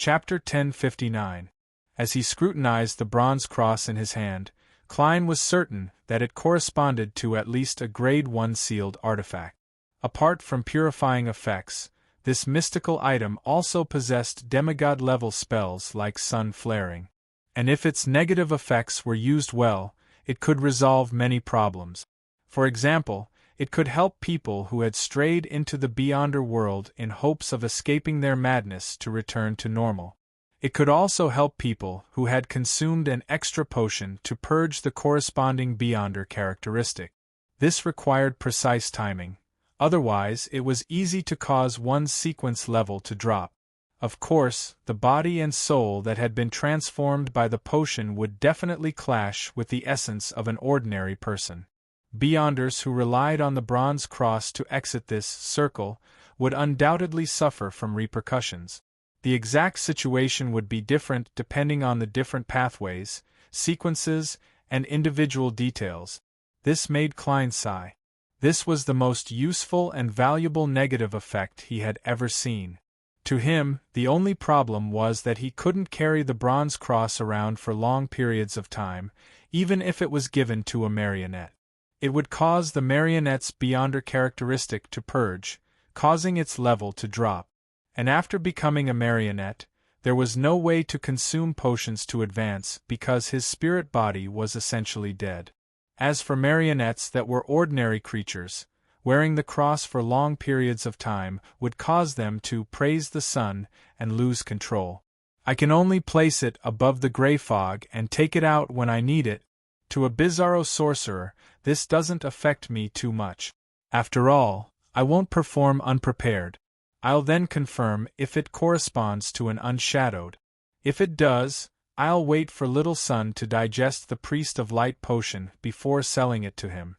Chapter 1059. As he scrutinized the bronze cross in his hand, Klein was certain that it corresponded to at least a Grade 1 sealed artifact. Apart from purifying effects, this mystical item also possessed demigod-level spells like sun flaring. And if its negative effects were used well, it could resolve many problems. For example, it could help people who had strayed into the beyonder world in hopes of escaping their madness to return to normal. It could also help people who had consumed an extra potion to purge the corresponding beyonder characteristic. This required precise timing. Otherwise, it was easy to cause one's sequence level to drop. Of course, the body and soul that had been transformed by the potion would definitely clash with the essence of an ordinary person. Beyonders who relied on the bronze cross to exit this circle would undoubtedly suffer from repercussions. The exact situation would be different depending on the different pathways, sequences, and individual details. This made Klein sigh. This was the most useful and valuable negative effect he had ever seen. To him, the only problem was that he couldn't carry the bronze cross around for long periods of time, even if it was given to a marionette. It would cause the marionette's beyonder characteristic to purge, causing its level to drop. And after becoming a marionette, there was no way to consume potions to advance because his spirit body was essentially dead. As for marionettes that were ordinary creatures, wearing the cross for long periods of time would cause them to praise the sun and lose control. I can only place it above the gray fog and take it out when I need it. To a bizarro sorcerer, this doesn't affect me too much. After all, I won't perform unprepared. I'll then confirm if it corresponds to an unshadowed. If it does, I'll wait for Little Sun to digest the Priest of Light potion before selling it to him.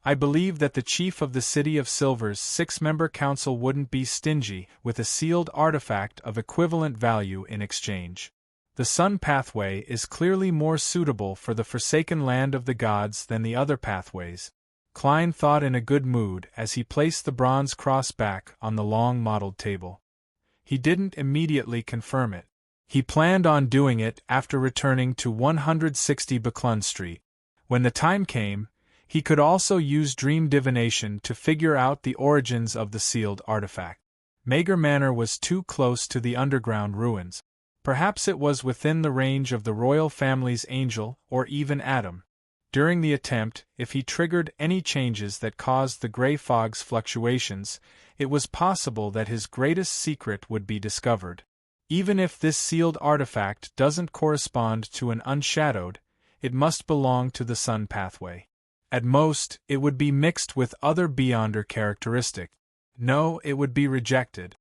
I believe that the chief of the City of Silver's 6-member council wouldn't be stingy with a sealed artifact of equivalent value in exchange. The Sun pathway is clearly more suitable for the Forsaken Land of the Gods than the other pathways. Klein thought in a good mood as he placed the bronze cross back on the long mottled table. He didn't immediately confirm it. He planned on doing it after returning to 160 Buckland Street. When the time came, he could also use dream divination to figure out the origins of the sealed artifact. Mager Manor was too close to the underground ruins. Perhaps it was within the range of the royal family's angel or even Adam. During the attempt, if he triggered any changes that caused the gray fog's fluctuations, it was possible that his greatest secret would be discovered. Even if this sealed artifact doesn't correspond to an unshadowed, it must belong to the Sun pathway. At most, it would be mixed with other beyonder characteristics. No, it would be rejected.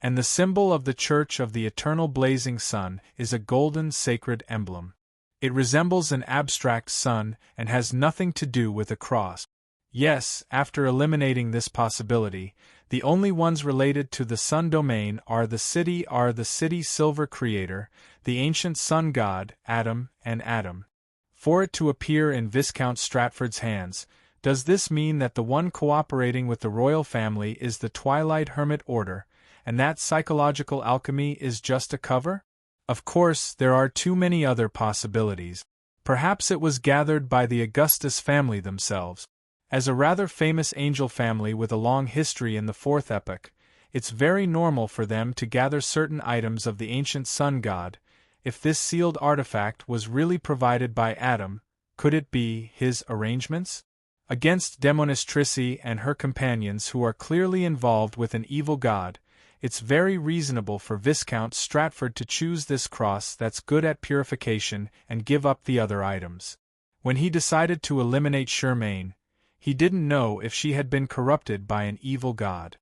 And the symbol of the Church of the Eternal Blazing Sun is a golden sacred emblem. It resembles an abstract sun and has nothing to do with a cross. Yes, after eliminating this possibility, the only ones related to the sun domain are the city silver creator, the ancient sun god, Adam, and Adam. For it to appear in Viscount Stratford's hands, does this mean that the one cooperating with the royal family is the Twilight Hermit Order, and that psychological alchemy is just a cover? Of course, there are too many other possibilities. Perhaps it was gathered by the Augustus family themselves. As a rather famous angel family with a long history in the Fourth Epoch, it's very normal for them to gather certain items of the ancient sun god. If this sealed artifact was really provided by Adam, could it be his arrangements? Against Demonestrisi and her companions who are clearly involved with an evil god, it's very reasonable for Viscount Stratford to choose this cross that's good at purification and give up the other items. When he decided to eliminate Charmaine, he didn't know if she had been corrupted by an evil god.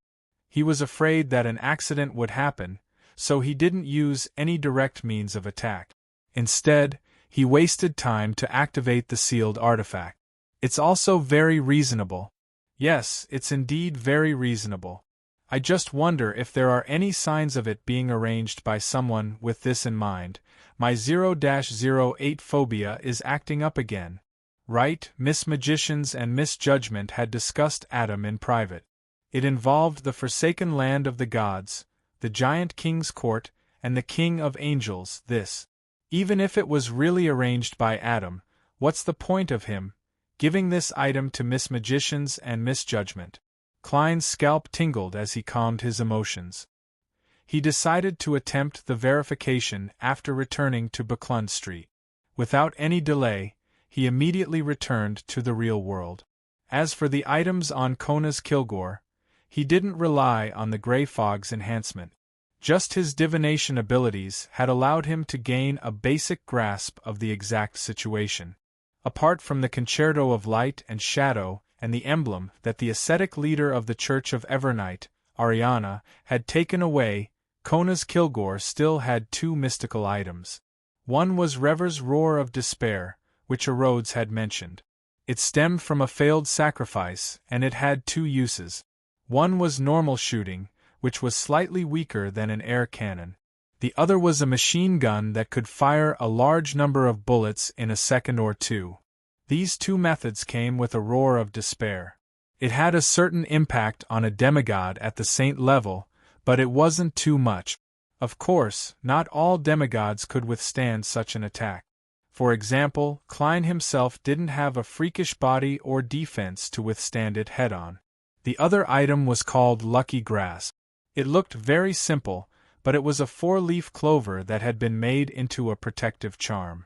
He was afraid that an accident would happen, so he didn't use any direct means of attack. Instead, he wasted time to activate the sealed artifact. It's also very reasonable. Yes, it's indeed very reasonable. I just wonder if there are any signs of it being arranged by someone with this in mind. My 0-08 phobia is acting up again. Right, Miss Magicians and Miss Judgment had discussed Adam in private. It involved the Forsaken Land of the Gods, the Giant King's Court, and the king of angels, this. Even if it was really arranged by Adam, what's the point of him giving this item to mismagicians and misjudgment? Klein's scalp tingled as he calmed his emotions. He decided to attempt the verification after returning to Buckland Street. Without any delay, he immediately returned to the real world. As for the items on Kona's Kilgore, he didn't rely on the gray fog's enhancement. Just his divination abilities had allowed him to gain a basic grasp of the exact situation. Apart from the concerto of light and shadow and the emblem that the ascetic leader of the Church of Evernight, Ariana, had taken away, Kona's Kilgore still had two mystical items. One was Rever's Roar of Despair, which Rhodes had mentioned. It stemmed from a failed sacrifice, and it had two uses. One was normal shooting, which was slightly weaker than an air cannon. The other was a machine gun that could fire a large number of bullets in a second or two. These two methods came with a Roar of Despair. It had a certain impact on a demigod at the saint level, but it wasn't too much. Of course, not all demigods could withstand such an attack. For example, Klein himself didn't have a freakish body or defense to withstand it head-on. The other item was called Lucky Grass. It looked very simple, but it was a four-leaf clover that had been made into a protective charm.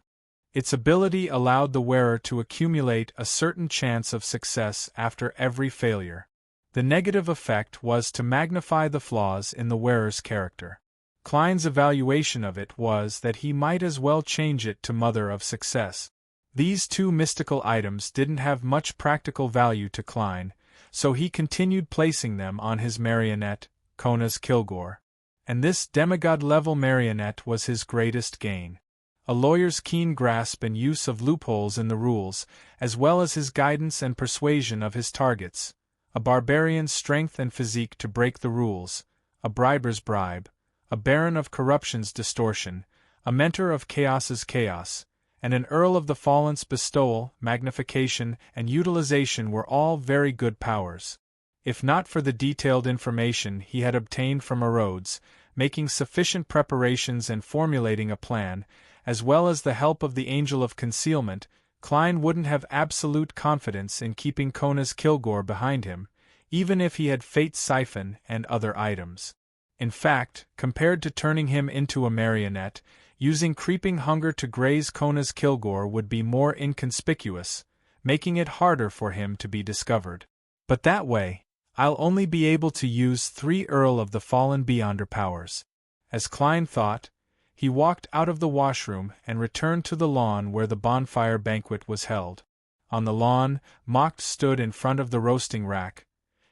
Its ability allowed the wearer to accumulate a certain chance of success after every failure. The negative effect was to magnify the flaws in the wearer's character. Klein's evaluation of it was that he might as well change it to Mother of Success. These two mystical items didn't have much practical value to Klein, so he continued placing them on his marionette, Kona's Kilgore. And this demigod-level marionette was his greatest gain. A lawyer's keen grasp and use of loopholes in the rules, as well as his guidance and persuasion of his targets. A barbarian's strength and physique to break the rules, a briber's bribe, a baron of corruption's distortion, a mentor of chaos's chaos, and an Earl of the Fallen's bestowal, magnification, and utilization were all very good powers. If not for the detailed information he had obtained from Rhodes, making sufficient preparations and formulating a plan, as well as the help of the Angel of Concealment, Klein wouldn't have absolute confidence in keeping Kona's Kilgore behind him, even if he had Fate's Siphon and other items. In fact, compared to turning him into a marionette, using Creeping Hunger to graze Kona's Kilgore would be more inconspicuous, making it harder for him to be discovered. But that way, I'll only be able to use 3 Earl of the Fallen Beyonder powers. As Klein thought, he walked out of the washroom and returned to the lawn where the bonfire banquet was held. On the lawn, Mocht stood in front of the roasting rack,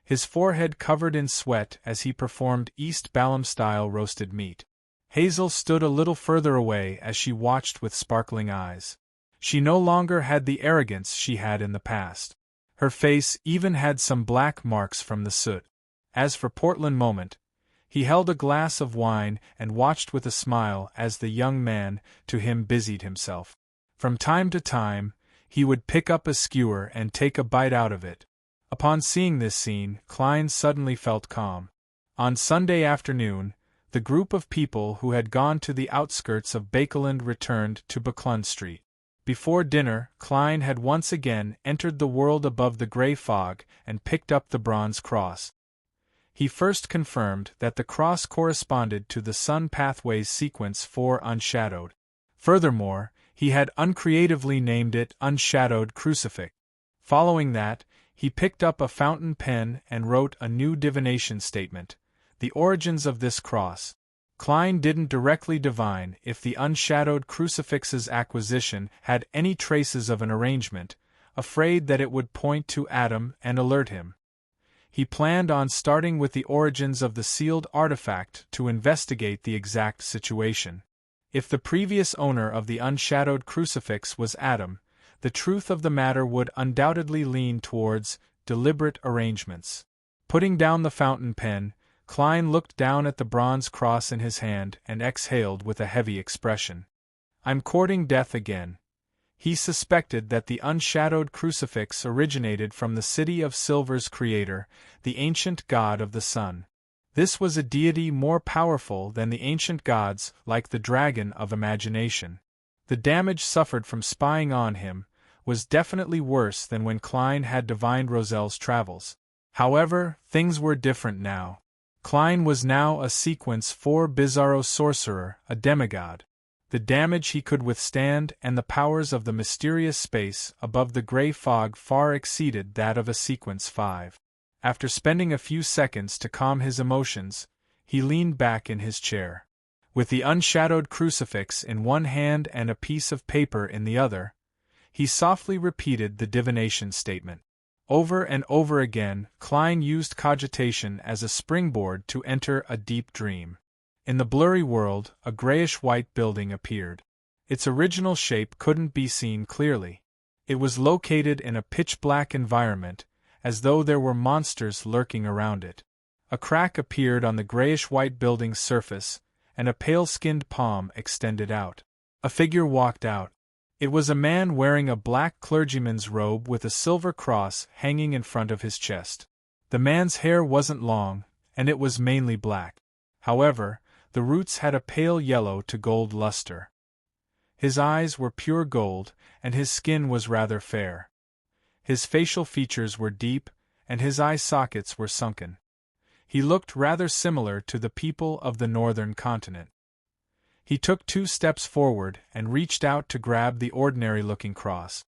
his forehead covered in sweat as he performed East Balham-style roasted meat. Hazel stood a little further away as she watched with sparkling eyes. She no longer had the arrogance she had in the past. Her face even had some black marks from the soot. As for Portland Moment, he held a glass of wine and watched with a smile as the young man, to him, busied himself. From time to time, he would pick up a skewer and take a bite out of it. Upon seeing this scene, Klein suddenly felt calm. On Sunday afternoon, the group of people who had gone to the outskirts of Bakeland returned to Buckland Street. Before dinner, Klein had once again entered the world above the gray fog and picked up the bronze cross. He first confirmed that the cross corresponded to the Sun Pathways sequence for Unshadowed. Furthermore, he had uncreatively named it Unshadowed Crucifix. Following that, he picked up a fountain pen and wrote a new divination statement, the origins of this cross. Klein didn't directly divine if the Unshadowed Crucifix's acquisition had any traces of an arrangement, afraid that it would point to Adam and alert him. He planned on starting with the origins of the sealed artifact to investigate the exact situation. If the previous owner of the Unshadowed Crucifix was Adam, the truth of the matter would undoubtedly lean towards deliberate arrangements. Putting down the fountain pen, Klein looked down at the bronze cross in his hand and exhaled with a heavy expression. "I'm courting death again." He suspected that the Unshadowed Crucifix originated from the City of Silver's creator, the ancient god of the sun. This was a deity more powerful than the ancient gods, like the dragon of imagination. The damage suffered from spying on him was definitely worse than when Klein had divined Roselle's travels. However, things were different now. Klein was now a Sequence 4 Bizarro sorcerer, a demigod. The damage he could withstand and the powers of the mysterious space above the gray fog far exceeded that of a Sequence 5. After spending a few seconds to calm his emotions, he leaned back in his chair. With the unshadowed crucifix in one hand and a piece of paper in the other, he softly repeated the divination statement. Over and over again, Klein used cogitation as a springboard to enter a deep dream. In the blurry world, a grayish-white building appeared. Its original shape couldn't be seen clearly. It was located in a pitch-black environment, as though there were monsters lurking around it. A crack appeared on the grayish-white building's surface, and a pale-skinned palm extended out. A figure walked out. It was a man wearing a black clergyman's robe with a silver cross hanging in front of his chest. The man's hair wasn't long, and it was mainly black. However, the roots had a pale yellow to gold luster. His eyes were pure gold, and his skin was rather fair. His facial features were deep, and his eye sockets were sunken. He looked rather similar to the people of the northern continent. He took 2 steps forward and reached out to grab the ordinary-looking cross.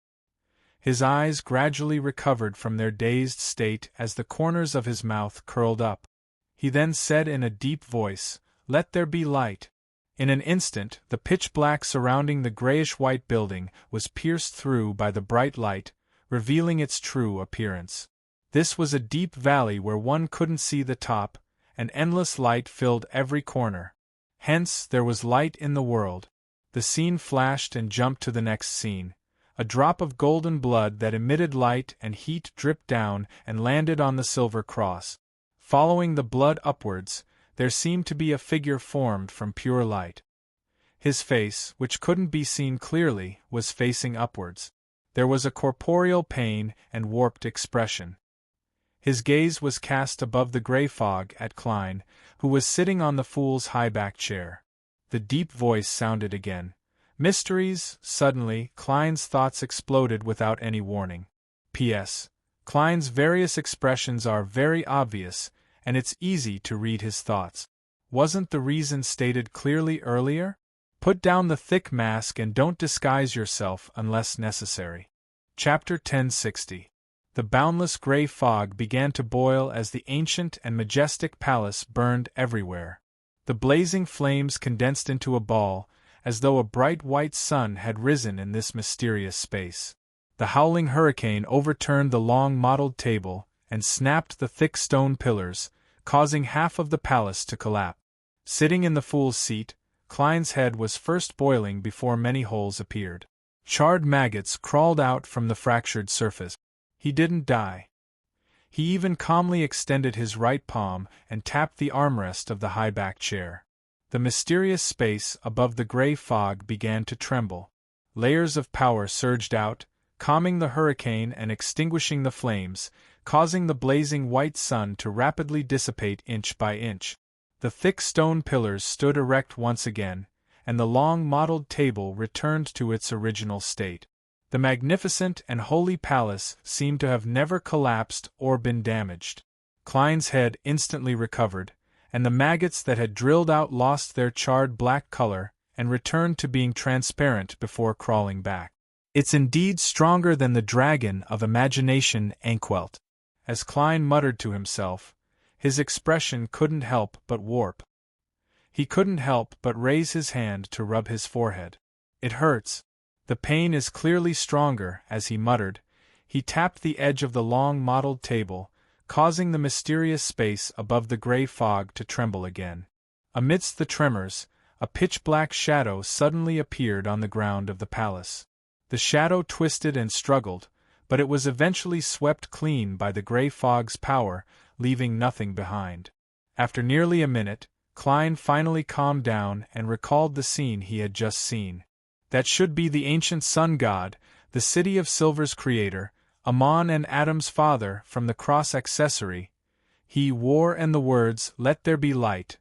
His eyes gradually recovered from their dazed state as the corners of his mouth curled up. He then said in a deep voice, "Let there be light." In an instant, the pitch black surrounding the grayish-white building was pierced through by the bright light, revealing its true appearance. This was a deep valley where one couldn't see the top, and endless light filled every corner. Hence, there was light in the world. The scene flashed and jumped to the next scene. A drop of golden blood that emitted light and heat dripped down and landed on the silver cross. Following the blood upwards, there seemed to be a figure formed from pure light. His face, which couldn't be seen clearly, was facing upwards. There was a corporeal pain and warped expression. His gaze was cast above the gray fog at Klein, who was sitting on the fool's high-backed chair. The deep voice sounded again. Mysteries. Suddenly, Klein's thoughts exploded without any warning. P.S. Klein's various expressions are very obvious, and it's easy to read his thoughts. Wasn't the reason stated clearly earlier? Put down the thick mask and don't disguise yourself unless necessary. Chapter 1060. The boundless gray fog began to boil as the ancient and majestic palace burned everywhere. The blazing flames condensed into a ball, as though a bright white sun had risen in this mysterious space. The howling hurricane overturned the long mottled table and snapped the thick stone pillars, causing half of the palace to collapse. Sitting in the fool's seat, Klein's head was first boiling before many holes appeared. Charred maggots crawled out from the fractured surface. He didn't die. He even calmly extended his right palm and tapped the armrest of the high-backed chair. The mysterious space above the gray fog began to tremble. Layers of power surged out, calming the hurricane and extinguishing the flames, causing the blazing white sun to rapidly dissipate inch by inch. The thick stone pillars stood erect once again, and the long mottled table returned to its original state. The magnificent and holy palace seemed to have never collapsed or been damaged. Klein's head instantly recovered, and the maggots that had drilled out lost their charred black color and returned to being transparent before crawling back. It's indeed stronger than the dragon of imagination, Anquelt. As Klein muttered to himself, his expression couldn't help but warp. He couldn't help but raise his hand to rub his forehead. It hurts. The pain is clearly stronger, as he muttered. He tapped the edge of the long mottled table, causing the mysterious space above the gray fog to tremble again. Amidst the tremors, a pitch-black shadow suddenly appeared on the ground of the palace. The shadow twisted and struggled, but it was eventually swept clean by the gray fog's power, leaving nothing behind. After nearly a minute, Klein finally calmed down and recalled the scene he had just seen. That should be the ancient sun god, the city of silver's creator, Amon and Adam's father from the cross accessory. he wore and the words, "Let there be light."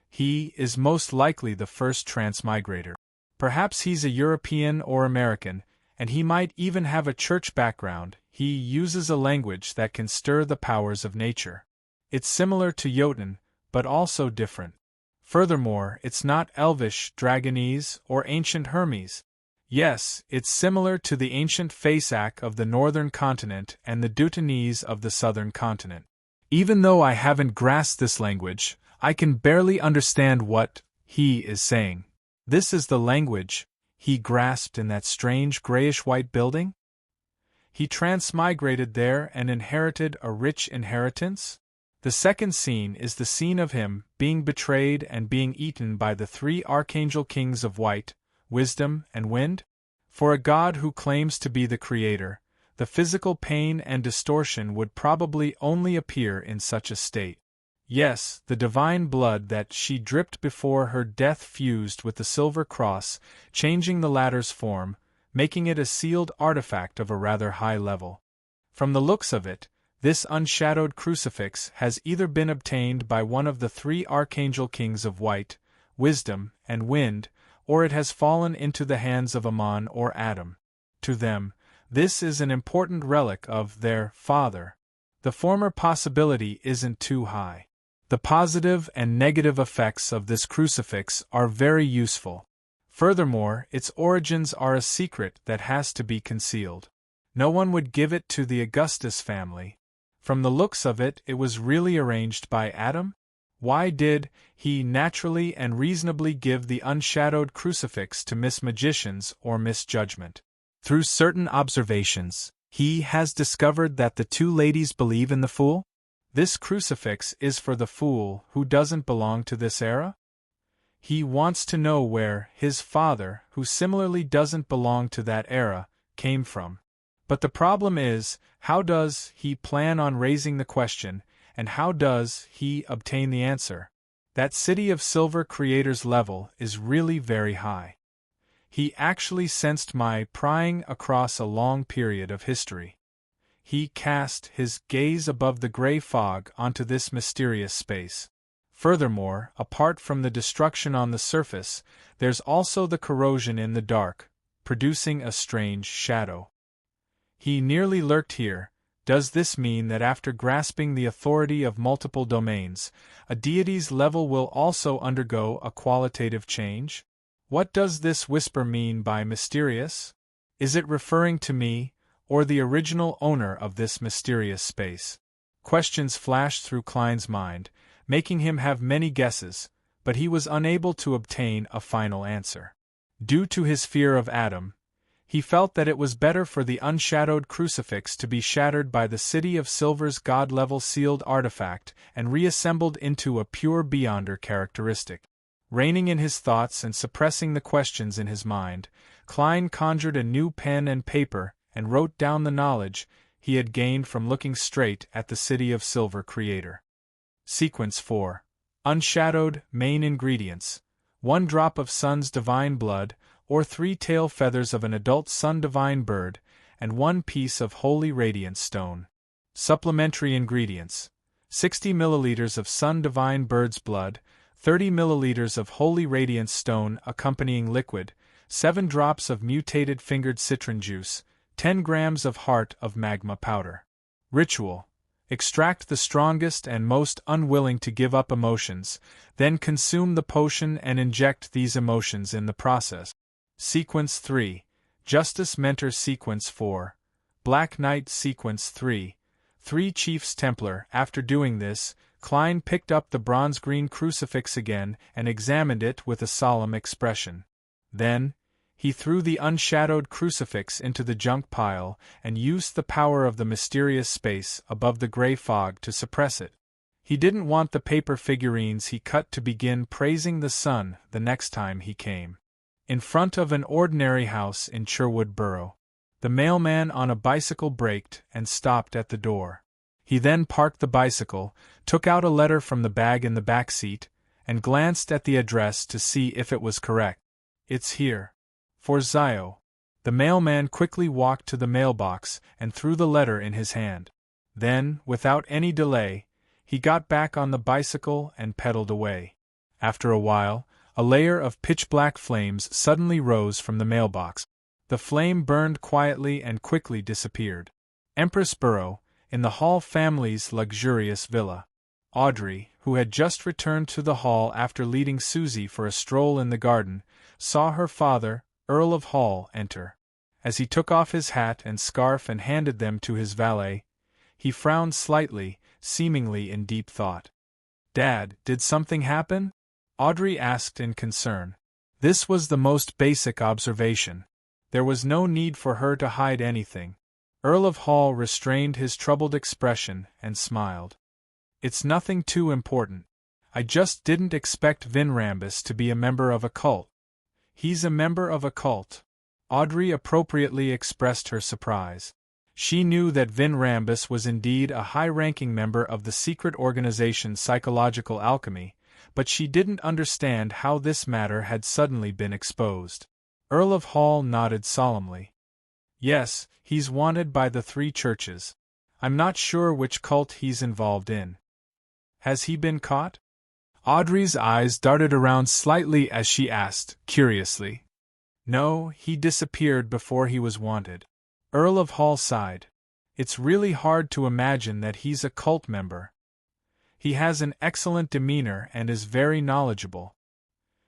He is most likely the first transmigrator. Perhaps he's a European or American, and he might even have a church background. He uses a language that can stir the powers of nature. It's similar to Jotun, but also different. Furthermore, it's not Elvish, Dragonese, or ancient Hermes. Yes, it's similar to the ancient Faesak of the northern continent and the Deutonese of the southern continent. Even though I haven't grasped this language, I can barely understand what he is saying. This is the language he grasped in that strange grayish-white building? He transmigrated there and inherited a rich inheritance? The second scene is the scene of him being betrayed and being eaten by the three archangel kings of white, wisdom, and wind? For a god who claims to be the creator, the physical pain and distortion would probably only appear in such a state. Yes, the divine blood that she dripped before her death fused with the silver cross, changing the latter's form, making it a sealed artifact of a rather high level. From the looks of it, this unshadowed crucifix has either been obtained by one of the three archangel kings of white, wisdom, and wind, or it has fallen into the hands of Ammon or Adam. To them, this is an important relic of their father. The former possibility isn't too high. The positive and negative effects of this crucifix are very useful. Furthermore, its origins are a secret that has to be concealed. No one would give it to the Augustus family. From the looks of it, it was really arranged by Adam? Why did he naturally and reasonably give the unshadowed crucifix to mismagicians or misjudgment? Through certain observations, he has discovered that the two ladies believe in the fool? This crucifix is for the fool who doesn't belong to this era? He wants to know where his father, who similarly doesn't belong to that era, came from. But the problem is, how does he plan on raising the question, and how does he obtain the answer? That City of Silver creator's level is really very high. He actually sensed my prying across a long period of history. He cast his gaze above the gray fog onto this mysterious space. Furthermore, apart from the destruction on the surface, there's also the corrosion in the dark, producing a strange shadow. He nearly lurked here. Does this mean that after grasping the authority of multiple domains, a deity's level will also undergo a qualitative change? What does this whisper mean by mysterious? Is it referring to me, or the original owner of this mysterious space? Questions flashed through Klein's mind, making him have many guesses, but he was unable to obtain a final answer. Due to his fear of Adam, he felt that it was better for the unshadowed crucifix to be shattered by the City of Silver's god-level sealed artifact and reassembled into a pure beyonder characteristic. Reining in his thoughts and suppressing the questions in his mind, Klein conjured a new pen and paper and wrote down the knowledge he had gained from looking straight at the City of Silver creator. Sequence 4. Unshadowed, main ingredients: 1 drop of sun's divine blood, or 3 tail feathers of an adult sun divine bird, and 1 piece of holy radiant stone. Supplementary ingredients: 60 milliliters of sun divine bird's blood, 30 milliliters of holy radiant stone accompanying liquid, 7 drops of mutated fingered citron juice, 10 grams of heart of magma powder. Ritual: extract the strongest and most unwilling to give up emotions, then consume the potion and inject these emotions in the process. Sequence 3. Justice Mentor. Sequence 4. Black Knight. Sequence 3. 3 Chiefs Templar. After doing this, Klein picked up the bronze-green crucifix again and examined it with a solemn expression. Then, he threw the unshadowed crucifix into the junk pile and used the power of the mysterious space above the gray fog to suppress it. He didn't want the paper figurines he cut to begin praising the sun the next time he came. In front of an ordinary house in Sherwood Borough, the mailman on a bicycle braked and stopped at the door. He then parked the bicycle, took out a letter from the bag in the back seat, and glanced at the address to see if it was correct. "It's here. For Zio." The mailman quickly walked to the mailbox and threw the letter in his hand. Then, without any delay, He got back on the bicycle and pedaled away. After a while, a layer of pitch-black flames suddenly rose from the mailbox. The flame burned quietly and quickly disappeared. Empress Borough, in the Hall family's luxurious villa. Audrey, who had just returned to the hall after leading Susie for a stroll in the garden, saw her father, Earl of Hall, enter. As he took off his hat and scarf and handed them to his valet, he frowned slightly, seemingly in deep thought. "Dad, did something happen?" Audrey asked in concern. This was the most basic observation. There was no need for her to hide anything. Earl of Hall restrained his troubled expression and smiled. "It's nothing too important. I just didn't expect Vin Rambus to be a member of a cult." "He's a member of a cult." Audrey appropriately expressed her surprise. She knew that Vin Rambus was indeed a high-ranking member of the secret organization Psychological Alchemy, but she didn't understand how this matter had suddenly been exposed. Earl of Hall nodded solemnly. "Yes, he's wanted by the 3 churches. I'm not sure which cult he's involved in." "Has he been caught?" Audrey's eyes darted around slightly as she asked, curiously. "No, he disappeared before he was wanted." Earl of Hall sighed. "It's really hard to imagine that he's a cult member. He has an excellent demeanor and is very knowledgeable.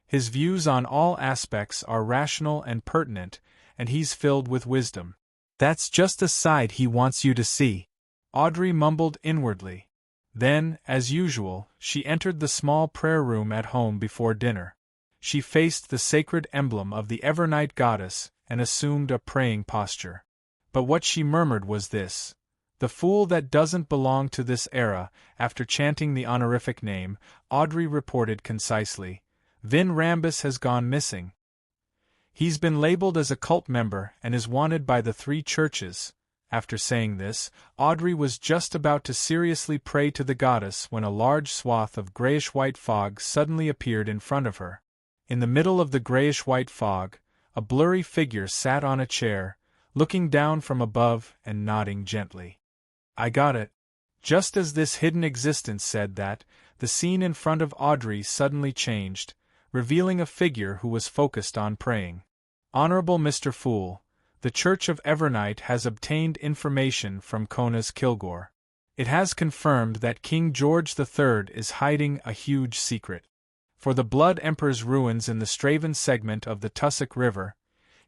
His views on all aspects are rational and pertinent, and he's filled with wisdom. That's just a side he wants you to see." Audrey mumbled inwardly. Then, as usual, she entered the small prayer room at home before dinner. She faced the sacred emblem of the Evernight goddess and assumed a praying posture. But what she murmured was this: "The fool that doesn't belong to this era." After chanting the honorific name, Audrey reported concisely, "Vin Rambus has gone missing. He's been labeled as a cult member and is wanted by the 3 churches." After saying this, Audrey was just about to seriously pray to the goddess when a large swath of grayish-white fog suddenly appeared in front of her. In the middle of the grayish-white fog, a blurry figure sat on a chair, looking down from above and nodding gently. "I got it." Just as this hidden existence said that, the scene in front of Audrey suddenly changed, revealing a figure who was focused on praying. "Honorable Mr. Fool, the Church of Evernight has obtained information from Kona's Kilgore. It has confirmed that King George III is hiding a huge secret. For the Blood Emperor's ruins in the Straven segment of the Tussock River,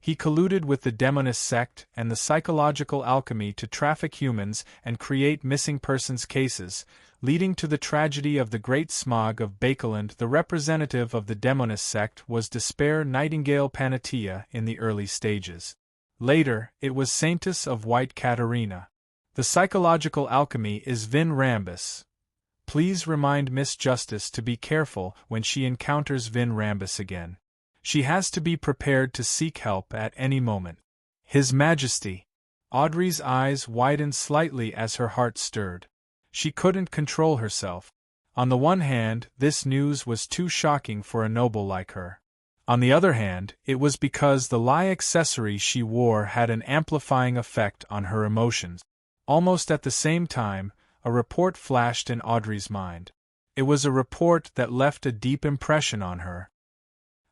he colluded with the Demonist sect and the Psychological Alchemy to traffic humans and create missing persons cases, leading to the tragedy of the Great Smog of Bakeland. The representative of the Demonist sect was Despair Nightingale Panatia in the early stages. Later, it was Saintess of White Katarina. The Psychological Alchemy is Vin Rambus. Please remind Miss Justice to be careful when she encounters Vin Rambus again. She has to be prepared to seek help at any moment. His Majesty." Audrey's eyes widened slightly as her heart stirred. She couldn't control herself. On the one hand, this news was too shocking for a noble like her. On the other hand, it was because the lie accessory she wore had an amplifying effect on her emotions. Almost at the same time, a report flashed in Audrey's mind. It was a report that left a deep impression on her.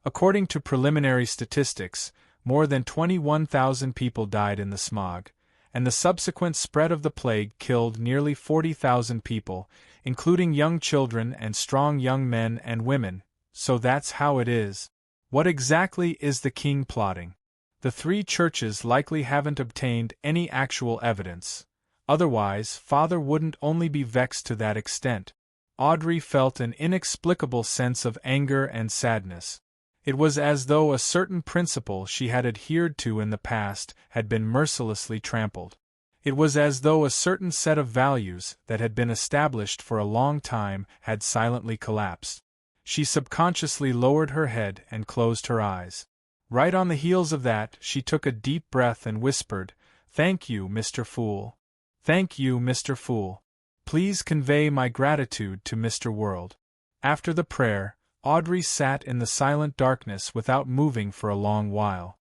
According to preliminary statistics, more than 21,000 people died in the smog, and the subsequent spread of the plague killed nearly 40,000 people, including young children and strong young men and women. So that's how it is. What exactly is the king plotting? The 3 churches likely haven't obtained any actual evidence. Otherwise, Father wouldn't only be vexed to that extent. Audrey felt an inexplicable sense of anger and sadness. It was as though a certain principle she had adhered to in the past had been mercilessly trampled. It was as though a certain set of values that had been established for a long time had silently collapsed. She subconsciously lowered her head and closed her eyes. Right on the heels of that, she took a deep breath and whispered, "Thank you, Mr. Fool. Thank you, Mr. Fool. Please convey my gratitude to Mr. World." After the prayer, Audrey sat in the silent darkness without moving for a long while.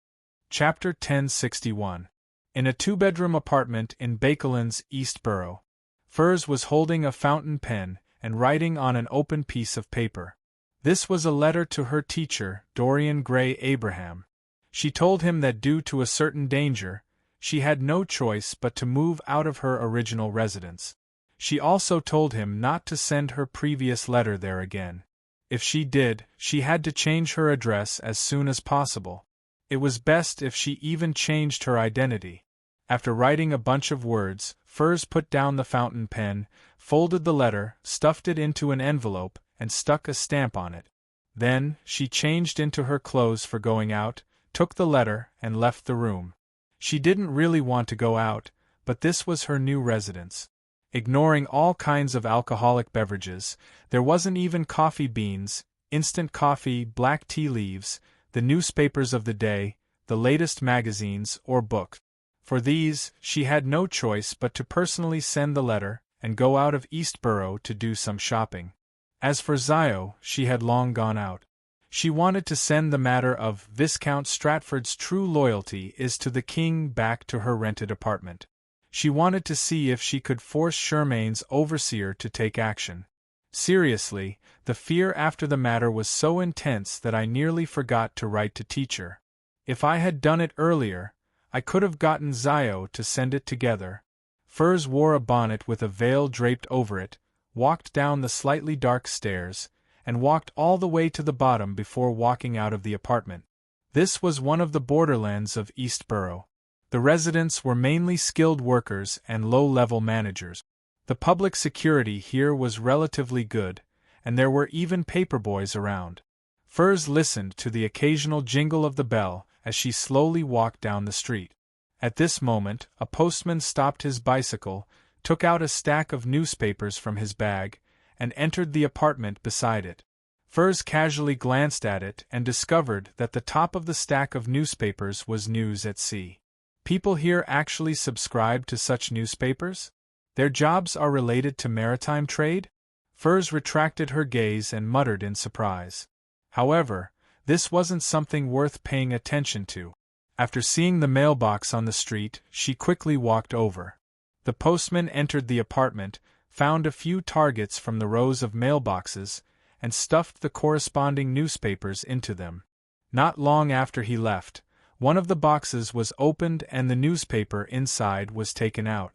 Chapter 1061. In a 2-bedroom apartment in Bakeland's East Borough, Furs was holding a fountain pen, and writing on an open piece of paper. This was a letter to her teacher, Dorian Gray Abraham. She told him that due to a certain danger, she had no choice but to move out of her original residence. She also told him not to send her previous letter there again. If she did, she had to change her address as soon as possible. It was best if she even changed her identity. After writing a bunch of words, Furs put down the fountain pen, folded the letter, stuffed it into an envelope, and stuck a stamp on it. Then, she changed into her clothes for going out, took the letter, and left the room. She didn't really want to go out, but this was her new residence. Ignoring all kinds of alcoholic beverages, there wasn't even coffee beans, instant coffee, black tea leaves, the newspapers of the day, the latest magazines, or books. For these, she had no choice but to personally send the letter and go out of Eastborough to do some shopping. As for Zio, she had long gone out. She wanted to send the matter of Viscount Stratford's true loyalty is to the king back to her rented apartment. She wanted to see if she could force Shermaine's overseer to take action. Seriously, the fear after the matter was so intense that I nearly forgot to write to teacher. If I had done it earlier, I could have gotten Zio to send it together. Furs wore a bonnet with a veil draped over it, walked down the slightly dark stairs, and walked all the way to the bottom before walking out of the apartment. This was one of the borderlands of Eastborough. The residents were mainly skilled workers and low-level managers. The public security here was relatively good, and there were even paperboys around. Furs listened to the occasional jingle of the bell as she slowly walked down the street. At this moment, a postman stopped his bicycle, took out a stack of newspapers from his bag, and entered the apartment beside it. Furs casually glanced at it and discovered that the top of the stack of newspapers was News at Sea. People here actually subscribe to such newspapers? Their jobs are related to maritime trade? Furs retracted her gaze and muttered in surprise. However, this wasn't something worth paying attention to. After seeing the mailbox on the street, she quickly walked over. The postman entered the apartment, found a few targets from the rows of mailboxes, and stuffed the corresponding newspapers into them. Not long after he left, one of the boxes was opened and the newspaper inside was taken out.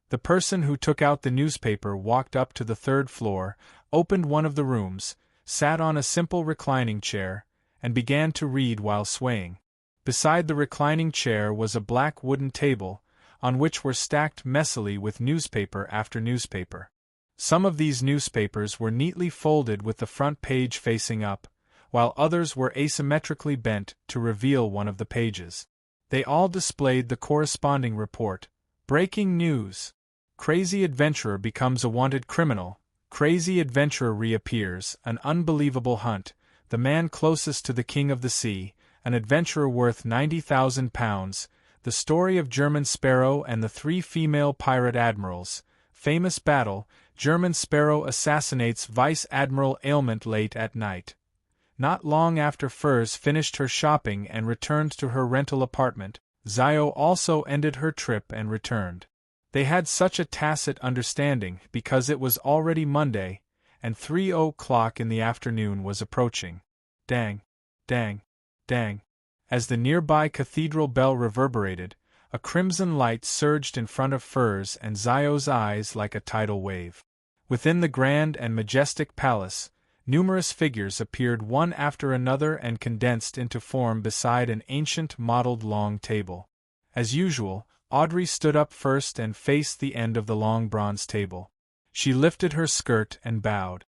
The person who took out the newspaper walked up to the third floor, opened one of the rooms, sat on a simple reclining chair, and began to read while swaying. Beside the reclining chair was a black wooden table, on which were stacked messily with newspaper after newspaper. Some of these newspapers were neatly folded with the front page facing up, while others were asymmetrically bent to reveal one of the pages. They all displayed the corresponding report. Breaking news! Crazy adventurer becomes a wanted criminal. Crazy adventurer reappears, an unbelievable hunt, the man closest to the king of the sea, an adventurer worth £90,000, the story of German Sparrow and the 3 female pirate admirals, famous battle, German Sparrow assassinates Vice Admiral Ailment late at night. Not long after Furs finished her shopping and returned to her rental apartment, Zio also ended her trip and returned. They had such a tacit understanding because it was already Monday, and 3:00 in the afternoon was approaching. Dang, dang, dang. As the nearby cathedral bell reverberated, a crimson light surged in front of Furs and Zio's eyes like a tidal wave. Within the grand and majestic palace, numerous figures appeared one after another and condensed into form beside an ancient mottled long table. As usual, Audrey stood up first and faced the end of the long bronze table. She lifted her skirt and bowed.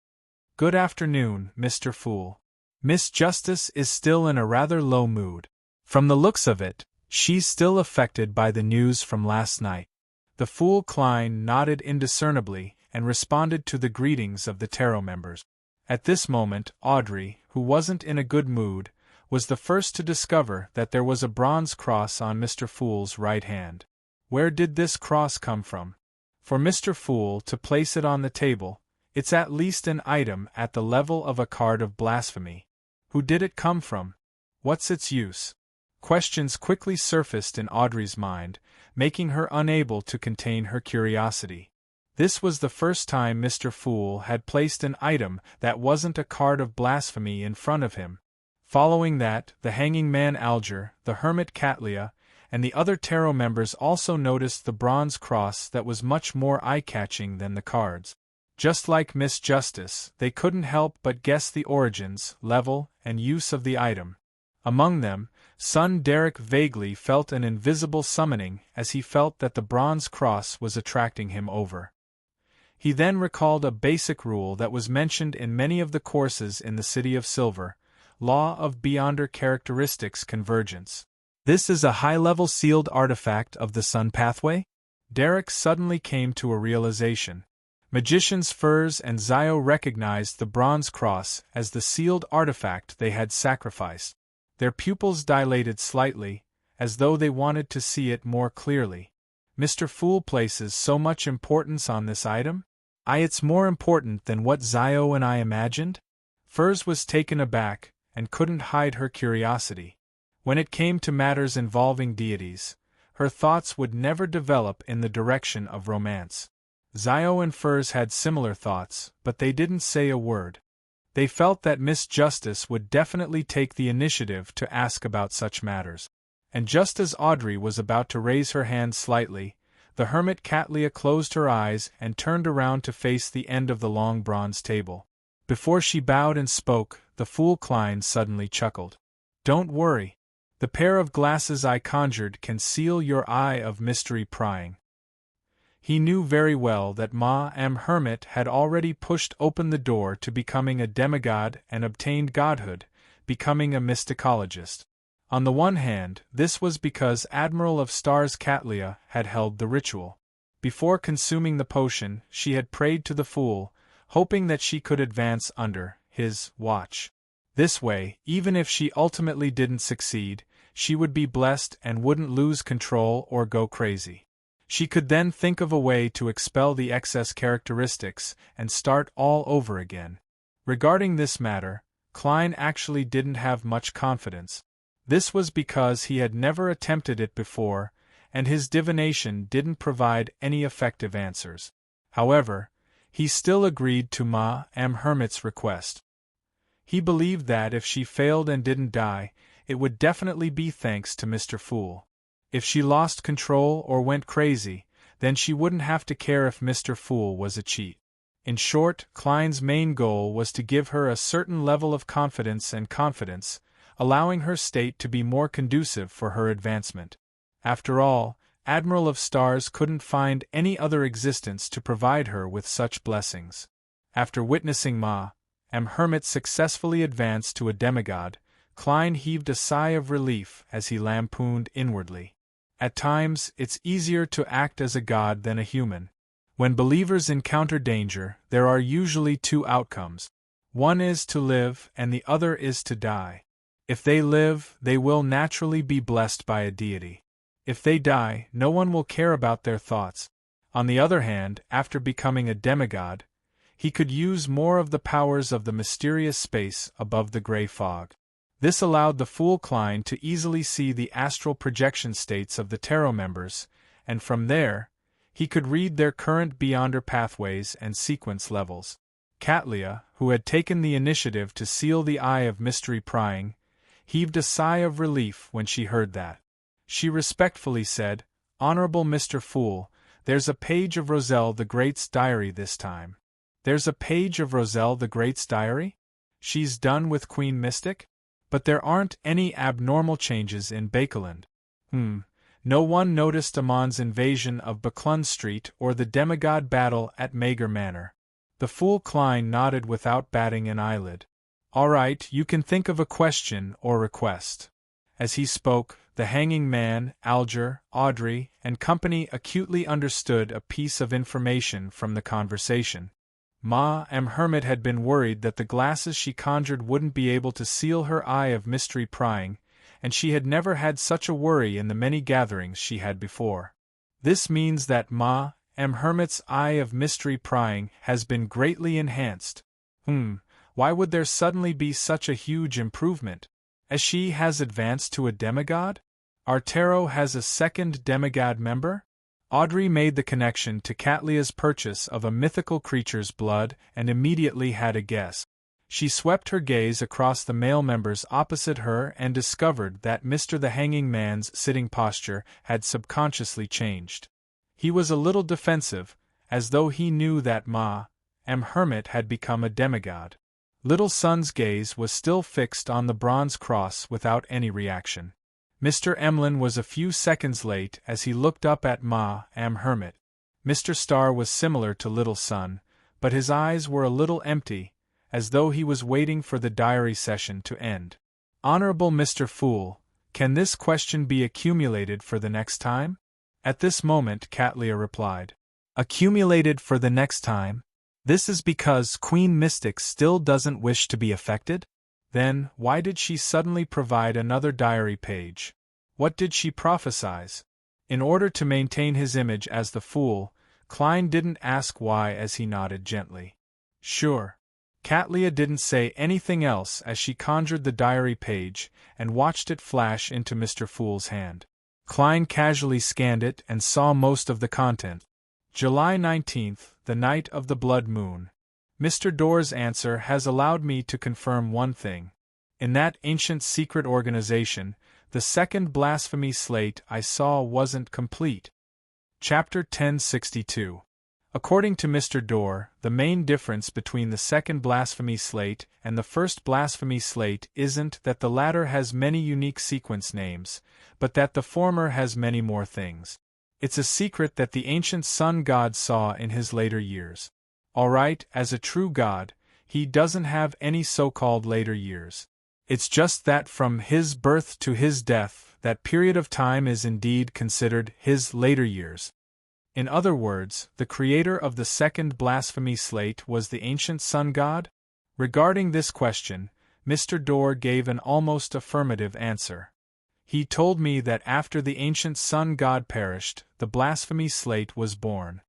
"Good afternoon, Mr. Fool. Miss Justice is still in a rather low mood. From the looks of it, she's still affected by the news from last night." The Fool Klein nodded indiscernibly and responded to the greetings of the tarot members. At this moment, Audrey, who wasn't in a good mood, was the first to discover that there was a bronze cross on Mr. Fool's right hand. Where did this cross come from? For Mr. Fool to place it on the table, it's at least an item at the level of a card of blasphemy. Who did it come from? What's its use? Questions quickly surfaced in Audrey's mind, making her unable to contain her curiosity. This was the first time Mr. Fool had placed an item that wasn't a card of blasphemy in front of him. Following that, the hanging man Alger, the hermit Catlia, and the other tarot members also noticed the bronze cross that was much more eye-catching than the cards. Just like Miss Justice, they couldn't help but guess the origins, level, and use of the item. Among them, son Derek vaguely felt an invisible summoning as he felt that the bronze cross was attracting him over. He then recalled a basic rule that was mentioned in many of the courses in the City of Silver: Law of Beyonder Characteristics Convergence. This is a high-level sealed artifact of the Sun Pathway? Derek suddenly came to a realization. Magicians Furs and Zio recognized the bronze cross as the sealed artifact they had sacrificed. Their pupils dilated slightly, as though they wanted to see it more clearly. Mr. Fool places so much importance on this item? It's more important than what Zio and I imagined? Furs was taken aback, and couldn't hide her curiosity. When it came to matters involving deities, her thoughts would never develop in the direction of romance. Zio and Furs had similar thoughts, but they didn't say a word. They felt that Miss Justice would definitely take the initiative to ask about such matters. And just as Audrey was about to raise her hand slightly, the hermit Catlia closed her eyes and turned around to face the end of the long bronze table. Before she bowed and spoke, the Fool Klein suddenly chuckled. "Don't worry. The pair of glasses I conjured can seal your eye of mystery prying." He knew very well that Hermit had already pushed open the door to becoming a demigod and obtained godhood, becoming a mysticologist. On the one hand, this was because Admiral of Stars Catlia had held the ritual. Before consuming the potion, she had prayed to the Fool, hoping that she could advance under his watch. This way, even if she ultimately didn't succeed, she would be blessed and wouldn't lose control or go crazy. She could then think of a way to expel the excess characteristics and start all over again. Regarding this matter, Klein actually didn't have much confidence. This was because he had never attempted it before, and his divination didn't provide any effective answers. However, he still agreed to Hermit's request. He believed that if she failed and didn't die, it would definitely be thanks to Mr. Fool. If she lost control or went crazy, then she wouldn't have to care if Mr. Fool was a cheat. In short, Klein's main goal was to give her a certain level of confidence, allowing her state to be more conducive for her advancement. After all, Admiral of Stars couldn't find any other existence to provide her with such blessings. After witnessing Hermit successfully advance to a demigod, Klein heaved a sigh of relief as he lampooned inwardly. At times, it's easier to act as a god than a human. When believers encounter danger, there are usually two outcomes. One is to live and the other is to die. If they live, they will naturally be blessed by a deity. If they die, no one will care about their thoughts. On the other hand, after becoming a demigod, he could use more of the powers of the mysterious space above the gray fog. This allowed the Fool Klein to easily see the astral projection states of the tarot members, and from there, he could read their current beyonder pathways and sequence levels. Catlia, who had taken the initiative to seal the eye of mystery prying, heaved a sigh of relief when she heard that. She respectfully said, "Honorable Mr. Fool, there's a page of Roselle the Great's diary this time." "There's a page of Roselle the Great's diary? She's done with Queen Mystic? But there aren't any abnormal changes in Bakeland." No one noticed Amon's invasion of Buckland Street or the demigod battle at Mager Manor. The Fool Klein nodded without batting an eyelid. "All right, you can think of a question or request." As he spoke, the hanging man, Alger, Audrey, and company acutely understood a piece of information from the conversation. Hermit had been worried that the glasses she conjured wouldn't be able to seal her eye of mystery prying, and she had never had such a worry in the many gatherings she had before. This means that Hermit's eye of mystery prying has been greatly enhanced. Why would there suddenly be such a huge improvement? As she has advanced to a demigod? Our tarot has a second demigod member? Audrey made the connection to Catlia's purchase of a mythical creature's blood and immediately had a guess. She swept her gaze across the male members opposite her and discovered that Mr. the Hanging Man's sitting posture had subconsciously changed. He was a little defensive, as though he knew that Hermit had become a demigod. Little Son's gaze was still fixed on the bronze cross without any reaction. Mr. Emlyn was a few seconds late as he looked up at Hermit. Mr. Starr was similar to Little Son, but his eyes were a little empty, as though he was waiting for the diary session to end. Honorable Mr. Fool, can this question be accumulated for the next time? At this moment Catlia replied. Accumulated for the next time? This is because Queen Mystic still doesn't wish to be affected? Then, why did she suddenly provide another diary page? What did she prophesize? In order to maintain his image as the fool, Klein didn't ask why as he nodded gently. Sure. Catlia didn't say anything else as she conjured the diary page and watched it flash into Mr. Fool's hand. Klein casually scanned it and saw most of the content. July 19th, the night of the blood moon. Mr. Dorr's answer has allowed me to confirm one thing. In that ancient secret organization, the second blasphemy slate I saw wasn't complete. Chapter 1062. According to Mr. Dorr, the main difference between the second blasphemy slate and the first blasphemy slate isn't that the latter has many unique sequence names, but that the former has many more things. It's a secret that the ancient sun god saw in his later years. Alright, as a true god, he doesn't have any so-called later years. It's just that from his birth to his death, that period of time is indeed considered his later years. In other words, the creator of the second blasphemy slate was the ancient sun god? Regarding this question, Mr. Dorr gave an almost affirmative answer. He told me that after the ancient sun god perished, the blasphemy slate was born.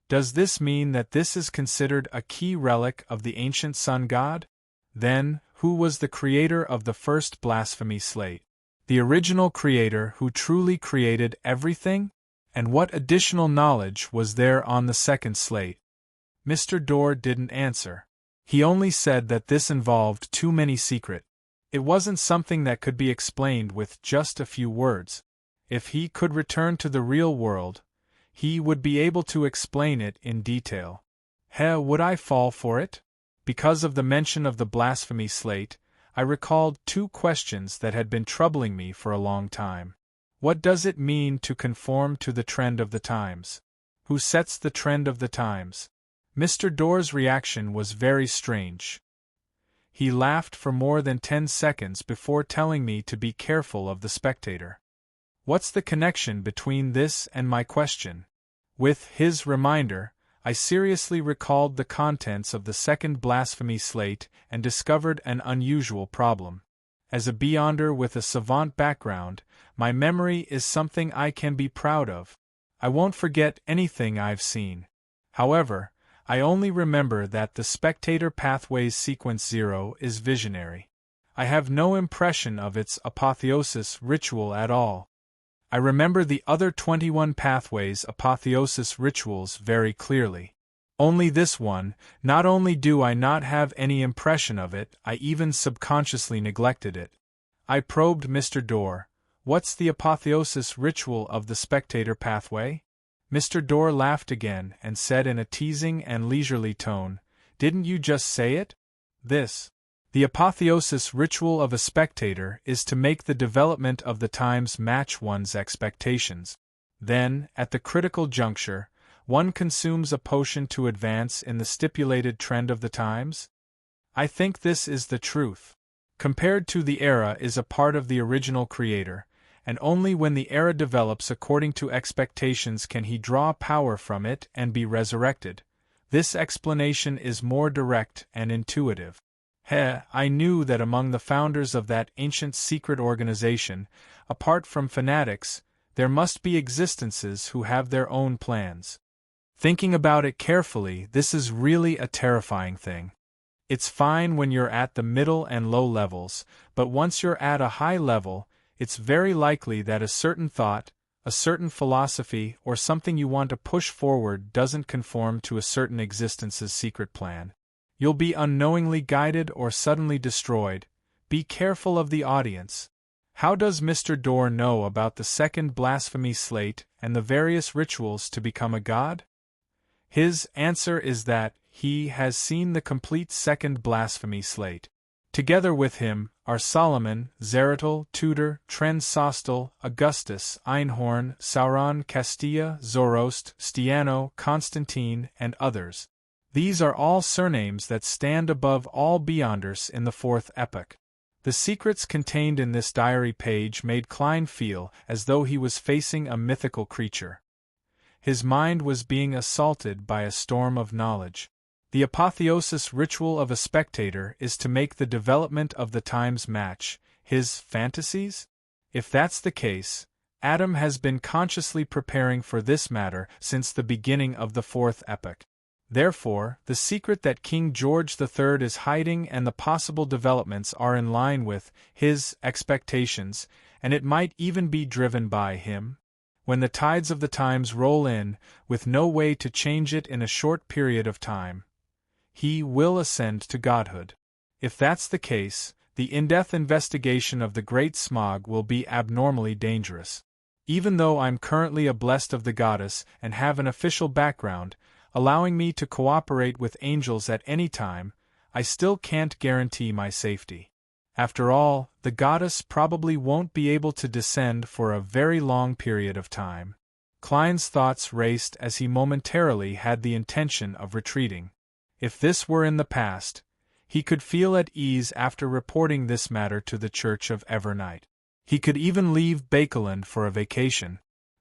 Does this mean that this is considered a key relic of the ancient sun god? Then, who was the creator of the first blasphemy slate? The original creator who truly created everything? And what additional knowledge was there on the second slate? Mr. Dorr didn't answer. He only said that this involved too many secrets. It wasn't something that could be explained with just a few words. If he could return to the real world, he would be able to explain it in detail. Would I fall for it? Because of the mention of the blasphemy slate, I recalled two questions that had been troubling me for a long time. What does it mean to conform to the trend of the times? Who sets the trend of the times? Mr. Dorr's reaction was very strange. He laughed for more than 10 seconds before telling me to be careful of the spectator. What's the connection between this and my question? With his reminder, I seriously recalled the contents of the second blasphemy slate and discovered an unusual problem. As a beyonder with a savant background, my memory is something I can be proud of. I won't forget anything I've seen. However, I only remember that the spectator pathways sequence 0 is visionary. I have no impression of its apotheosis ritual at all. I remember the other 21 pathways apotheosis rituals very clearly. Only this one, not only do I not have any impression of it, I even subconsciously neglected it. I probed Mr. Dorr. What's the apotheosis ritual of the spectator pathway? Mr. Dorr laughed again and said in a teasing and leisurely tone, Didn't you just say it? This. The apotheosis ritual of a spectator is to make the development of the times match one's expectations. Then, at the critical juncture, one consumes a potion to advance in the stipulated trend of the times? I think this is the truth. Compared to the era is a part of the original creator, and only when the era develops according to expectations can he draw power from it and be resurrected. This explanation is more direct and intuitive. I knew that among the founders of that ancient secret organization, apart from fanatics, there must be existences who have their own plans. Thinking about it carefully, this is really a terrifying thing. It's fine when you're at the middle and low levels, but once you're at a high level, it's very likely that a certain thought, a certain philosophy or something you want to push forward doesn't conform to a certain existence's secret plan, you'll be unknowingly guided or suddenly destroyed. Be careful of the audience. How does Mr. Dorr know about the second blasphemy slate and the various rituals to become a god? His answer is that he has seen the complete second blasphemy slate. Together with him are Solomon, Zeratul, Tudor, Trend-Sostal, Augustus, Einhorn, Sauron, Castilla, Zoroast, Stiano, Constantine, and others. These are all surnames that stand above all beyonders in the fourth epoch. The secrets contained in this diary page made Klein feel as though he was facing a mythical creature. His mind was being assaulted by a storm of knowledge. The apotheosis ritual of a spectator is to make the development of the times match his fantasies? If that's the case, Adam has been consciously preparing for this matter since the beginning of the fourth epoch. Therefore, the secret that King George III is hiding and the possible developments are in line with his expectations, and it might even be driven by him. When the tides of the times roll in, with no way to change it in a short period of time, he will ascend to godhood. If that's the case, the in-depth investigation of the Great Smog will be abnormally dangerous. Even though I'm currently a blessed of the goddess and have an official background, allowing me to cooperate with angels at any time, I still can't guarantee my safety. After all, the goddess probably won't be able to descend for a very long period of time. Klein's thoughts raced as he momentarily had the intention of retreating. If this were in the past, he could feel at ease after reporting this matter to the Church of Evernight. He could even leave Bakeland for a vacation.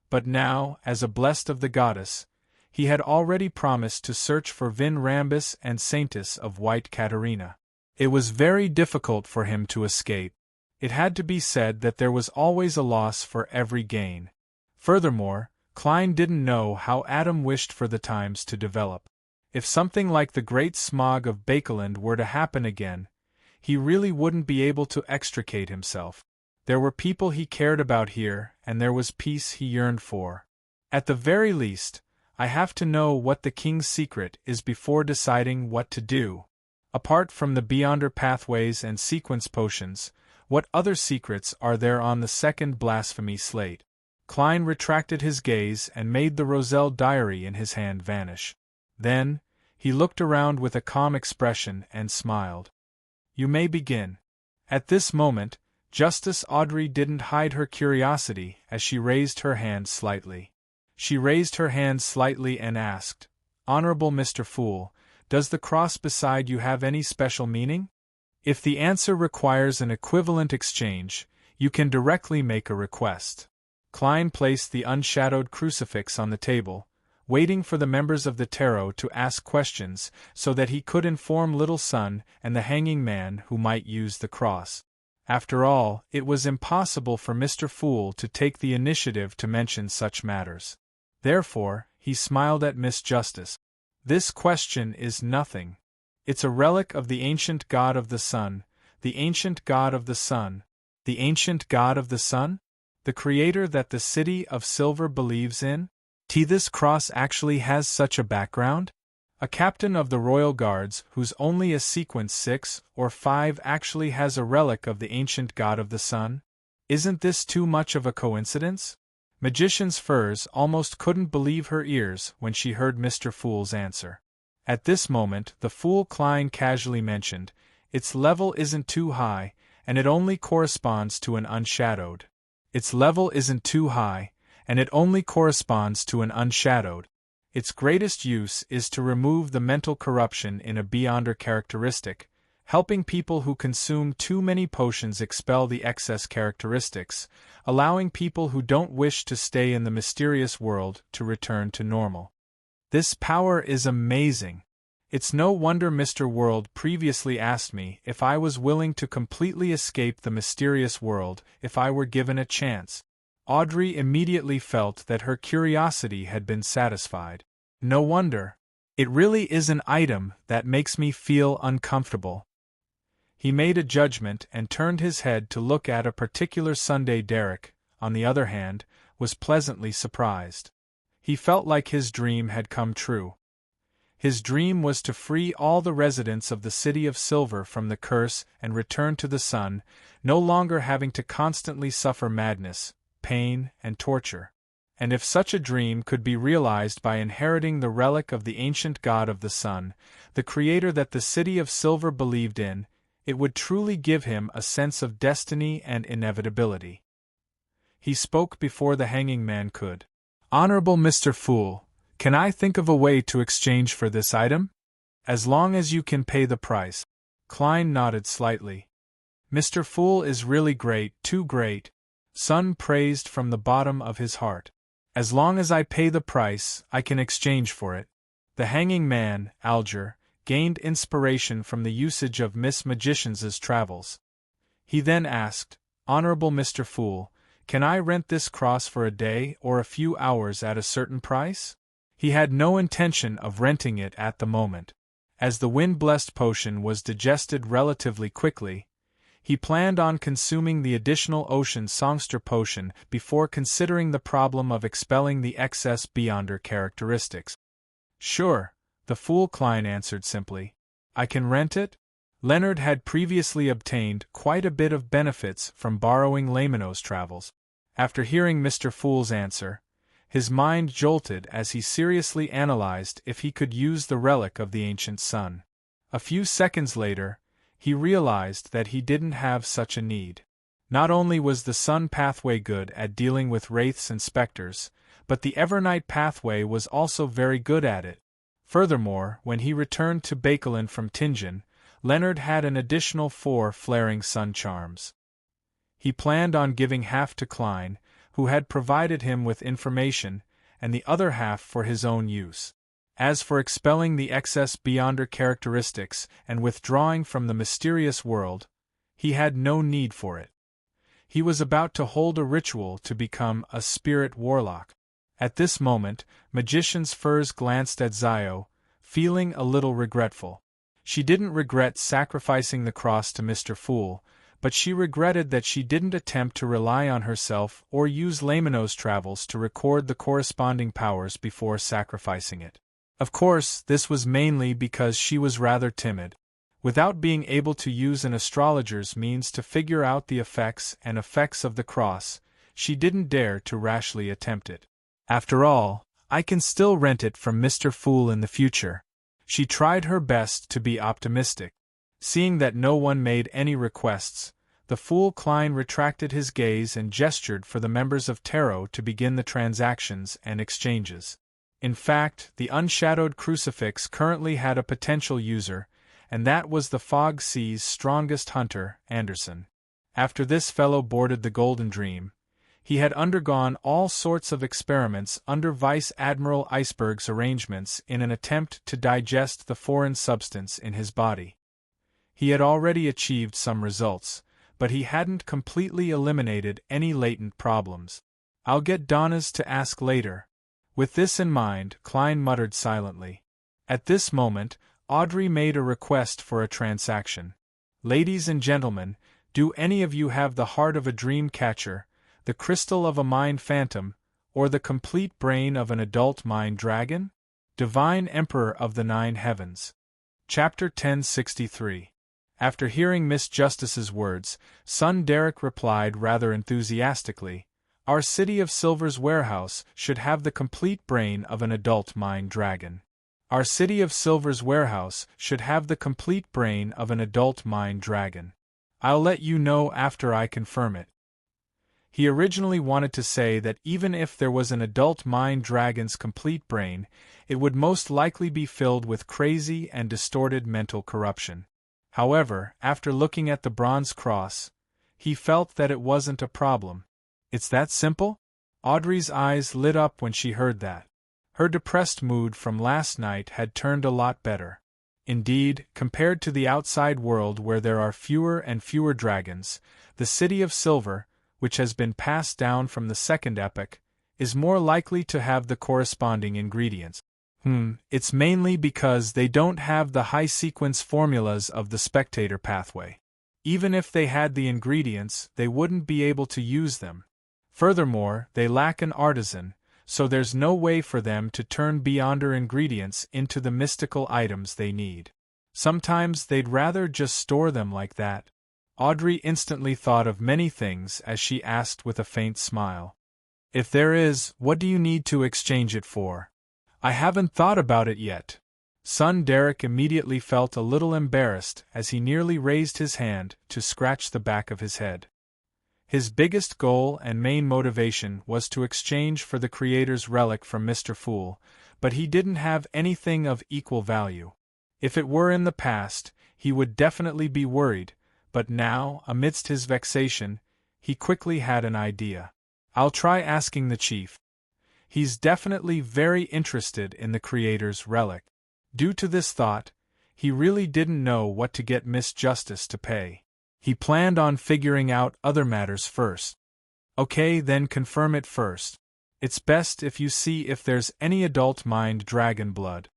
But now, as a blessed of the goddess, he had already promised to search for Vin Rambus and Saintess of White Caterina. It was very difficult for him to escape. It had to be said that there was always a loss for every gain. Furthermore, Klein didn't know how Adam wished for the times to develop. If something like the Great Smog of Bakeland were to happen again, he really wouldn't be able to extricate himself. There were people he cared about here, and there was peace he yearned for. At the very least, I have to know what the king's secret is before deciding what to do. Apart from the Beyonder pathways and sequence potions, what other secrets are there on the second blasphemy slate? Klein retracted his gaze and made the Roselle diary in his hand vanish. Then, he looked around with a calm expression and smiled. You may begin. At this moment, Justice Audrey didn't hide her curiosity as she raised her hand slightly. She raised her hand slightly and asked, Honorable Mr. Fool, does the cross beside you have any special meaning? If the answer requires an equivalent exchange, you can directly make a request. Klein placed the unshadowed crucifix on the table, waiting for the members of the tarot to ask questions so that he could inform Little Son and the hanging man who might use the cross. After all, it was impossible for Mr. Fool to take the initiative to mention such matters. Therefore, he smiled at Miss Justice. This question is nothing. It's a relic of the ancient god of the sun, the ancient god of the sun. The ancient god of the sun? The creator that the city of silver believes in? This cross actually has such a background? A captain of the Royal Guards whose only a sequence 6 or 5 actually has a relic of the ancient god of the sun? Isn't this too much of a coincidence? Magician's Furs almost couldn't believe her ears when she heard Mr. Fool's answer. At this moment the Fool Klein casually mentioned, its level isn't too high, and it only corresponds to an unshadowed. Its level isn't too high, and it only corresponds to an unshadowed. Its greatest use is to remove the mental corruption in a Beyonder characteristic, helping people who consume too many potions expel the excess characteristics, allowing people who don't wish to stay in the mysterious world to return to normal. This power is amazing. It's no wonder Mr. World previously asked me if I was willing to completely escape the mysterious world if I were given a chance. Audrey immediately felt that her curiosity had been satisfied. No wonder. It really is an item that makes me feel uncomfortable. He made a judgment and turned his head to look at a particular Sunday. Derek, on the other hand, was pleasantly surprised. He felt like his dream had come true. His dream was to free all the residents of the City of Silver from the curse and return to the sun, no longer having to constantly suffer madness, pain, and torture. And if such a dream could be realized by inheriting the relic of the ancient god of the sun, the creator that the City of Silver believed in, it would truly give him a sense of destiny and inevitability. He spoke before the hanging man could. "Honorable Mr. Fool, can I think of a way to exchange for this item? As long as you can pay the price." Klein nodded slightly. "Mr. Fool is really great, too great," Sun praised from the bottom of his heart. "As long as I pay the price, I can exchange for it." The hanging man, Alger, gained inspiration from the usage of Miss Magician's travels. He then asked, "Honorable Mr. Fool, can I rent this cross for a day or a few hours at a certain price?" He had no intention of renting it at the moment. As the wind-blessed potion was digested relatively quickly, he planned on consuming the additional ocean songster potion before considering the problem of expelling the excess beyonder characteristics. "Sure," the fool Klein answered simply. "I can rent it?" Leonard had previously obtained quite a bit of benefits from borrowing Lamino's travels. After hearing Mr. Fool's answer, his mind jolted as he seriously analyzed if he could use the relic of the ancient sun. A few seconds later, he realized that he didn't have such a need. Not only was the sun pathway good at dealing with wraiths and specters, but the Evernight pathway was also very good at it. Furthermore, when he returned to Bakelin from Tingen, Leonard had an additional 4 flaring sun charms. He planned on giving half to Klein, who had provided him with information, and the other half for his own use. As for expelling the excess beyonder characteristics and withdrawing from the mysterious world, he had no need for it. He was about to hold a ritual to become a spirit warlock. At this moment, Magician's Furs glanced at Zio, feeling a little regretful. She didn't regret sacrificing the cross to Mr. Fool, but she regretted that she didn't attempt to rely on herself or use Lamino's travels to record the corresponding powers before sacrificing it. Of course, this was mainly because she was rather timid. Without being able to use an astrologer's means to figure out the effects of the cross, she didn't dare to rashly attempt it. "After all, I can still rent it from Mr. Fool in the future." She tried her best to be optimistic. Seeing that no one made any requests, the fool Klein retracted his gaze and gestured for the members of Tarot to begin the transactions and exchanges. In fact, the unshadowed crucifix currently had a potential user, and that was the Fog Sea's strongest hunter, Anderson. After this fellow boarded the Golden Dream, he had undergone all sorts of experiments under Vice Admiral Iceberg's arrangements in an attempt to digest the foreign substance in his body. He had already achieved some results, but he hadn't completely eliminated any latent problems. "I'll get Donna's to ask later." With this in mind, Klein muttered silently. At this moment, Audrey made a request for a transaction. "Ladies and gentlemen, do any of you have the heart of a dream catcher, the crystal of a mind phantom, or the complete brain of an adult mind dragon?" Divine Emperor of the Nine Heavens. Chapter 1063. After hearing Miss Justice's words, son Derek replied rather enthusiastically, "Our City of Silver's warehouse should have the complete brain of an adult mind dragon. Our City of Silver's warehouse should have the complete brain of an adult mind dragon. I'll let you know after I confirm it." He originally wanted to say that even if there was an adult mind dragon's complete brain, it would most likely be filled with crazy and distorted mental corruption. However, after looking at the bronze cross, he felt that it wasn't a problem. "It's that simple?" Audrey's eyes lit up when she heard that. Her depressed mood from last night had turned a lot better. Indeed, compared to the outside world where there are fewer and fewer dragons, the City of Silver, which has been passed down from the second epoch, is more likely to have the corresponding ingredients. It's mainly because they don't have the high-sequence formulas of the spectator pathway. Even if they had the ingredients, they wouldn't be able to use them. Furthermore, they lack an artisan, so there's no way for them to turn beyonder ingredients into the mystical items they need. Sometimes they'd rather just store them like that. Audrey instantly thought of many things as she asked with a faint smile. If there is, what do you need to exchange it for? I haven't thought about it yet. Son Derek immediately felt a little embarrassed as he nearly raised his hand to scratch the back of his head. His biggest goal and main motivation was to exchange for the Creator's relic from Mr. Fool, but he didn't have anything of equal value. If it were in the past, he would definitely be worried, but now, amidst his vexation, he quickly had an idea. I'll try asking the chief. He's definitely very interested in the Creator's relic. Due to this thought, he really didn't know what to get Miss Justice to pay. He planned on figuring out other matters first. Okay, then confirm it first. It's best if you see if there's any adult mind dragon blood.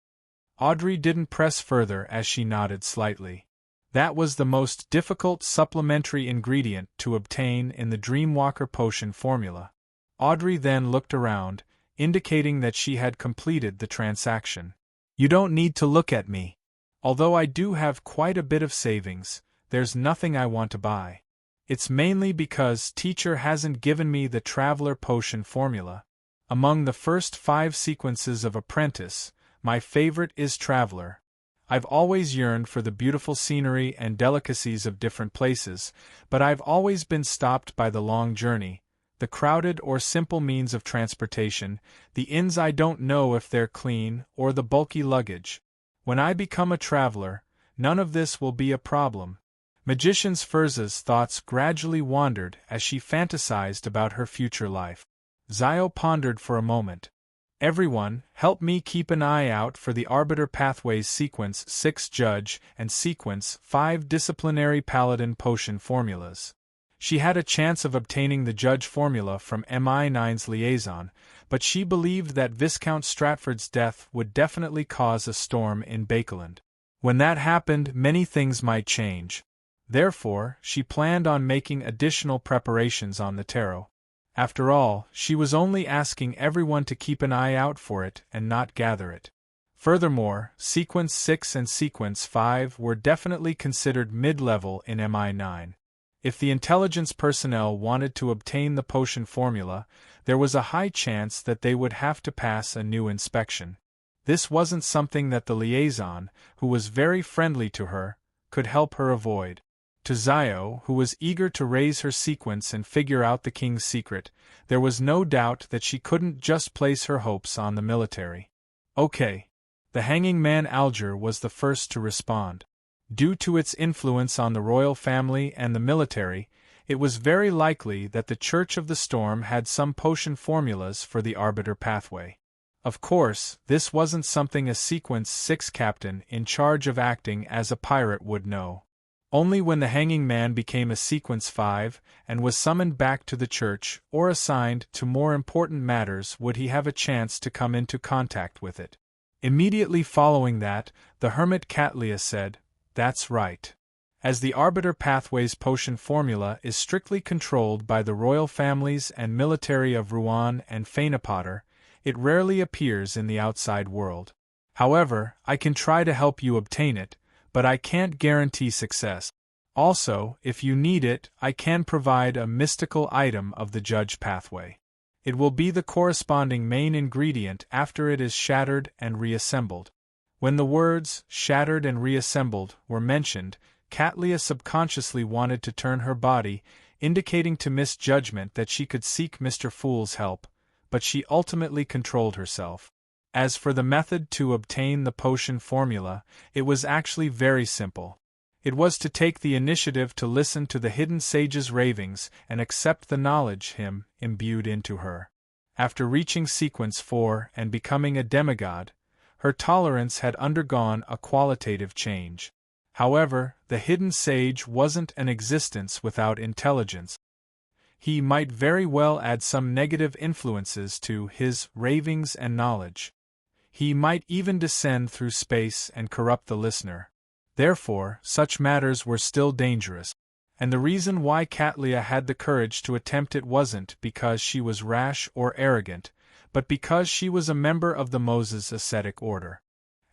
Audrey didn't press further as she nodded slightly. That was the most difficult supplementary ingredient to obtain in the Dreamwalker potion formula. Audrey then looked around, indicating that she had completed the transaction. You don't need to look at me. Although I do have quite a bit of savings, there's nothing I want to buy. It's mainly because teacher hasn't given me the Traveler Potion formula. Among the first 5 sequences of Apprentice, my favorite is Traveler. I've always yearned for the beautiful scenery and delicacies of different places, but I've always been stopped by the long journey, the crowded or simple means of transportation, the inns I don't know if they're clean, or the bulky luggage. When I become a traveler, none of this will be a problem. Magician's Furza's thoughts gradually wandered as she fantasized about her future life. Zio pondered for a moment. Everyone, help me keep an eye out for the Arbiter Pathways Sequence 6 Judge and Sequence 5 Disciplinary Paladin Potion formulas. She had a chance of obtaining the Judge formula from MI9's liaison, but she believed that Viscount Stratford's death would definitely cause a storm in Bakeland. When that happened, many things might change. Therefore, she planned on making additional preparations on the tarot. After all, she was only asking everyone to keep an eye out for it and not gather it. Furthermore, Sequence 6 and Sequence 5 were definitely considered mid-level in MI9. If the intelligence personnel wanted to obtain the potion formula, there was a high chance that they would have to pass a new inspection. This wasn't something that the liaison, who was very friendly to her, could help her avoid. To Zio, who was eager to raise her sequence and figure out the king's secret, there was no doubt that she couldn't just place her hopes on the military. Okay. The hanging man Alger was the first to respond. Due to its influence on the royal family and the military, it was very likely that the Church of the Storm had some potion formulas for the Arbiter pathway. Of course, this wasn't something a Sequence 6 captain in charge of acting as a pirate would know. Only when the hanging man became a Sequence 5 and was summoned back to the church or assigned to more important matters would he have a chance to come into contact with it. Immediately following that, the hermit Catlia said, "That's right. As the Arbiter Pathways potion formula is strictly controlled by the royal families and military of Rouen and Fainapotter, it rarely appears in the outside world. However, I can try to help you obtain it, but I can't guarantee success. Also, if you need it, I can provide a mystical item of the Judge pathway. It will be the corresponding main ingredient after it is shattered and reassembled." When the words, shattered and reassembled, were mentioned, Catlia subconsciously wanted to turn her body, indicating to misjudgment that she could seek Mr. Fool's help, but she ultimately controlled herself. As for the method to obtain the potion formula, it was actually very simple. It was to take the initiative to listen to the hidden sage's ravings and accept the knowledge him imbued into her. After reaching Sequence 4 and becoming a demigod, her tolerance had undergone a qualitative change. However, the hidden sage wasn't an existence without intelligence. He might very well add some negative influences to his ravings and knowledge. He might even descend through space and corrupt the listener. Therefore, such matters were still dangerous. And the reason why Cattleya had the courage to attempt it wasn't because she was rash or arrogant, but because she was a member of the Moses Ascetic Order.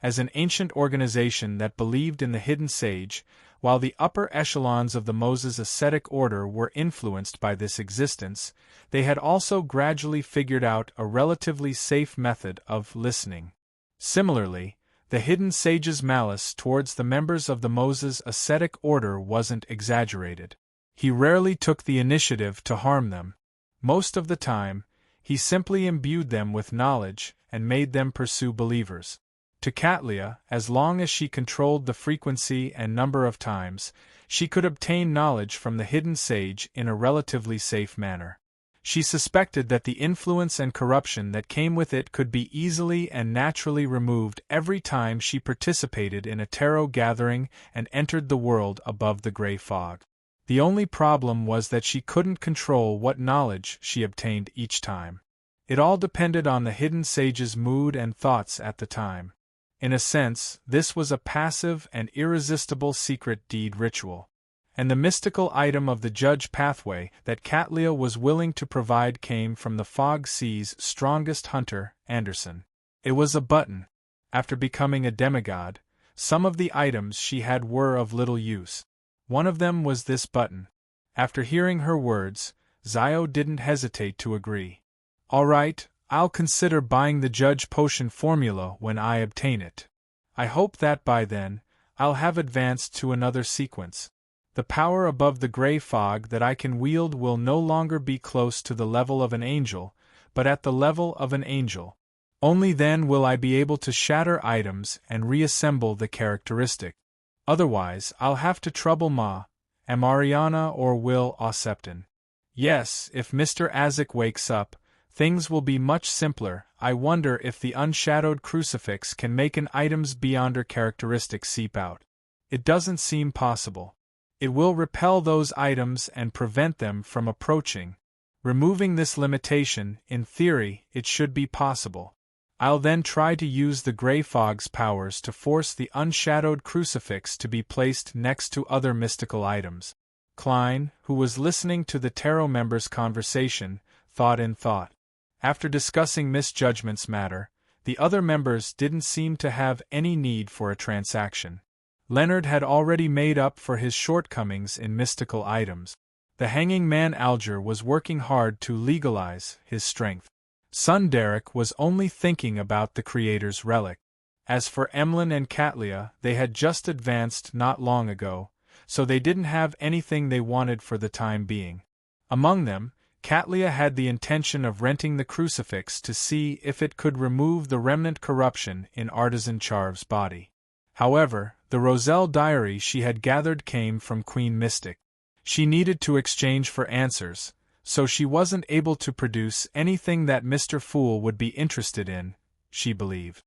As an ancient organization that believed in the hidden sage, while the upper echelons of the Moses Ascetic Order were influenced by this existence, they had also gradually figured out a relatively safe method of listening. Similarly, the hidden sage's malice towards the members of the Moses Ascetic Order wasn't exaggerated. He rarely took the initiative to harm them. Most of the time, he simply imbued them with knowledge and made them pursue believers. To Cattleya, as long as she controlled the frequency and number of times, she could obtain knowledge from the hidden sage in a relatively safe manner. She suspected that the influence and corruption that came with it could be easily and naturally removed every time she participated in a tarot gathering and entered the world above the gray fog. The only problem was that she couldn't control what knowledge she obtained each time. It all depended on the hidden sage's mood and thoughts at the time. In a sense, this was a passive and irresistible secret deed ritual. And the mystical item of the judge pathway that Cattleya was willing to provide came from the Fog Sea's strongest hunter, Anderson. It was a button. After becoming a demigod, some of the items she had were of little use. One of them was this button. After hearing her words, Zio didn't hesitate to agree. "All right, I'll consider buying the judge potion formula when I obtain it. I hope that by then, I'll have advanced to another sequence. The power above the gray fog that I can wield will no longer be close to the level of an angel, but at the level of an angel. Only then will I be able to shatter items and reassemble the characteristic. Otherwise, I'll have to trouble Ma, Amariana or Will Osepton. Yes, if Mr. Azik wakes up, things will be much simpler. I wonder if the unshadowed crucifix can make an item's beyonder characteristic seep out. It doesn't seem possible. It will repel those items and prevent them from approaching. Removing this limitation, in theory, it should be possible. I'll then try to use the gray fog's powers to force the unshadowed crucifix to be placed next to other mystical items." Klein, who was listening to the tarot members' conversation, thought in thought. After discussing Misjudgment's matter, the other members didn't seem to have any need for a transaction. Leonard had already made up for his shortcomings in mystical items. The hanging man Alger was working hard to legalize his strength. Son Derek was only thinking about the Creator's relic. As for Emlyn and Cattleya, they had just advanced not long ago, so they didn't have anything they wanted for the time being. Among them, Cattleya had the intention of renting the crucifix to see if it could remove the remnant corruption in Artisan Charv's body. However, the Roselle diary she had gathered came from Queen Mystic. She needed to exchange for answers, so she wasn't able to produce anything that Mr. Fool would be interested in, she believed.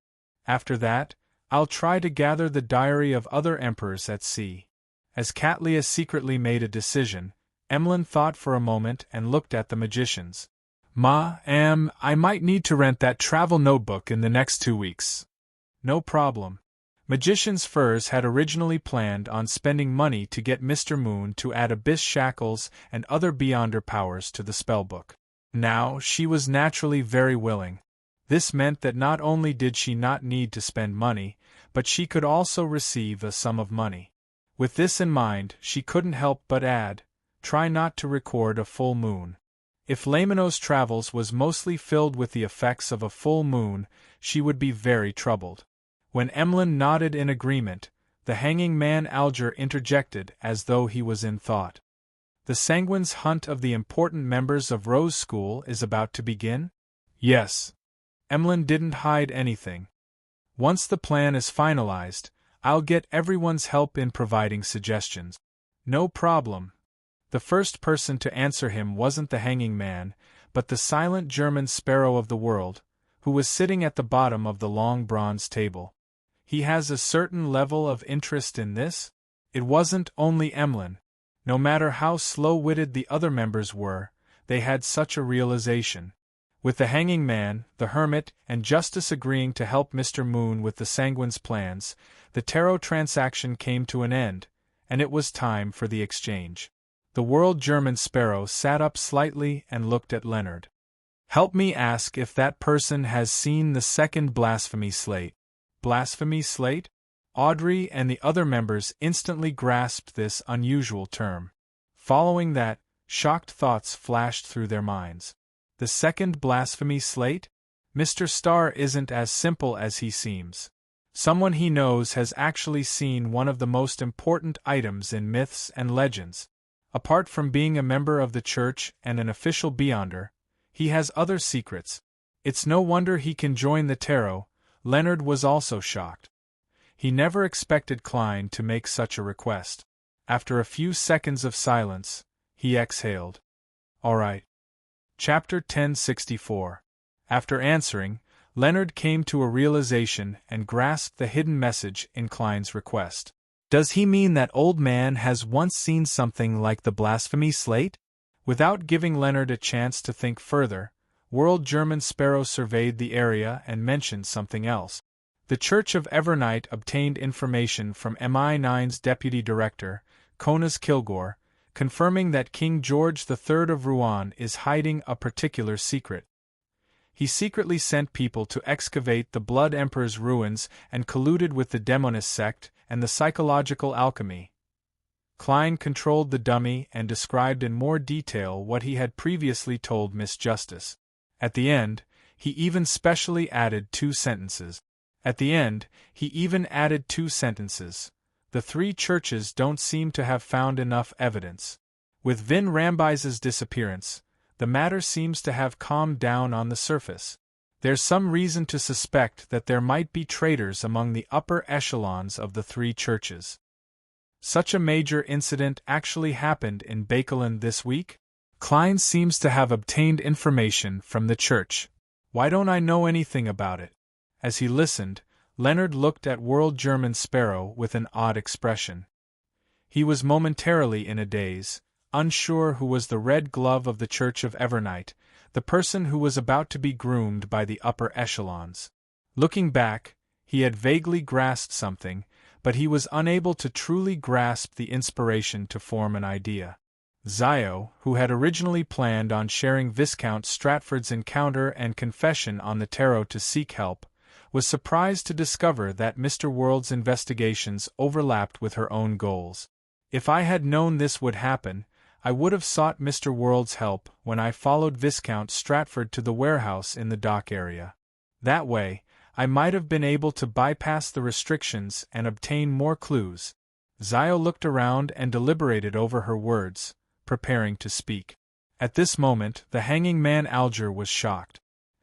After that, I'll try to gather the diary of other emperors at sea. As Cattleya secretly made a decision, Emlyn thought for a moment and looked at the magicians. I might need to rent that travel notebook in the next 2 weeks. No problem. Magician's Furs had originally planned on spending money to get Mr. Moon to add abyss shackles and other beyonder powers to the spellbook. Now, she was naturally very willing. This meant that not only did she not need to spend money, but she could also receive a sum of money. With this in mind, she couldn't help but add, "Try not to record a full moon." If Lamino's travels was mostly filled with the effects of a full moon, she would be very troubled. When Emlyn nodded in agreement, the hanging man Alger interjected as though he was in thought. "The Sanguine's hunt of the important members of Rose School is about to begin?" "Yes." Emlyn didn't hide anything. "Once the plan is finalized, I'll get everyone's help in providing suggestions." "No problem." The first person to answer him wasn't the hanging man, but the silent German sparrow of the world, who was sitting at the bottom of the long bronze table. "He has a certain level of interest in this?" It wasn't only Emlyn. No matter how slow-witted the other members were, they had such a realization. With the hanging man, the hermit, and Justice agreeing to help Mr. Moon with the Sanguine's plans, the tarot transaction came to an end, and it was time for the exchange. The World German Sparrow sat up slightly and looked at Leonard. "Help me ask if that person has seen the second blasphemy slate." Blasphemy slate? Audrey and the other members instantly grasped this unusual term. Following that, shocked thoughts flashed through their minds. The second blasphemy slate? Mr. Starr isn't as simple as he seems. Someone he knows has actually seen one of the most important items in myths and legends. Apart from being a member of the church and an official Beyonder, he has other secrets. It's no wonder he can join the tarot. Leonard was also shocked. He never expected Klein to make such a request. After a few seconds of silence, he exhaled. "All right." Chapter 1064. After answering, Leonard came to a realization and grasped the hidden message in Klein's request. Does he mean that old man has once seen something like the blasphemy slate? Without giving Leonard a chance to think further, World German Sparrow surveyed the area and mentioned something else. The Church of Evernight obtained information from MI9's deputy director, Conas Kilgore, confirming that King George III of Rouen is hiding a particular secret. He secretly sent people to excavate the Blood Emperor's ruins and colluded with the Demonist sect and the psychological alchemy. Klein controlled the dummy and described in more detail what he had previously told Miss Justice. At the end, he even added two sentences. The three churches don't seem to have found enough evidence. With Vin Rambise's disappearance, the matter seems to have calmed down on the surface. There's some reason to suspect that there might be traitors among the upper echelons of the three churches. Such a major incident actually happened in Bakeland this week? Klein seems to have obtained information from the church. Why don't I know anything about it? As he listened, Leonard looked at World German Sparrow with an odd expression. He was momentarily in a daze, unsure who was the red glove of the Church of Evernight, the person who was about to be groomed by the upper echelons. Looking back, he had vaguely grasped something, but he was unable to truly grasp the inspiration to form an idea. Zio, who had originally planned on sharing Viscount Stratford's encounter and confession on the tarot to seek help, was surprised to discover that Mr. World's investigations overlapped with her own goals. "If I had known this would happen, I would have sought Mr. World's help when I followed Viscount Stratford to the warehouse in the dock area. That way, I might have been able to bypass the restrictions and obtain more clues." Zio looked around and deliberated over her words, preparing to speak. At this moment, the hanging man Alger was shocked.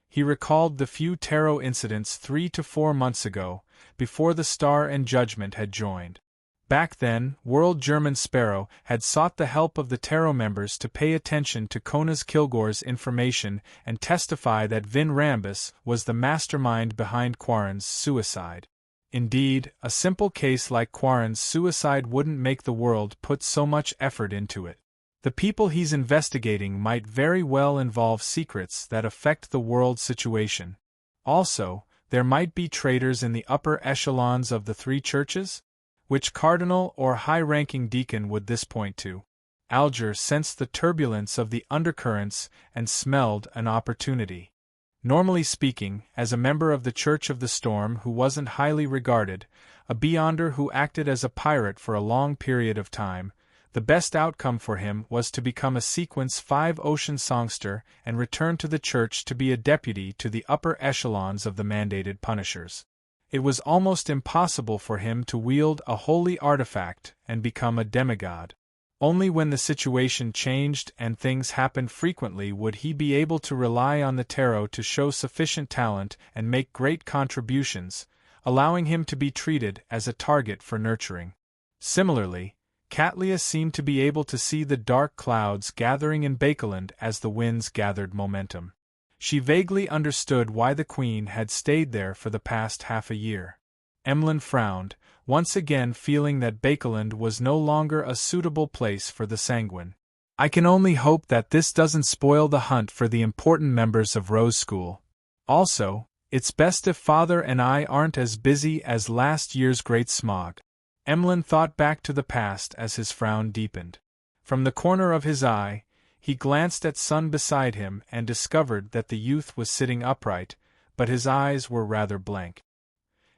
He recalled the few tarot incidents 3 to 4 months ago, before the Star and Judgment had joined. Back then, World German Sparrow had sought the help of the tarot members to pay attention to Conas Kilgore's information and testify that Vin Rambis was the mastermind behind Quarren's suicide. Indeed, a simple case like Quarren's suicide wouldn't make the world put so much effort into it. The people he's investigating might very well involve secrets that affect the world situation. Also, there might be traitors in the upper echelons of the three churches? Which cardinal or high-ranking deacon would this point to? Alger sensed the turbulence of the undercurrents and smelled an opportunity. Normally speaking, as a member of the Church of the Storm who wasn't highly regarded, a Beyonder who acted as a pirate for a long period of time, the best outcome for him was to become a Sequence 5 ocean songster and return to the church to be a deputy to the upper echelons of the mandated punishers. It was almost impossible for him to wield a holy artifact and become a demigod. Only when the situation changed and things happened frequently would he be able to rely on the tarot to show sufficient talent and make great contributions, allowing him to be treated as a target for nurturing. Similarly, Catlia seemed to be able to see the dark clouds gathering in Bakeland as the winds gathered momentum. She vaguely understood why the Queen had stayed there for the past half a year. Emlyn frowned, once again feeling that Bakeland was no longer a suitable place for the Sanguine. "I can only hope that this doesn't spoil the hunt for the important members of Rose School. Also, it's best if Father and I aren't as busy as last year's Great Smog." Emlyn thought back to the past as his frown deepened. From the corner of his eye, he glanced at Sun beside him and discovered that the youth was sitting upright, but his eyes were rather blank.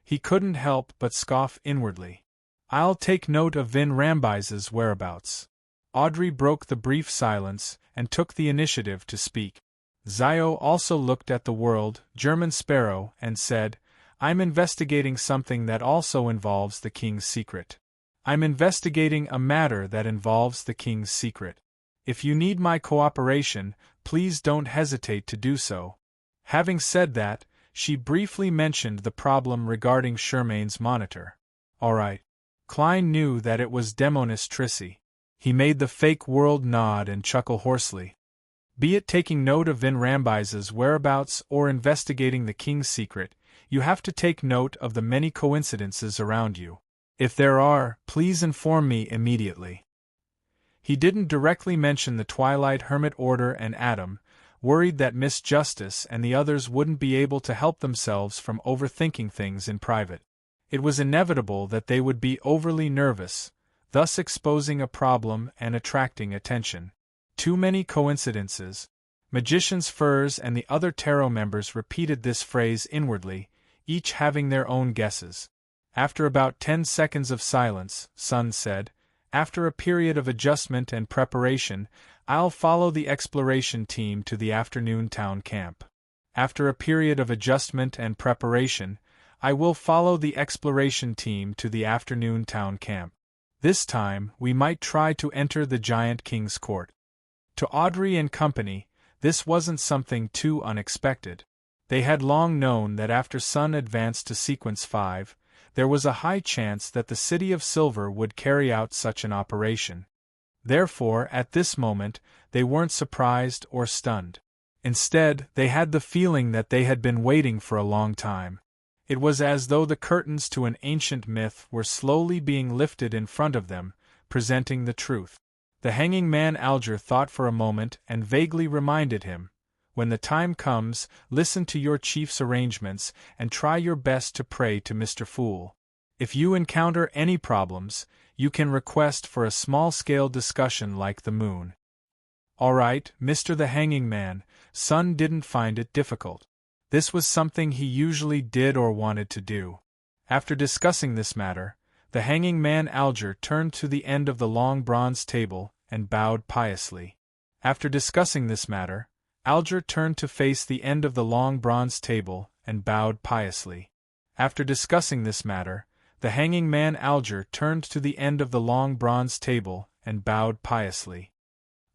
He couldn't help but scoff inwardly. "I'll take note of Vin Rambise's whereabouts." Audrey broke the brief silence and took the initiative to speak. Zio also looked at the world, German Sparrow, and said, "I'm investigating something that also involves the king's secret. I'm investigating a matter that involves the king's secret. If you need my cooperation, please don't hesitate to do so." Having said that, she briefly mentioned the problem regarding Shermane's monitor. "All right." Klein knew that it was Demonis Trissi. He made the fake world nod and chuckle hoarsely. Be it taking note of Vin Rambise's whereabouts or investigating the king's secret, you have to take note of the many coincidences around you. If there are, please inform me immediately. He didn't directly mention the Twilight Hermit Order and Adam, worried that Miss Justice and the others wouldn't be able to help themselves from overthinking things in private. It was inevitable that they would be overly nervous, thus exposing a problem and attracting attention. Too many coincidences. Magician's Furs and the other tarot members repeated this phrase inwardly, each having their own guesses. After about 10 seconds of silence, Sun said, "After a period of adjustment and preparation, I'll follow the exploration team to the afternoon town camp. After a period of adjustment and preparation, I will follow the exploration team to the afternoon town camp. This time, we might try to enter the giant king's court." To Audrey and company, this wasn't something too unexpected. They had long known that after Sun advanced to Sequence 5, there was a high chance that the City of Silver would carry out such an operation. Therefore, at this moment, they weren't surprised or stunned. Instead, they had the feeling that they had been waiting for a long time. It was as though the curtains to an ancient myth were slowly being lifted in front of them, presenting the truth. The hanging man Alger thought for a moment and vaguely reminded him, "When the time comes, listen to your chief's arrangements and try your best to pray to Mr. Fool. If you encounter any problems, you can request for a small-scale discussion like the moon." All right, Mr. the Hanging Man, Sun didn't find it difficult. This was something he usually did or wanted to do. After discussing this matter, the hanging man Alger turned to the end of the long bronze table and bowed piously. After discussing this matter, Alger turned to face the end of the long bronze table and bowed piously. After discussing this matter, the hanging man Alger turned to the end of the long bronze table and bowed piously.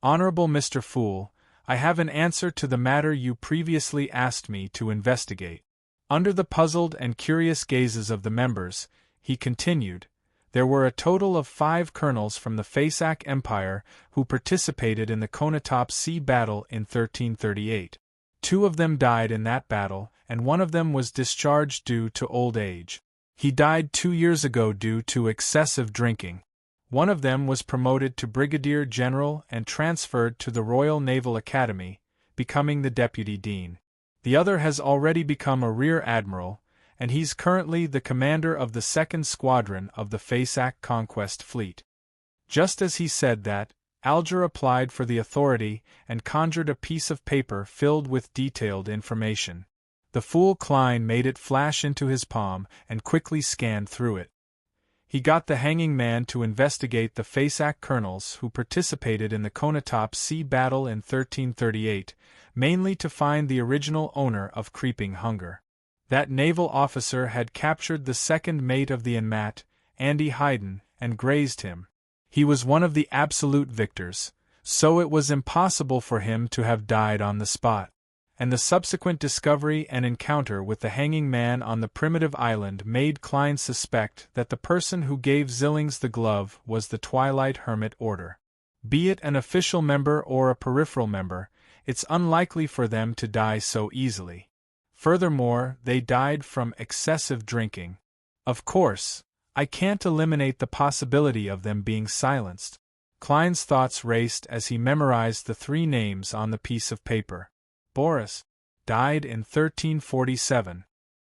"Honorable Mr. Fool, I have an answer to the matter you previously asked me to investigate." Under the puzzled and curious gazes of the members, he continued, "There were a total of 5 colonels from the Fasak Empire who participated in the Konatop Sea battle in 1338. 2 of them died in that battle, and one of them was discharged due to old age. He died 2 years ago due to excessive drinking. One of them was promoted to Brigadier General and transferred to the Royal Naval Academy, becoming the Deputy Dean. The other has already become a Rear Admiral, and he's currently the commander of the 2nd Squadron of the Fasak Conquest Fleet." Just as he said that, Alger applied for the authority and conjured a piece of paper filled with detailed information. The fool Klein made it flash into his palm and quickly scanned through it. He got the hanging man to investigate the Fasak colonels who participated in the Konatop Sea battle in 1338, mainly to find the original owner of Creeping Hunger. That naval officer had captured the second mate of the Enmat, Andy Hayden, and grazed him. He was one of the absolute victors, so it was impossible for him to have died on the spot. And the subsequent discovery and encounter with the hanging man on the primitive island made Klein suspect that the person who gave Zillings the glove was the Twilight Hermit Order. Be it an official member or a peripheral member, it's unlikely for them to die so easily. Furthermore, they died from excessive drinking. Of course, I can't eliminate the possibility of them being silenced. Klein's thoughts raced as he memorized the 3 names on the piece of paper. Boris. Died in 1347.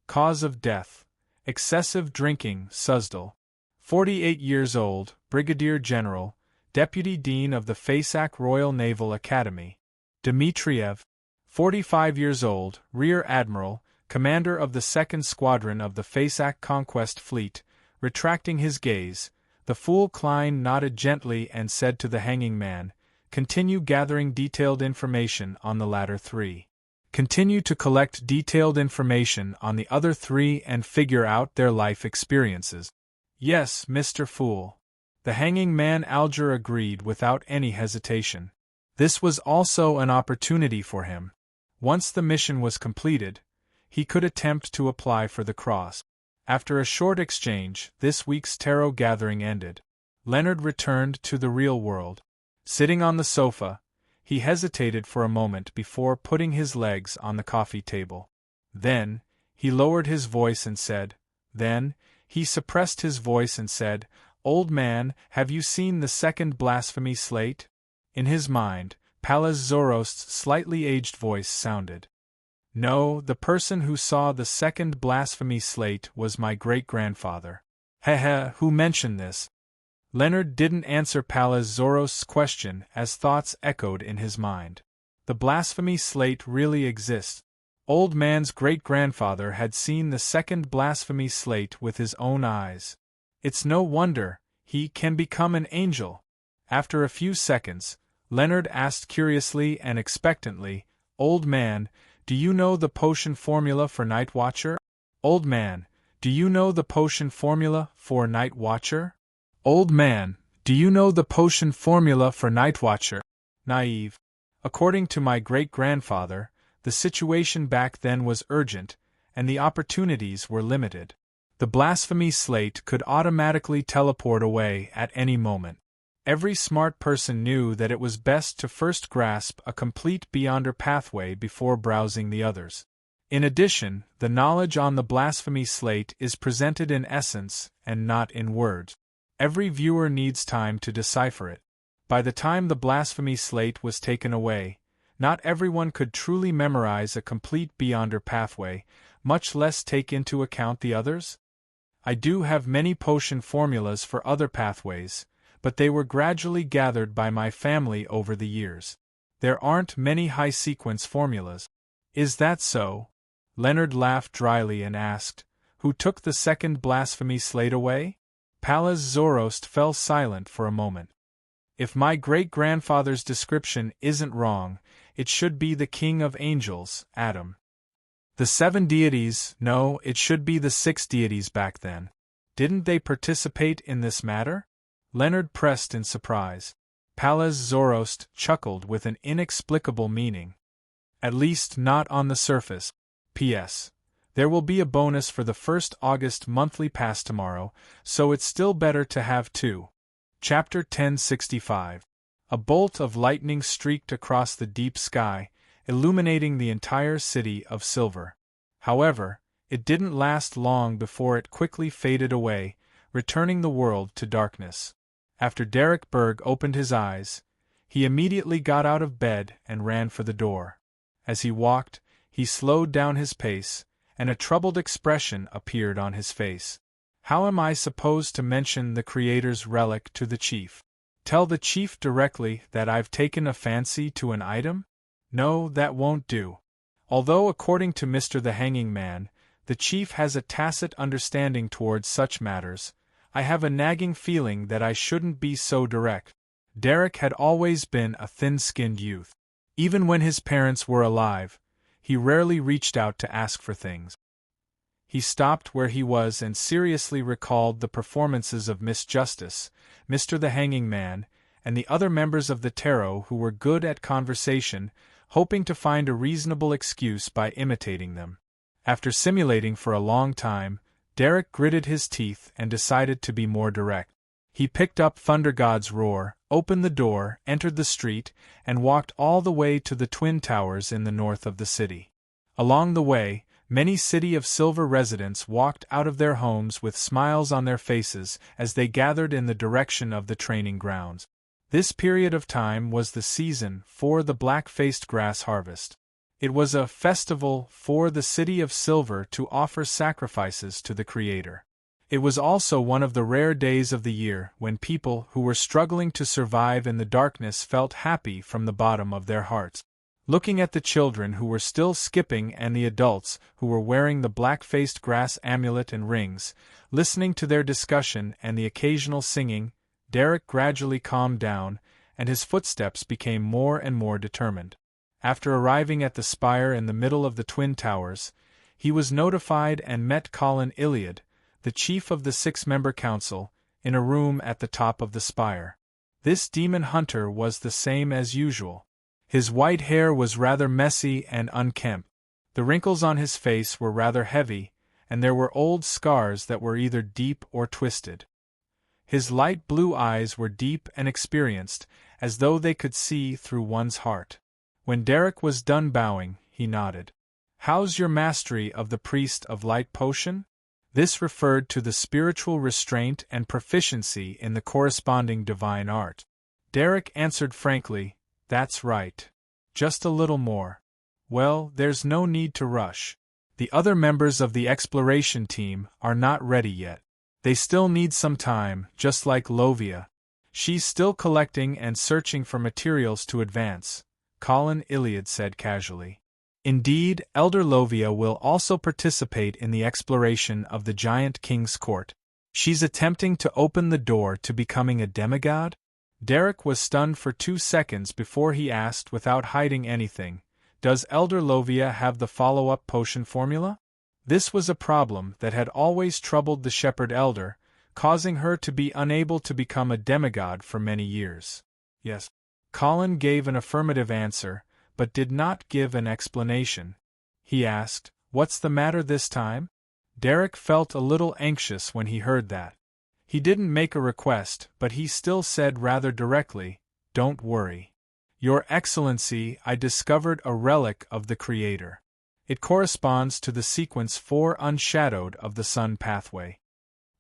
Cause of death. Excessive drinking, Suzdal. 48 years old, Brigadier General, Deputy Dean of the Fasak Royal Naval Academy. Dmitriev, 45 years old, Rear Admiral, commander of the 2nd Squadron of the Fasak Conquest Fleet. Retracting his gaze, the fool Klein nodded gently and said to the hanging man, "Continue gathering detailed information on the latter three. Continue to collect detailed information on the other three and figure out their life experiences." "Yes, Mr. Fool." The hanging man Alger agreed without any hesitation. This was also an opportunity for him. Once the mission was completed, he could attempt to apply for the cross. After a short exchange, this week's tarot gathering ended. Leonard returned to the real world. Sitting on the sofa, he hesitated for a moment before putting his legs on the coffee table. Then, he lowered his voice and said, he suppressed his voice and said, "Old man, have you seen the second blasphemy slate?" In his mind, Pallas Zorost's slightly aged voice sounded. "No, the person who saw the second blasphemy slate was my great-grandfather." Who mentioned this? Leonard didn't answer Pallas Zorost's question as thoughts echoed in his mind. The blasphemy slate really exists. Old man's great-grandfather had seen the second blasphemy slate with his own eyes. It's no wonder he can become an angel. After a few seconds, Leonard asked curiously and expectantly, "Old man, do you know the potion formula for Night Watcher?" "Old man, do you know the potion formula for Night Watcher?" "Old man, do you know the potion formula for Night Watcher?" Naive. According to my great-grandfather, the situation back then was urgent, and the opportunities were limited. The blasphemy slate could automatically teleport away at any moment. Every smart person knew that it was best to first grasp a complete beyonder pathway before browsing the others. In addition, the knowledge on the blasphemy slate is presented in essence and not in words. Every viewer needs time to decipher it. By the time the blasphemy slate was taken away, not everyone could truly memorize a complete beyonder pathway, much less take into account the others. I do have many potion formulas for other pathways, but they were gradually gathered by my family over the years. There aren't many high-sequence formulas. Is that so? Leonard laughed dryly and asked, "Who took the second blasphemy slate away?" Pallas Zorost fell silent for a moment. "If my great-grandfather's description isn't wrong, it should be the King of Angels, Adam." "The 7 deities, no, it should be the 6 deities back then. Didn't they participate in this matter?" Leonard pressed in surprise. Pallas Zorost chuckled with an inexplicable meaning. "At least not on the surface. P.S. There will be a bonus for the first August monthly pass tomorrow, so it's still better to have 2. Chapter 1065. A bolt of lightning streaked across the deep sky, illuminating the entire city of Silver. However, it didn't last long before it quickly faded away, returning the world to darkness. After Derek Berg opened his eyes, he immediately got out of bed and ran for the door. As he walked, he slowed down his pace, and a troubled expression appeared on his face. "How am I supposed to mention the Creator's relic to the chief? Tell the chief directly that I've taken a fancy to an item? No, that won't do. Although according to Mr. the Hanging Man, the chief has a tacit understanding towards such matters, I have a nagging feeling that I shouldn't be so direct." Derek had always been a thin-skinned youth. Even when his parents were alive, he rarely reached out to ask for things. He stopped where he was and seriously recalled the performances of Miss Justice, Mr. the Hanging Man, and the other members of the tarot who were good at conversation, hoping to find a reasonable excuse by imitating them. After simulating for a long time, Derek gritted his teeth and decided to be more direct. He picked up Thunder God's Roar, opened the door, entered the street, and walked all the way to the Twin Towers in the north of the city. Along the way, many City of Silver residents walked out of their homes with smiles on their faces as they gathered in the direction of the training grounds. This period of time was the season for the black-faced grass harvest. It was a festival for the City of Silver to offer sacrifices to the Creator. It was also one of the rare days of the year when people who were struggling to survive in the darkness felt happy from the bottom of their hearts. Looking at the children who were still skipping and the adults who were wearing the black-faced grass amulet and rings, listening to their discussion and the occasional singing, Derek gradually calmed down, and his footsteps became more and more determined. After arriving at the spire in the middle of the Twin Towers, he was notified and met Colin Iliad, the chief of the 6-member council, in a room at the top of the spire. This demon hunter was the same as usual. His white hair was rather messy and unkempt. The wrinkles on his face were rather heavy, and there were old scars that were either deep or twisted. His light blue eyes were deep and experienced, as though they could see through one's heart. When Derek was done bowing, he nodded. "How's your mastery of the Priest of Light potion?" This referred to the spiritual restraint and proficiency in the corresponding divine art. Derek answered frankly, "That's right. Just a little more." "Well, there's no need to rush. The other members of the exploration team are not ready yet. They still need some time, just like Lovia. She's still collecting and searching for materials to advance," Colin Iliad said casually. "Indeed, Elder Lovia will also participate in the exploration of the Giant King's court. She's attempting to open the door to becoming a demigod?" Derek was stunned for 2 seconds before he asked without hiding anything, "Does Elder Lovia have the follow-up potion formula?" This was a problem that had always troubled the Shepherd Elder, causing her to be unable to become a demigod for many years. "Yes." Colin gave an affirmative answer, but did not give an explanation. He asked, "What's the matter this time?" Derek felt a little anxious when he heard that. He didn't make a request, but he still said rather directly, "Don't worry. Your Excellency, I discovered a relic of the Creator. It corresponds to the sequence 4 unshadowed of the Sun pathway."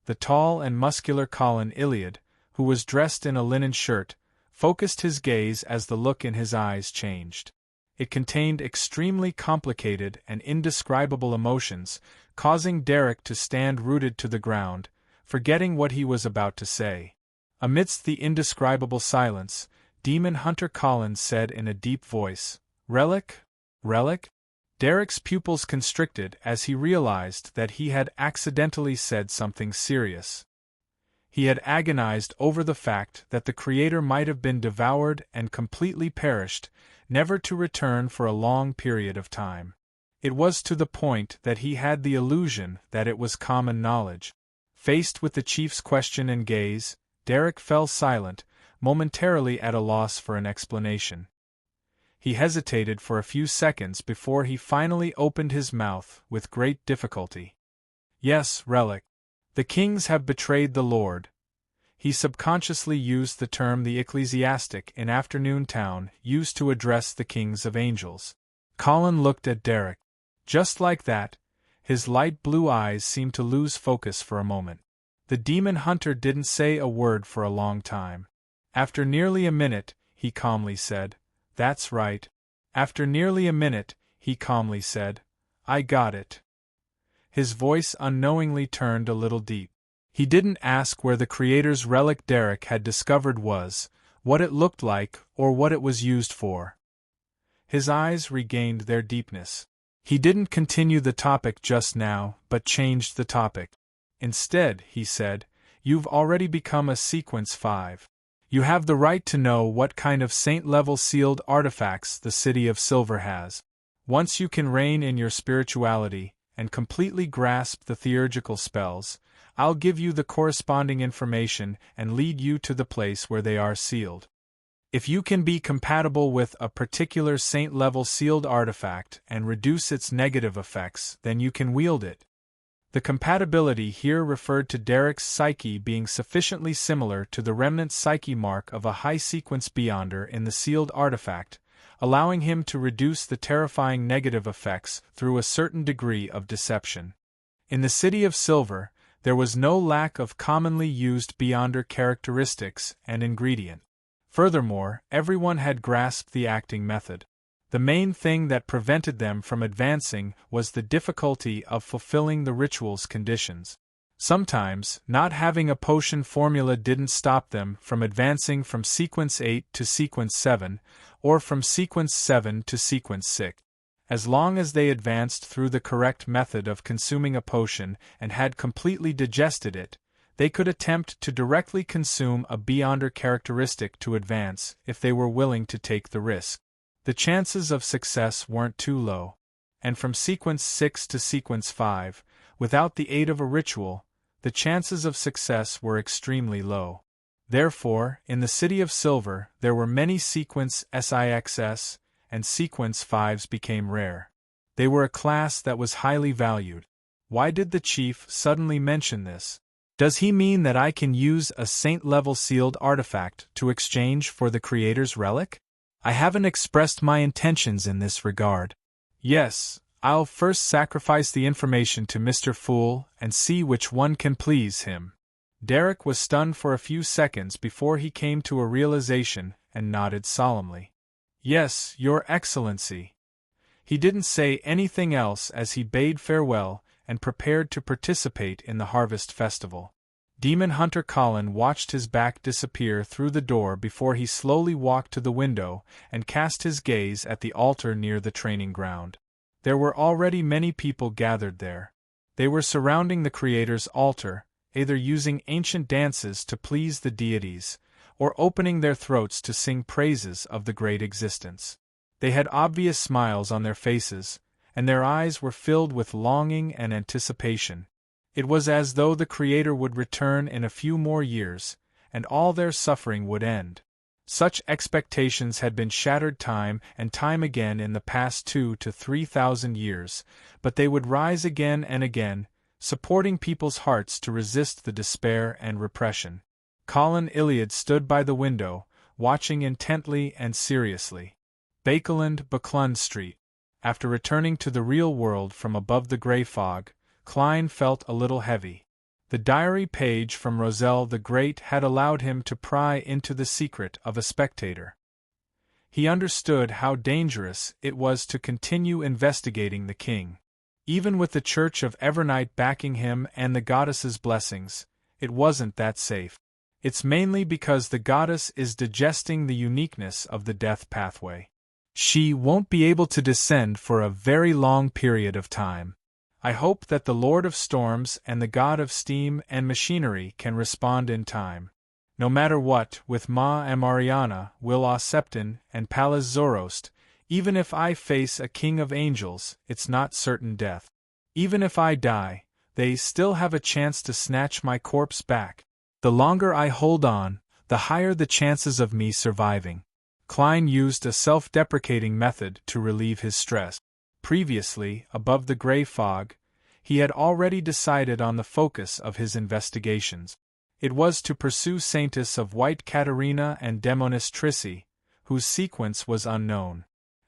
The tall and muscular Colin Iliad, who was dressed in a linen shirt, focused his gaze as the look in his eyes changed. It contained extremely complicated and indescribable emotions, causing Derek to stand rooted to the ground, forgetting what he was about to say. Amidst the indescribable silence, Demon Hunter Collins said in a deep voice, "Relic? Relic?" Derek's pupils constricted as he realized that he had accidentally said something serious. He had agonized over the fact that the Creator might have been devoured and completely perished, never to return for a long period of time. It was to the point that he had the illusion that it was common knowledge. Faced with the chief's question and gaze, Derek fell silent, momentarily at a loss for an explanation. He hesitated for a few seconds before he finally opened his mouth with great difficulty. "Yes, Relic. The kings have betrayed the Lord." He subconsciously used the term the ecclesiastic in Afternoon Town used to address the kings of angels. Colin looked at Derek. Just like that, his light blue eyes seemed to lose focus for a moment. The demon hunter didn't say a word for a long time. After nearly a minute, he calmly said, "That's right." After nearly a minute, he calmly said, "I got it." His voice unknowingly turned a little deep. He didn't ask where the Creator's relic Derek had discovered was, what it looked like, or what it was used for. His eyes regained their deepness. He didn't continue the topic just now, but changed the topic. Instead, he said, "You've already become a Sequence 5. You have the right to know what kind of saint-level sealed artifacts the City of Silver has. Once you can reign in your spirituality, and completely grasp the theurgical spells, I'll give you the corresponding information and lead you to the place where they are sealed. If you can be compatible with a particular saint-level sealed artifact and reduce its negative effects, then you can wield it." The compatibility here referred to Derek's psyche being sufficiently similar to the remnant psyche mark of a high-sequence beyonder in the sealed artifact, allowing him to reduce the terrifying negative effects through a certain degree of deception. In the City of Silver, there was no lack of commonly used beyonder characteristics and ingredient. Furthermore, everyone had grasped the acting method. The main thing that prevented them from advancing was the difficulty of fulfilling the ritual's conditions. Sometimes, not having a potion formula didn't stop them from advancing from sequence 8 to sequence 7, or from sequence 7 to sequence 6. As long as they advanced through the correct method of consuming a potion and had completely digested it, they could attempt to directly consume a Beyonder characteristic to advance if they were willing to take the risk. The chances of success weren't too low. And from sequence 6 to sequence 5, without the aid of a ritual, the chances of success were extremely low. Therefore, in the City of Silver, there were many sequence SIXS, and sequence 5s became rare. They were a class that was highly valued. Why did the chief suddenly mention this? Does he mean that I can use a saint-level sealed artifact to exchange for the Creator's relic? I haven't expressed my intentions in this regard. Yes, I'll first sacrifice the information to Mr. Fool and see which one can please him. Derek was stunned for a few seconds before he came to a realization and nodded solemnly. Yes, Your Excellency. He didn't say anything else as he bade farewell and prepared to participate in the harvest festival. Demon Hunter Colin watched his back disappear through the door before he slowly walked to the window and cast his gaze at the altar near the training ground. There were already many people gathered there. They were surrounding the Creator's altar, either using ancient dances to please the deities, or opening their throats to sing praises of the great existence. They had obvious smiles on their faces, and their eyes were filled with longing and anticipation. It was as though the Creator would return in a few more years, and all their suffering would end. Such expectations had been shattered time and time again in the past 2,000 to 3,000 years, but they would rise again and again, supporting people's hearts to resist the despair and repression. Colin Iliad stood by the window, watching intently and seriously. Bakeland, Buckland Street. After returning to the real world from above the grey fog, Klein felt a little heavy. The diary page from Roselle the Great had allowed him to pry into the secret of a spectator. He understood how dangerous it was to continue investigating the king. Even with the Church of Evernight backing him and the goddess's blessings, it wasn't that safe. It's mainly because the goddess is digesting the uniqueness of the death pathway. She won't be able to descend for a very long period of time. I hope that the Lord of Storms and the God of Steam and Machinery can respond in time. No matter what, with Ma and Mariana, Will Septon, and Pallas Zorost, even if I face a king of angels, it's not certain death. Even if I die, they still have a chance to snatch my corpse back. The longer I hold on, the higher the chances of me surviving. Klein used a self-deprecating method to relieve his stress. Previously, above the grey fog, he had already decided on the focus of his investigations. It was to pursue Saintess of White Katerina and Demonis Trissi, whose sequence was unknown.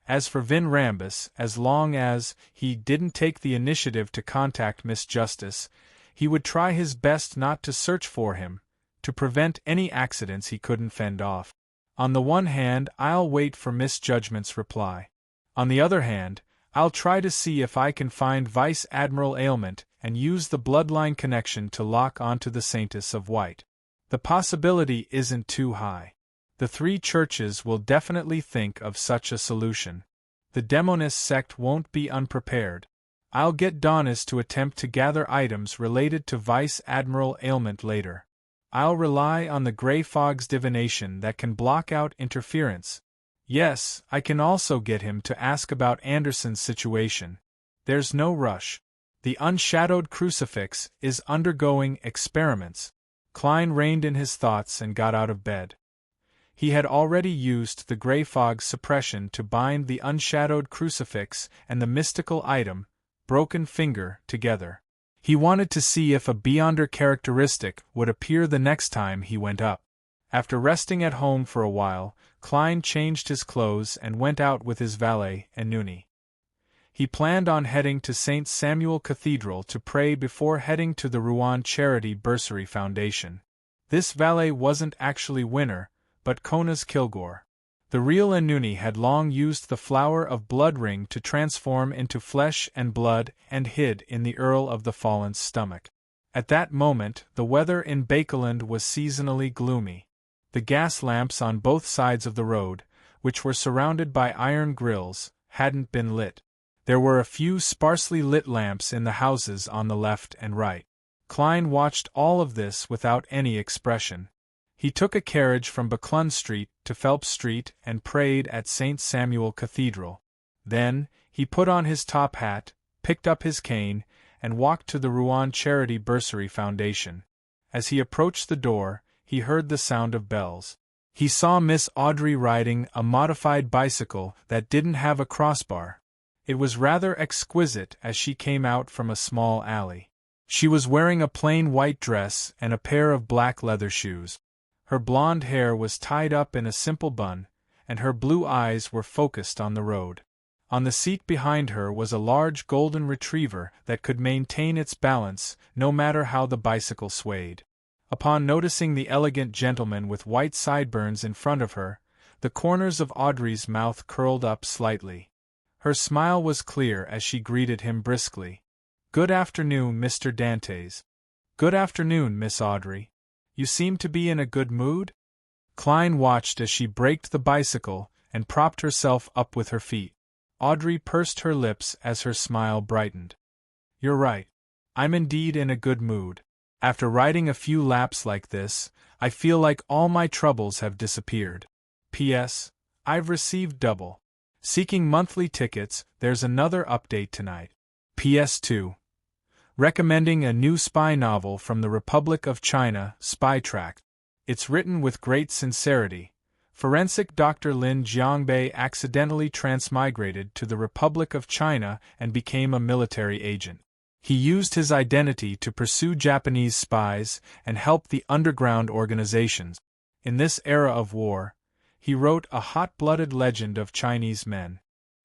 As for Vin Rambus, as long as he didn't take the initiative to contact Miss Justice, he would try his best not to search for him, to prevent any accidents he couldn't fend off. On the one hand, I'll wait for Miss Judgment's reply. On the other hand, I'll try to see if I can find Vice Admiral Ailment and use the bloodline connection to lock onto the Saintess of White. The possibility isn't too high. The three churches will definitely think of such a solution. The Demonist sect won't be unprepared. I'll get Donis to attempt to gather items related to Vice Admiral Ailment later. I'll rely on the Grey Fog's divination that can block out interference. Yes, I can also get him to ask about Anderson's situation. There's no rush. The unshadowed crucifix is undergoing experiments. Klein reined in his thoughts and got out of bed. He had already used the Grey Fog's suppression to bind the unshadowed crucifix and the mystical item, Broken Finger, together. He wanted to see if a Beyonder characteristic would appear the next time he went up. After resting at home for a while, Klein changed his clothes and went out with his valet, Enuni. He planned on heading to St. Samuel Cathedral to pray before heading to the Rouen Charity Bursary Foundation. This valet wasn't actually Winner, but Kona's Kilgore. The real Enuni had long used the flower of blood ring to transform into flesh and blood and hid in the Earl of the Fallen's stomach. At that moment, the weather in Bakeland was seasonally gloomy. The gas lamps on both sides of the road, which were surrounded by iron grills, hadn't been lit. There were a few sparsely lit lamps in the houses on the left and right. Klein watched all of this without any expression. He took a carriage from Buckland Street to Phelps Street and prayed at St. Samuel Cathedral. Then, he put on his top hat, picked up his cane, and walked to the Rouen Charity Bursary Foundation. As he approached the door, he heard the sound of bells. He saw Miss Audrey riding a modified bicycle that didn't have a crossbar. It was rather exquisite as she came out from a small alley. She was wearing a plain white dress and a pair of black leather shoes. Her blonde hair was tied up in a simple bun, and her blue eyes were focused on the road. On the seat behind her was a large golden retriever that could maintain its balance no matter how the bicycle swayed. Upon noticing the elegant gentleman with white sideburns in front of her, the corners of Audrey's mouth curled up slightly. Her smile was clear as she greeted him briskly. "Good afternoon, Mr. Dantes." "Good afternoon, Miss Audrey. You seem to be in a good mood?" Klein watched as she braked the bicycle and propped herself up with her feet. Audrey pursed her lips as her smile brightened. "You're right. I'm indeed in a good mood. After riding a few laps like this, I feel like all my troubles have disappeared. P.S. I've received double. Seeking monthly tickets, there's another update tonight. P.S. 2. Recommending a new spy novel from the Republic of China, Spy Track. It's written with great sincerity. Forensic Dr. Lin Jiangbei accidentally transmigrated to the Republic of China and became a military agent. He used his identity to pursue Japanese spies and help the underground organizations. In this era of war, he wrote a hot-blooded legend of Chinese men.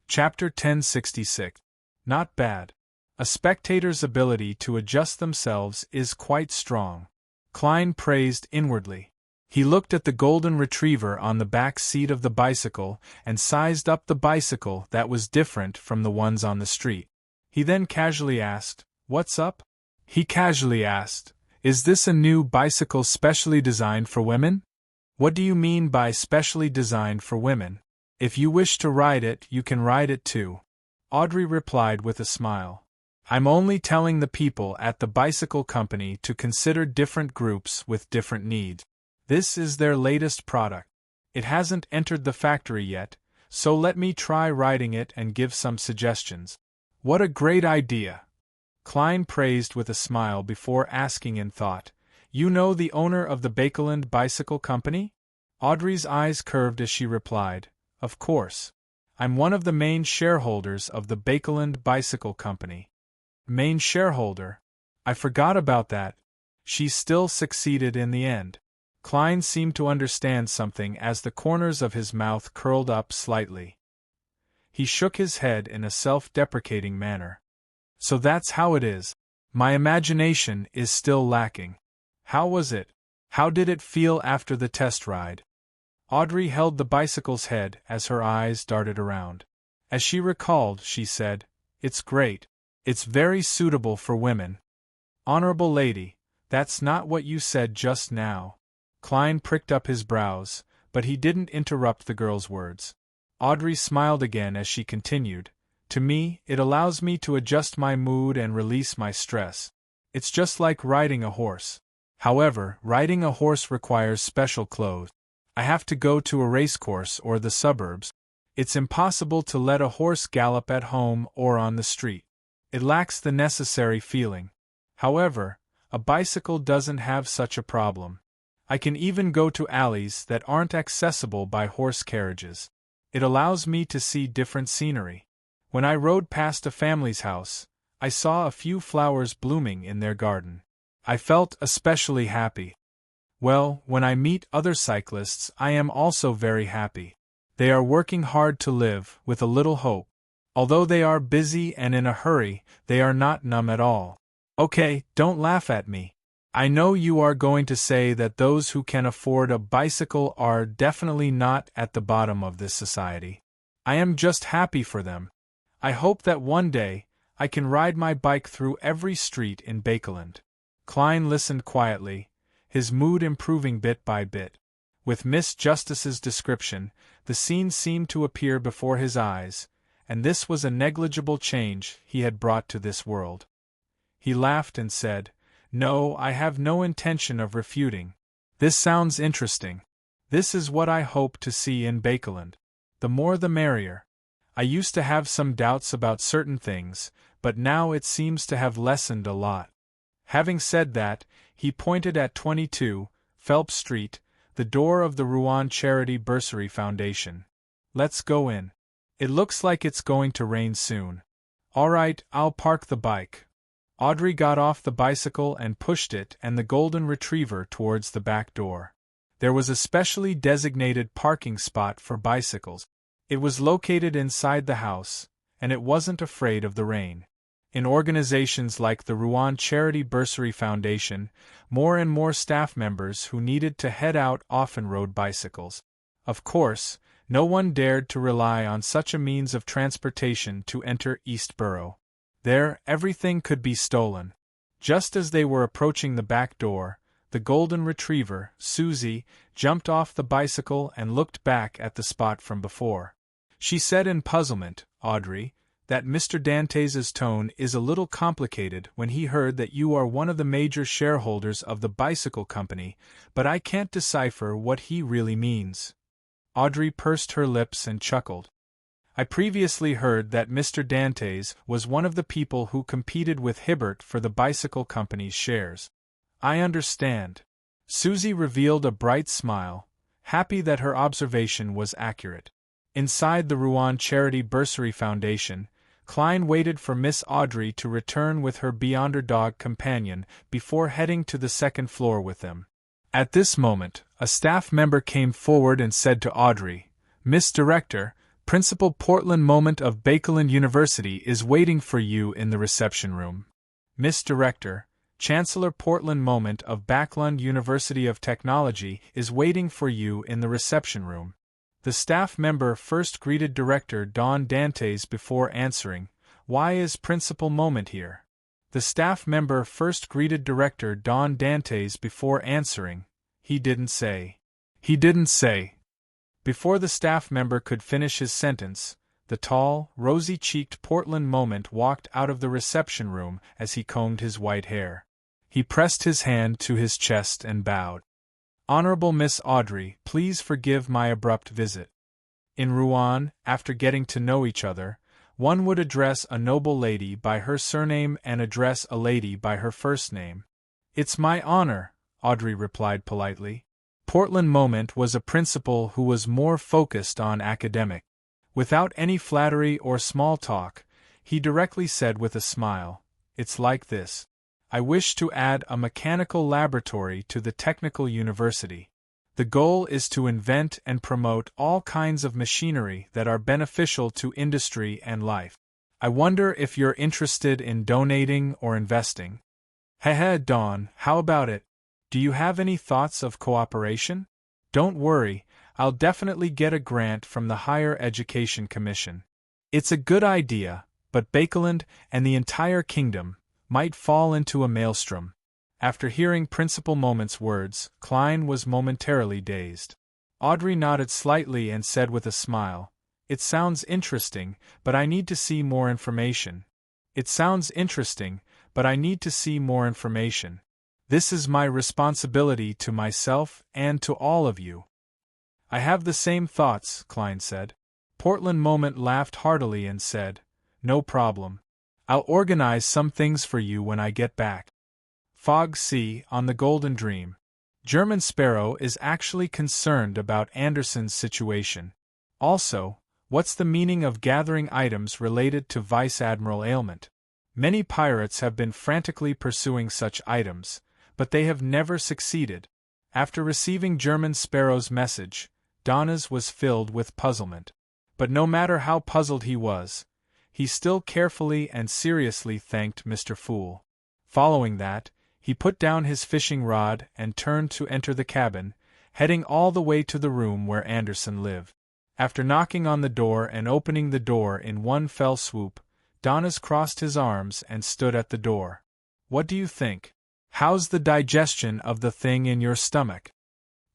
Chapter 1066. Not bad. A spectator's ability to adjust themselves is quite strong. Klein praised inwardly. He looked at the golden retriever on the back seat of the bicycle and sized up the bicycle that was different from the ones on the street. He then casually asked, "What's up?" He casually asked, "Is this a new bicycle specially designed for women?" "What do you mean by specially designed for women? If you wish to ride it, you can ride it too," Audrey replied with a smile. "I'm only telling the people at the bicycle company to consider different groups with different needs. This is their latest product. It hasn't entered the factory yet, so let me try riding it and give some suggestions." "What a great idea!" Klein praised with a smile before asking in thought, "You know the owner of the Bakeland Bicycle Company?" Audrey's eyes curved as she replied, "Of course. I'm one of the main shareholders of the Bakeland Bicycle Company." "Main shareholder? I forgot about that." She still succeeded in the end. Klein seemed to understand something as the corners of his mouth curled up slightly. He shook his head in a self-deprecating manner. "So that's how it is. My imagination is still lacking. How was it? How did it feel after the test ride?" Audrey held the bicycle's head as her eyes darted around. As she recalled, she said, "It's great. It's very suitable for women." "Honorable lady, that's not what you said just now." Klein pricked up his brows, but he didn't interrupt the girl's words. Audrey smiled again as she continued, "To me, it allows me to adjust my mood and release my stress. It's just like riding a horse. However, riding a horse requires special clothes. I have to go to a racecourse or the suburbs. It's impossible to let a horse gallop at home or on the street. It lacks the necessary feeling. However, a bicycle doesn't have such a problem. I can even go to alleys that aren't accessible by horse carriages. It allows me to see different scenery. When I rode past a family's house, I saw a few flowers blooming in their garden. I felt especially happy. Well, when I meet other cyclists, I am also very happy. They are working hard to live, with a little hope. Although they are busy and in a hurry, they are not numb at all. Okay, don't laugh at me. I know you are going to say that those who can afford a bicycle are definitely not at the bottom of this society. I am just happy for them. I hope that one day, I can ride my bike through every street in Bakeland. Klein listened quietly, his mood improving bit by bit. With Miss Justice's description, the scene seemed to appear before his eyes, and this was a negligible change he had brought to this world. He laughed and said, "No, I have no intention of refuting. This sounds interesting. This is what I hope to see in Bakeland. The more the merrier. I used to have some doubts about certain things, but now it seems to have lessened a lot." Having said that, he pointed at 22, Phelps Street, the door of the Rouen Charity Bursary Foundation. "Let's go in. It looks like it's going to rain soon." "All right, I'll park the bike." Audrey got off the bicycle and pushed it and the golden retriever towards the back door. There was a specially designated parking spot for bicycles. It was located inside the house, and it wasn't afraid of the rain. In organizations like the Rouen Charity Bursary Foundation, more and more staff members who needed to head out often rode bicycles. Of course, no one dared to rely on such a means of transportation to enter Eastborough. There, everything could be stolen. Just as they were approaching the back door, the golden retriever, Susie, jumped off the bicycle and looked back at the spot from before. She said in puzzlement, "Audrey, that Mr. Dantes's tone is a little complicated when he heard that you are one of the major shareholders of the bicycle company, but I can't decipher what he really means." Audrey pursed her lips and chuckled. "I previously heard that Mr. Dantes was one of the people who competed with Hibbert for the bicycle company's shares." "I understand." Susie revealed a bright smile, happy that her observation was accurate. Inside the Rouen Charity Bursary Foundation, Klein waited for Miss Audrey to return with her Beyonder dog companion before heading to the second floor with them. At this moment, a staff member came forward and said to Audrey, "Miss Director, Principal Portland Moment of Bakeland University is waiting for you in the reception room." "Miss Director, Chancellor Portland Moment of Bakeland University of Technology is waiting for you in the reception room." The staff member first greeted Director Don Dantes before answering, "Why is Principal Moment here?" The staff member first greeted Director Don Dantes before answering, "He didn't say." "He didn't say." Before the staff member could finish his sentence, the tall, rosy-cheeked Portland Moment walked out of the reception room as he combed his white hair. He pressed his hand to his chest and bowed. "Honorable Miss Audrey, please forgive my abrupt visit." In Rouen, after getting to know each other, one would address a noble lady by her surname and address a lady by her first name. "It's my honor," Audrey replied politely. Portland Moment was a principal who was more focused on academic. Without any flattery or small talk, he directly said with a smile, "It's like this. I wish to add a mechanical laboratory to the technical university. The goal is to invent and promote all kinds of machinery that are beneficial to industry and life. I wonder if you're interested in donating or investing." "Heh, Dawn, how about it? Do you have any thoughts of cooperation?" "Don't worry, I'll definitely get a grant from the Higher Education Commission. It's a good idea, but Bakeland and the entire kingdom might fall into a maelstrom." After hearing Principal Moment's words, Klein was momentarily dazed. Audrey nodded slightly and said with a smile, "It sounds interesting, but I need to see more information." "It sounds interesting, but I need to see more information. This is my responsibility to myself and to all of you." "I have the same thoughts," Klein said. Portland Moment laughed heartily and said, "No problem. I'll organize some things for you when I get back." Fog C. on the Golden Dream. German Sparrow is actually concerned about Anderson's situation. Also, what's the meaning of gathering items related to Vice Admiral ailment? Many pirates have been frantically pursuing such items, but they have never succeeded. After receiving German Sparrow's message, Donna's was filled with puzzlement. But no matter how puzzled he was, he still carefully and seriously thanked Mr. Fool. Following that, he put down his fishing rod and turned to enter the cabin, heading all the way to the room where Anderson lived. After knocking on the door and opening the door in one fell swoop, Donnas crossed his arms and stood at the door. "What do you think?" How's the digestion of the thing in your stomach?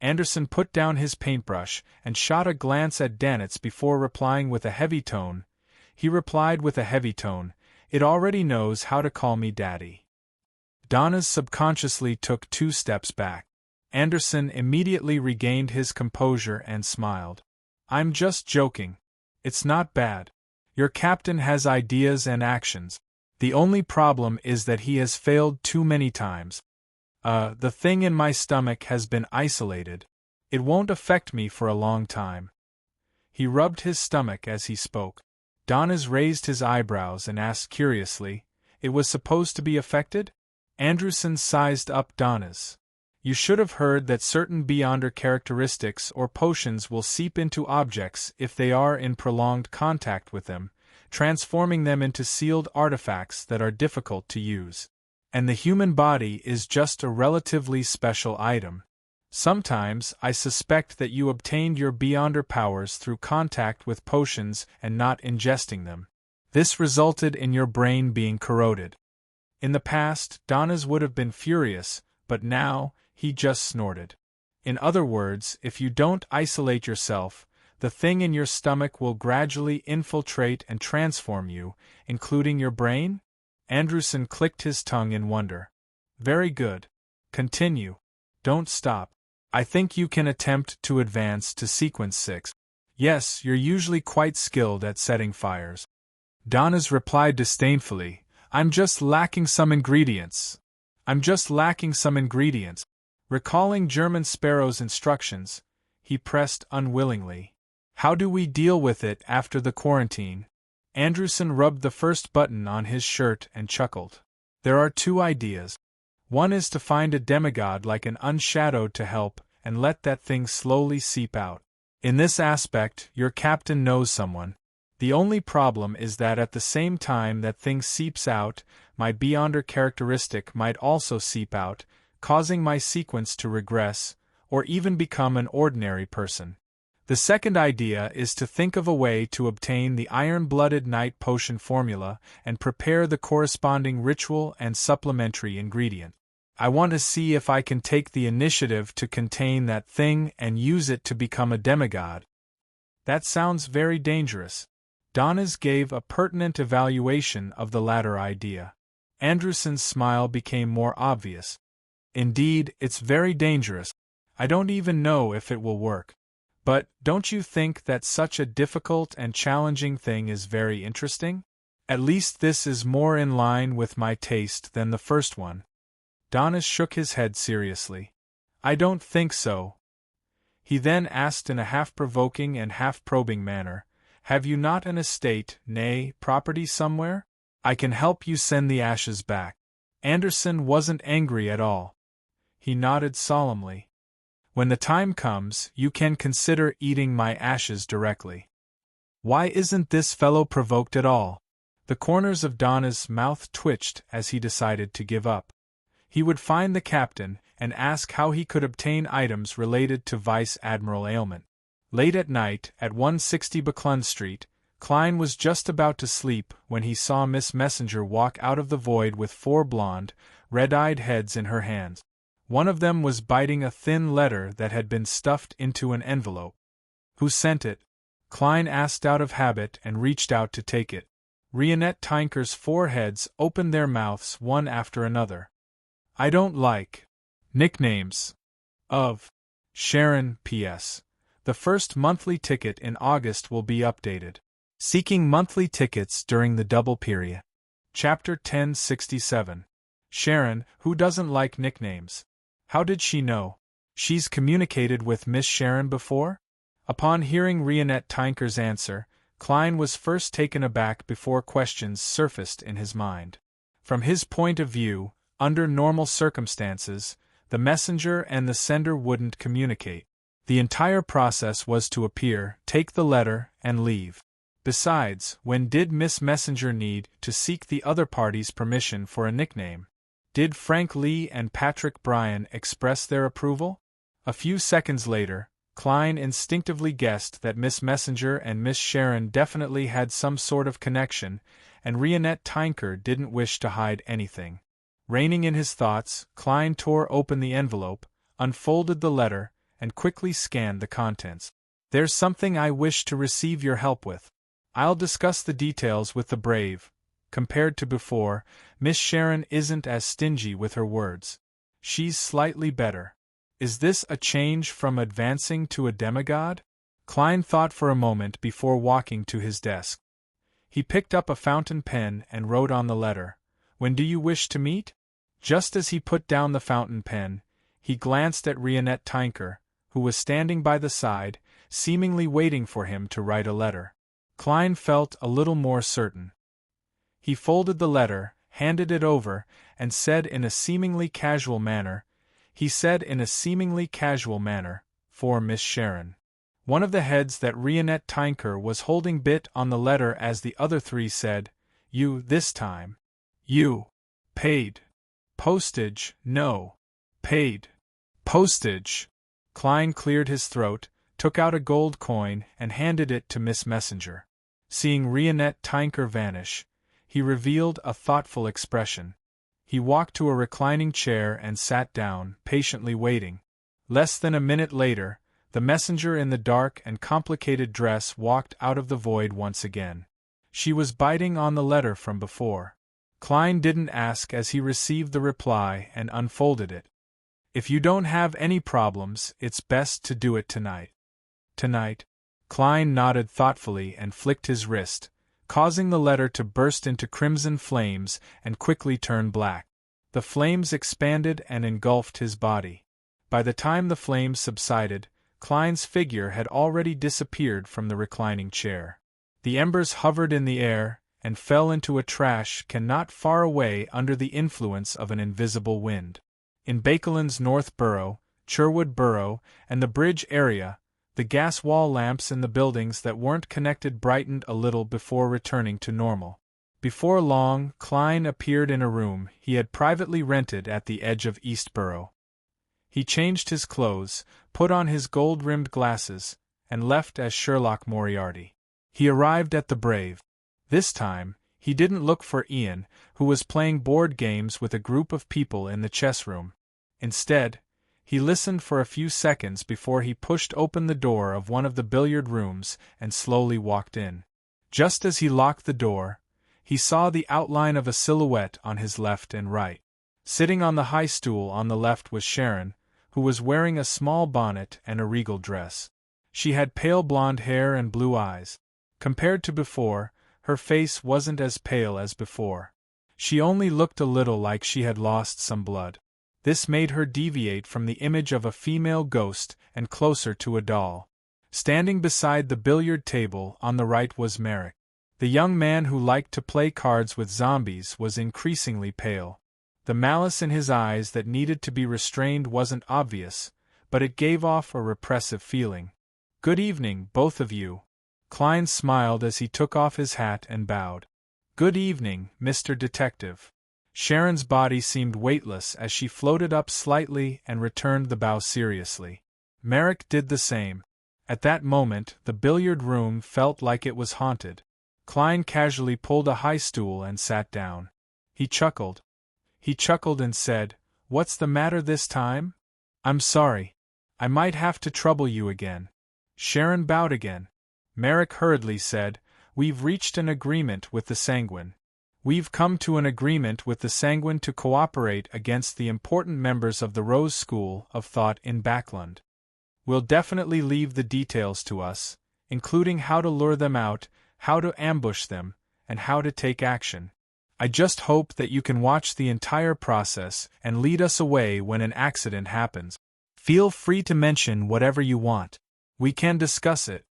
Anderson put down his paintbrush and shot a glance at Danitz before replying with a heavy tone. He replied with a heavy tone, "It already knows how to call me Daddy." Donna's subconsciously took 2 steps back. Anderson immediately regained his composure and smiled. "I'm just joking. It's not bad. Your captain has ideas and actions. The only problem is that he has failed too many times. The thing in my stomach has been isolated. It won't affect me for a long time." He rubbed his stomach as he spoke. Donnas raised his eyebrows and asked curiously, "It was supposed to be affected?" Anderson sized up Donnas. "You should have heard that certain beyonder characteristics or potions will seep into objects if they are in prolonged contact with them, transforming them into sealed artifacts that are difficult to use. And the human body is just a relatively special item. Sometimes I suspect that you obtained your beyonder powers through contact with potions and not ingesting them. This resulted in your brain being corroded." In the past, Donnas would have been furious, but now, he just snorted. "In other words, if you don't isolate yourself, the thing in your stomach will gradually infiltrate and transform you, including your brain?" Anderson clicked his tongue in wonder. "Very good. Continue. Don't stop. I think you can attempt to advance to sequence 6. Yes, you're usually quite skilled at setting fires." Donnas replied disdainfully, I'm just lacking some ingredients. Recalling German Sparrow's instructions, he pressed unwillingly. "How do we deal with it after the quarantine?" Anderson rubbed the first button on his shirt and chuckled. "There are 2 ideas. One is to find a demigod like an unshadowed to help, and let that thing slowly seep out. In this aspect, your captain knows someone. The only problem is that at the same time that thing seeps out, my beyonder characteristic might also seep out, causing my sequence to regress, or even become an ordinary person. The second idea is to think of a way to obtain the iron-blooded night potion formula and prepare the corresponding ritual and supplementary ingredient. I want to see if I can take the initiative to contain that thing and use it to become a demigod." "That sounds very dangerous." Donnas gave a pertinent evaluation of the latter idea. Anderson's smile became more obvious. "Indeed, it's very dangerous. I don't even know if it will work. But, don't you think that such a difficult and challenging thing is very interesting? At least this is more in line with my taste than the first one." Donnas shook his head seriously. "I don't think so." He then asked in a half-provoking and half-probing manner, "Have you not an estate, nay, property somewhere? I can help you send the ashes back." Anderson wasn't angry at all. He nodded solemnly. "When the time comes, you can consider eating my ashes directly." Why isn't this fellow provoked at all? The corners of Donna's mouth twitched as he decided to give up. He would find the captain and ask how he could obtain items related to Vice Admiral Ailment. Late at night, at 160 Buckland Street, Klein was just about to sleep when he saw Miss Messenger walk out of the void with 4 blonde, red-eyed heads in her hands. One of them was biting a thin letter that had been stuffed into an envelope. "Who sent it?" Klein asked out of habit and reached out to take it. Rionette Tinker's 4 heads opened their mouths one after another. "I don't like nicknames of Sharon. P.S. The first monthly ticket in August will be updated. Seeking monthly tickets during the double period." Chapter 1067. Sharon, who doesn't like nicknames. How did she know? She's communicated with Miss Sharon before? Upon hearing Rionette Tinker's answer, Klein was first taken aback before questions surfaced in his mind. From his point of view, under normal circumstances, the messenger and the sender wouldn't communicate. The entire process was to appear, take the letter, and leave. Besides, when did Miss Messenger need to seek the other party's permission for a nickname? Did Frank Lee and Patrick Bryan express their approval? A few seconds later, Klein instinctively guessed that Miss Messenger and Miss Sharon definitely had some sort of connection, and Rionette Tinker didn't wish to hide anything. Reining in his thoughts, Klein tore open the envelope, unfolded the letter, and quickly scanned the contents. "There's something I wish to receive your help with. I'll discuss the details with the brave. Compared to before, Miss Sharon isn't as stingy with her words. She's slightly better. Is this a change from advancing to a demigod?" Klein thought for a moment before walking to his desk. He picked up a fountain pen and wrote on the letter, "When do you wish to meet?" Just as he put down the fountain pen, he glanced at Rionette Tinker, who was standing by the side, seemingly waiting for him to write a letter. Klein felt a little more certain. He folded the letter, handed it over, and said in a seemingly casual manner, "For Miss Sharon." One of the heads that Rionette Tinker was holding bit on the letter as the other three said, "You, this time. You. Paid. Postage, no. Paid. Postage." Klein cleared his throat, took out a gold coin, and handed it to Miss Messenger. Seeing Rionette Tinker vanish, he revealed a thoughtful expression. He walked to a reclining chair and sat down, patiently waiting. Less than a minute later, the messenger in the dark and complicated dress walked out of the void once again. She was biting on the letter from before. Klein didn't ask as he received the reply and unfolded it. "If you don't have any problems, it's best to do it tonight." "Tonight?" Klein nodded thoughtfully and flicked his wrist, causing the letter to burst into crimson flames and quickly turn black. The flames expanded and engulfed his body. By the time the flames subsided, Klein's figure had already disappeared from the reclining chair. The embers hovered in the air and fell into a trash can not far away under the influence of an invisible wind. In Bakeland's North Borough, Cherwood Borough, and the Bridge area, the gas wall lamps in the buildings that weren't connected brightened a little before returning to normal. Before long, Klein appeared in a room he had privately rented at the edge of Eastborough. He changed his clothes, put on his gold-rimmed glasses, and left as Sherlock Moriarty. He arrived at the Brave. This time, he didn't look for Ian, who was playing board games with a group of people in the chess room. Instead, he listened for a few seconds before he pushed open the door of one of the billiard rooms and slowly walked in. Just as he locked the door, he saw the outline of a silhouette on his left and right. Sitting on the high stool on the left was Sharon, who was wearing a small bonnet and a regal dress. She had pale blonde hair and blue eyes. Compared to before, her face wasn't as pale as before. She only looked a little like she had lost some blood. This made her deviate from the image of a female ghost and closer to a doll. Standing beside the billiard table on the right was Merrick. The young man who liked to play cards with zombies was increasingly pale. The malice in his eyes that needed to be restrained wasn't obvious, but it gave off a repressive feeling. "Good evening, both of you." Klein smiled as he took off his hat and bowed. "Good evening, Mr. Detective." Sharon's body seemed weightless as she floated up slightly and returned the bow seriously. Merrick did the same. At that moment, the billiard room felt like it was haunted. Klein casually pulled a high stool and sat down. He chuckled and said, "What's the matter this time?" "I'm sorry. I might have to trouble you again." Sharon bowed again. Merrick hurriedly said, "We've reached an agreement with the Sanguine. We've come to an agreement with the Sanguine to cooperate against the important members of the Rose School of Thought in Backland. We'll definitely leave the details to us, including how to lure them out, how to ambush them, and how to take action. I just hope that you can watch the entire process and lead us away when an accident happens. Feel free to mention whatever you want. We can discuss it.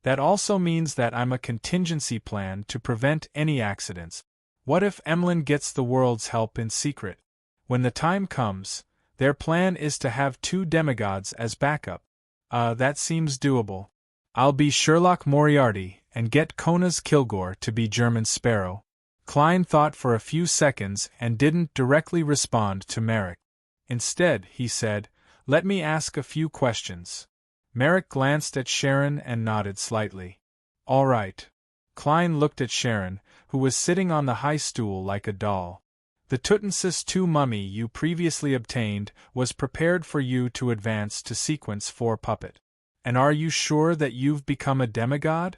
That also means that I'm a contingency plan to prevent any accidents. What if Emlyn gets the world's help in secret? When the time comes, their plan is to have 2 demigods as backup. That seems doable. I'll be Sherlock Moriarty and get Kona's Kilgore to be German Sparrow." Klein thought for a few seconds and didn't directly respond to Merrick. Instead, he said, "Let me ask a few questions." Merrick glanced at Sharon and nodded slightly. "All right." Klein looked at Sharon, who was sitting on the high stool like a doll. The Tutmosis II mummy you previously obtained was prepared for you to advance to Sequence 4 puppet. And are you sure that you've become a demigod?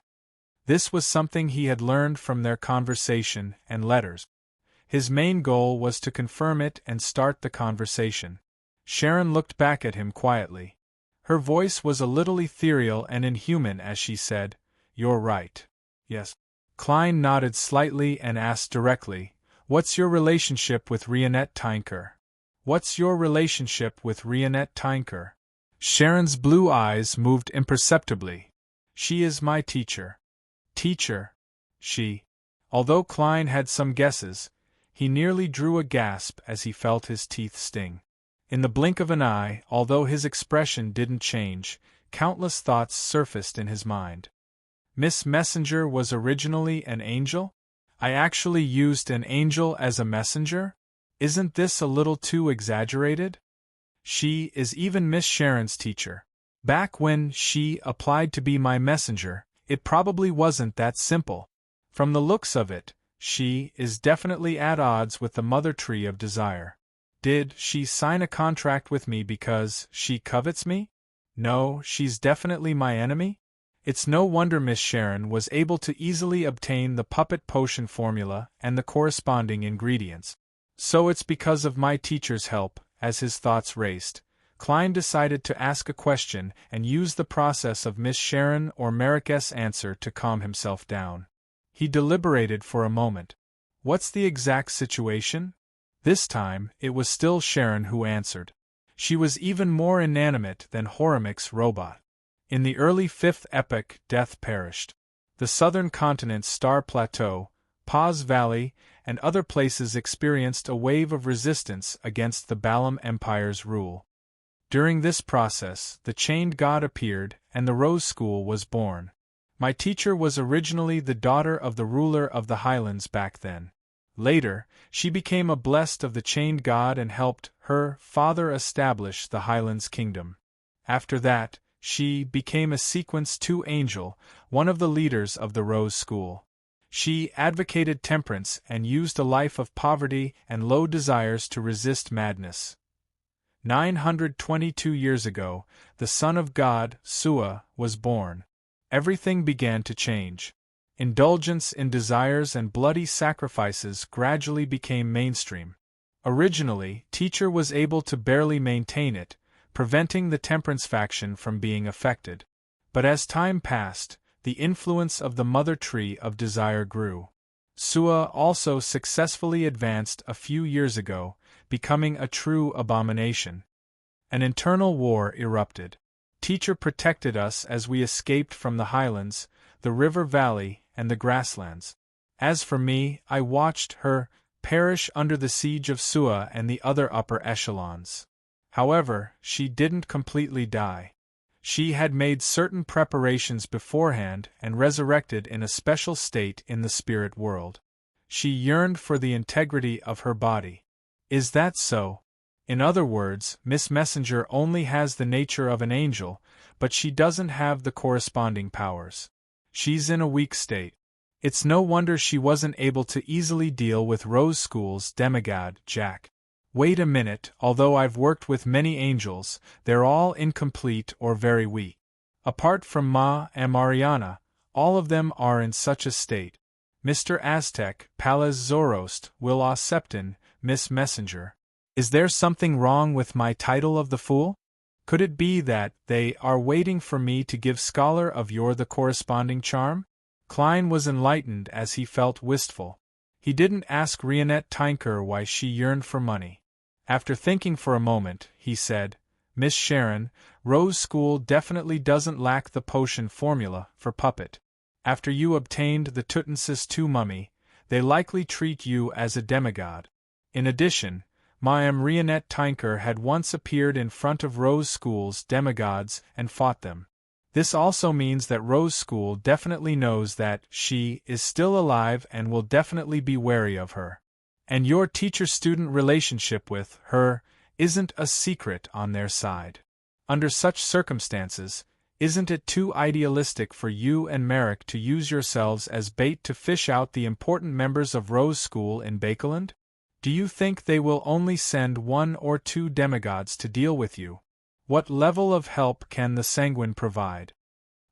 This was something he had learned from their conversation and letters. His main goal was to confirm it and start the conversation. Sharon looked back at him quietly. Her voice was a little ethereal and inhuman as she said, "You're right." Yes. Klein nodded slightly and asked directly, "What's your relationship with Rionette Tinker?" "What's your relationship with Rionette Tinker?" Sharon's blue eyes moved imperceptibly. "She is my teacher." "Teacher?" She. Although Klein had some guesses, he nearly drew a gasp as he felt his teeth sting. In the blink of an eye, although his expression didn't change, countless thoughts surfaced in his mind. Miss Messenger was originally an angel? I actually used an angel as a messenger? Isn't this a little too exaggerated? She is even Miss Sharon's teacher. Back when she applied to be my messenger, it probably wasn't that simple. From the looks of it, she is definitely at odds with the mother tree of desire. Did she sign a contract with me because she covets me? No, she's definitely my enemy? It's no wonder Miss Sharon was able to easily obtain the puppet potion formula and the corresponding ingredients. So it's because of my teacher's help. As his thoughts raced, Klein decided to ask a question and use the process of Miss Sharon or Marik's answer to calm himself down. He deliberated for a moment. What's the exact situation? This time, it was still Sharon who answered. She was even more inanimate than Horemic's robot. In the early 5th epoch, death perished. The southern continent's Star Plateau, Paz Valley, and other places experienced a wave of resistance against the Balam Empire's rule. During this process, the Chained God appeared, and the Rose School was born. My teacher was originally the daughter of the ruler of the Highlands back then. Later, she became a blessed of the Chained God and helped her father establish the Highlands Kingdom. After that, she became a Sequence 2 angel, one of the leaders of the Rose School. She advocated temperance and used a life of poverty and low desires to resist madness. 922 years ago, the Son of God, Sua, was born. Everything began to change. Indulgence in desires and bloody sacrifices gradually became mainstream. Originally, Teacher was able to barely maintain it, preventing the temperance faction from being affected. But as time passed, the influence of the mother tree of desire grew. Sua also successfully advanced a few years ago, becoming a true abomination. An internal war erupted. Teacher protected us as we escaped from the highlands, the river valley, and the grasslands. As for me, I watched her perish under the siege of Sua and the other upper echelons. However, she didn't completely die. She had made certain preparations beforehand and resurrected in a special state in the spirit world. She yearned for the integrity of her body. Is that so? In other words, Miss Messenger only has the nature of an angel, but she doesn't have the corresponding powers. She's in a weak state. It's no wonder she wasn't able to easily deal with Rose School's demigod, Jack. Wait a minute, although I've worked with many angels, they're all incomplete or very weak. Apart from Ma and Mariana, all of them are in such a state. Mr. Aztec, Palaz Zorost, Will Septon, Miss Messenger. Is there something wrong with my title of the Fool? Could it be that they are waiting for me to give Scholar of Yore the corresponding charm? Klein was enlightened as he felt wistful. He didn't ask Rionette Tinker why she yearned for money. After thinking for a moment, he said, Miss Sharon, Rose School definitely doesn't lack the potion formula for puppet. After you obtained the Tutmosis II mummy, they likely treat you as a demigod. In addition, Mayam Rionette Tinker had once appeared in front of Rose School's demigods and fought them. This also means that Rose School definitely knows that she is still alive and will definitely be wary of her. And your teacher-student relationship with her isn't a secret on their side. Under such circumstances, isn't it too idealistic for you and Merrick to use yourselves as bait to fish out the important members of Rose School in Bakeland? Do you think they will only send 1 or 2 demigods to deal with you? What level of help can the sanguine provide?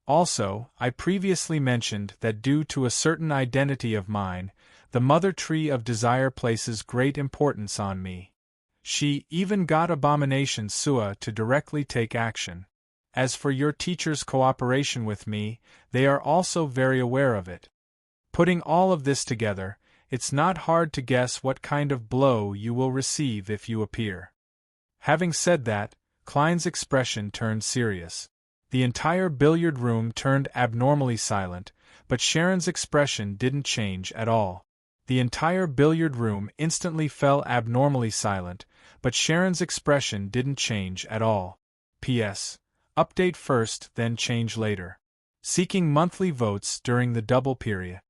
Also, I previously mentioned that due to a certain identity of mine, the Mother Tree of Desire places great importance on me. She even got Abomination Sua to directly take action. As for your teacher's cooperation with me, they are also very aware of it. Putting all of this together, it's not hard to guess what kind of blow you will receive if you appear. Having said that, Klein's expression turned serious. The entire billiard room turned abnormally silent, but Sharon's expression didn't change at all. The entire billiard room instantly fell abnormally silent, but Sharon's expression didn't change at all. P.S. Update first, then change later. Seeking monthly votes during the double period.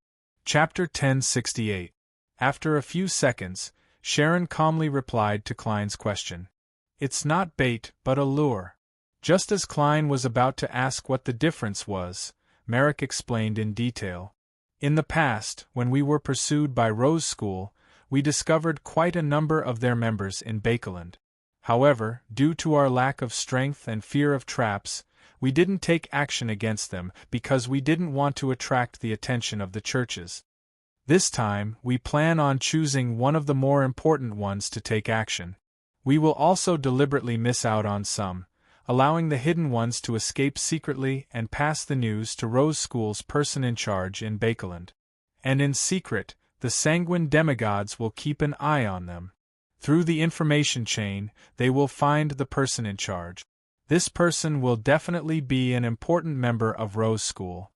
Chapter 1068. After a few seconds, Sharon calmly replied to Klein's question. It's not bait, but a lure. Just as Klein was about to ask what the difference was, Merrick explained in detail. In the past, when we were pursued by Rose School, we discovered quite a number of their members in Bakeland. However, due to our lack of strength and fear of traps, we didn't take action against them because we didn't want to attract the attention of the churches. This time, we plan on choosing one of the more important ones to take action. We will also deliberately miss out on some, allowing the hidden ones to escape secretly and pass the news to Rose School's person in charge in Bakeland. And in secret, the sanguine demigods will keep an eye on them. Through the information chain, they will find the person in charge. This person will definitely be an important member of Rose School.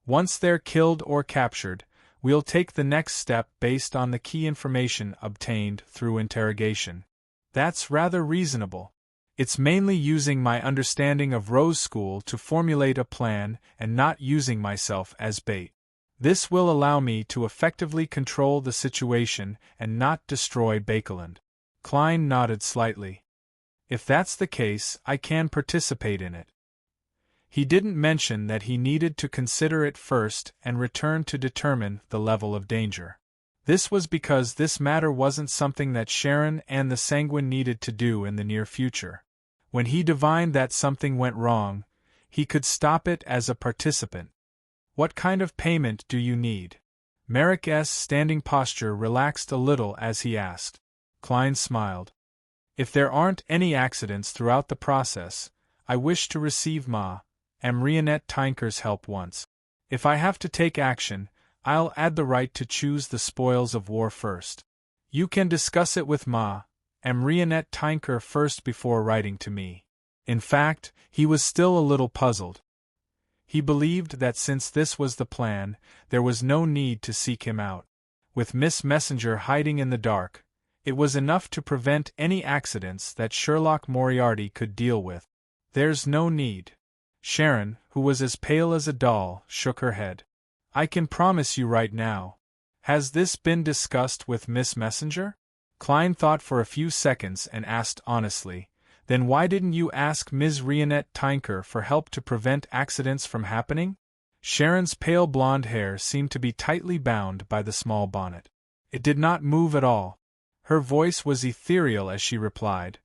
Once they're killed or captured, we'll take the next step based on the key information obtained through interrogation. That's rather reasonable. It's mainly using my understanding of Rose School to formulate a plan and not using myself as bait. This will allow me to effectively control the situation and not destroy Bakeland. Klein nodded slightly. If that's the case, I can participate in it. He didn't mention that he needed to consider it first and return to determine the level of danger. This was because this matter wasn't something that Sharon and the Sanguine needed to do in the near future. When he divined that something went wrong, he could stop it as a participant. What kind of payment do you need? Merrick's standing posture relaxed a little as he asked. Klein smiled. If there aren't any accidents throughout the process, I wish to receive Marionette Tinker's help once. If I have to take action, I'll add the right to choose the spoils of war first. You can discuss it with Marionette Tinker first before writing to me. In fact, he was still a little puzzled. He believed that since this was the plan, there was no need to seek him out. With Miss Messenger hiding in the dark, it was enough to prevent any accidents that Sherlock Moriarty could deal with. There's no need. Sharon, who was as pale as a doll, shook her head. I can promise you right now. Has this been discussed with Miss Messenger? Klein thought for a few seconds and asked honestly, then why didn't you ask Ms. Marionette Tinker for help to prevent accidents from happening? Sharon's pale blonde hair seemed to be tightly bound by the small bonnet. It did not move at all. Her voice was ethereal as she replied,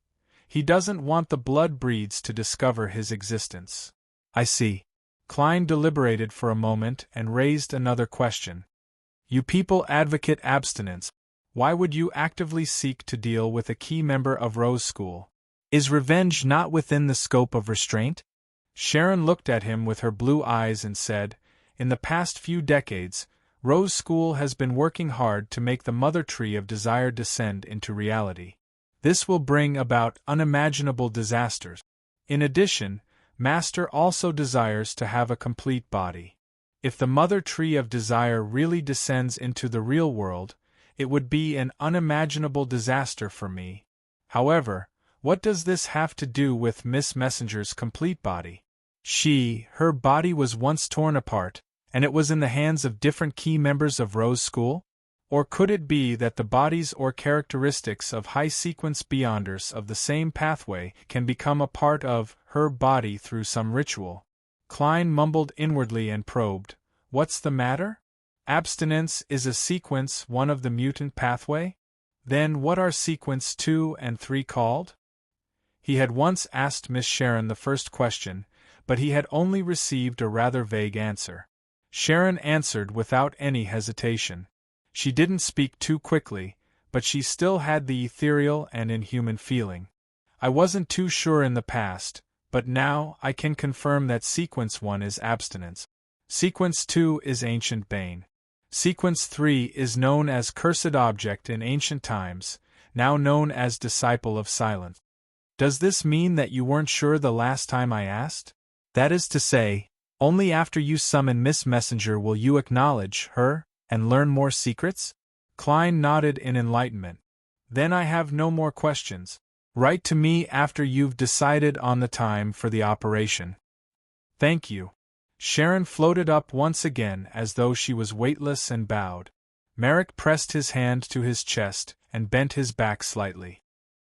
He doesn't want the blood breeds to discover his existence. I see. Klein deliberated for a moment and raised another question. You people advocate abstinence. Why would you actively seek to deal with a key member of Rose School? Is revenge not within the scope of restraint? Sharon looked at him with her blue eyes and said, In the past few decades, Rose School has been working hard to make the Mother Tree of Desire descend into reality. This will bring about unimaginable disasters. In addition, Master also desires to have a complete body. If the Mother Tree of Desire really descends into the real world, it would be an unimaginable disaster for me. However, what does this have to do with Miss Messenger's complete body? Her body was once torn apart, and it was in the hands of different key members of Rose School? Or could it be that the bodies or characteristics of high-sequence beyonders of the same pathway can become a part of her body through some ritual? Klein mumbled inwardly and probed, What's the matter? Abstinence is a sequence one of the mutant pathway? Then what are sequence 2 and 3 called? He had once asked Miss Sharon the first question, but he had only received a rather vague answer. Sharon answered without any hesitation. She didn't speak too quickly, but she still had the ethereal and inhuman feeling. I wasn't too sure in the past, but now I can confirm that sequence 1 is abstinence. Sequence 2 is ancient bane. Sequence 3 is known as cursed object in ancient times, now known as disciple of silence. Does this mean that you weren't sure the last time I asked? That is to say, only after you summon Miss Messenger will you acknowledge her and learn more secrets? Klein nodded in enlightenment. Then I have no more questions. Write to me after you've decided on the time for the operation. Thank you. Sharon floated up once again as though she was weightless and bowed. Merrick pressed his hand to his chest and bent his back slightly.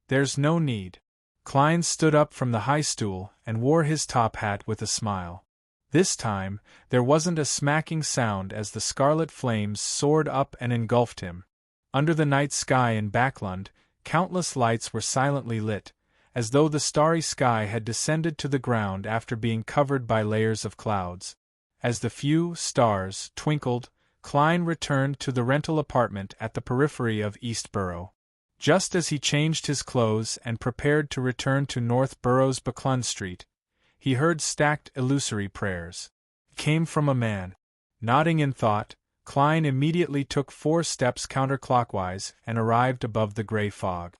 There's no need. Klein stood up from the high stool and wore his top hat with a smile. This time, there wasn't a smacking sound as the scarlet flames soared up and engulfed him. Under the night sky in Backlund, countless lights were silently lit, as though the starry sky had descended to the ground after being covered by layers of clouds. As the few stars twinkled, Klein returned to the rental apartment at the periphery of East Borough. Just as he changed his clothes and prepared to return to North Borough's Backlund Street, he heard stacked illusory prayers. It came from a man. Nodding in thought, Klein immediately took 4 steps counterclockwise and arrived above the gray fog.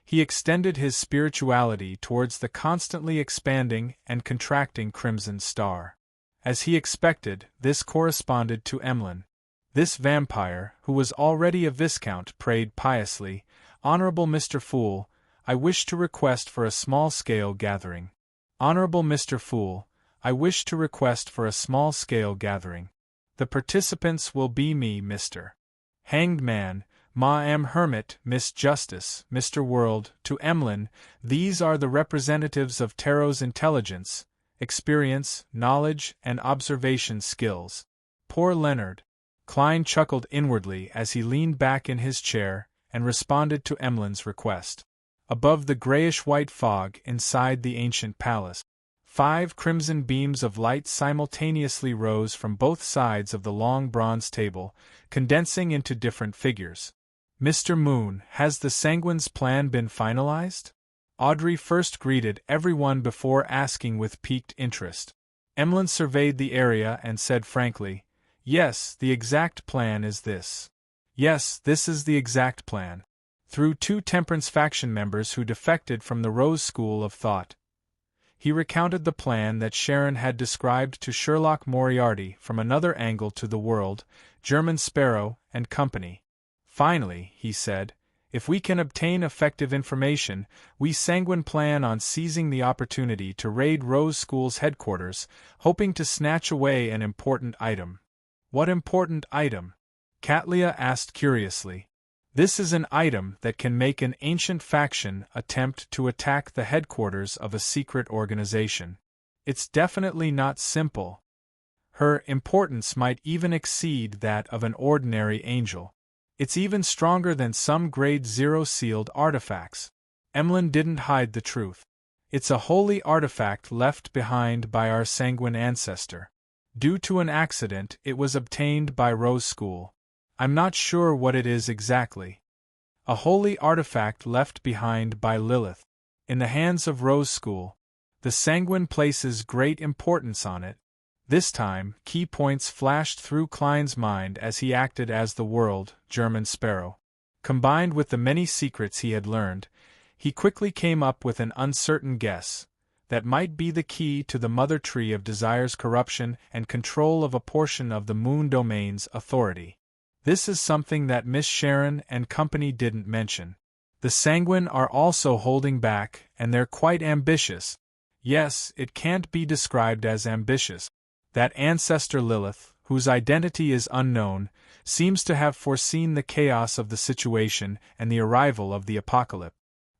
He extended his spirituality towards the constantly expanding and contracting crimson star. As he expected, this corresponded to Emlyn. This vampire, who was already a viscount, prayed piously, "Honorable Mr. Fool, I wish to request for a small-scale gathering. Honorable Mr. Fool, I wish to request for a small-scale gathering. The participants will be me, Mr. Hanged Man, Ma am Hermit, Miss Justice, Mr. World." To Emlyn, these are the representatives of Tarot's intelligence, experience, knowledge, and observation skills. Poor Leonard. Klein chuckled inwardly as he leaned back in his chair and responded to Emlyn's request. Above the grayish-white fog inside the ancient palace, 5 crimson beams of light simultaneously rose from both sides of the long bronze table, condensing into different figures. "Mr. Moon, has the Sanguine's plan been finalized?" Audrey first greeted everyone before asking with piqued interest. Emlyn surveyed the area and said frankly, "Yes, the exact plan is this. Yes, this is the exact plan. Through 2 Temperance faction members who defected from the Rose School of Thought." He recounted the plan that Sharon had described to Sherlock Moriarty from another angle to the world, German Sparrow and Company. "Finally," he said, "if we can obtain effective information, we Sanguine plan on seizing the opportunity to raid Rose School's headquarters, hoping to snatch away an important item." "What important item?" Katlia asked curiously. "This is an item that can make an ancient faction attempt to attack the headquarters of a secret organization. It's definitely not simple. Her importance might even exceed that of an ordinary angel. It's even stronger than some Grade 0 sealed artifacts." Emlyn didn't hide the truth. "It's a holy artifact left behind by our Sanguine ancestor. Due to an accident, it was obtained by Rose School. I'm not sure what it is exactly. A holy artifact left behind by Lilith. In the hands of Rose School. The Sanguine places great importance on it." This time, key points flashed through Klein's mind as he acted as the World, German Sparrow. Combined with the many secrets he had learned, he quickly came up with an uncertain guess that might be the key to the mother tree of Desire's corruption and control of a portion of the Moon Domain's authority. This is something that Miss Sharon and company didn't mention. The Sanguine are also holding back, and they're quite ambitious. Yes, it can't be described as ambitious. That ancestor Lilith, whose identity is unknown, seems to have foreseen the chaos of the situation and the arrival of the apocalypse.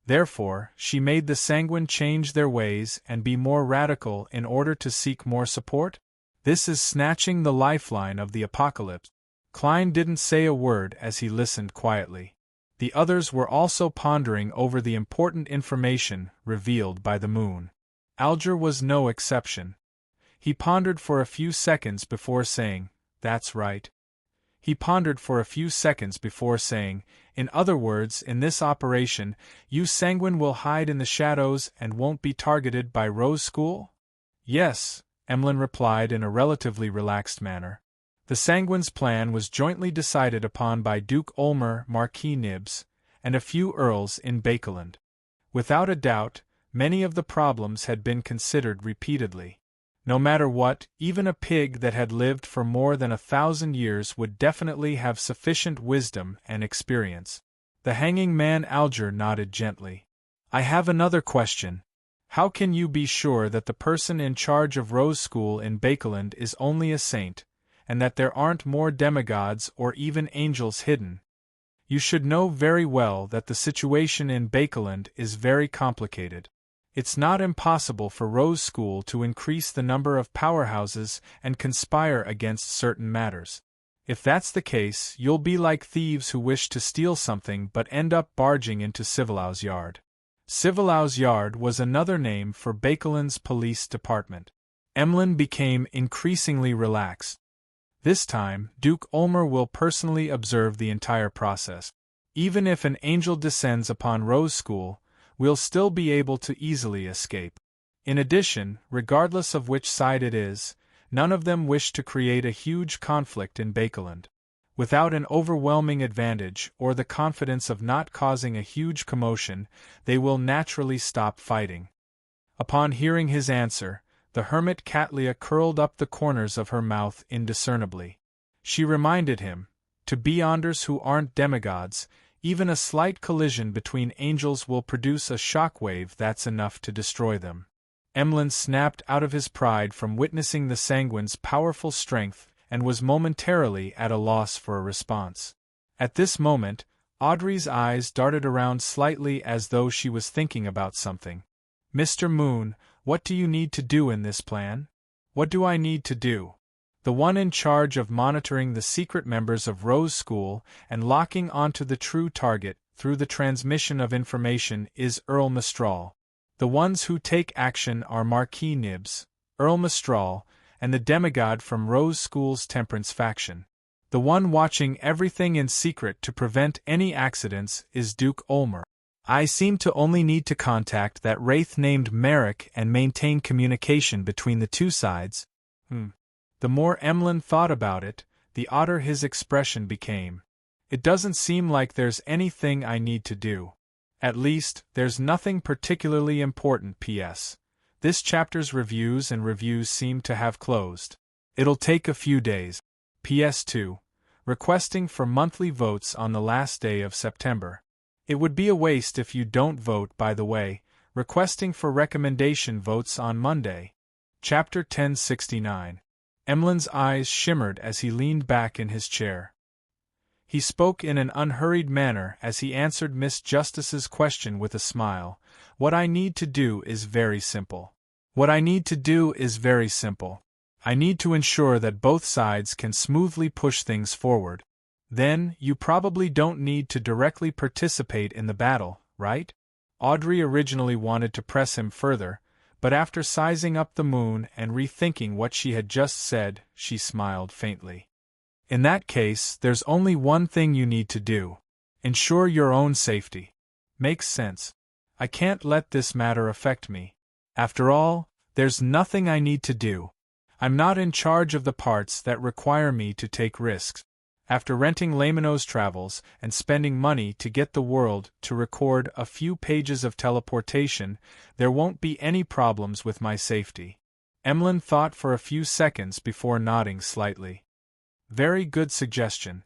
Therefore, she made the Sanguine change their ways and be more radical in order to seek more support? This is snatching the lifeline of the apocalypse. Klein didn't say a word as he listened quietly. The others were also pondering over the important information revealed by the moon. Alger was no exception. He pondered for a few seconds before saying, "That's right." He pondered for a few seconds before saying, "In other words, in this operation, you Sanguine will hide in the shadows and won't be targeted by Rose School?" "Yes," Emlyn replied in a relatively relaxed manner. The Sanguine's plan was jointly decided upon by Duke Ulmer, Marquis Nibs, and a few earls in Bakeland. Without a doubt, many of the problems had been considered repeatedly. No matter what, even a pig that had lived for more than 1,000 years would definitely have sufficient wisdom and experience. The hanging man Alger nodded gently. "I have another question. How can you be sure that the person in charge of Rose School in Bakeland is only a saint, and that there aren't more demigods or even angels hidden? You should know very well that the situation in Bakeland is very complicated. It's not impossible for Rose School to increase the number of powerhouses and conspire against certain matters. If that's the case, you'll be like thieves who wish to steal something but end up barging into Civilau's Yard." Civilau's Yard was another name for Bakeland's police department. Emlyn became increasingly relaxed. This time, Duke Ulmer will personally observe the entire process. Even if an angel descends upon Rose School, we'll still be able to easily escape. In addition, regardless of which side it is, none of them wish to create a huge conflict in Bakeland. Without an overwhelming advantage or the confidence of not causing a huge commotion, they will naturally stop fighting. Upon hearing his answer, the hermit Catlia curled up the corners of her mouth indiscernibly. She reminded him, to beyonders who aren't demigods, even a slight collision between angels will produce a shockwave that's enough to destroy them. Emlyn snapped out of his pride from witnessing the Sanguine's powerful strength and was momentarily at a loss for a response. At this moment, Audrey's eyes darted around slightly as though she was thinking about something. "Mr. Moon, what do you need to do in this plan?" "What do I need to do?" "The one in charge of monitoring the secret members of Rose School and locking onto the true target through the transmission of information is Earl Mistral. The ones who take action are Marquis Nibs, Earl Mistral, and the demigod from Rose School's Temperance faction. The one watching everything in secret to prevent any accidents is Duke Ulmer. I seem to only need to contact that wraith named Merrick and maintain communication between the two sides." The more Emlyn thought about it, the odder his expression became. "It doesn't seem like there's anything I need to do. At least, there's nothing particularly important. P.S. This chapter's reviews seem to have closed. It'll take a few days. PS2. Requesting for monthly votes on the last day of September. It would be a waste if you don't vote, by the way. Requesting for recommendation votes on Monday." Chapter 1069. Emlyn's eyes shimmered as he leaned back in his chair. He spoke in an unhurried manner as he answered Miss Justice's question with a smile. "What I need to do is very simple. I need to ensure that both sides can smoothly push things forward. Then, you probably don't need to directly participate in the battle, right?" Audrey originally wanted to press him further, but after sizing up the moon and rethinking what she had just said, she smiled faintly. "In that case, there's only one thing you need to do. Ensure your own safety." "Makes sense. I can't let this matter affect me. After all, there's nothing I need to do. I'm not in charge of the parts that require me to take risks. After renting Lamino's Travels and spending money to get the world to record a few pages of teleportation, there won't be any problems with my safety." Emlyn thought for a few seconds before nodding slightly. "Very good suggestion.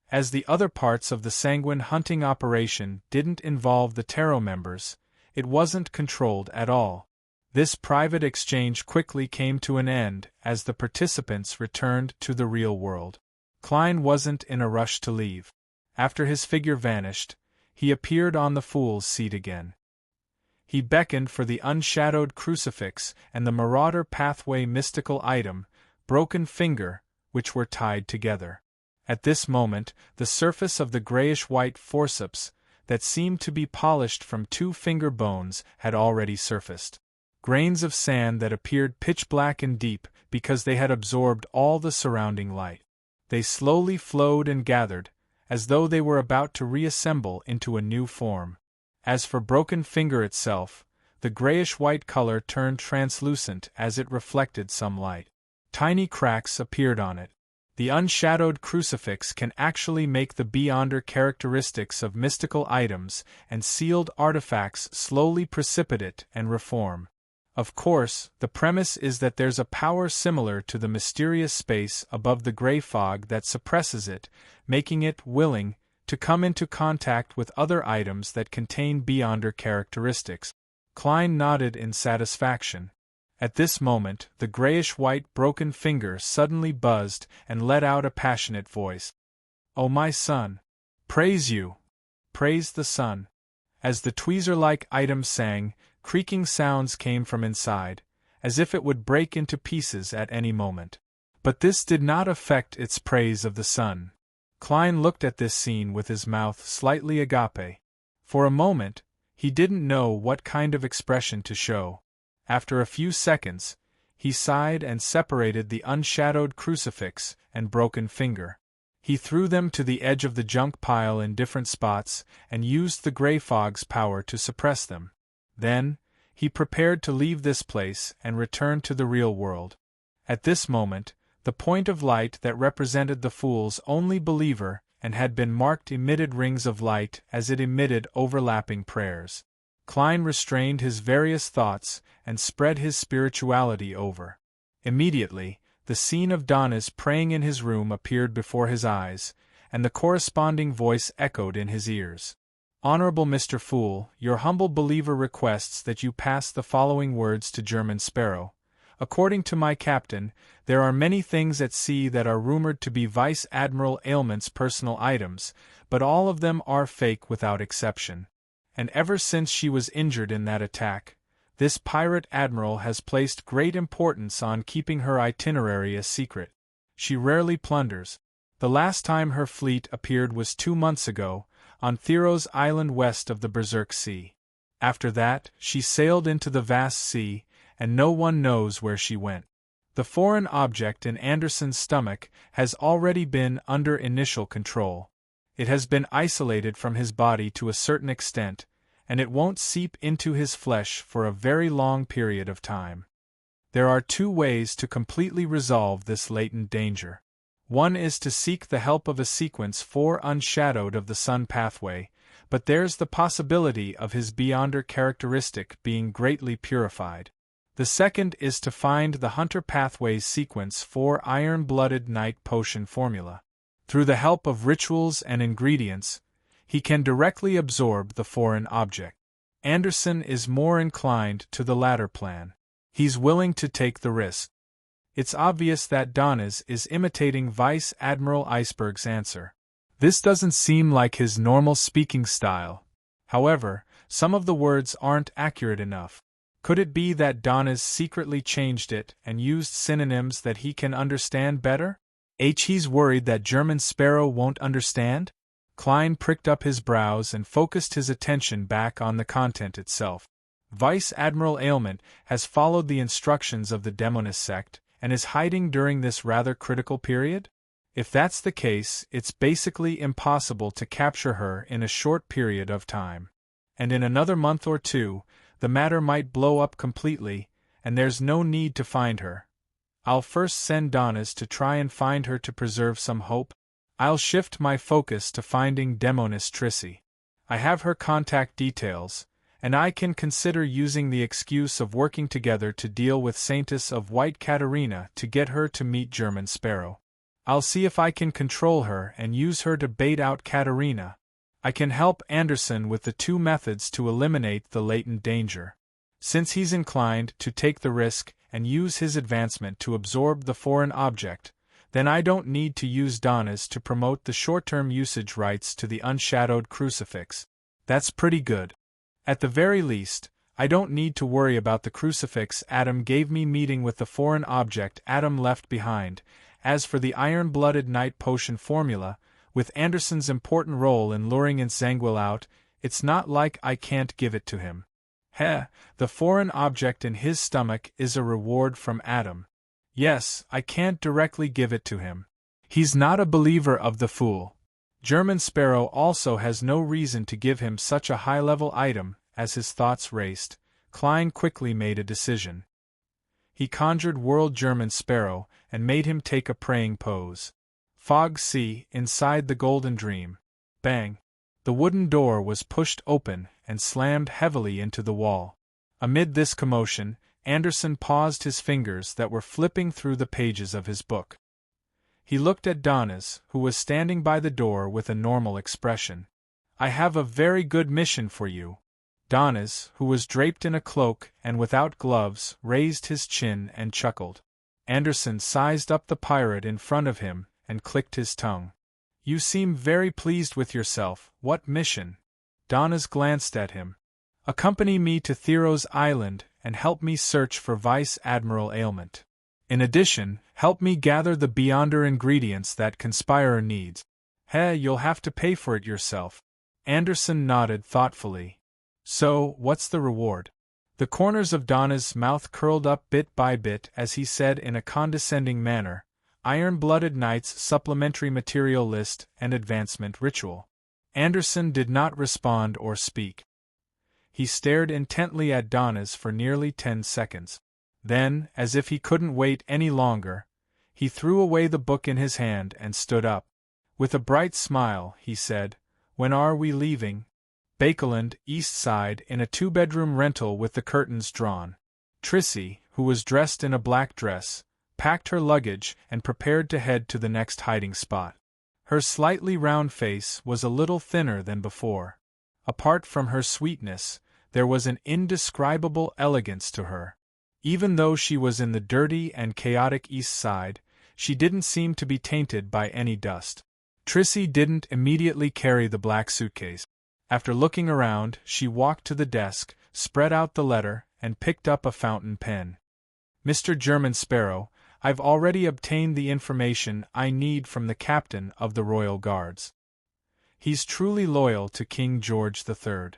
As the other parts of the Sanguine hunting operation didn't involve the Tarot members, it wasn't controlled at all." This private exchange quickly came to an end as the participants returned to the real world. Klein wasn't in a rush to leave. After his figure vanished, he appeared on the fool's seat again. He beckoned for the unshadowed crucifix and the marauder pathway mystical item, broken finger, which were tied together. At this moment, the surface of the grayish-white forceps, that seemed to be polished from 2-finger bones had already surfaced. Grains of sand that appeared pitch black and deep because they had absorbed all the surrounding light. They slowly flowed and gathered, as though they were about to reassemble into a new form. As for broken finger itself, the grayish-white color turned translucent as it reflected some light. Tiny cracks appeared on it. The unshadowed crucifix can actually make the beyonder characteristics of mystical items and sealed artifacts slowly precipitate and reform. Of course, the premise is that there's a power similar to the mysterious space above the gray fog that suppresses it, making it willing to come into contact with other items that contain beyonder characteristics. Klein nodded in satisfaction. At this moment, the grayish-white broken finger suddenly buzzed and let out a passionate voice. "Oh my son! Praise you! Praise the sun!" As the tweezer-like item sang, creaking sounds came from inside, as if it would break into pieces at any moment. But this did not affect its praise of the sun. Klein looked at this scene with his mouth slightly agape. For a moment, he didn't know what kind of expression to show. After a few seconds, he sighed and separated the unshadowed crucifix and broken finger. He threw them to the edge of the junk pile in different spots and used the gray fog's power to suppress them. Then, he prepared to leave this place and return to the real world. At this moment, the point of light that represented the fool's only believer and had been marked emitted rings of light as it emitted overlapping prayers. Klein restrained his various thoughts and spread his spirituality over. Immediately, the scene of Donna's praying in his room appeared before his eyes, and the corresponding voice echoed in his ears. "Honorable Mr. Fool, your humble believer requests that you pass the following words to German Sparrow. According to my captain, there are many things at sea that are rumored to be Vice Admiral Ailment's personal items, but all of them are fake without exception. And ever since she was injured in that attack, this pirate admiral has placed great importance on keeping her itinerary a secret. She rarely plunders. The last time her fleet appeared was 2 months ago, on Theros Island west of the Berserk Sea. After that, she sailed into the vast sea, and no one knows where she went. The foreign object in Anderson's stomach has already been under initial control. It has been isolated from his body to a certain extent, and it won't seep into his flesh for a very long period of time. There are 2 ways to completely resolve this latent danger. One is to seek the help of a sequence 4 unshadowed of the sun pathway, but there's the possibility of his beyonder characteristic being greatly purified. The second is to find the Hunter pathway's sequence 4 iron-blooded night potion formula. Through the help of rituals and ingredients, he can directly absorb the foreign object. Anderson is more inclined to the latter plan. He's willing to take the risk. It's obvious that Donna's is imitating Vice Admiral Iceberg's answer. This doesn't seem like his normal speaking style. However, some of the words aren't accurate enough. Could it be that Donna's secretly changed it and used synonyms that he can understand better? He's worried that German Sparrow won't understand? Klein pricked up his brows and focused his attention back on the content itself. Vice Admiral Ailment has followed the instructions of the Demonist sect and is hiding during this rather critical period? If that's the case, it's basically impossible to capture her in a short period of time. And in another month or 2, the matter might blow up completely, and there's no need to find her. I'll first send Donna's to try and find her to preserve some hope. I'll shift my focus to finding Demonist Trissy. I have her contact details, and I can consider using the excuse of working together to deal with Saintess of White Katarina to get her to meet German Sparrow. I'll see if I can control her and use her to bait out Katarina. I can help Anderson with the 2 methods to eliminate the latent danger. Since he's inclined to take the risk and use his advancement to absorb the foreign object, then I don't need to use Donna's to promote the short-term usage rights to the unshadowed crucifix. That's pretty good. At the very least, I don't need to worry about the crucifix Adam gave me meeting with the foreign object Adam left behind. As for the iron-blooded night potion formula, with Anderson's important role in luring Nsangwil out, It's not like I can't give it to him. Heh, the foreign object in his stomach is a reward from Adam. Yes, I can't directly give it to him. He's not a believer of the fool. German Sparrow also has no reason to give him such a high-level item. As his thoughts raced, Klein quickly made a decision. He conjured World German Sparrow and made him take a praying pose. Fog C, inside the Golden Dream. Bang! The wooden door was pushed open and slammed heavily into the wall. Amid this commotion, Anderson paused his fingers that were flipping through the pages of his book. He looked at Donnes, who was standing by the door with a normal expression. I have a very good mission for you. Donnes, who was draped in a cloak and without gloves, raised his chin and chuckled. Anderson sized up the pirate in front of him and clicked his tongue. You seem very pleased with yourself. What mission? Donnes glanced at him. Accompany me to Thero's island and help me search for Vice Admiral Ailment. In addition, help me gather the beyonder ingredients that Conspirer needs. You'll have to pay for it yourself. Anderson nodded thoughtfully. So, what's the reward? The corners of Donna's mouth curled up bit by bit as he said in a condescending manner, Iron-Blooded Knight's supplementary material list and advancement ritual. Anderson did not respond or speak. He stared intently at Donna's for nearly 10 seconds. Then, as if he couldn't wait any longer, he threw away the book in his hand and stood up. With a bright smile, he said, When are we leaving? Bakeland, East Side, in a 2-bedroom rental with the curtains drawn. Trissy, who was dressed in a black dress, packed her luggage and prepared to head to the next hiding spot. Her slightly round face was a little thinner than before. Apart from her sweetness, there was an indescribable elegance to her. Even though she was in the dirty and chaotic East Side, she didn't seem to be tainted by any dust. Trissy didn't immediately carry the black suitcase. After looking around, she walked to the desk, spread out the letter, and picked up a fountain pen. Mr. German Sparrow, I've already obtained the information I need from the captain of the Royal Guards. He's truly loyal to King George III.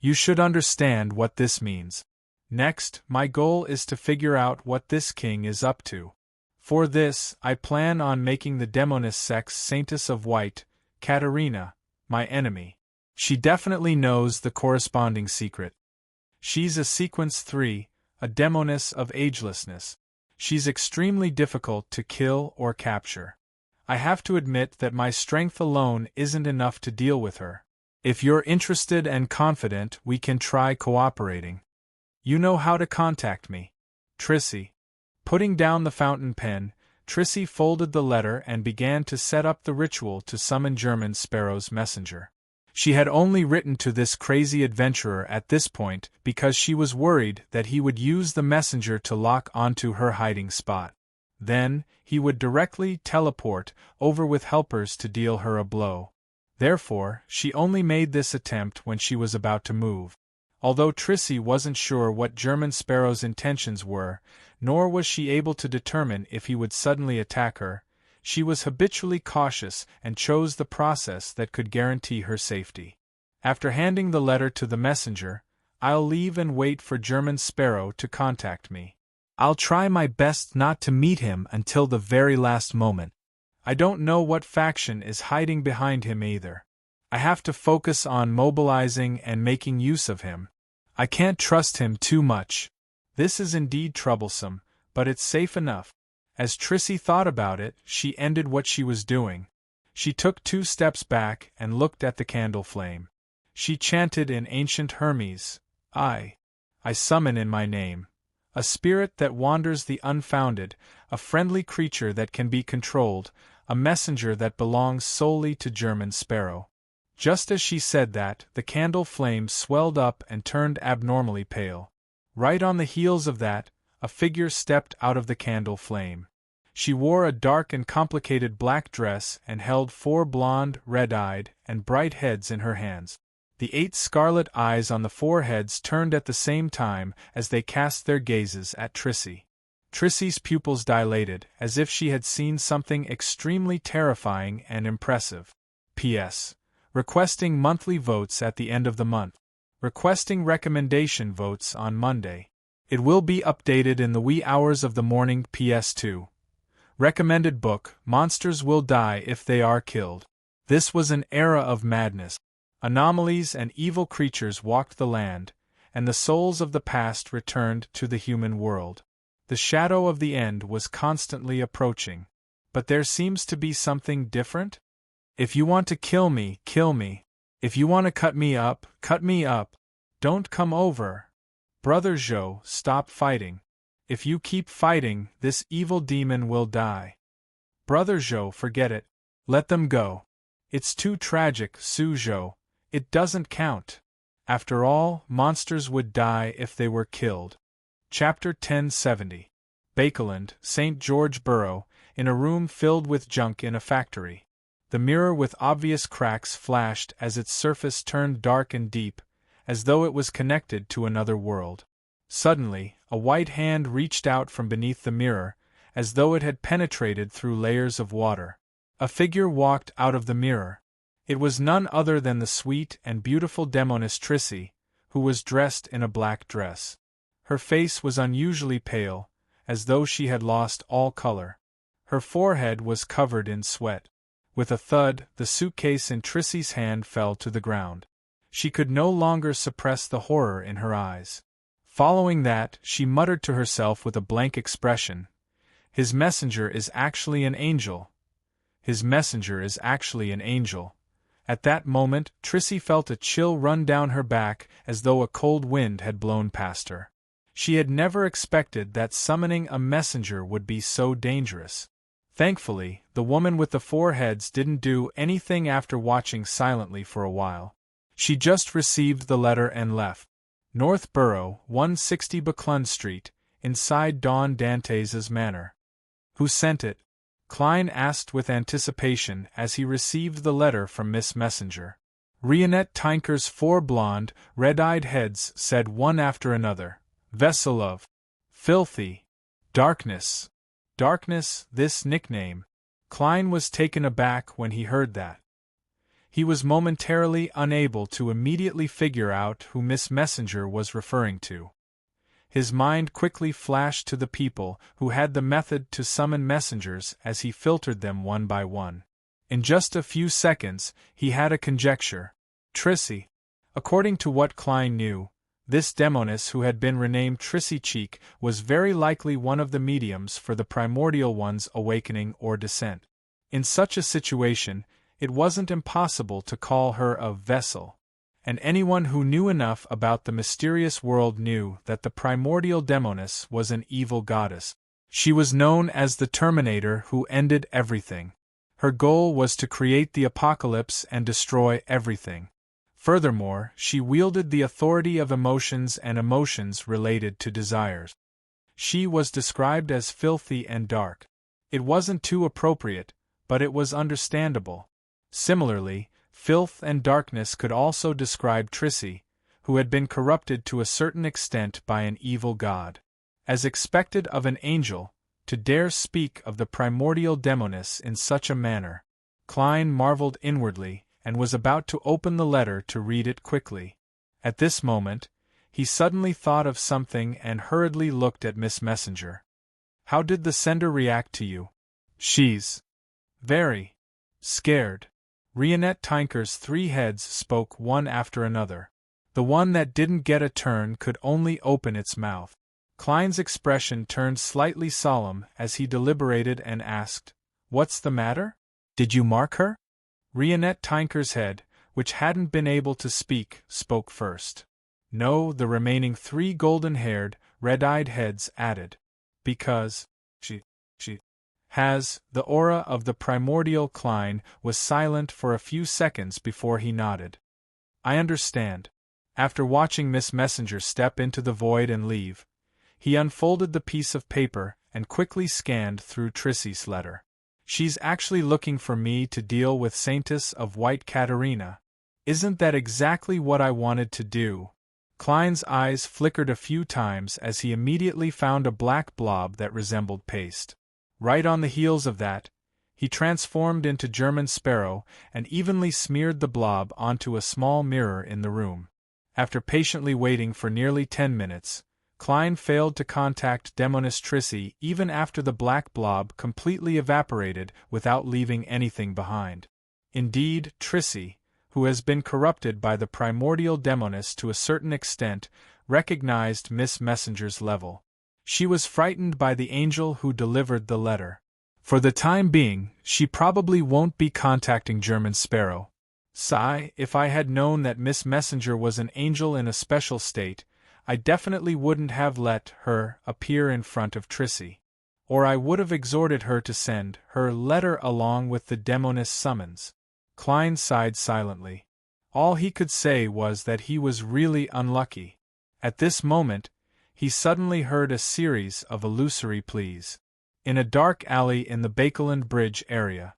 You should understand what this means. Next, my goal is to figure out what this king is up to. For this, I plan on making the Demoness Sex Saintess of White, Katerina, my enemy. She definitely knows the corresponding secret. She's a Sequence 3, a Demoness of Agelessness. She's extremely difficult to kill or capture. I have to admit that my strength alone isn't enough to deal with her. If you're interested and confident, we can try cooperating. You know how to contact me. Trissy. Putting down the fountain pen, Trissy folded the letter and began to set up the ritual to summon German Sparrow's messenger. She had only written to this crazy adventurer at this point because she was worried that he would use the messenger to lock onto her hiding spot. Then, he would directly teleport over with helpers to deal her a blow. Therefore, she only made this attempt when she was about to move. Although Trissy wasn't sure what German Sparrow's intentions were, nor was she able to determine if he would suddenly attack her, she was habitually cautious and chose the process that could guarantee her safety. After handing the letter to the messenger, I'll leave and wait for German Sparrow to contact me. I'll try my best not to meet him until the very last moment. I don't know what faction is hiding behind him either. I have to focus on mobilizing and making use of him. I can't trust him too much. This is indeed troublesome, but it's safe enough. As Trissy thought about it, she ended what she was doing. She took 2 steps back and looked at the candle flame. She chanted in ancient Hermes, I summon in my name. A spirit that wanders the unfounded, a friendly creature that can be controlled, a messenger that belongs solely to German Sparrow. Just as she said that, the candle flame swelled up and turned abnormally pale. Right on the heels of that, a figure stepped out of the candle flame. She wore a dark and complicated black dress and held 4 blonde, red-eyed, and bright heads in her hands. The 8 scarlet eyes on the 4 heads turned at the same time as they cast their gazes at Trissy. Trissy's pupils dilated, as if she had seen something extremely terrifying and impressive. P.S. Requesting monthly votes at the end of the month. Requesting recommendation votes on Monday. It will be updated in the wee hours of the morning. PS2. Recommended book, Monsters Will Die If They Are Killed. This was an era of madness. Anomalies and evil creatures walked the land, and the souls of the past returned to the human world. The shadow of the end was constantly approaching. But there seems to be something different? If you want to kill me, kill me. If you want to cut me up, cut me up. Don't come over. Brother Joe, stop fighting. If you keep fighting, this evil demon will die. Brother Joe, forget it. Let them go. It's too tragic, Sue Joe. It doesn't count. After all, monsters would die if they were killed. Chapter 1070. Bakeland, St. George Borough, in a room filled with junk in a factory. The mirror with obvious cracks flashed as its surface turned dark and deep, as though it was connected to another world. Suddenly, a white hand reached out from beneath the mirror, as though it had penetrated through layers of water. A figure walked out of the mirror. It was none other than the sweet and beautiful demoness Trissy, who was dressed in a black dress. Her face was unusually pale, as though she had lost all color. Her forehead was covered in sweat. With a thud, the suitcase in Trissy's hand fell to the ground. She could no longer suppress the horror in her eyes. Following that, she muttered to herself with a blank expression, "His messenger is actually an angel. His messenger is actually an angel." At that moment, Trissy felt a chill run down her back as though a cold wind had blown past her. She had never expected that summoning a messenger would be so dangerous. Thankfully, the woman with the 4 heads didn't do anything after watching silently for a while. She just received the letter and left. North Borough, 160 Buckland Street, inside Don Dantes' manor. Who sent it? Klein asked with anticipation as he received the letter from Miss Messenger. Rionette Tinker's 4 blonde, red-eyed heads said one after another, "Veselov. Filthy. Darkness." Darkness, this nickname. Klein was taken aback when he heard that. He was momentarily unable to immediately figure out who Miss Messenger was referring to. His mind quickly flashed to the people who had the method to summon messengers as he filtered them one by one. In just a few seconds, he had a conjecture. Trissy. According to what Klein knew, this demoness who had been renamed Trissy Cheek was very likely one of the mediums for the primordial one's awakening or descent. In such a situation, it wasn't impossible to call her a vessel. And anyone who knew enough about the mysterious world knew that the primordial demoness was an evil goddess. She was known as the Terminator who ended everything. Her goal was to create the apocalypse and destroy everything. Furthermore, she wielded the authority of emotions and emotions related to desires. She was described as filthy and dark. It wasn't too appropriate, but it was understandable. Similarly, filth and darkness could also describe Trissy, who had been corrupted to a certain extent by an evil god. As expected of an angel, to dare speak of the primordial demoness in such a manner. Klein marveled inwardly, and was about to open the letter to read it quickly. At this moment, he suddenly thought of something and hurriedly looked at Miss Messenger. "How did the sender react to you?" "She's very scared." Rionette Tinker's 3 heads spoke one after another. The one that didn't get a turn could only open its mouth. Klein's expression turned slightly solemn as he deliberated and asked, "What's the matter? Did you mark her?" Rionette Tinker's head, which hadn't been able to speak, spoke first. No, the remaining 3 golden-haired, red-eyed heads added. "Because she has the aura of the primordial." Klein was silent for a few seconds before he nodded. "I understand." After watching Miss Messenger step into the void and leave, he unfolded the piece of paper and quickly scanned through Trissy's letter. "She's actually looking for me to deal with Saintess of White Katerina. Isn't that exactly what I wanted to do?" Klein's eyes flickered a few times as he immediately found a black blob that resembled paste. Right on the heels of that, He transformed into German Sparrow and evenly smeared the blob onto a small mirror in the room. After patiently waiting for nearly 10 minutes, Klein failed to contact Demonis Trissy even after the black blob completely evaporated without leaving anything behind. Indeed, Trissy, who has been corrupted by the primordial Demonis to a certain extent, recognized Miss Messenger's level. She was frightened by the angel who delivered the letter. For the time being, she probably won't be contacting German Sparrow. Sigh, if I had known that Miss Messenger was an angel in a special state, I definitely wouldn't have let her appear in front of Trissy. Or I would have exhorted her to send her letter along with the Demonis summons. Klein sighed silently. All he could say was that he was really unlucky. At this moment, he suddenly heard a series of illusory pleas. In a dark alley in the Bakeland Bridge area,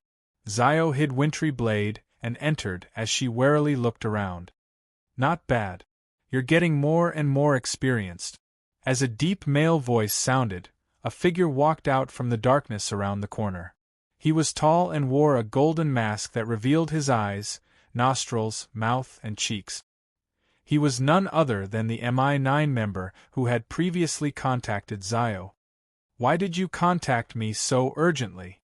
Zio hid Wintry Blade and entered as she warily looked around. Not bad. You're getting more and more experienced. As a deep male voice sounded, a figure walked out from the darkness around the corner. He was tall and wore a golden mask that revealed his eyes, nostrils, mouth, and cheeks. He was none other than the MI9 member who had previously contacted Zio. Why did you contact me so urgently?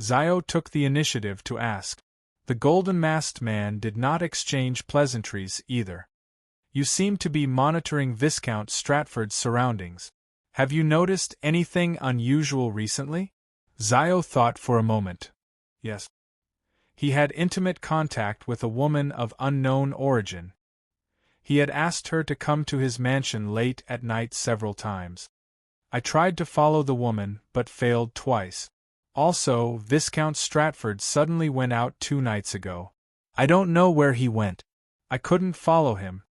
Zio took the initiative to ask. The golden-masked man did not exchange pleasantries either. You seem to be monitoring Viscount Stratford's surroundings. Have you noticed anything unusual recently? Zio thought for a moment. Yes. He had intimate contact with a woman of unknown origin. He had asked her to come to his mansion late at night several times. I tried to follow the woman, but failed twice. Also, Viscount Stratford suddenly went out 2 nights ago. I don't know where he went. I couldn't follow him.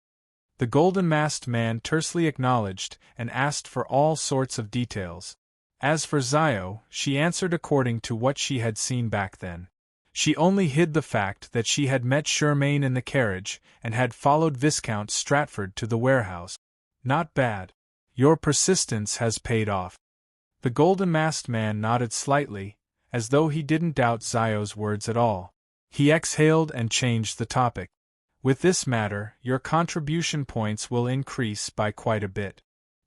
The golden-masked man tersely acknowledged and asked for all sorts of details. As for Zio, she answered according to what she had seen back then. She only hid the fact that she had met Shermaine in the carriage and had followed Viscount Stratford to the warehouse. Not bad. Your persistence has paid off. The golden-masked man nodded slightly, as though he didn't doubt Zio's words at all. He exhaled and changed the topic. With this matter, your contribution points will increase by quite a bit.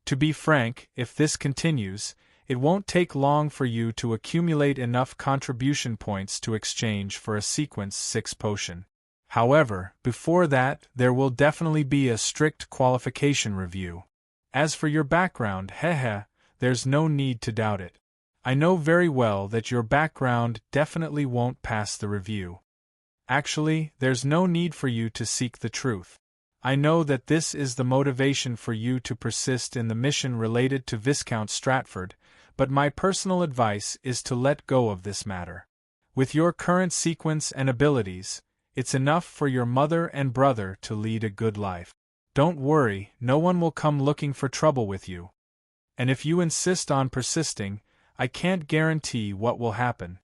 To be frank, if this continues, it won't take long for you to accumulate enough contribution points to exchange for a Sequence 6 potion. However, before that, there will definitely be a strict qualification review. As for your background, there's no need to doubt it. I know very well that your background definitely won't pass the review. Actually, there's no need for you to seek the truth. I know that this is the motivation for you to persist in the mission related to Viscount Stratford, but my personal advice is to let go of this matter. With your current sequence and abilities, it's enough for your mother and brother to lead a good life. Don't worry, no one will come looking for trouble with you. And if you insist on persisting, I can't guarantee what will happen.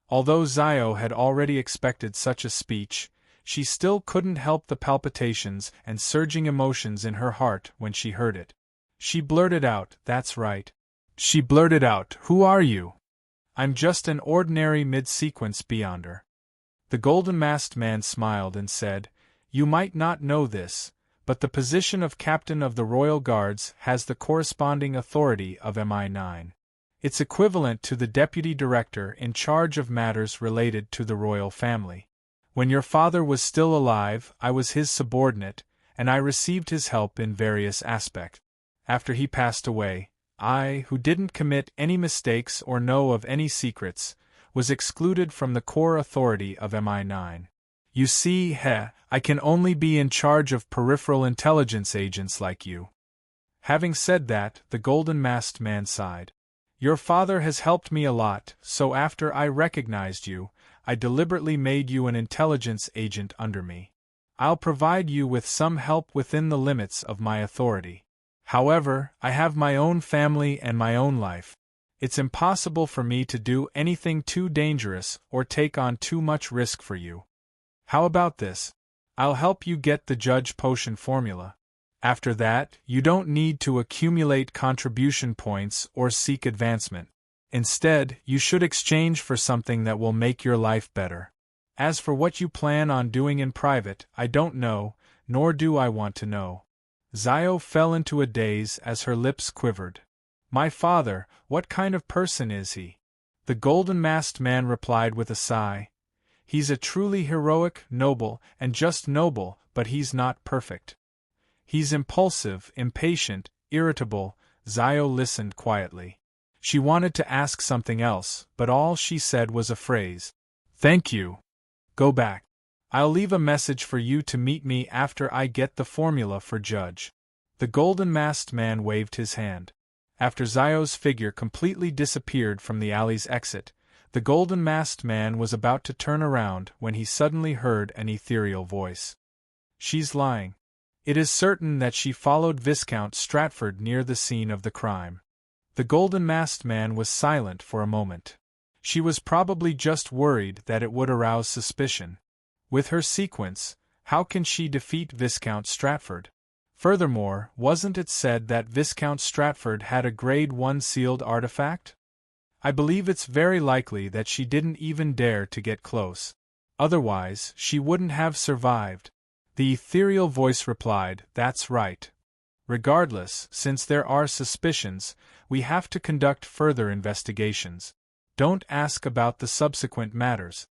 Although Zio had already expected such a speech, she still couldn't help the palpitations and surging emotions in her heart when she heard it. She blurted out, "That's right." She blurted out, "Who are you?" "I'm just an ordinary mid-sequence beyonder." The golden-masked man smiled and said, "You might not know this, but the position of Captain of the Royal Guards has the corresponding authority of MI9. It's equivalent to the Deputy Director in charge of matters related to the royal family. When your father was still alive, I was his subordinate, and I received his help in various aspects. After he passed away, I, who didn't commit any mistakes or know of any secrets, was excluded from the core authority of MI9. You see, I can only be in charge of peripheral intelligence agents like you." Having said that, the golden-masked man sighed. "Your father has helped me a lot, so after I recognized you, I deliberately made you an intelligence agent under me. I'll provide you with some help within the limits of my authority. However, I have my own family and my own life. It's impossible for me to do anything too dangerous or take on too much risk for you. How about this? I'll help you get the Judge Potion formula. After that, you don't need to accumulate contribution points or seek advancement. Instead, you should exchange for something that will make your life better. As for what you plan on doing in private, I don't know, nor do I want to know. Zio fell into a daze as her lips quivered. My father, what kind of person is he? The golden-masked man replied with a sigh. He's a truly heroic, noble, and just noble, but he's not perfect. He's impulsive, impatient, irritable. Zio listened quietly. She wanted to ask something else, but all she said was a phrase. Thank you. Go back. I'll leave a message for you to meet me after I get the formula for judge. The golden-masked man waved his hand. After Zio's figure completely disappeared from the alley's exit, the golden-masked man was about to turn around when he suddenly heard an ethereal voice. She's lying. It is certain that she followed Viscount Stratford near the scene of the crime. The golden-masked man was silent for a moment. She was probably just worried that it would arouse suspicion. With her sequence, how can she defeat Viscount Stratford? Furthermore, wasn't it said that Viscount Stratford had a Grade 1 sealed artifact? I believe it's very likely that she didn't even dare to get close. Otherwise, she wouldn't have survived. The ethereal voice replied, That's right. Regardless, since there are suspicions, we have to conduct further investigations. Don't ask about the subsequent matters.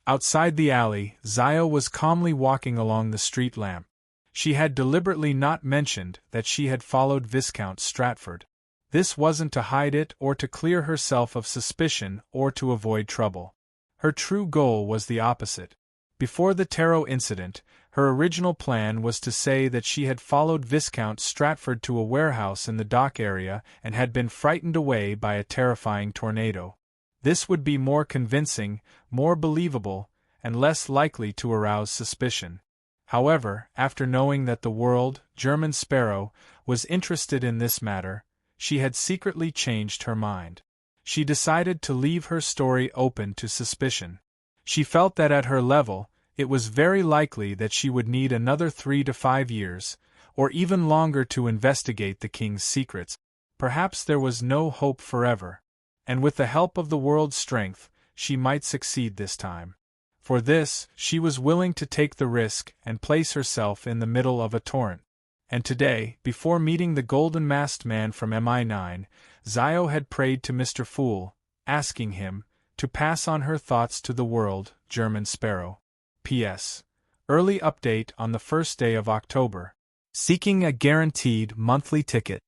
Outside the alley, Zio was calmly walking along the street lamp. She had deliberately not mentioned that she had followed Viscount Stratford. This wasn't to hide it or to clear herself of suspicion or to avoid trouble. Her true goal was the opposite. Before the tarot incident, her original plan was to say that she had followed Viscount Stratford to a warehouse in the dock area and had been frightened away by a terrifying tornado. This would be more convincing, more believable, and less likely to arouse suspicion. However, after knowing that the world, German Sparrow, was interested in this matter, she had secretly changed her mind. She decided to leave her story open to suspicion. She felt that at her level, it was very likely that she would need another 3 to 5 years, or even longer to investigate the king's secrets. Perhaps there was no hope forever. And with the help of the world's strength, she might succeed this time. For this, she was willing to take the risk and place herself in the middle of a torrent. And today, before meeting the golden-masked man from MI9, Zio had prayed to Mr. Fool, asking him to pass on her thoughts to the world, German Sparrow. P.S. Early update on the first day of October. Seeking a guaranteed monthly ticket.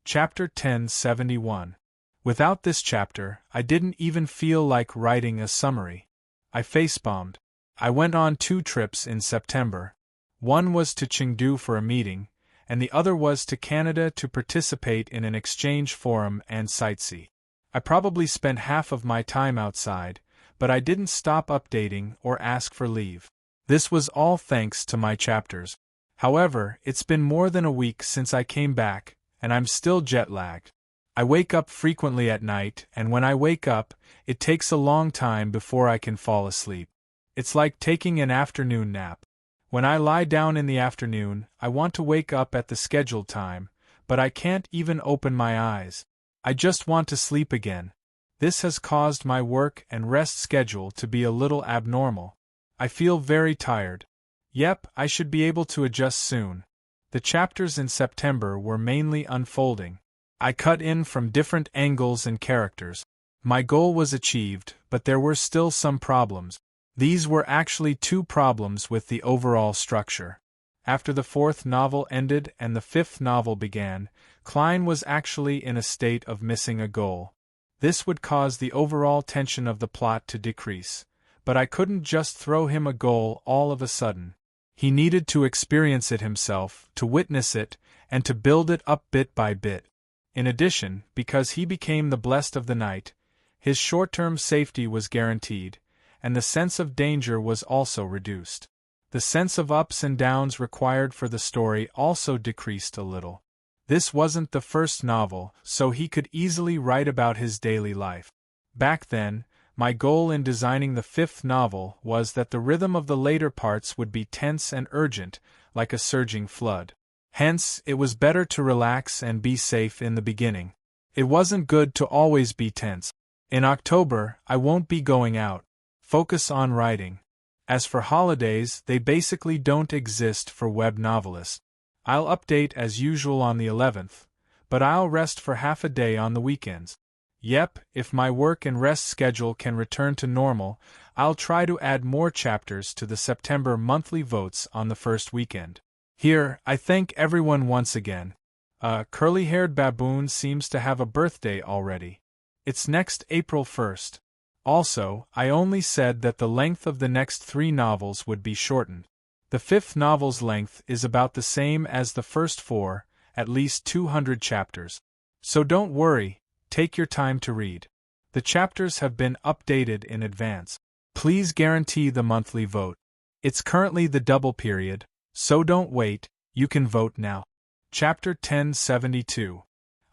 Chapter 1071. Without this chapter, I didn't even feel like writing a summary. I facebombed. I went on 2 trips in September. One was to Chengdu for a meeting, and the other was to Canada to participate in an exchange forum and sightsee. I probably spent half of my time outside, but I didn't stop updating or ask for leave. This was all thanks to my chapters. However, it's been more than a week since I came back, and I'm still jet-lagged. I wake up frequently at night, and when I wake up, it takes a long time before I can fall asleep. It's like taking an afternoon nap. When I lie down in the afternoon, I want to wake up at the scheduled time, but I can't even open my eyes. I just want to sleep again. This has caused my work and rest schedule to be a little abnormal. I feel very tired. Yep, I should be able to adjust soon. The chapters in September were mainly unfolding. I cut in from different angles and characters. My goal was achieved, but there were still some problems. These were actually 2 problems with the overall structure. After the 4th novel ended and the 5th novel began, Klein was actually in a state of missing a goal. This would cause the overall tension of the plot to decrease, but I couldn't just throw him a goal all of a sudden. He needed to experience it himself, to witness it, and to build it up bit by bit. In addition, because he became the blessed of the night, his short-term safety was guaranteed, and the sense of danger was also reduced. The sense of ups and downs required for the story also decreased a little. This wasn't the first novel, so he could easily write about his daily life. Back then, my goal in designing the 5th novel was that the rhythm of the later parts would be tense and urgent, like a surging flood. Hence, it was better to relax and be safe in the beginning. It wasn't good to always be tense. In October, I won't be going out. Focus on writing. As for holidays, they basically don't exist for web novelists. I'll update as usual on the 11th, but I'll rest for half a day on the weekends. Yep, if my work and rest schedule can return to normal, I'll try to add more chapters to the September monthly votes on the first weekend. Here, I thank everyone once again. A curly-haired baboon seems to have a birthday already. It's next April 1st. Also, I only said that the length of the next 3 novels would be shortened. The 5th novel's length is about the same as the first 4, at least 200 chapters. So don't worry, take your time to read. The chapters have been updated in advance. Please guarantee the monthly vote. It's currently the double period, so don't wait, you can vote now. Chapter 1072.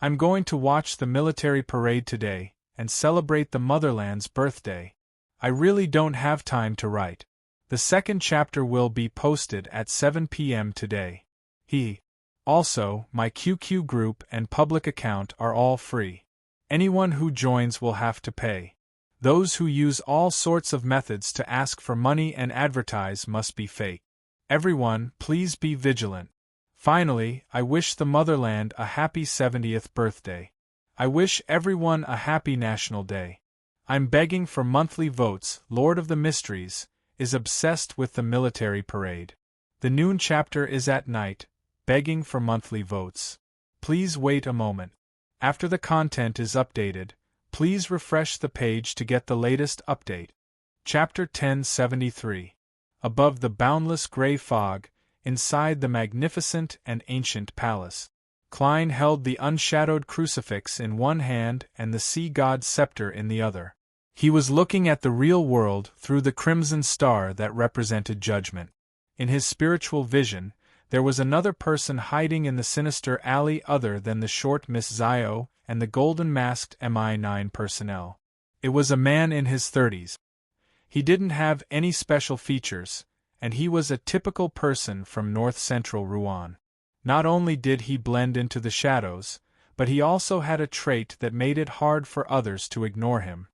I'm going to watch the military parade today and celebrate the motherland's birthday. I really don't have time to write. The second chapter will be posted at 7 p.m. today. Also, my QQ group and public account are all free. Anyone who joins will have to pay. Those who use all sorts of methods to ask for money and advertise must be fake. Everyone, please be vigilant. Finally, I wish the motherland a happy 70th birthday. I wish everyone a happy National Day. I'm begging for monthly votes. Lord of the Mysteries is obsessed with the military parade. The noon chapter is at night, begging for monthly votes. Please wait a moment. After the content is updated, please refresh the page to get the latest update. Chapter 1073. Above the boundless gray fog, inside the magnificent and ancient palace. Klein held the unshadowed crucifix in one hand and the sea god's scepter in the other. He was looking at the real world through the crimson star that represented judgment. In his spiritual vision, there was another person hiding in the sinister alley other than the short Miss Zio and the golden-masked MI9 personnel. It was a man in his 30s. He didn't have any special features, and he was a typical person from north-central Rouen. Not only did he blend into the shadows, but he also had a trait that made it hard for others to ignore him.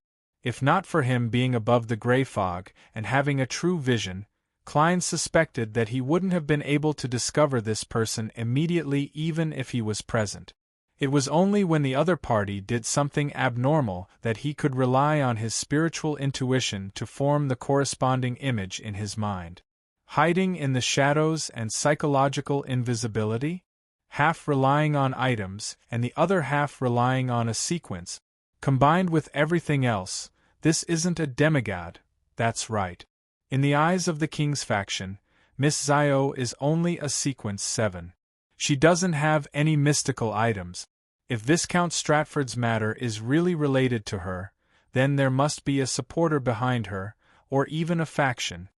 If not for him being above the gray fog and having a true vision, Klein suspected that he wouldn't have been able to discover this person immediately even if he was present. It was only when the other party did something abnormal that he could rely on his spiritual intuition to form the corresponding image in his mind. Hiding in the shadows and psychological invisibility? Half relying on items and the other half relying on a sequence. Combined with everything else, this isn't a demigod, that's right. In the eyes of the king's faction, Miss Zio is only a sequence 7. She doesn't have any mystical items. If Viscount Stratford's matter is really related to her, then there must be a supporter behind her, or even a faction.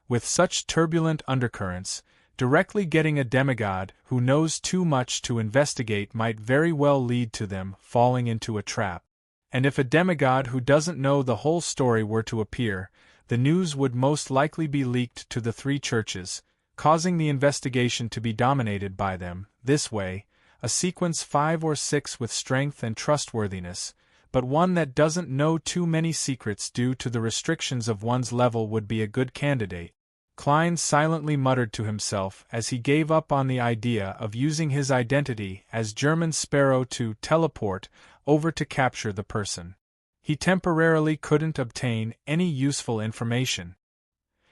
With such turbulent undercurrents, directly getting a demigod who knows too much to investigate might very well lead to them falling into a trap. And if a demigod who doesn't know the whole story were to appear, the news would most likely be leaked to the 3 churches, causing the investigation to be dominated by them. This way, a sequence 5 or 6 with strength and trustworthiness, but one that doesn't know too many secrets due to the restrictions of one's level would be a good candidate. Klein silently muttered to himself as he gave up on the idea of using his identity as German Sparrow to teleport over to capture the person. He temporarily couldn't obtain any useful information.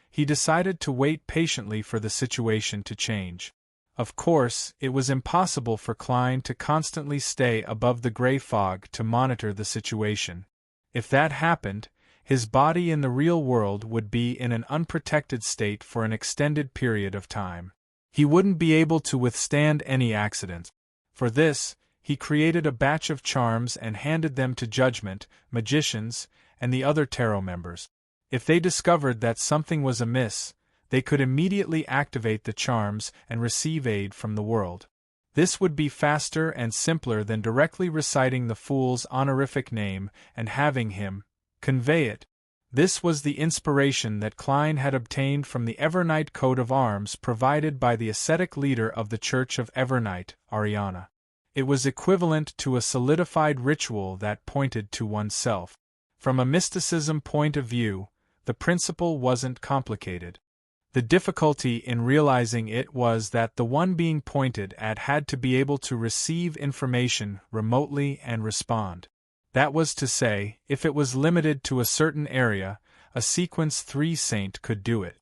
He decided to wait patiently for the situation to change. Of course, it was impossible for Klein to constantly stay above the gray fog to monitor the situation. If that happened, his body in the real world would be in an unprotected state for an extended period of time. He wouldn't be able to withstand any accident. For this, he created a batch of charms and handed them to Judgment, magicians, and the other tarot members. If they discovered that something was amiss, they could immediately activate the charms and receive aid from the world. This would be faster and simpler than directly reciting the fool's honorific name and having him convey it. This was the inspiration that Klein had obtained from the Evernight coat of arms provided by the ascetic leader of the Church of Evernight, Ariana. It was equivalent to a solidified ritual that pointed to oneself. From a mysticism point of view, the principle wasn't complicated. The difficulty in realizing it was that the one being pointed at had to be able to receive information remotely and respond. That was to say, if it was limited to a certain area, a sequence 3 saint could do it.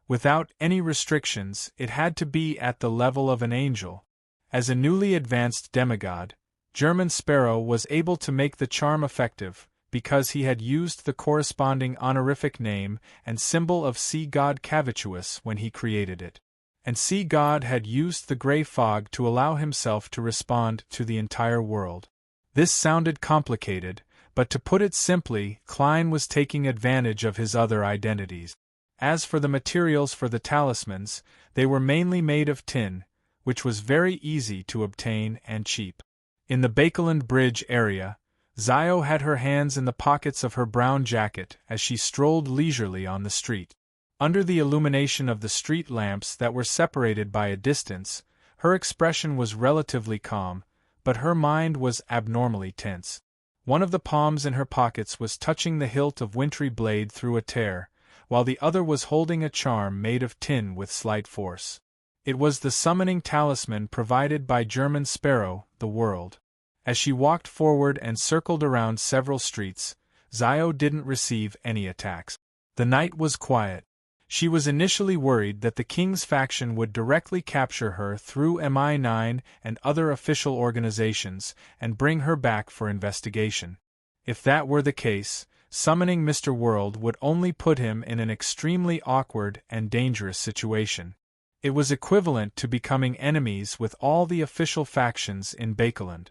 Without any restrictions, it had to be at the level of an angel. As a newly advanced demigod, German Sparrow was able to make the charm effective, because he had used the corresponding honorific name and symbol of sea god Cavituous when he created it. And sea god had used the grey fog to allow himself to respond to the entire world. This sounded complicated, but to put it simply, Klein was taking advantage of his other identities. As for the materials for the talismans, they were mainly made of tin, which was very easy to obtain and cheap. In the Bakeland Bridge area, Zio had her hands in the pockets of her brown jacket as she strolled leisurely on the street. Under the illumination of the street lamps that were separated by a distance, her expression was relatively calm, but her mind was abnormally tense. One of the palms in her pockets was touching the hilt of wintry blade through a tear, while the other was holding a charm made of tin with slight force. It was the summoning talisman provided by German Sparrow, the world. As she walked forward and circled around several streets, Zio didn't receive any attacks. The night was quiet. She was initially worried that the King's faction would directly capture her through MI9 and other official organizations and bring her back for investigation. If that were the case, summoning Mr. World would only put him in an extremely awkward and dangerous situation. It was equivalent to becoming enemies with all the official factions in Bakeland.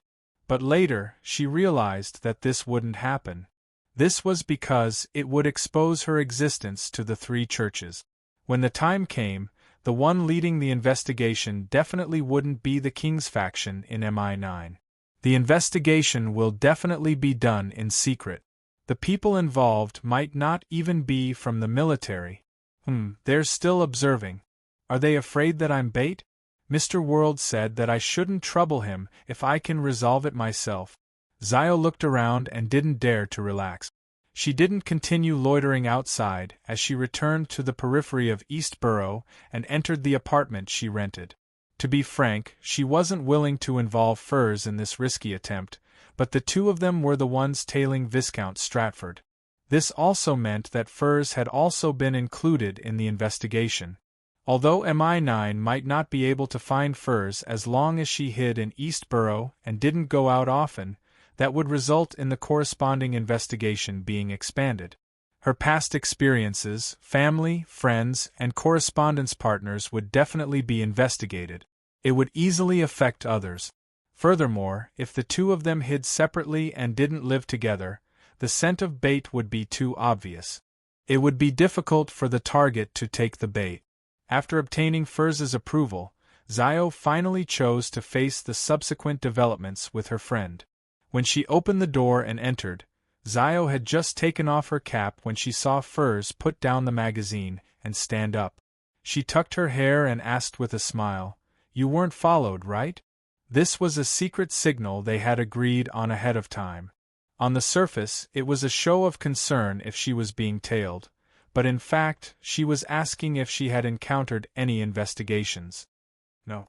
But later, she realized that this wouldn't happen. This was because it would expose her existence to the 3 churches. When the time came, the one leading the investigation definitely wouldn't be the King's faction in MI9. The investigation will definitely be done in secret. The people involved might not even be from the military. They're still observing. Are they afraid that I'm bait? Mr. World said that I shouldn't trouble him if I can resolve it myself. Zio looked around and didn't dare to relax. She didn't continue loitering outside as she returned to the periphery of East Borough and entered the apartment she rented. To be frank, she wasn't willing to involve Furs in this risky attempt, but the 2 of them were the ones tailing Viscount Stratford. This also meant that Furs had also been included in the investigation. Although MI9 might not be able to find Furs as long as she hid in East Borough and didn't go out often, that would result in the corresponding investigation being expanded. Her past experiences, family, friends, and correspondence partners would definitely be investigated. It would easily affect others. Furthermore, if the 2 of them hid separately and didn't live together, the scent of bait would be too obvious. It would be difficult for the target to take the bait. After obtaining Furs's approval, Zio finally chose to face the subsequent developments with her friend. When she opened the door and entered, Zio had just taken off her cap when she saw Furs put down the magazine and stand up. She tucked her hair and asked with a smile, "You weren't followed, right?" This was a secret signal they had agreed on ahead of time. On the surface, it was a show of concern if she was being tailed, but in fact, she was asking if she had encountered any investigations. No.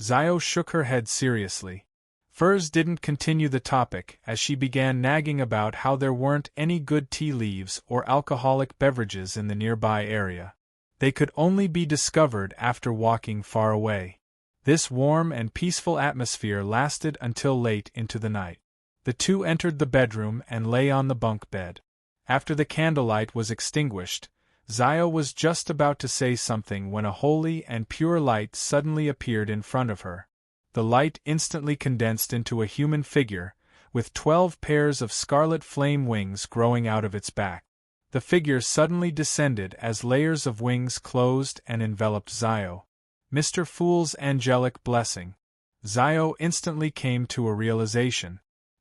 Zio shook her head seriously. Furs didn't continue the topic as she began nagging about how there weren't any good tea leaves or alcoholic beverages in the nearby area. They could only be discovered after walking far away. This warm and peaceful atmosphere lasted until late into the night. The 2 entered the bedroom and lay on the bunk bed. After the candlelight was extinguished, Zio was just about to say something when a holy and pure light suddenly appeared in front of her. The light instantly condensed into a human figure, with 12 pairs of scarlet flame wings growing out of its back. The figure suddenly descended as layers of wings closed and enveloped Zio. Mr. Fool's angelic blessing. Zio instantly came to a realization.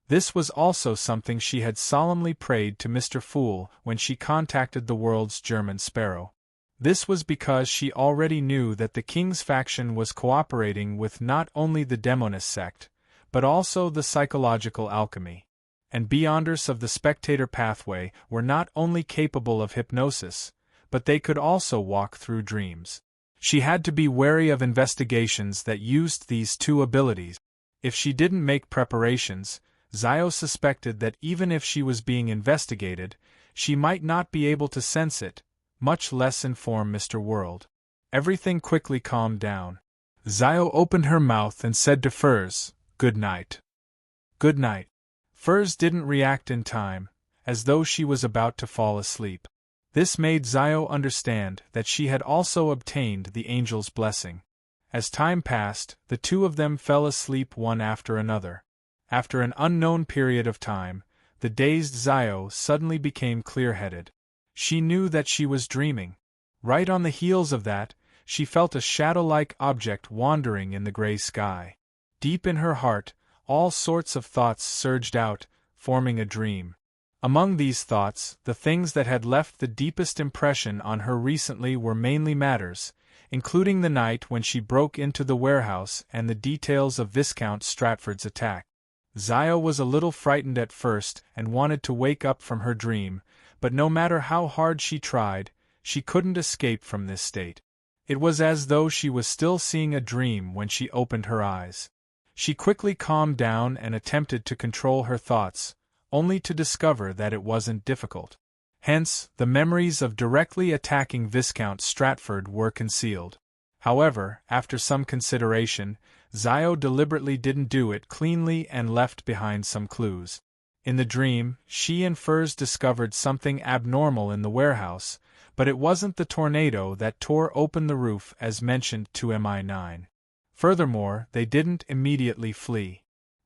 This was also something she had solemnly prayed to Mr. Fool when she contacted the world's German Sparrow. This was because she already knew that the King's faction was cooperating with not only the Demonist sect, but also the psychological alchemy. and beyonders of the spectator pathway were not only capable of hypnosis, but they could also walk through dreams. She had to be wary of investigations that used these two abilities. If she didn't make preparations, Zio suspected that even if she was being investigated, she might not be able to sense it, much less inform Mr. World. Everything quickly calmed down. Zio opened her mouth and said to Furs, "Good night." "Good night." Furs didn't react in time, as though she was about to fall asleep. This made Zio understand that she had also obtained the angel's blessing. As time passed, the two of them fell asleep one after another. After an unknown period of time, the dazed Zio suddenly became clear-headed. She knew that she was dreaming. Right on the heels of that, she felt a shadow-like object wandering in the gray sky. Deep in her heart, all sorts of thoughts surged out, forming a dream. Among these thoughts, the things that had left the deepest impression on her recently were mainly matters, including the night when she broke into the warehouse and the details of Viscount Stratford's attack. Zio was a little frightened at first and wanted to wake up from her dream, but no matter how hard she tried, she couldn't escape from this state. It was as though she was still seeing a dream when she opened her eyes. She quickly calmed down and attempted to control her thoughts, only to discover that it wasn't difficult. Hence, the memories of directly attacking Viscount Stratford were concealed. However, after some consideration, Zio deliberately didn't do it cleanly and left behind some clues. In the dream, she and Furs discovered something abnormal in the warehouse, but it wasn't the tornado that tore open the roof as mentioned to MI9. Furthermore, they didn't immediately flee.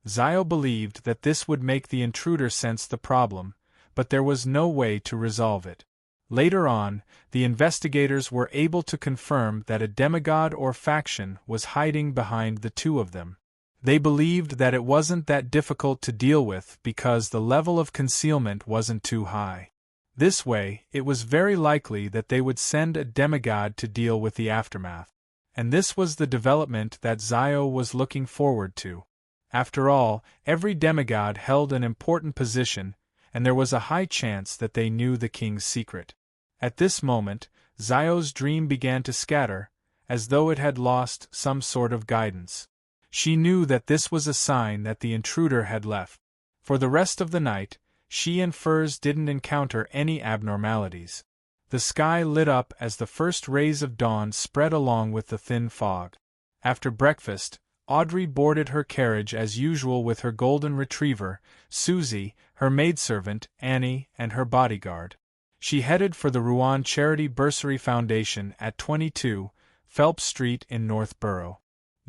Zio believed that this would make the intruder sense the problem, but there was no way to resolve it. Later on, the investigators were able to confirm that a demigod or faction was hiding behind the two of them. They believed that it wasn't that difficult to deal with because the level of concealment wasn't too high. This way, it was very likely that they would send a demigod to deal with the aftermath. And this was the development that Zio was looking forward to. After all, every demigod held an important position, and there was a high chance that they knew the king's secret. At this moment, Zio's dream began to scatter, as though it had lost some sort of guidance. She knew that this was a sign that the intruder had left. For the rest of the night, she and Furs didn't encounter any abnormalities. The sky lit up as the first rays of dawn spread along with the thin fog. After breakfast, Audrey boarded her carriage as usual with her golden retriever, Susie, her maidservant, Annie, and her bodyguard. She headed for the Rouen Charity Bursary Foundation at 22 Phelps Street in Northborough.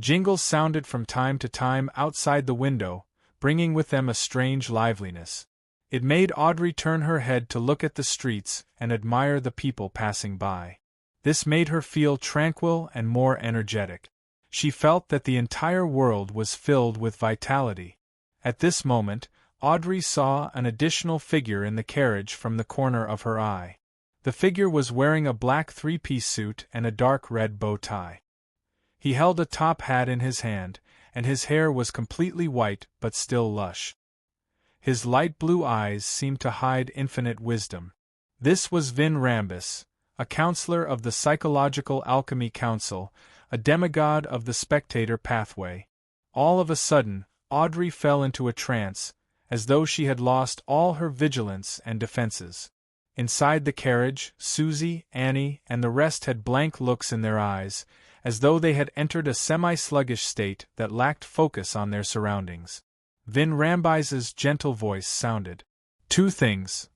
Jingles sounded from time to time outside the window, bringing with them a strange liveliness. It made Audrey turn her head to look at the streets and admire the people passing by. This made her feel tranquil and more energetic. She felt that the entire world was filled with vitality. At this moment, Audrey saw an additional figure in the carriage from the corner of her eye. The figure was wearing a black three-piece suit and a dark red bow tie. He held a top hat in his hand, and his hair was completely white but still lush. His light blue eyes seemed to hide infinite wisdom. This was Vin Rambus, a counselor of the Psychological Alchemy Council, a demigod of the spectator pathway. All of a sudden, Audrey fell into a trance, as though she had lost all her vigilance and defenses. Inside the carriage, Susie, Annie, and the rest had blank looks in their eyes, as though they had entered a semi-sluggish state that lacked focus on their surroundings. Vin Rambis's gentle voice sounded. "Two things.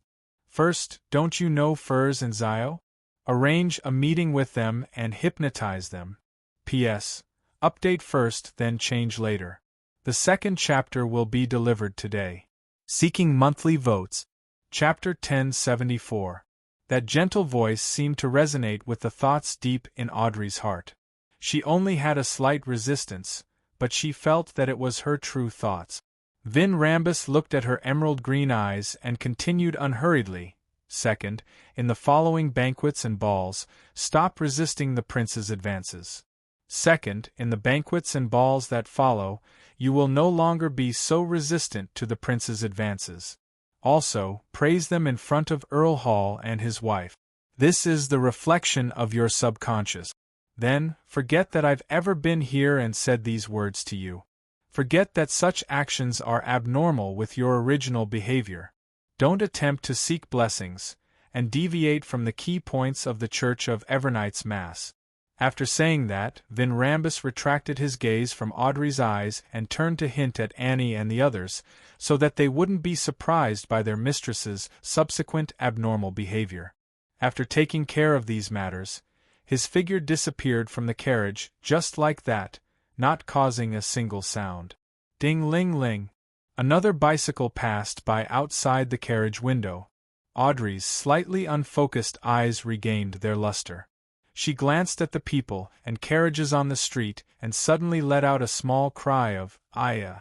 First, don't you know Furs and Zio? Arrange a meeting with them and hypnotize them. P.S. Update first, then change later. The second chapter will be delivered today. Seeking monthly votes." Chapter 1074. That gentle voice seemed to resonate with the thoughts deep in Audrey's heart. She only had a slight resistance, but she felt that it was her true thoughts. Vin Rambus looked at her emerald green eyes and continued unhurriedly. Second, in the following banquets and balls, stop resisting the prince's advances. Second, in the banquets and balls that follow, you will no longer be so resistant to the prince's advances. Also, praise them in front of Earl Hall and his wife. This is the reflection of your subconscious. Then, forget that I've ever been here and said these words to you. Forget that such actions are abnormal with your original behavior. Don't attempt to seek blessings, and deviate from the key points of the Church of Evernight's Mass. After saying that, Vin Rambus retracted his gaze from Audrey's eyes and turned to hint at Annie and the others, so that they wouldn't be surprised by their mistress's subsequent abnormal behavior. After taking care of these matters, his figure disappeared from the carriage just like that, not causing a single sound. Ding-ling-ling. Another bicycle passed by outside the carriage window. Audrey's slightly unfocused eyes regained their luster. She glanced at the people and carriages on the street and suddenly let out a small cry of, "Aya!"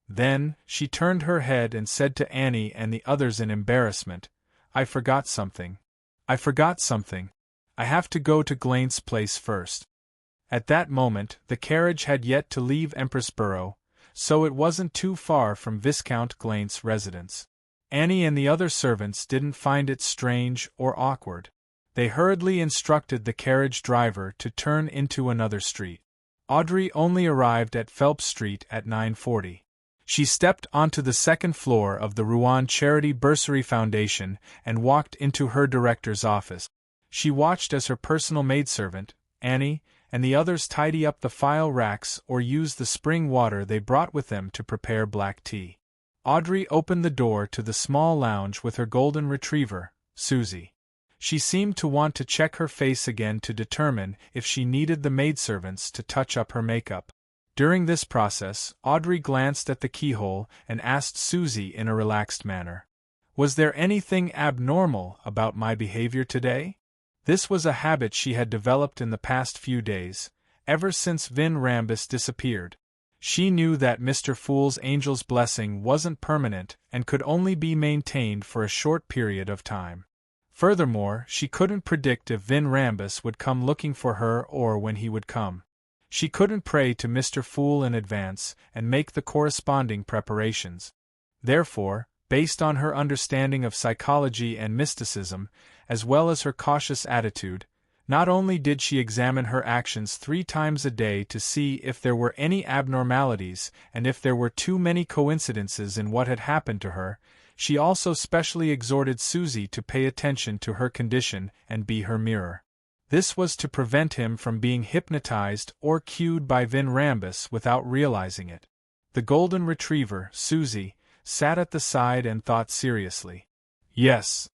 Then, she turned her head and said to Annie and the others in embarrassment, "I forgot something. I forgot something. I have to go to Glaine's place first." At that moment, the carriage had yet to leave Empressborough, so it wasn't too far from Viscount Glaine's residence. Annie and the other servants didn't find it strange or awkward. They hurriedly instructed the carriage driver to turn into another street. Audrey only arrived at Phelps Street at 9:40. She stepped onto the second floor of the Rouen Charity Bursary Foundation and walked into her director's office. She watched as her personal maidservant, Annie, and the others tidy up the file racks or use the spring water they brought with them to prepare black tea. Audrey opened the door to the small lounge with her golden retriever, Susie. She seemed to want to check her face again to determine if she needed the maidservants to touch up her makeup. During this process, Audrey glanced at the keyhole and asked Susie in a relaxed manner, "Was there anything abnormal about my behavior today?" This was a habit she had developed in the past few days, ever since Vin Rambus disappeared. She knew that Mr. Fool's angel's blessing wasn't permanent and could only be maintained for a short period of time. Furthermore, she couldn't predict if Vin Rambus would come looking for her or when he would come. She couldn't pray to Mr. Fool in advance and make the corresponding preparations. Therefore, based on her understanding of psychology and mysticism, as well as her cautious attitude, not only did she examine her actions 3 times a day to see if there were any abnormalities and if there were too many coincidences in what had happened to her, she also specially exhorted Susie to pay attention to her condition and be her mirror. This was to prevent him from being hypnotized or cued by Vin Rambus without realizing it. The golden retriever, Susie, sat at the side and thought seriously. "Yes."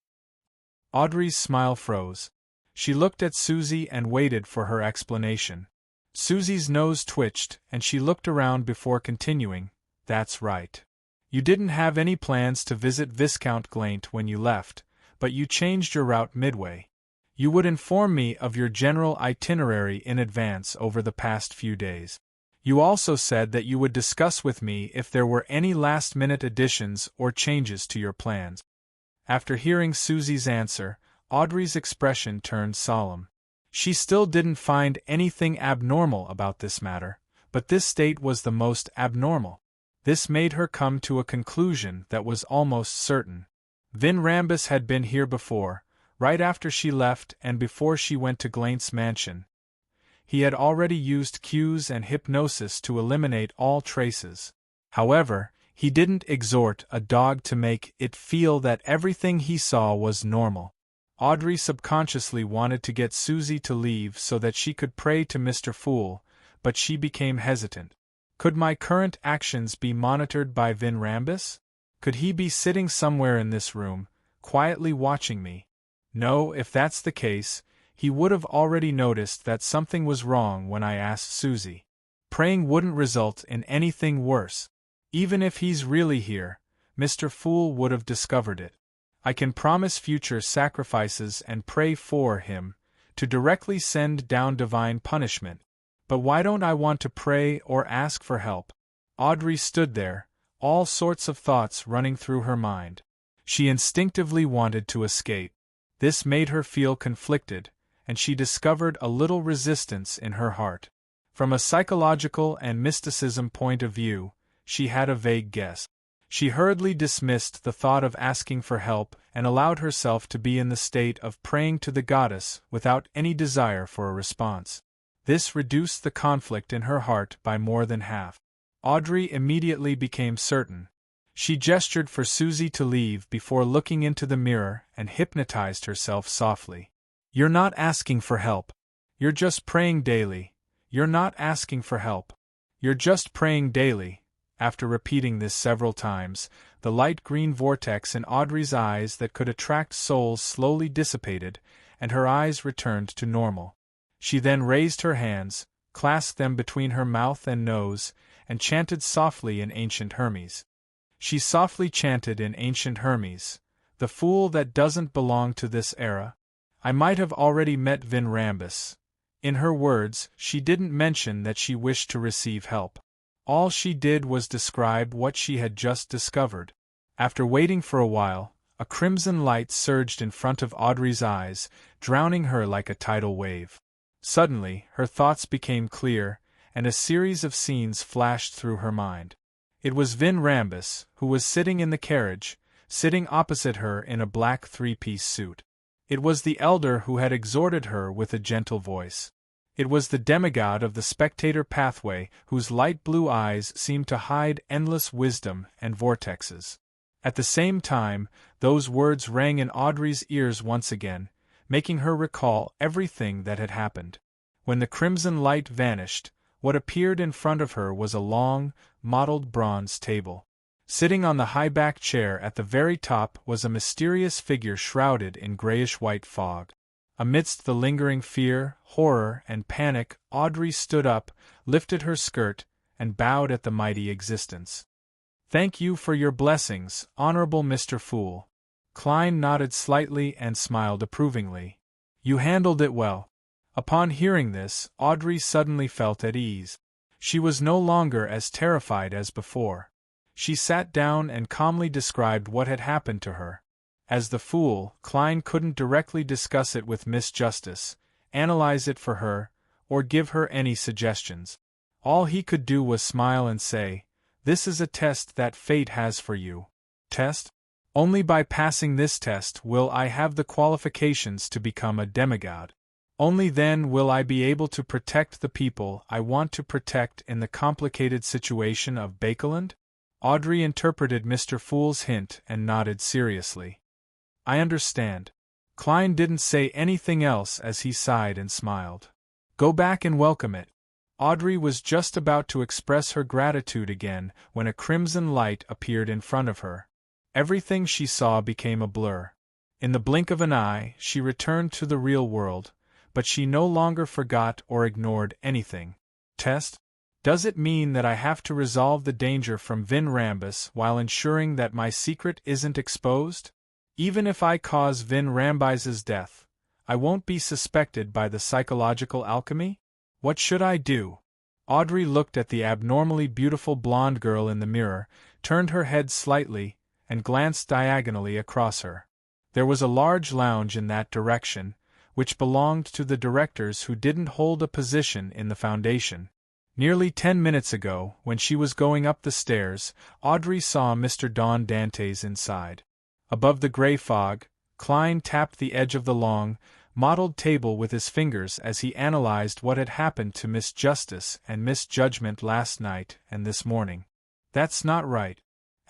Audrey's smile froze. She looked at Susie and waited for her explanation. Susie's nose twitched, and she looked around before continuing, "That's right. You didn't have any plans to visit Viscount Glaint when you left, but you changed your route midway. You would inform me of your general itinerary in advance over the past few days. You also said that you would discuss with me if there were any last-minute additions or changes to your plans." After hearing Susie's answer, Audrey's expression turned solemn. She still didn't find anything abnormal about this matter, but this state was the most abnormal. This made her come to a conclusion that was almost certain. Vin Rambus had been here before, right after she left and before she went to Glaint's mansion. He had already used cues and hypnosis to eliminate all traces. However, he didn't exhort a dog to make it feel that everything he saw was normal. Audrey subconsciously wanted to get Susie to leave so that she could pray to Mr. Fool, but she became hesitant. Could my current actions be monitored by Vin Rambus? Could he be sitting somewhere in this room, quietly watching me? No, if that's the case, he would have already noticed that something was wrong when I asked Susie. Praying wouldn't result in anything worse. Even if he's really here, Mr. Fool would have discovered it. I can promise future sacrifices and pray for him, to directly send down divine punishment. But why don't I want to pray or ask for help? Audrey stood there, all sorts of thoughts running through her mind. She instinctively wanted to escape. This made her feel conflicted, and she discovered a little resistance in her heart. From a psychological and mysticism point of view, she had a vague guess. She hurriedly dismissed the thought of asking for help and allowed herself to be in the state of praying to the goddess without any desire for a response. This reduced the conflict in her heart by more than half. Audrey immediately became certain. She gestured for Susie to leave before looking into the mirror and hypnotized herself softly. "You're not asking for help. You're just praying daily. You're not asking for help. You're just praying daily." After repeating this several times, the light green vortex in Audrey's eyes that could attract souls slowly dissipated, and her eyes returned to normal. She then raised her hands, clasped them between her mouth and nose, and chanted softly in ancient Hermes. She softly chanted in ancient Hermes, "The fool that doesn't belong to this era. I might have already met Vin Rambus." In her words, she didn't mention that she wished to receive help. All she did was describe what she had just discovered. After waiting for a while, a crimson light surged in front of Audrey's eyes, drowning her like a tidal wave. Suddenly, her thoughts became clear, and a series of scenes flashed through her mind. It was Vin Rambus, who was sitting in the carriage, sitting opposite her in a black three-piece suit. It was the elder who had exhorted her with a gentle voice. It was the demigod of the spectator pathway whose light blue eyes seemed to hide endless wisdom and vortexes. At the same time, those words rang in Audrey's ears once again, making her recall everything that had happened. When the crimson light vanished, what appeared in front of her was a long, mottled bronze table. Sitting on the high-backed chair at the very top was a mysterious figure shrouded in grayish-white fog. Amidst the lingering fear, horror, and panic, Audrey stood up, lifted her skirt, and bowed at the mighty existence. "Thank you for your blessings, Honorable Mr. Fool." Klein nodded slightly and smiled approvingly. "You handled it well." Upon hearing this, Audrey suddenly felt at ease. She was no longer as terrified as before. She sat down and calmly described what had happened to her. As the fool, Klein couldn't directly discuss it with Miss Justice, analyze it for her, or give her any suggestions. All he could do was smile and say, "This is a test that fate has for you." Test? Only by passing this test will I have the qualifications to become a demigod. Only then will I be able to protect the people I want to protect in the complicated situation of Bakeland? Audrey interpreted Mr. Fool's hint and nodded seriously. "I understand." Klein didn't say anything else as he sighed and smiled. "Go back and welcome it." Audrey was just about to express her gratitude again when a crimson light appeared in front of her. Everything she saw became a blur. In the blink of an eye, she returned to the real world, but she no longer forgot or ignored anything. Test? Does it mean that I have to resolve the danger from Vin Rambus while ensuring that my secret isn't exposed? Even if I cause Vin Rambus's death, I won't be suspected by the psychological alchemy? What should I do? Audrey looked at the abnormally beautiful blonde girl in the mirror, turned her head slightly, and glanced diagonally across her. There was a large lounge in that direction, which belonged to the directors who didn't hold a position in the Foundation. Nearly 10 minutes ago, when she was going up the stairs, Audrey saw Mr. Don Dantes inside. Above the gray fog, Klein tapped the edge of the long, mottled table with his fingers as he analyzed what had happened to Miss Justice and Miss Judgment last night and this morning. "That's not right.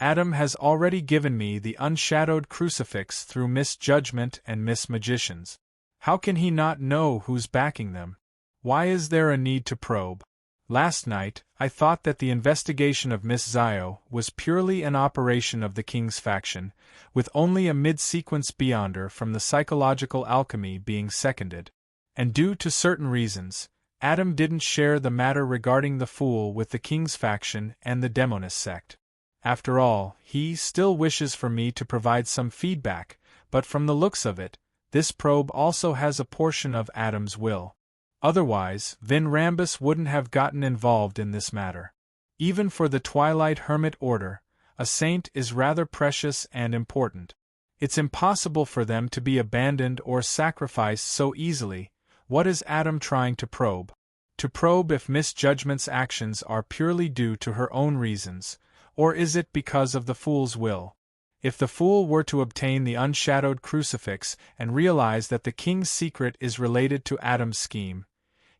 Adam has already given me the unshadowed crucifix through Miss Judgment and Miss Magicians. How can he not know who's backing them? Why is there a need to probe? Last night, I thought that the investigation of Miss Zio was purely an operation of the King's faction, with only a mid-sequence beyonder from the psychological alchemy being seconded. And due to certain reasons, Adam didn't share the matter regarding the Fool with the King's faction and the Demonist sect. After all, he still wishes for me to provide some feedback, but from the looks of it, this probe also has a portion of Adam's will. Otherwise, Vin Rambus wouldn't have gotten involved in this matter. Even for the Twilight Hermit Order, a saint is rather precious and important. It's impossible for them to be abandoned or sacrificed so easily. What is Adam trying to probe? To probe if Miss Judgment's actions are purely due to her own reasons, Or is it because of the fool's will? If the fool were to obtain the unshadowed crucifix and realize that the king's secret is related to Adam's scheme,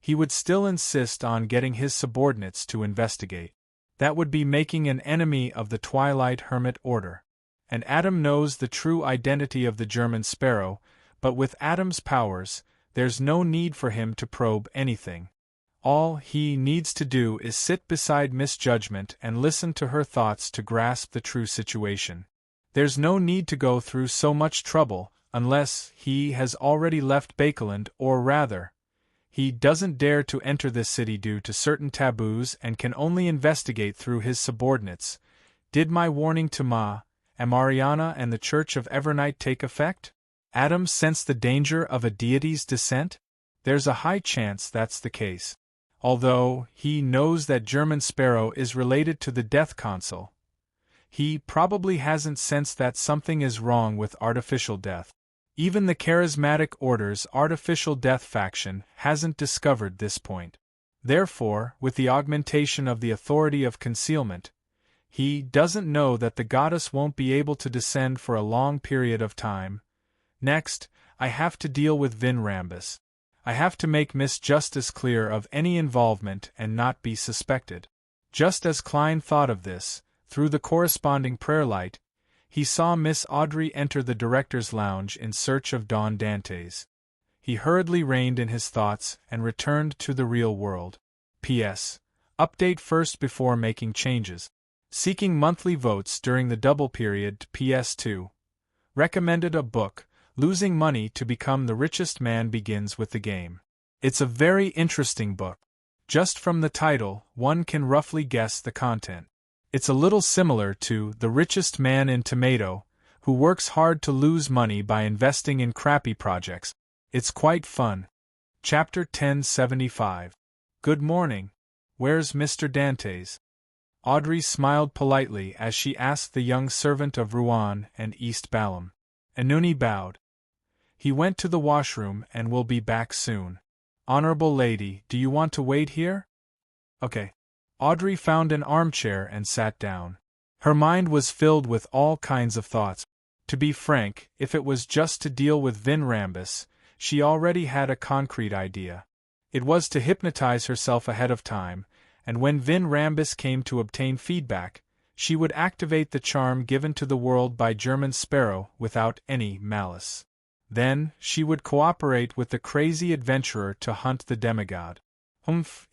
he would still insist on getting his subordinates to investigate. That would be making an enemy of the Twilight Hermit Order. And Adam knows the true identity of the German Sparrow, but with Adam's powers, there's no need for him to probe anything. All he needs to do is sit beside Misjudgment and listen to her thoughts to grasp the true situation. There's no need to go through so much trouble, unless he has already left Bakeland, or rather, he doesn't dare to enter this city due to certain taboos and can only investigate through his subordinates. Did my warning to Ma, Amariana and the Church of Evernight take effect? Adam sensed the danger of a deity's descent? There's a high chance that's the case. Although he knows that German Sparrow is related to the Death Consul, he probably hasn't sensed that something is wrong with artificial death. Even the Charismatic Order's artificial death faction hasn't discovered this point. Therefore, with the augmentation of the authority of concealment, he doesn't know that the goddess won't be able to descend for a long period of time. Next, I have to deal with Vin Rambus. I have to make Miss Justice clear of any involvement and not be suspected. Just as Klein thought of this, through the corresponding prayer light, he saw Miss Audrey enter the director's lounge in search of Don Dantes. He hurriedly reined in his thoughts and returned to the real world. P.S. Update first before making changes. Seeking monthly votes during the double period. PS2. Recommended a book, Losing Money to Become the Richest Man Begins with the Game. It's a very interesting book. Just from the title, one can roughly guess the content. It's a little similar to The Richest Man in Tomato, who works hard to lose money by investing in crappy projects. It's quite fun. Chapter 1075. Good morning. Where's Mr. Dantes? Audrey smiled politely as she asked the young servant of Rouen and East Balham. Anuni bowed. He went to the washroom and will be back soon. Honorable lady, do you want to wait here? Okay. Audrey found an armchair and sat down. Her mind was filled with all kinds of thoughts. To be frank, if it was just to deal with Vin Rambus, she already had a concrete idea. It was to hypnotize herself ahead of time, and when Vin Rambus came to obtain feedback, she would activate the charm given to the world by German Sparrow without any malice. Then, she would cooperate with the crazy adventurer to hunt the demigod.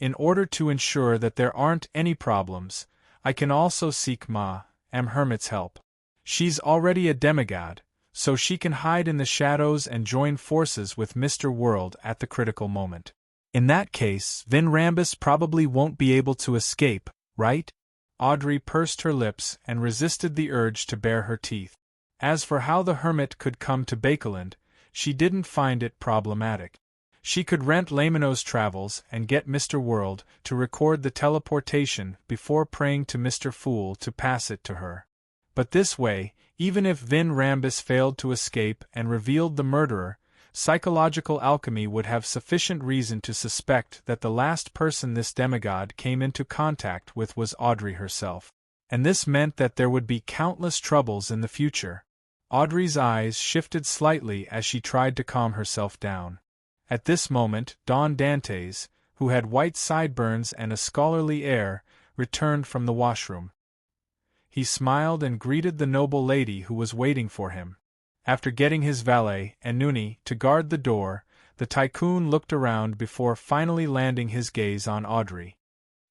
In order to ensure that there aren't any problems, I can also seek Ma, Hermit's help. She's already a demigod, so she can hide in the shadows and join forces with Mr. World at the critical moment. In that case, Vin Rambus probably won't be able to escape, right? Audrey pursed her lips and resisted the urge to bare her teeth. As for how the hermit could come to Bakeland, she didn't find it problematic. She could rent Lamino's Travels and get Mr. World to record the teleportation before praying to Mr. Fool to pass it to her. But this way, even if Vin Rambus failed to escape and revealed the murderer, psychological alchemy would have sufficient reason to suspect that the last person this demigod came into contact with was Audrey herself. And this meant that there would be countless troubles in the future. Audrey's eyes shifted slightly as she tried to calm herself down. At this moment, Don Dantes, who had white sideburns and a scholarly air, returned from the washroom. He smiled and greeted the noble lady who was waiting for him. After getting his valet, Anuni, to guard the door, the tycoon looked around before finally landing his gaze on Audrey.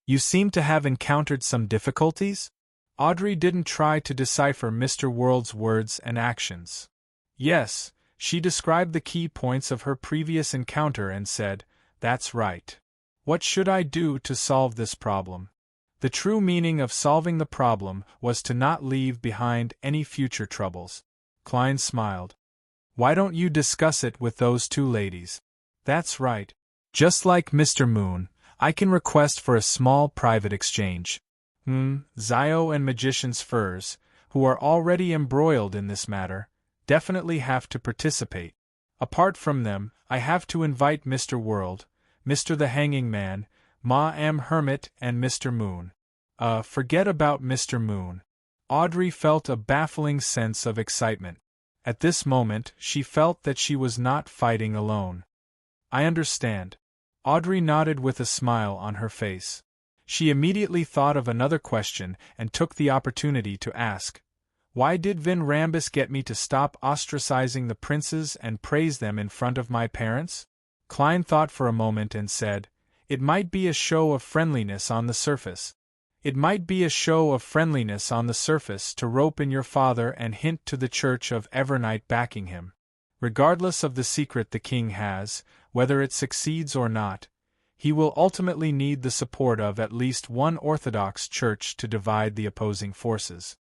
You seem to have encountered some difficulties? Audrey didn't try to decipher Mr. World's words and actions. Yes, she described the key points of her previous encounter and said, "That's right. What should I do to solve this problem?" The true meaning of solving the problem was to not leave behind any future troubles. Klein smiled. Why don't you discuss it with those two ladies? That's right. Just like Mr. Moon, I can request for a small private exchange. Zio and Magician's Furs, who are already embroiled in this matter, definitely have to participate. Apart from them, I have to invite Mr. World, Mr. the Hanging Man, Ma Hermit and Mr. Moon. Forget about Mr. Moon. Audrey felt a baffling sense of excitement. At this moment, she felt that she was not fighting alone. I understand. Audrey nodded with a smile on her face. She immediately thought of another question and took the opportunity to ask, "Why did Vin Rambus get me to stop ostracizing the princes and praise them in front of my parents?" Klein thought for a moment and said, "It might be a show of friendliness on the surface. It might be a show of friendliness on the surface to rope in your father and hint to the Church of Evernight backing him. Regardless of the secret the king has, whether it succeeds or not, he will ultimately need the support of at least one Orthodox church to divide the opposing forces."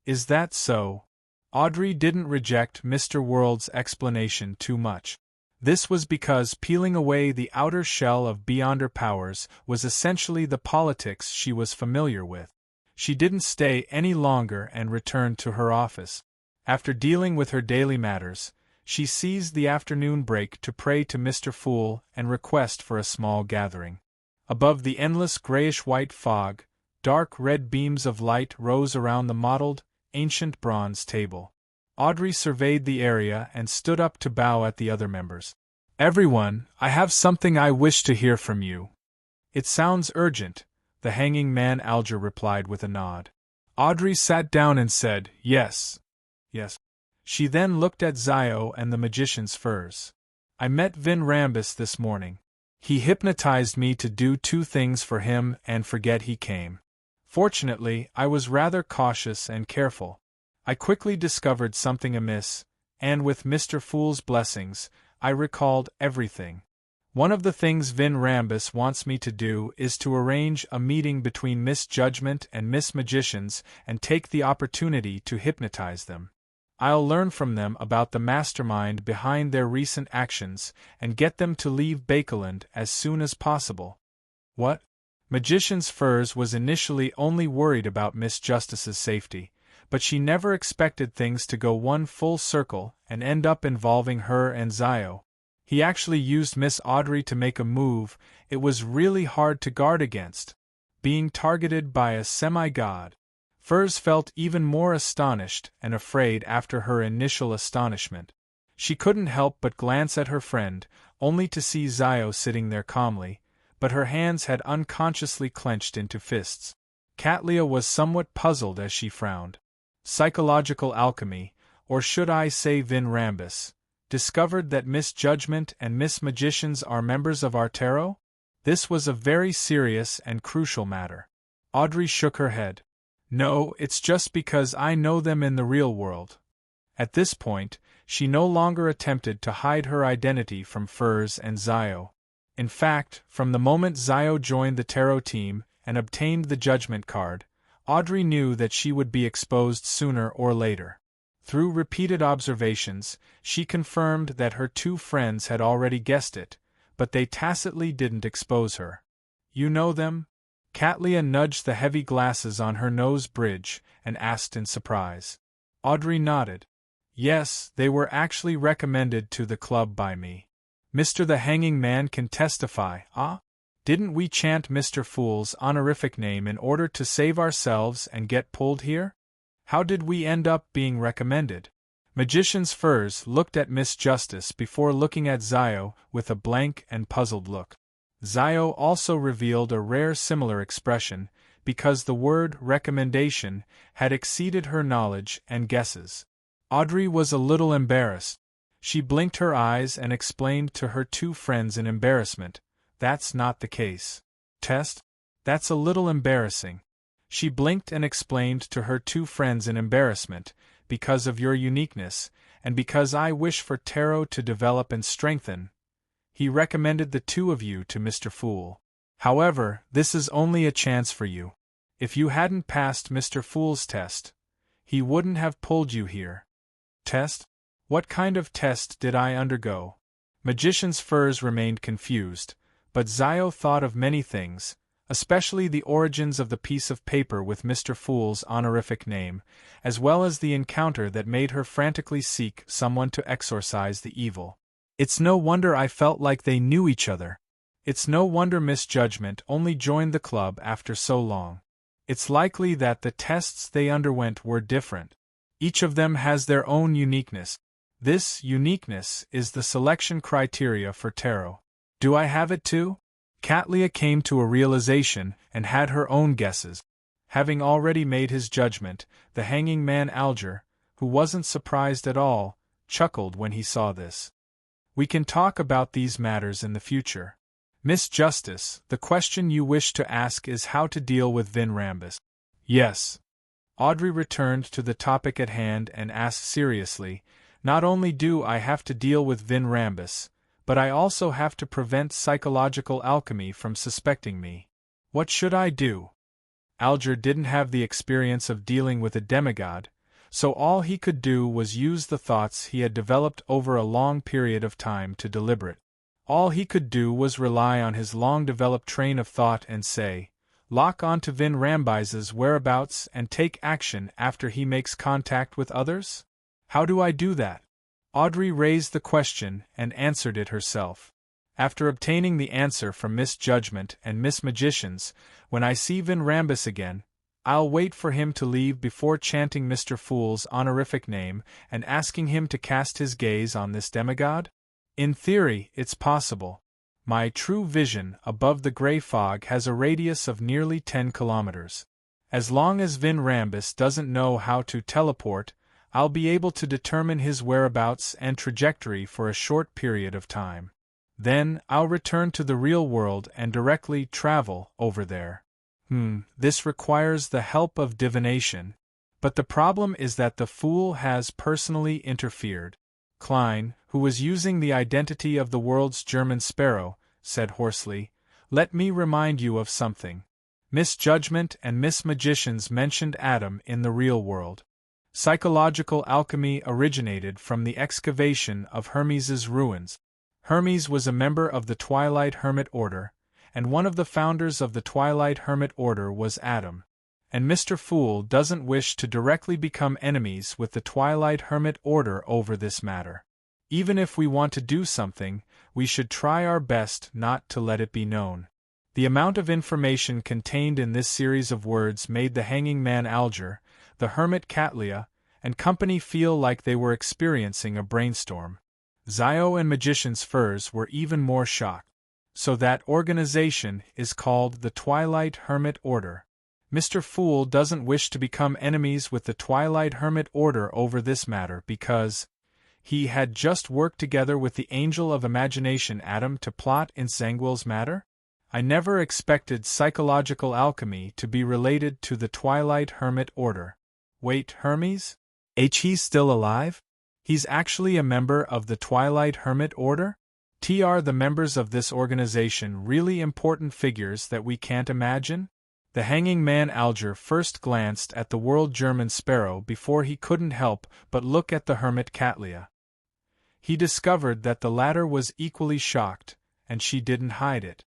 "Is that so?" Audrey didn't reject Mr. World's explanation too much. This was because peeling away the outer shell of Beyonder powers was essentially the politics she was familiar with. She didn't stay any longer and returned to her office. After dealing with her daily matters, she seized the afternoon break to pray to Mr. Fool and request for a small gathering. Above the endless grayish-white fog, dark red beams of light rose around the mottled, ancient bronze table. Audrey surveyed the area and stood up to bow at the other members. "Everyone, I have something I wish to hear from you." "It sounds urgent," the hanging man Alger replied with a nod. Audrey sat down and said, Yes. She then looked at Zio and the magician's furs. "I met Vin Rambus this morning. He hypnotized me to do 2 things for him and forget he came. Fortunately, I was rather cautious and careful. I quickly discovered something amiss, and with Mr. Fool's blessings, I recalled everything. One of the things Vin Rambus wants me to do is to arrange a meeting between Miss Judgment and Miss Magicians and take the opportunity to hypnotize them. I'll learn from them about the mastermind behind their recent actions and get them to leave Bakeland as soon as possible." "What?" Magician's Furs was initially only worried about Miss Justice's safety, but she never expected things to go one full circle and end up involving her and Zio. He actually used Miss Audrey to make a move it was really hard to guard against. Being targeted by a semi-god. Furs felt even more astonished and afraid after her initial astonishment. She couldn't help but glance at her friend, only to see Zio sitting there calmly, but her hands had unconsciously clenched into fists. Katlia was somewhat puzzled as she frowned. Psychological alchemy, or should I say Vin Rambus, discovered that Miss Judgment and Miss Magicians are members of our tarot? This was a very serious and crucial matter. Audrey shook her head. "No, it's just because I know them in the real world." At this point, she no longer attempted to hide her identity from Furs and Zio. In fact, from the moment Zio joined the tarot team and obtained the judgment card, Audrey knew that she would be exposed sooner or later. Through repeated observations, she confirmed that her 2 friends had already guessed it, but they tacitly didn't expose her. "You know them?" Katlia nudged the heavy glasses on her nose bridge and asked in surprise. Audrey nodded. "Yes, they were actually recommended to the club by me. Mr. the Hanging Man can testify, Didn't we chant Mr. Fool's honorific name in order to save ourselves and get pulled here? How did we end up being recommended?" Magician's Furs looked at Miss Justice before looking at Zio with a blank and puzzled look. Zio also revealed a rare similar expression, because the word recommendation had exceeded her knowledge and guesses. Audrey was a little embarrassed. She blinked her eyes and explained to her 2 friends in embarrassment, "That's not the case." "Test? That's a little embarrassing." She blinked and explained to her 2 friends in embarrassment, "Because of your uniqueness, and because I wish for tarot to develop and strengthen. He recommended the 2 of you to Mr. Fool. However, this is only a chance for you. If you hadn't passed Mr. Fool's test, he wouldn't have pulled you here." "Test? What kind of test did I undergo?" Magician's Furs remained confused, but Zio thought of many things, especially the origins of the piece of paper with Mr. Fool's honorific name, as well as the encounter that made her frantically seek someone to exorcise the evil. "It's no wonder I felt like they knew each other. It's no wonder Miss Judgment only joined the club after so long. It's likely that the tests they underwent were different. Each of them has their own uniqueness. This uniqueness is the selection criteria for tarot. Do I have it too? Catlia came to a realization and had her own guesses. Having already made his judgment, the hanging man Alger, who wasn't surprised at all, chuckled when he saw this. We can talk about these matters in the future. Miss Justice, the question you wish to ask is how to deal with Vin Rambus. Yes. Audrey returned to the topic at hand and asked seriously, not only do I have to deal with Vin Rambus, but I also have to prevent psychological alchemy from suspecting me. What should I do? Alger didn't have the experience of dealing with a demigod, so all he could do was use the thoughts he had developed over a long period of time to deliberate. All he could do was rely on his long-developed train of thought and say, lock on to Vin Rambus's whereabouts and take action after he makes contact with others? How do I do that? Audrey raised the question and answered it herself. After obtaining the answer from Miss Judgment and Miss Magicians, when I see Vin Rambus again, I'll wait for him to leave before chanting Mr. Fool's honorific name and asking him to cast his gaze on this demigod? In theory, it's possible. My true vision above the gray fog has a radius of nearly 10 kilometers. As long as Vin Rambus doesn't know how to teleport, I'll be able to determine his whereabouts and trajectory for a short period of time. Then, I'll return to the real world and directly travel over there. This requires the help of divination. But the problem is that the Fool has personally interfered. Klein, who was using the identity of the world's German sparrow, said hoarsely, let me remind you of something. Miss Judgment and Miss Magicians mentioned Adam in the real world. Psychological alchemy originated from the excavation of Hermes's ruins. Hermes was a member of the Twilight Hermit Order, and one of the founders of the Twilight Hermit Order was Adam. And Mr. Fool doesn't wish to directly become enemies with the Twilight Hermit Order over this matter. Even if we want to do something, we should try our best not to let it be known. The amount of information contained in this series of words made the hanging man Alger, the hermit Catlia, and company feel like they were experiencing a brainstorm. Zio and Magician's Furs were even more shocked. So that organization is called the Twilight Hermit Order. Mr. Fool doesn't wish to become enemies with the Twilight Hermit Order over this matter because he had just worked together with the Angel of Imagination Adam to plot in Zangwill's matter? I never expected psychological alchemy to be related to the Twilight Hermit Order. Wait, Hermes? He's still alive? He's actually a member of the Twilight Hermit Order? Are the members of this organization really important figures that we can't imagine? The hanging man Alger first glanced at the world German sparrow before he couldn't help but look at the hermit Catlia. He discovered that the latter was equally shocked, and she didn't hide it.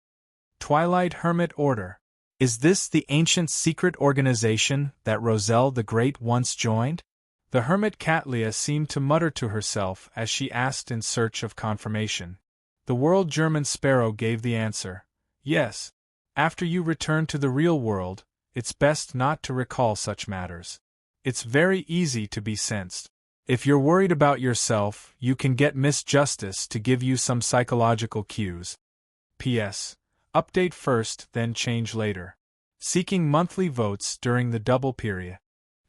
Twilight Hermit Order. Is this the ancient secret organization that Roselle the Great once joined? The hermit Catlia seemed to mutter to herself as she asked in search of confirmation. The world German sparrow gave the answer, yes. After you return to the real world, it's best not to recall such matters. It's very easy to be sensed. If you're worried about yourself, you can get Miss Justice to give you some psychological cues. P.S. Update first, then change later. Seeking monthly votes during the double period.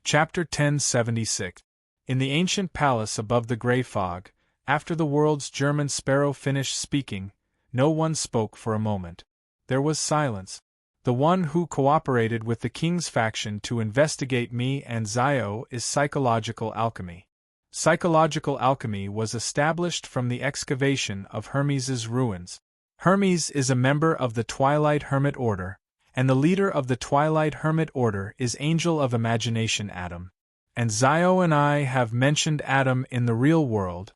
Chapter 1076. In the ancient palace above the gray fog, after the world's German sparrow finished speaking, no one spoke for a moment. There was silence. The one who cooperated with the king's faction to investigate me and Zio is psychological alchemy. Psychological alchemy was established from the excavation of Hermes's ruins. Hermes is a member of the Twilight Hermit Order, and the leader of the Twilight Hermit Order is Angel of Imagination Adam. And Zio and I have mentioned Adam in the real world.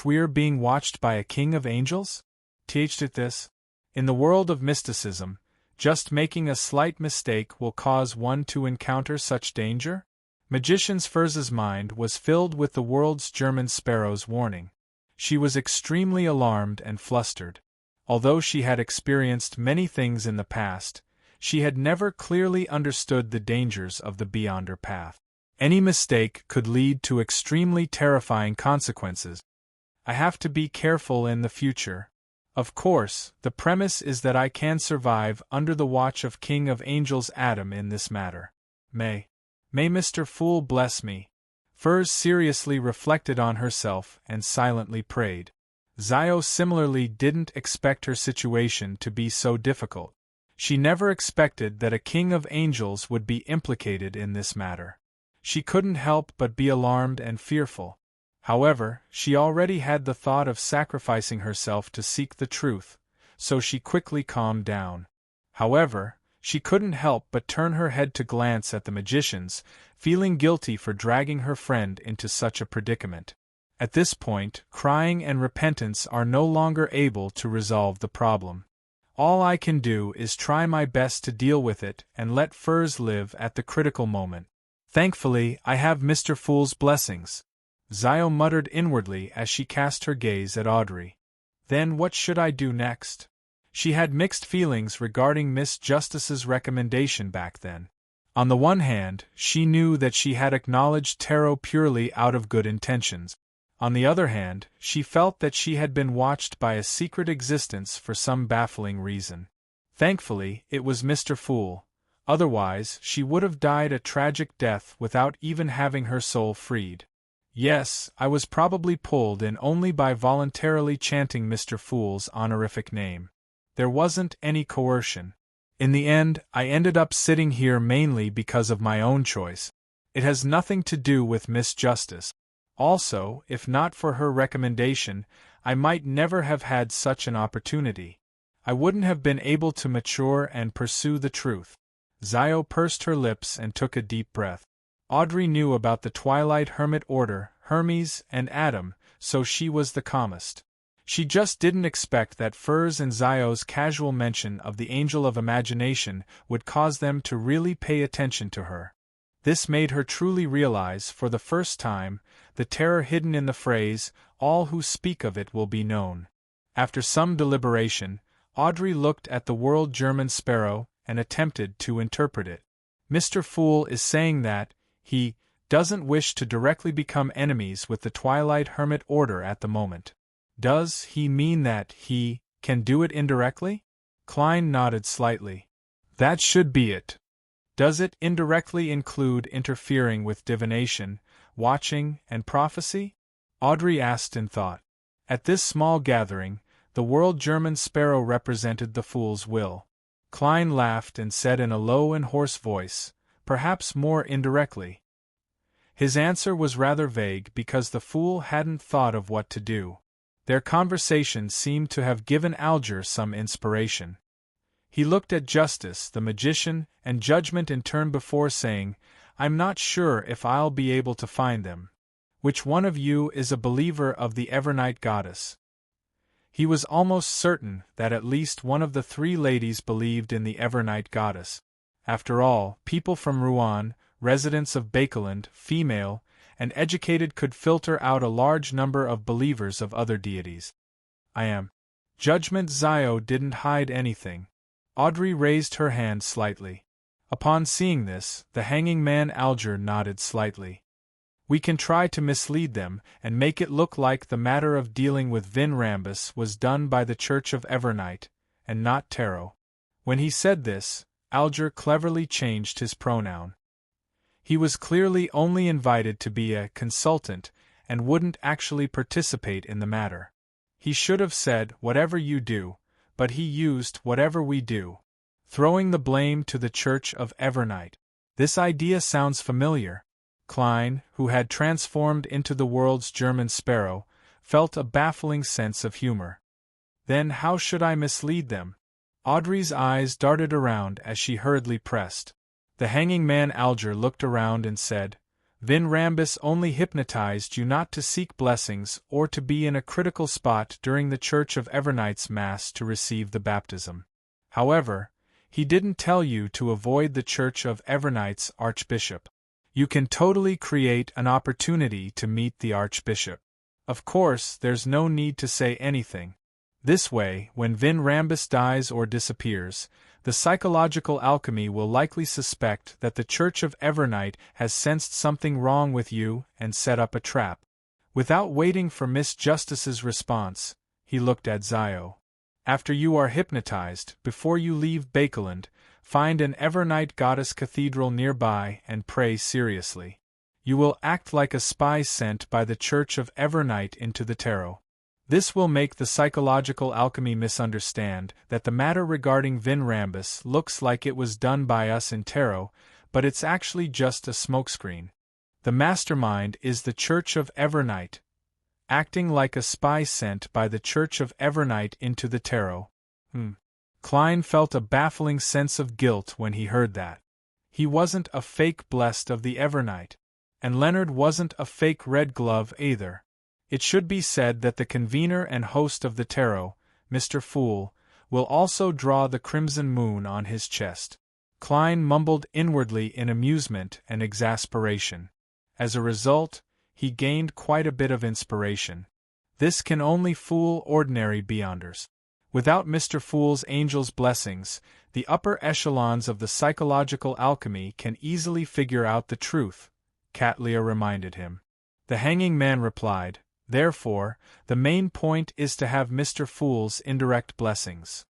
We're being watched by a king of angels? At this. In the world of mysticism, just making a slight mistake will cause one to encounter such danger? Magician's Furz's mind was filled with the world's German sparrow's warning. She was extremely alarmed and flustered. Although she had experienced many things in the past, She had never clearly understood the dangers of the Beyonder path. Any mistake could lead to extremely terrifying consequences. I have to be careful in the future. Of course, the premise is that I can survive under the watch of King of Angels Adam in this matter. May Mr. Fool bless me. Furs seriously reflected on herself and silently prayed. Zio similarly didn't expect her situation to be so difficult. She never expected that a king of angels would be implicated in this matter. She couldn't help but be alarmed and fearful. However, she already had the thought of sacrificing herself to seek the truth, so she quickly calmed down. However, she couldn't help but turn her head to glance at the magicians, feeling guilty for dragging her friend into such a predicament. At this point, crying and repentance are no longer able to resolve the problem. All I can do is try my best to deal with it and let Furs live at the critical moment. Thankfully, I have Mr. Fool's blessings. Zio muttered inwardly as she cast her gaze at Audrey. Then what should I do next? She had mixed feelings regarding Miss Justice's recommendation back then. On the one hand, she knew that she had acknowledged Tarot purely out of good intentions. On the other hand, she felt that she had been watched by a secret existence for some baffling reason. Thankfully, it was Mr. Fool. Otherwise, she would have died a tragic death without even having her soul freed. Yes, I was probably pulled in only by voluntarily chanting Mr. Fool's honorific name. There wasn't any coercion. In the end, I ended up sitting here mainly because of my own choice. It has nothing to do with Miss Justice. Also, if not for her recommendation, I might never have had such an opportunity. I wouldn't have been able to mature and pursue the truth. Zio pursed her lips and took a deep breath. Audrey knew about the Twilight Hermit Order, Hermes, and Adam, so she was the calmest. She just didn't expect that Furs and Zio's casual mention of the Angel of Imagination would cause them to really pay attention to her. This made her truly realize, for the first time, the terror hidden in the phrase, "All who speak of it will be known." After some deliberation, Audrey looked at the World German Sparrow and attempted to interpret it. Mr. Fool is saying that he doesn't wish to directly become enemies with the Twilight Hermit Order at the moment. Does he mean that he can do it indirectly? Klein nodded slightly. That should be it. Does it indirectly include interfering with divination, watching, and prophecy? Audrey asked in thought. At this small gathering, the World German Sparrow represented the Fool's will. Klein laughed and said in a low and hoarse voice, perhaps more indirectly. His answer was rather vague because the Fool hadn't thought of what to do. Their conversation seemed to have given Alger some inspiration. He looked at Justice, the magician, and Judgment in turn before saying, "I'm not sure if I'll be able to find them. Which one of you is a believer of the Evernight goddess?" He was almost certain that at least one of the three ladies believed in the Evernight goddess. After all, people from Rouen, residents of Bakeland, female, and educated could filter out a large number of believers of other deities. I am. Judgment Zio didn't hide anything. Audrey raised her hand slightly. Upon seeing this, the hanging man Alger nodded slightly. We can try to mislead them and make it look like the matter of dealing with Vin Rambus was done by the Church of Evernight, and not Tarot. When he said this, Alger cleverly changed his pronoun. He was clearly only invited to be a consultant and wouldn't actually participate in the matter. He should have said, "whatever you do," but he used "whatever we do," throwing the blame to the Church of Evernight. This idea sounds familiar. Klein, who had transformed into the world's German Sparrow, felt a baffling sense of humor. Then how should I mislead them? Audrey's eyes darted around as she hurriedly pressed. The hanging man Alger looked around and said, "Vin Rambus only hypnotized you not to seek blessings or to be in a critical spot during the Church of Evernight's Mass to receive the baptism. However, he didn't tell you to avoid the Church of Evernight's Archbishop. You can totally create an opportunity to meet the Archbishop. Of course, there's no need to say anything. This way, when Vin Rambus dies or disappears, The psychological alchemy will likely suspect that the Church of Evernight has sensed something wrong with you and set up a trap. Without waiting for Miss Justice's response, he looked at Zio. After you are hypnotized, before you leave Bakeland, find an Evernight goddess cathedral nearby and pray seriously. You will act like a spy sent by the Church of Evernight into the tarot. This will make the psychological alchemy misunderstand that the matter regarding Vin Rambus looks like it was done by us in tarot, but it's actually just a smokescreen. The mastermind is the Church of Evernight, acting like a spy sent by the Church of Evernight into the tarot. Klein felt a baffling sense of guilt when he heard that. He wasn't a fake blessed of the Evernight, and Leonard wasn't a fake Red Glove either. It should be said that the convener and host of the tarot, Mr. Fool, will also draw the crimson moon on his chest. Klein mumbled inwardly in amusement and exasperation. As a result, he gained quite a bit of inspiration. This can only fool ordinary beyonders. Without Mr. Fool's angel's blessings, the upper echelons of the psychological alchemy can easily figure out the truth, Katlia reminded him. The hanging man replied, therefore, the main point is to have Mr. Fool's indirect blessings.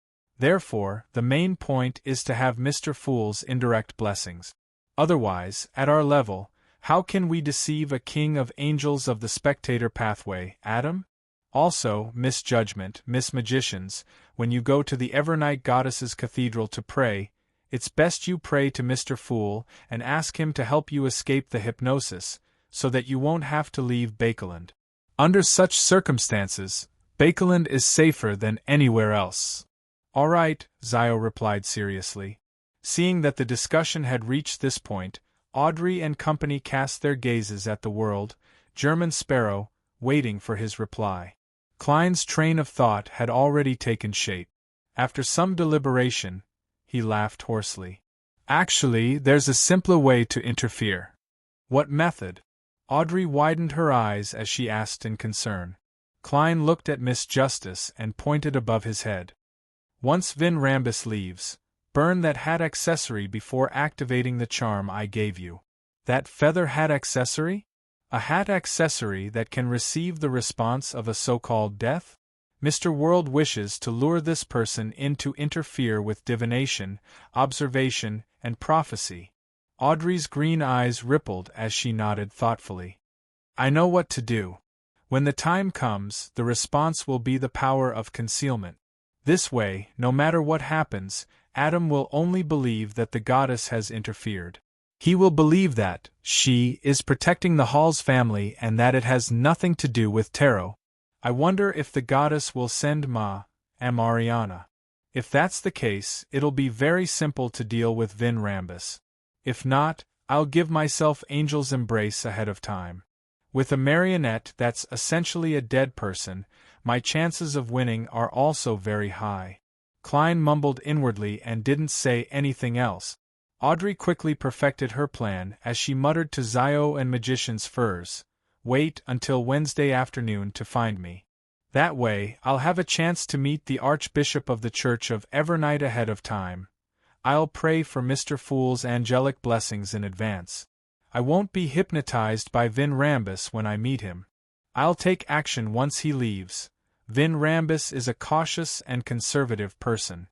Otherwise, at our level, how can we deceive a king of angels of the spectator pathway, Adam? Also, misjudgment, mismagicians, when you go to the Evernight Goddess's Cathedral to pray, it's best you pray to Mr. Fool and ask him to help you escape the hypnosis, so that you won't have to leave Bakeland. Under such circumstances, Bakeland is safer than anywhere else. All right, Zio replied seriously. Seeing that the discussion had reached this point, Audrey and company cast their gazes at the world, German Sparrow, waiting for his reply. Klein's train of thought had already taken shape. After some deliberation, he laughed hoarsely. Actually, there's a simpler way to interfere. What method? Audrey widened her eyes as she asked in concern. Klein looked at Miss Justice and pointed above his head. Once Vin Rambus leaves, burn that hat accessory before activating the charm I gave you. That feather hat accessory? A hat accessory that can receive the response of a so-called death? Mr. World wishes to lure this person in to interfere with divination, observation, and prophecy. Audrey's green eyes rippled as she nodded thoughtfully. I know what to do. When the time comes, the response will be the power of concealment. This way, no matter what happens, Adam will only believe that the goddess has interfered. He will believe that she is protecting the Hall's family and that it has nothing to do with tarot. I wonder if the goddess will send Mariana. If that's the case, it'll be very simple to deal with Vin Rambus. If not, I'll give myself Angel's Embrace ahead of time. With a marionette that's essentially a dead person, my chances of winning are also very high. Klein mumbled inwardly and didn't say anything else. Audrey quickly perfected her plan as she muttered to Zio and Magician's Furs, wait until Wednesday afternoon to find me. That way, I'll have a chance to meet the Archbishop of the Church of Evernight ahead of time. I'll pray for Mr. Fool's angelic blessings in advance. I won't be hypnotized by Vin Rambus when I meet him. I'll take action once he leaves. Vin Rambus is a cautious and conservative person.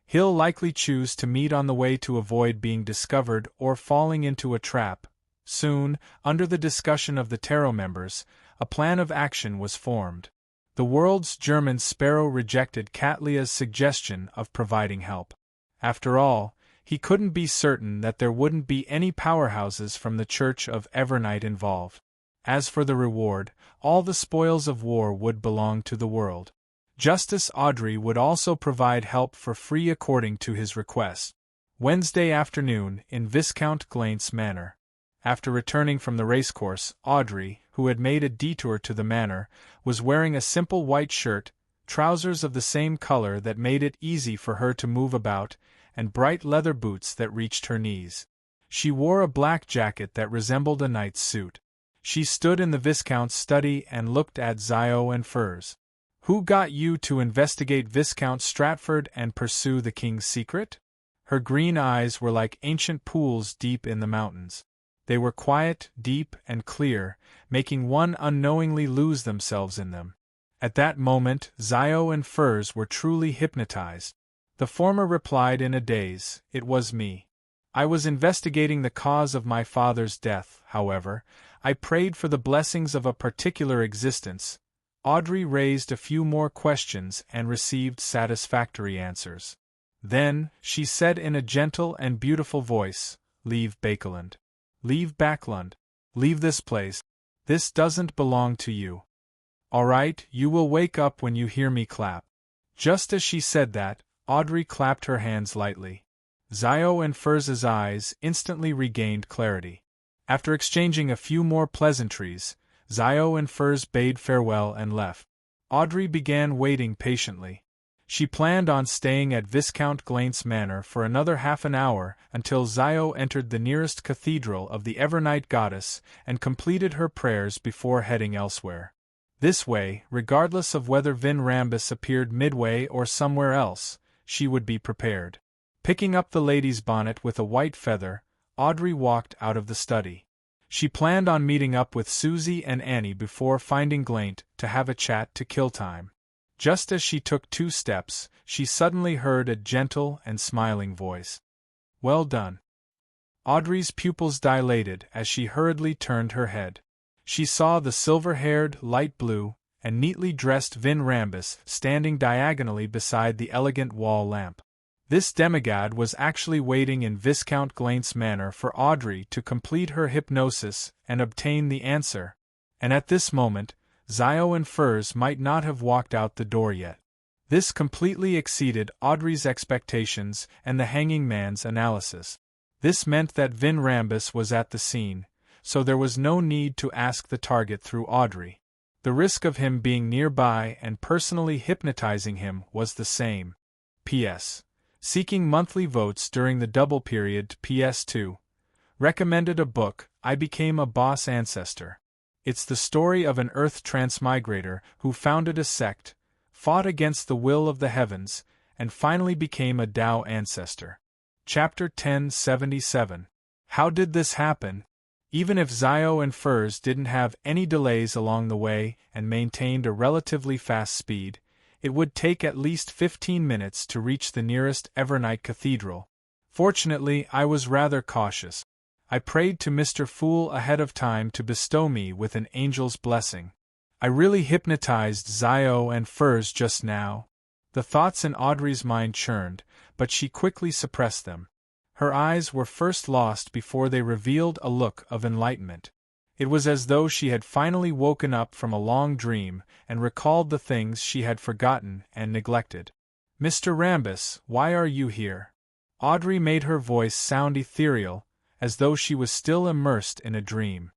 He'll likely choose to meet on the way to avoid being discovered or falling into a trap. Soon, under the discussion of the tarot members, a plan of action was formed. The world's German Sparrow rejected Katlia's suggestion of providing help. After all, he couldn't be certain that there wouldn't be any powerhouses from the Church of Evernight involved. As for the reward, all the spoils of war would belong to the world. Justice Audrey would also provide help for free according to his request. Wednesday afternoon in Viscount Glaint's manor. After returning from the racecourse, Audrey, who had made a detour to the manor, was wearing a simple white shirt, trousers of the same color that made it easy for her to move about, and bright leather boots that reached her knees. She wore a black jacket that resembled a knight's suit. She stood in the Viscount's study and looked at Zio and Furs. Who got you to investigate Viscount Stratford and pursue the king's secret? Her green eyes were like ancient pools deep in the mountains. They were quiet, deep, and clear, making one unknowingly lose themselves in them. At that moment, Zio and Furs were truly hypnotized. The former replied in a daze, "It was me. I was investigating the cause of my father's death, however. I prayed for the blessings of a particular existence." Audrey raised a few more questions and received satisfactory answers. Then, she said in a gentle and beautiful voice, "Leave Bakeland. Leave Backland. Leave this place. This doesn't belong to you. All right, you will wake up when you hear me clap." Just as she said that, Audrey clapped her hands lightly. Zio and Furz's eyes instantly regained clarity. After exchanging a few more pleasantries, Zio and Furs bade farewell and left. Audrey began waiting patiently. She planned on staying at Viscount Glaint's manor for another half an hour until Zio entered the nearest cathedral of the Evernight Goddess and completed her prayers before heading elsewhere. This way, regardless of whether Vin Rambus appeared midway or somewhere else, she would be prepared. Picking up the lady's bonnet with a white feather, Audrey walked out of the study. She planned on meeting up with Susie and Annie before finding Glaint to have a chat to kill time. Just as she took 2 steps, she suddenly heard a gentle and smiling voice. "Well done." Audrey's pupils dilated as she hurriedly turned her head. She saw the silver-haired, light blue, and neatly dressed Vin Rambus standing diagonally beside the elegant wall lamp. This demigod was actually waiting in Viscount Glaint's manor for Audrey to complete her hypnosis and obtain the answer, and at this moment, Zio and Furs might not have walked out the door yet. This completely exceeded Audrey's expectations and the hanging man's analysis. This meant that Vin Rambus was at the scene, so there was no need to ask the target through Audrey. The risk of him being nearby and personally hypnotizing him was the same. P.S. Seeking monthly votes during the double period. PS2. Recommended a book, I Became a Boss Ancestor. It's the story of an Earth transmigrator who founded a sect, fought against the will of the heavens, and finally became a Tao ancestor. Chapter 1077. How did this happen? Even if Zio and Furs didn't have any delays along the way and maintained a relatively fast speed, it would take at least 15 minutes to reach the nearest Evernight Cathedral. Fortunately, I was rather cautious. I prayed to Mr. Fool ahead of time to bestow me with an angel's blessing. I really hypnotized Zio and Furs just now. The thoughts in Audrey's mind churned, but she quickly suppressed them. Her eyes were first lost before they revealed a look of enlightenment. It was as though she had finally woken up from a long dream and recalled the things she had forgotten and neglected. "Mr. Rambus, why are you here?" Audrey made her voice sound ethereal, as though she was still immersed in a dream.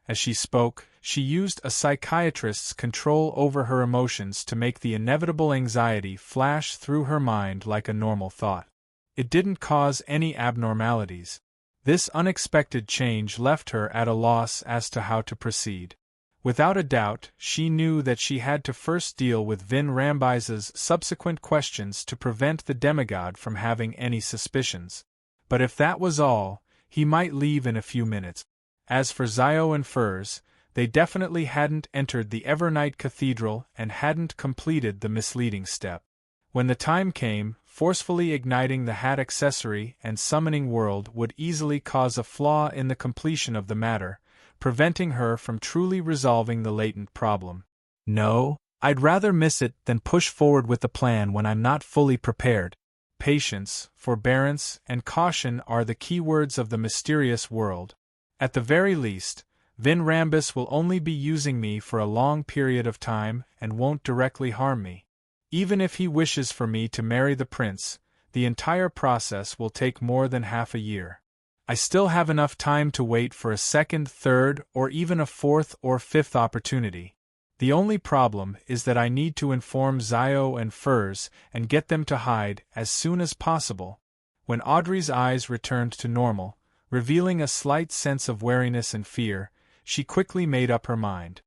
As she spoke, she used a psychiatrist's control over her emotions to make the inevitable anxiety flash through her mind like a normal thought. It didn't cause any abnormalities. This unexpected change left her at a loss as to how to proceed. Without a doubt, she knew that she had to first deal with Vin Rambus's subsequent questions to prevent the demigod from having any suspicions. But if that was all, he might leave in a few minutes. As for Zio and Furs, they definitely hadn't entered the Evernight Cathedral and hadn't completed the misleading step. When the time came, forcefully igniting the hat accessory and summoning world would easily cause a flaw in the completion of the matter, preventing her from truly resolving the latent problem. No, I'd rather miss it than push forward with the plan when I'm not fully prepared. Patience, forbearance, and caution are the key words of the mysterious world. At the very least, Vin Rambus will only be using me for a long period of time and won't directly harm me. Even if he wishes for me to marry the prince, the entire process will take more than half a year. I still have enough time to wait for a second, third, or even a fourth or fifth opportunity. The only problem is that I need to inform Zio and Furs and get them to hide as soon as possible. When Audrey's eyes returned to normal, revealing a slight sense of wariness and fear, she quickly made up her mind.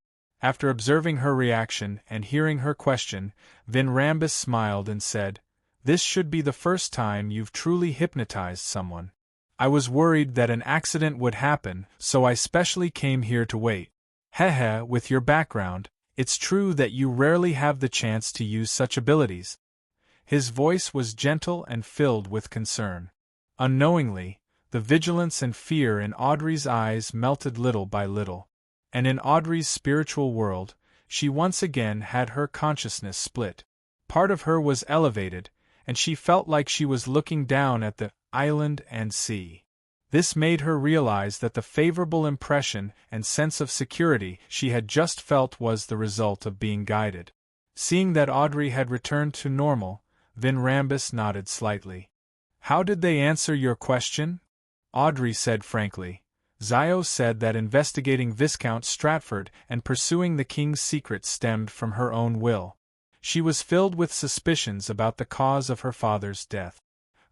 After observing her reaction and hearing her question, Vin Rambus smiled and said, "This should be the first time you've truly hypnotized someone. I was worried that an accident would happen, so I specially came here to wait. Heh, with your background, it's true that you rarely have the chance to use such abilities." His voice was gentle and filled with concern. Unknowingly, the vigilance and fear in Audrey's eyes melted little by little. And in Audrey's spiritual world, she once again had her consciousness split. Part of her was elevated, and she felt like she was looking down at the island and sea. This made her realize that the favorable impression and sense of security she had just felt was the result of being guided. Seeing that Audrey had returned to normal, Vin Rambus nodded slightly. "How did they answer your question?" Audrey said frankly. "Zio said that investigating Viscount Stratford and pursuing the king's secret stemmed from her own will. She was filled with suspicions about the cause of her father's death.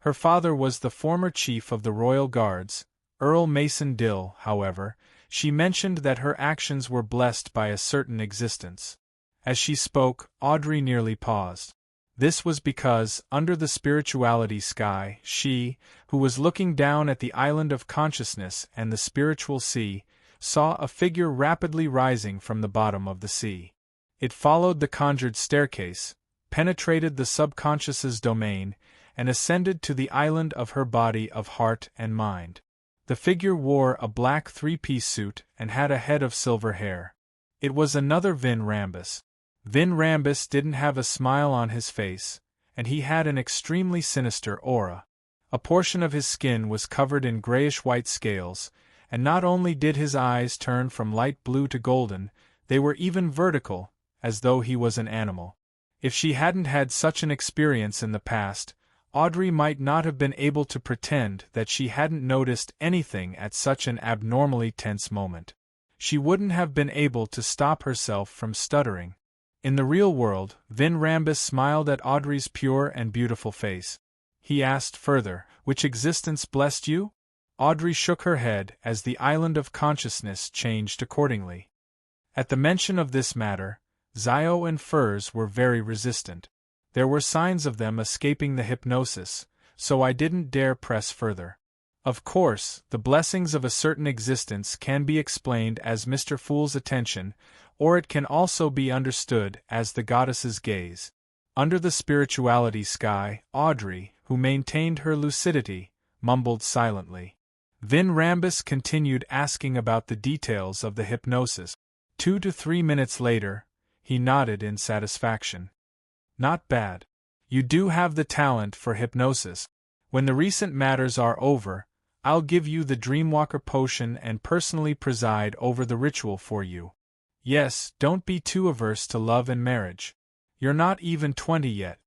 Her father was the former chief of the Royal Guards, Earl Mason Dill. However, she mentioned that her actions were blessed by a certain existence." As she spoke, Audrey nearly paused. This was because, under the spirituality sky, she, who was looking down at the island of consciousness and the spiritual sea, saw a figure rapidly rising from the bottom of the sea. It followed the conjured staircase, penetrated the subconscious's domain, and ascended to the island of her body of heart and mind. The figure wore a black three-piece suit and had a head of silver hair. It was another Vin Rambus. Vin Rambus didn't have a smile on his face, and he had an extremely sinister aura. A portion of his skin was covered in grayish-white scales, and not only did his eyes turn from light blue to golden, they were even vertical, as though he was an animal. If she hadn't had such an experience in the past, Audrey might not have been able to pretend that she hadn't noticed anything at such an abnormally tense moment. She wouldn't have been able to stop herself from stuttering. In the real world, Vin Rambus smiled at Audrey's pure and beautiful face. He asked further, "Which existence blessed you?" Audrey shook her head as the island of consciousness changed accordingly. At the mention of this matter, Zio and Furs were very resistant. There were signs of them escaping the hypnosis, so I didn't dare press further. Of course, the blessings of a certain existence can be explained as Mr. Fool's attention, or it can also be understood as the goddess's gaze. Under the spirituality sky, Audrey, who maintained her lucidity, mumbled silently. Vin Rambus continued asking about the details of the hypnosis. 2 to 3 minutes later, he nodded in satisfaction. "Not bad. You do have the talent for hypnosis. When the recent matters are over, I'll give you the Dreamwalker potion and personally preside over the ritual for you. Yes, don't be too averse to love and marriage. You're not even 20 yet.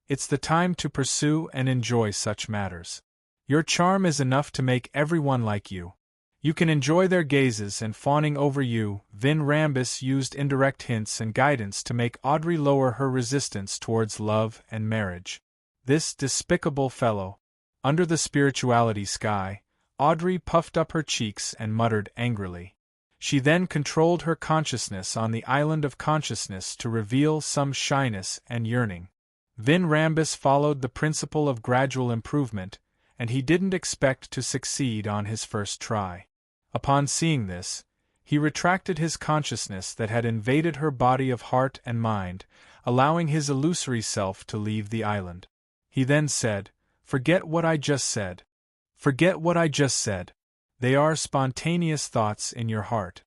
It's the time to pursue and enjoy such matters. Your charm is enough to make everyone like you. You can enjoy their gazes and fawning over you." Vin Rambus used indirect hints and guidance to make Audrey lower her resistance towards love and marriage. This despicable fellow. Under the spirituality sky, Audrey puffed up her cheeks and muttered angrily. She then controlled her consciousness on the island of consciousness to reveal some shyness and yearning. Vin Rambus followed the principle of gradual improvement, and he didn't expect to succeed on his first try. Upon seeing this, he retracted his consciousness that had invaded her body of heart and mind, allowing his illusory self to leave the island. He then said, "Forget what I just said. Forget what I just said. They are spontaneous thoughts in your heart.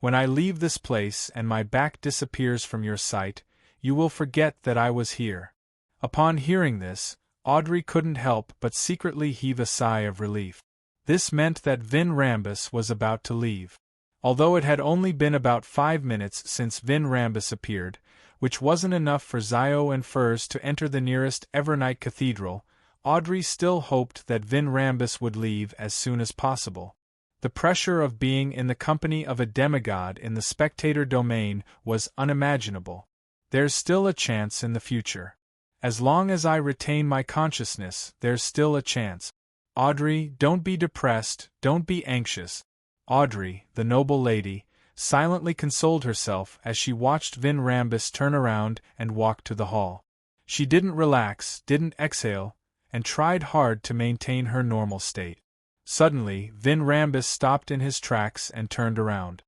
When I leave this place and my back disappears from your sight, you will forget that I was here." Upon hearing this, Audrey couldn't help but secretly heave a sigh of relief. This meant that Vin Rambus was about to leave. Although it had only been about 5 minutes since Vin Rambus appeared, which wasn't enough for Zio and Furs to enter the nearest Evernight Cathedral, Audrey still hoped that Vin Rambus would leave as soon as possible. The pressure of being in the company of a demigod in the spectator domain was unimaginable. There's still a chance in the future. As long as I retain my consciousness, there's still a chance. Audrey, don't be depressed, don't be anxious. Audrey, the noble lady, silently consoled herself as she watched Vin Rambus turn around and walk to the hall. She didn't relax, didn't exhale, and tried hard to maintain her normal state. Suddenly, Vin Rambus stopped in his tracks and turned around.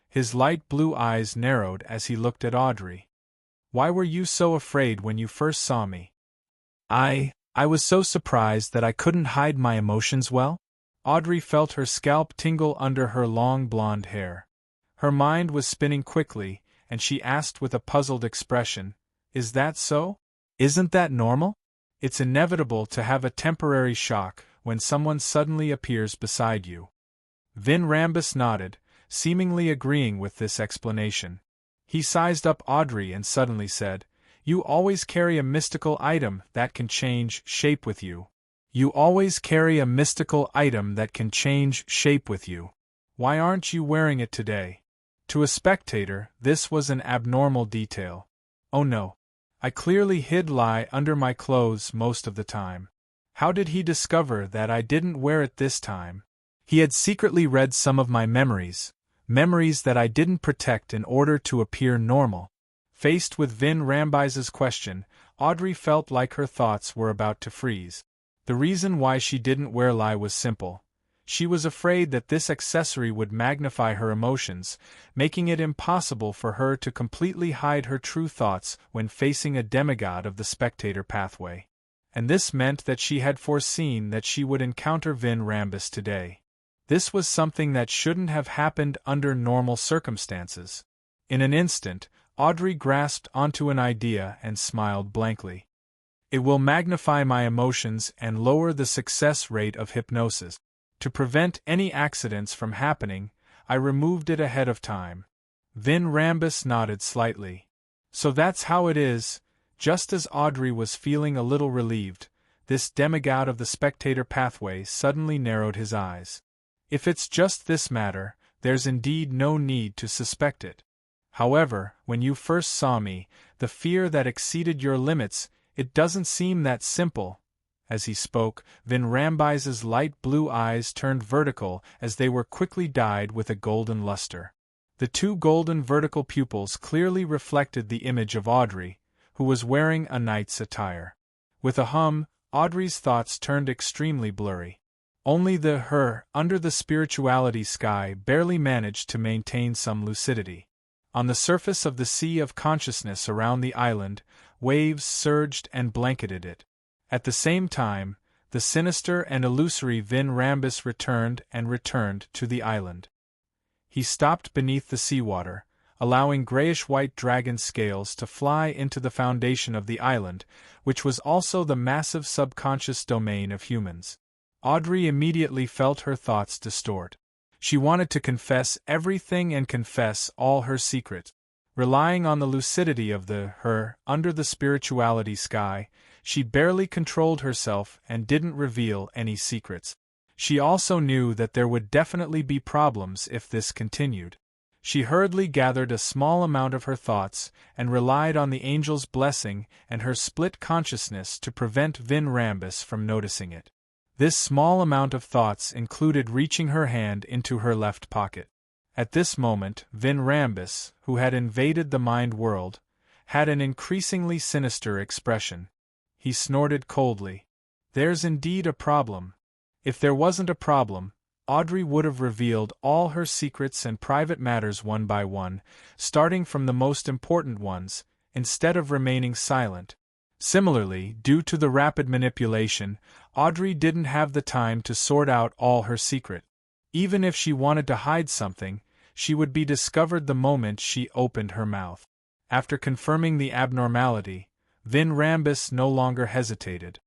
His light blue eyes narrowed as he looked at Audrey. "Why were you so afraid when you first saw me?" I was so surprised that I couldn't hide my emotions well." Audrey felt her scalp tingle under her long blonde hair. Her mind was spinning quickly, and she asked with a puzzled expression, "Is that so? Isn't that normal? It's inevitable to have a temporary shock when someone suddenly appears beside you." Vin Rambus nodded, seemingly agreeing with this explanation. He sized up Audrey and suddenly said, "You always carry a mystical item that can change shape with you. You always carry a mystical item that can change shape with you. Why aren't you wearing it today?" To a spectator, this was an abnormal detail. Oh no. I clearly hid Lai under my clothes most of the time. How did he discover that I didn't wear it this time? He had secretly read some of my memories that I didn't protect in order to appear normal. Faced with Vin Rambus's question, Audrey felt like her thoughts were about to freeze. The reason why she didn't wear Lai was simple. She was afraid that this accessory would magnify her emotions, making it impossible for her to completely hide her true thoughts when facing a demigod of the spectator pathway. And this meant that she had foreseen that she would encounter Vin Rambus today. This was something that shouldn't have happened under normal circumstances. In an instant, Audrey grasped onto an idea and smiled blankly. "It will magnify my emotions and lower the success rate of hypnosis. To prevent any accidents from happening, I removed it ahead of time." Vin Rambus nodded slightly. "So that's how it is." Just as Audrey was feeling a little relieved, this demigod of the spectator pathway suddenly narrowed his eyes. "If it's just this matter, there's indeed no need to suspect it. However, when you first saw me, the fear that exceeded your limits, it doesn't seem that simple." As he spoke, Vin Rambus's light blue eyes turned vertical as they were quickly dyed with a golden luster. The two golden vertical pupils clearly reflected the image of Audrey, who was wearing a knight's attire. With a hum, Audrey's thoughts turned extremely blurry. Only her under the spirituality sky barely managed to maintain some lucidity. On the surface of the sea of consciousness around the island, waves surged and blanketed it. At the same time, the sinister and illusory Vin Rambus returned to the island. He stopped beneath the seawater, allowing grayish-white dragon scales to fly into the foundation of the island, which was also the massive subconscious domain of humans. Audrey immediately felt her thoughts distort. She wanted to confess everything and confess all her secrets. Relying on the lucidity of her under the spirituality sky, she barely controlled herself and didn't reveal any secrets. She also knew that there would definitely be problems if this continued. She hurriedly gathered a small amount of her thoughts and relied on the angel's blessing and her split consciousness to prevent Vin Rambus from noticing it. This small amount of thoughts included reaching her hand into her left pocket. At this moment, Vin Rambus, who had invaded the mind world, had an increasingly sinister expression. He snorted coldly. "There's indeed a problem. If there wasn't a problem, Audrey would have revealed all her secrets and private matters one by one, starting from the most important ones, instead of remaining silent." Similarly, due to the rapid manipulation, Audrey didn't have the time to sort out all her secret. Even if she wanted to hide something, she would be discovered the moment she opened her mouth. After confirming the abnormality, Vin Rambus no longer hesitated.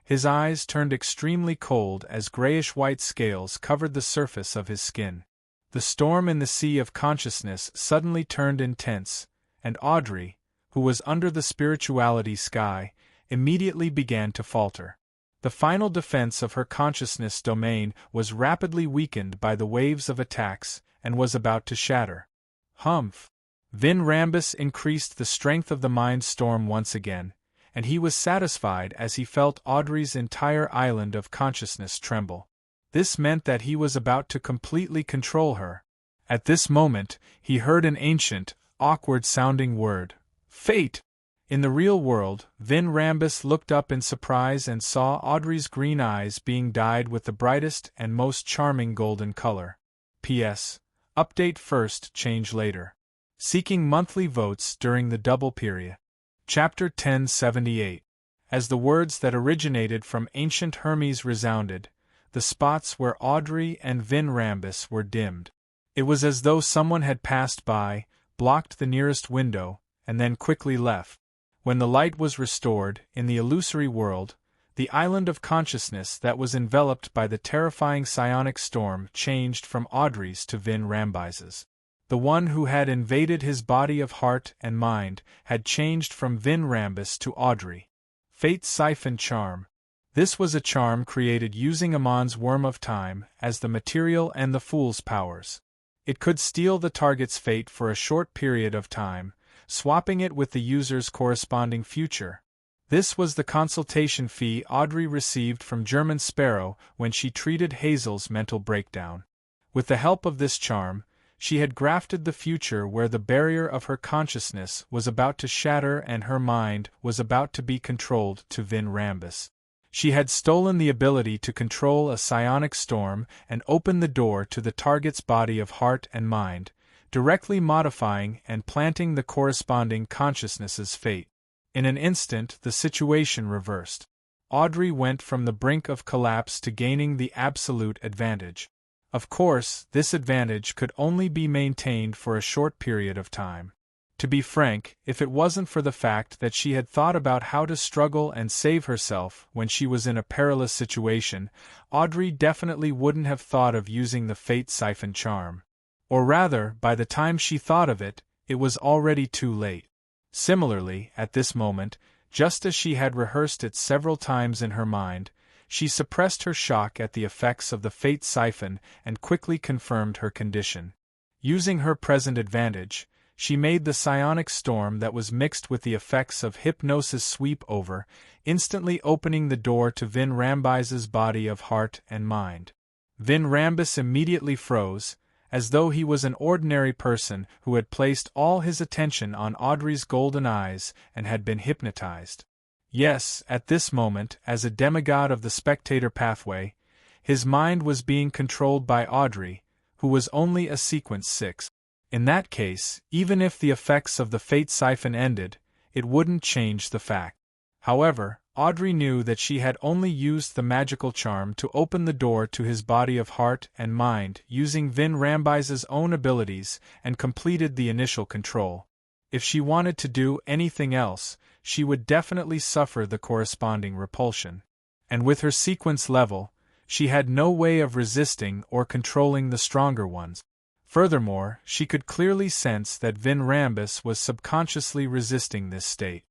His eyes turned extremely cold as grayish-white scales covered the surface of his skin. The storm in the sea of consciousness suddenly turned intense, and Audrey, who was under the spirituality sky, immediately began to falter. The final defense of her consciousness domain was rapidly weakened by the waves of attacks and was about to shatter. Humph! Vin Rambus increased the strength of the mind storm once again, and he was satisfied as he felt Audrey's entire island of consciousness tremble. This meant that he was about to completely control her. At this moment, he heard an ancient, awkward-sounding word. Fate! In the real world, Vin Rambus looked up in surprise and saw Audrey's green eyes being dyed with the brightest and most charming golden color. P.S. Update first, change later. Seeking monthly votes during the double period. Chapter 1078. As the words that originated from ancient Hermes resounded, the spots where Audrey and Vin Rambus were dimmed. It was as though someone had passed by, blocked the nearest window, and then quickly left. When the light was restored, in the illusory world, the island of consciousness that was enveloped by the terrifying psionic storm changed from Audrey's to Vin Rambus's. The one who had invaded his body of heart and mind had changed from Vin Rambus to Audrey. Fate's Siphon Charm. This was a charm created using Amon's Worm of Time as the material and the Fool's powers. It could steal the target's fate for a short period of time, swapping it with the user's corresponding future. This was the consultation fee Audrey received from German Sparrow when she treated Hazel's mental breakdown. With the help of this charm, she had grafted the future where the barrier of her consciousness was about to shatter and her mind was about to be controlled to Vin Rambus. She had stolen the ability to control a psionic storm and open the door to the target's body of heart and mind, directly modifying and planting the corresponding consciousness's fate. In an instant, the situation reversed. Audrey went from the brink of collapse to gaining the absolute advantage. Of course, this advantage could only be maintained for a short period of time. To be frank, if it wasn't for the fact that she had thought about how to struggle and save herself when she was in a perilous situation, Audrey definitely wouldn't have thought of using the Fate Siphon charm. Or rather, by the time she thought of it, it was already too late. Similarly, at this moment, just as she had rehearsed it several times in her mind, she suppressed her shock at the effects of the Fate Siphon and quickly confirmed her condition. Using her present advantage, she made the psionic storm that was mixed with the effects of hypnosis sweep over, instantly opening the door to Vin Rambus's body of heart and mind. Vin Rambus immediately froze, as though he was an ordinary person who had placed all his attention on Audrey's golden eyes and had been hypnotized. Yes, at this moment, as a demigod of the spectator pathway, his mind was being controlled by Audrey, who was only a sequence 6. In that case, even if the effects of the Fate Siphon ended, it wouldn't change the fact. However, Audrey knew that she had only used the magical charm to open the door to his body of heart and mind using Vin Rambus's own abilities and completed the initial control. If she wanted to do anything else, she would definitely suffer the corresponding repulsion. And with her sequence level, she had no way of resisting or controlling the stronger ones. Furthermore, she could clearly sense that Vin Rambus was subconsciously resisting this state.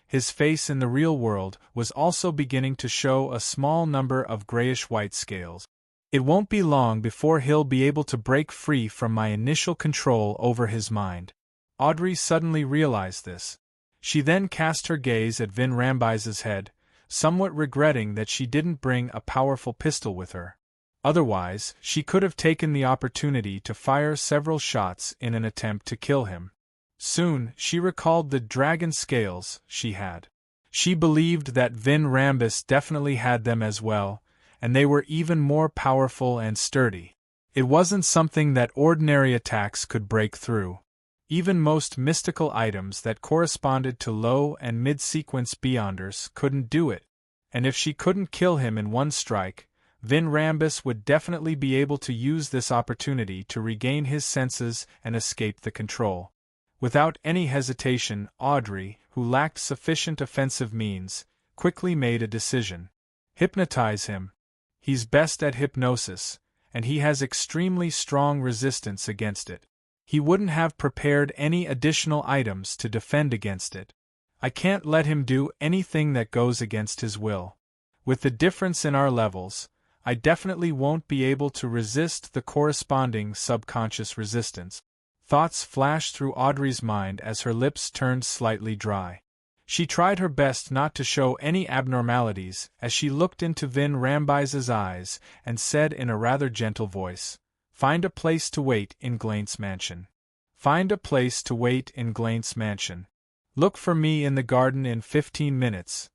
His face in the real world was also beginning to show a small number of grayish-white scales. It won't be long before he'll be able to break free from my initial control over his mind. Audrey suddenly realized this. She then cast her gaze at Vin Rambus's head, somewhat regretting that she didn't bring a powerful pistol with her. Otherwise, she could have taken the opportunity to fire several shots in an attempt to kill him. Soon, she recalled the dragon scales she had. She believed that Vin Rambus definitely had them as well, and they were even more powerful and sturdy. It wasn't something that ordinary attacks could break through. Even most mystical items that corresponded to low and mid-sequence beyonders couldn't do it, and if she couldn't kill him in one strike, Vin Rambus would definitely be able to use this opportunity to regain his senses and escape the control. Without any hesitation, Audrey, who lacked sufficient offensive means, quickly made a decision. Hypnotize him. He's best at hypnosis, and he has extremely strong resistance against it. He wouldn't have prepared any additional items to defend against it. I can't let him do anything that goes against his will. With the difference in our levels, I definitely won't be able to resist the corresponding subconscious resistance. Thoughts flashed through Audrey's mind as her lips turned slightly dry. She tried her best not to show any abnormalities as she looked into Vin Rambus's eyes and said in a rather gentle voice, Find a place to wait in Glaint's mansion. Find a place to wait in Glaint's mansion. Look for me in the garden in 15 minutes.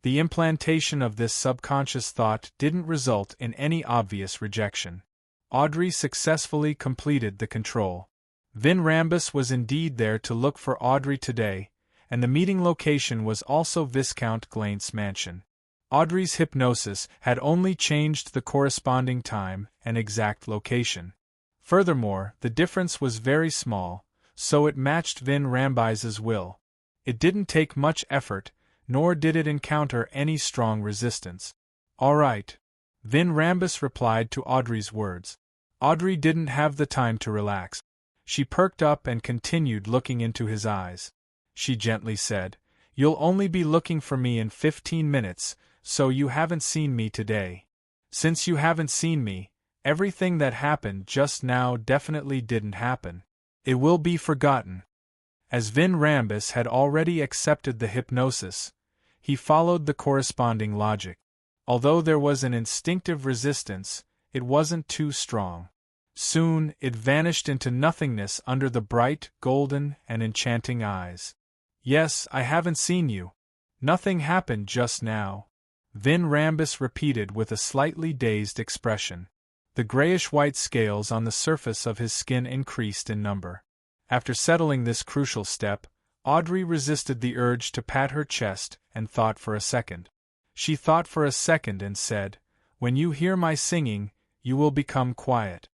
The implantation of this subconscious thought didn't result in any obvious rejection. Audrey successfully completed the control. Vin Rambus was indeed there to look for Audrey today, and the meeting location was also Viscount Glaint's mansion. Audrey's hypnosis had only changed the corresponding time and exact location. Furthermore, the difference was very small, so it matched Vin Rambis's will. It didn't take much effort, nor did it encounter any strong resistance. "All right," Vin Rambus replied to Audrey's words. Audrey didn't have the time to relax. She perked up and continued looking into his eyes. She gently said, "You'll only be looking for me in 15 minutes, so you haven't seen me today. Since you haven't seen me, everything that happened just now definitely didn't happen. It will be forgotten." As Vin Rambus had already accepted the hypnosis, he followed the corresponding logic. Although there was an instinctive resistance, it wasn't too strong. Soon, it vanished into nothingness under the bright, golden, and enchanting eyes. "Yes, I haven't seen you. Nothing happened just now," Vin Rambus repeated with a slightly dazed expression. The grayish-white scales on the surface of his skin increased in number. After settling this crucial step, Audrey resisted the urge to pat her chest and thought for a second. She thought for a second and said, "When you hear my singing, you will become quiet."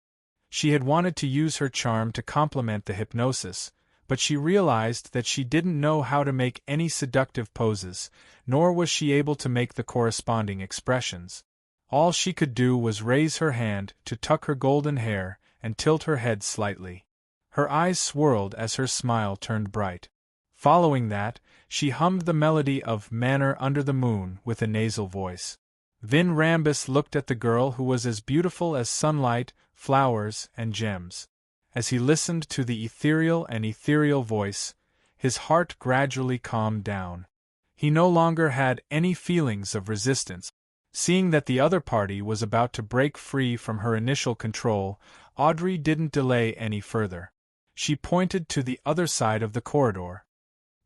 She had wanted to use her charm to complement the hypnosis, but she realized that she didn't know how to make any seductive poses, nor was she able to make the corresponding expressions. All she could do was raise her hand to tuck her golden hair and tilt her head slightly. Her eyes swirled as her smile turned bright. Following that, she hummed the melody of "Manor Under the Moon" with a nasal voice. Vin Rambus looked at the girl who was as beautiful as sunlight, flowers, and gems. As he listened to the ethereal voice, his heart gradually calmed down. He no longer had any feelings of resistance. Seeing that the other party was about to break free from her initial control, Audrey didn't delay any further. She pointed to the other side of the corridor.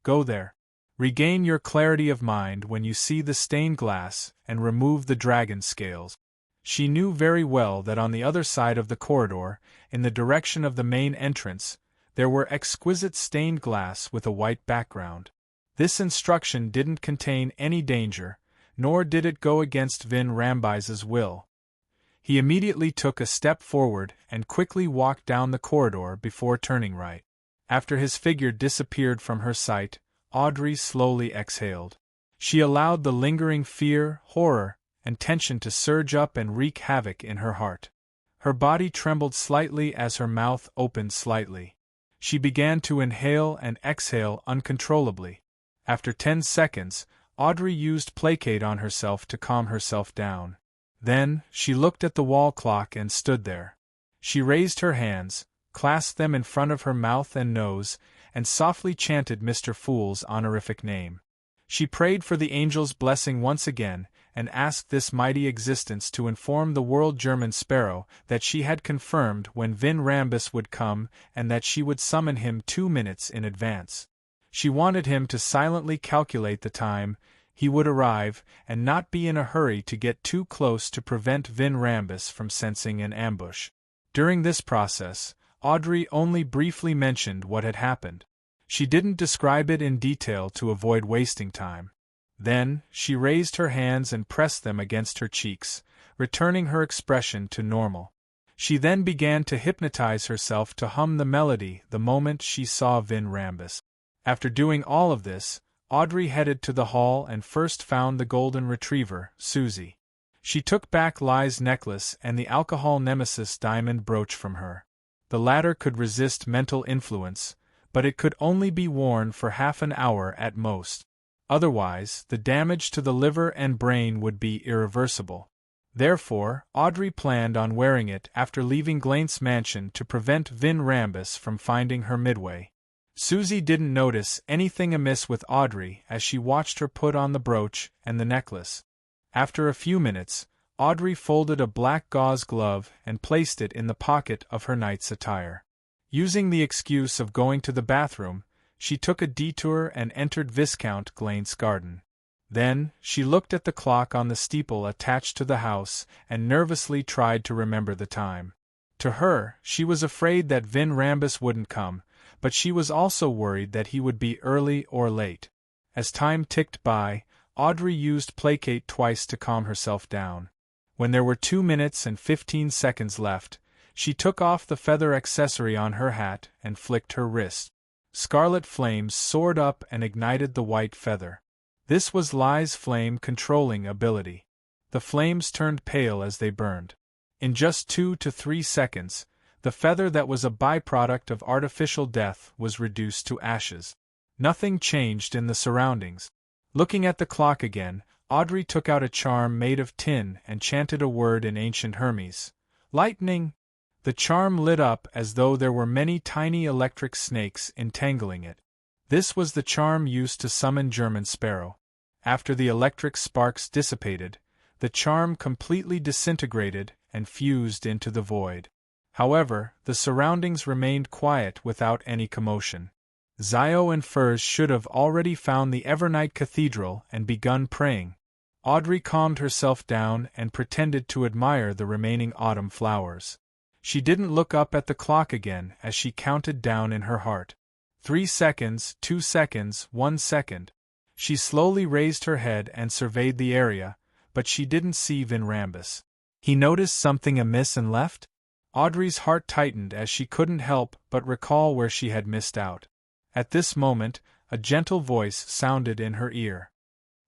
"Go there. Regain your clarity of mind when you see the stained glass, and remove the dragon scales." She knew very well that on the other side of the corridor, in the direction of the main entrance, there were exquisite stained glass with a white background. This instruction didn't contain any danger, nor did it go against Vin Rambis's will. He immediately took a step forward and quickly walked down the corridor before turning right. After his figure disappeared from her sight, Audrey slowly exhaled. She allowed the lingering fear, horror, and tension to surge up and wreak havoc in her heart. Her body trembled slightly as her mouth opened slightly. She began to inhale and exhale uncontrollably. After 10 seconds, Audrey used placate on herself to calm herself down. Then, she looked at the wall clock and stood there. She raised her hands, clasped them in front of her mouth and nose, and softly chanted Mr. Fool's honorific name. She prayed for the angel's blessing once again, and asked this mighty existence to inform the world German Sparrow that she had confirmed when Vin Rambus would come and that she would summon him 2 minutes in advance. She wanted him to silently calculate the time he would arrive, and not be in a hurry to get too close to prevent Vin Rambus from sensing an ambush. During this process, Audrey only briefly mentioned what had happened. She didn't describe it in detail to avoid wasting time. Then, she raised her hands and pressed them against her cheeks, returning her expression to normal. She then began to hypnotize herself to hum the melody the moment she saw Vin Rambus. After doing all of this, Audrey headed to the hall and first found the golden retriever, Susie. She took back Lai's necklace and the alcohol nemesis diamond brooch from her. The latter could resist mental influence, but it could only be worn for half an hour at most. Otherwise, the damage to the liver and brain would be irreversible. Therefore, Audrey planned on wearing it after leaving Glaint's mansion to prevent Vin Rambus from finding her midway. Susie didn't notice anything amiss with Audrey as she watched her put on the brooch and the necklace. After a few minutes, Audrey folded a black gauze glove and placed it in the pocket of her night's attire. Using the excuse of going to the bathroom, she took a detour and entered Viscount Glaine's garden. Then, she looked at the clock on the steeple attached to the house and nervously tried to remember the time. To her, she was afraid that Vin Rambus wouldn't come, but she was also worried that he would be early or late. As time ticked by, Audrey used placate twice to calm herself down. When there were 2 minutes and 15 seconds left, she took off the feather accessory on her hat and flicked her wrist. Scarlet flames soared up and ignited the white feather. This was Lai's flame-controlling ability. The flames turned pale as they burned. In just 2 to 3 seconds, the feather that was a byproduct of artificial death was reduced to ashes. Nothing changed in the surroundings. Looking at the clock again, Audrey took out a charm made of tin and chanted a word in ancient Hermes. Lightning! The charm lit up as though there were many tiny electric snakes entangling it. This was the charm used to summon German Sparrow. After the electric sparks dissipated, the charm completely disintegrated and fused into the void. However, the surroundings remained quiet without any commotion. Zio and Furs should have already found the Evernight Cathedral and begun praying. Audrey calmed herself down and pretended to admire the remaining autumn flowers. She didn't look up at the clock again as she counted down in her heart. 3 seconds, 2 seconds, 1 second. She slowly raised her head and surveyed the area, but she didn't see Vin Rambus. He noticed something amiss and left? Audrey's heart tightened as she couldn't help but recall where she had missed out. At this moment, a gentle voice sounded in her ear.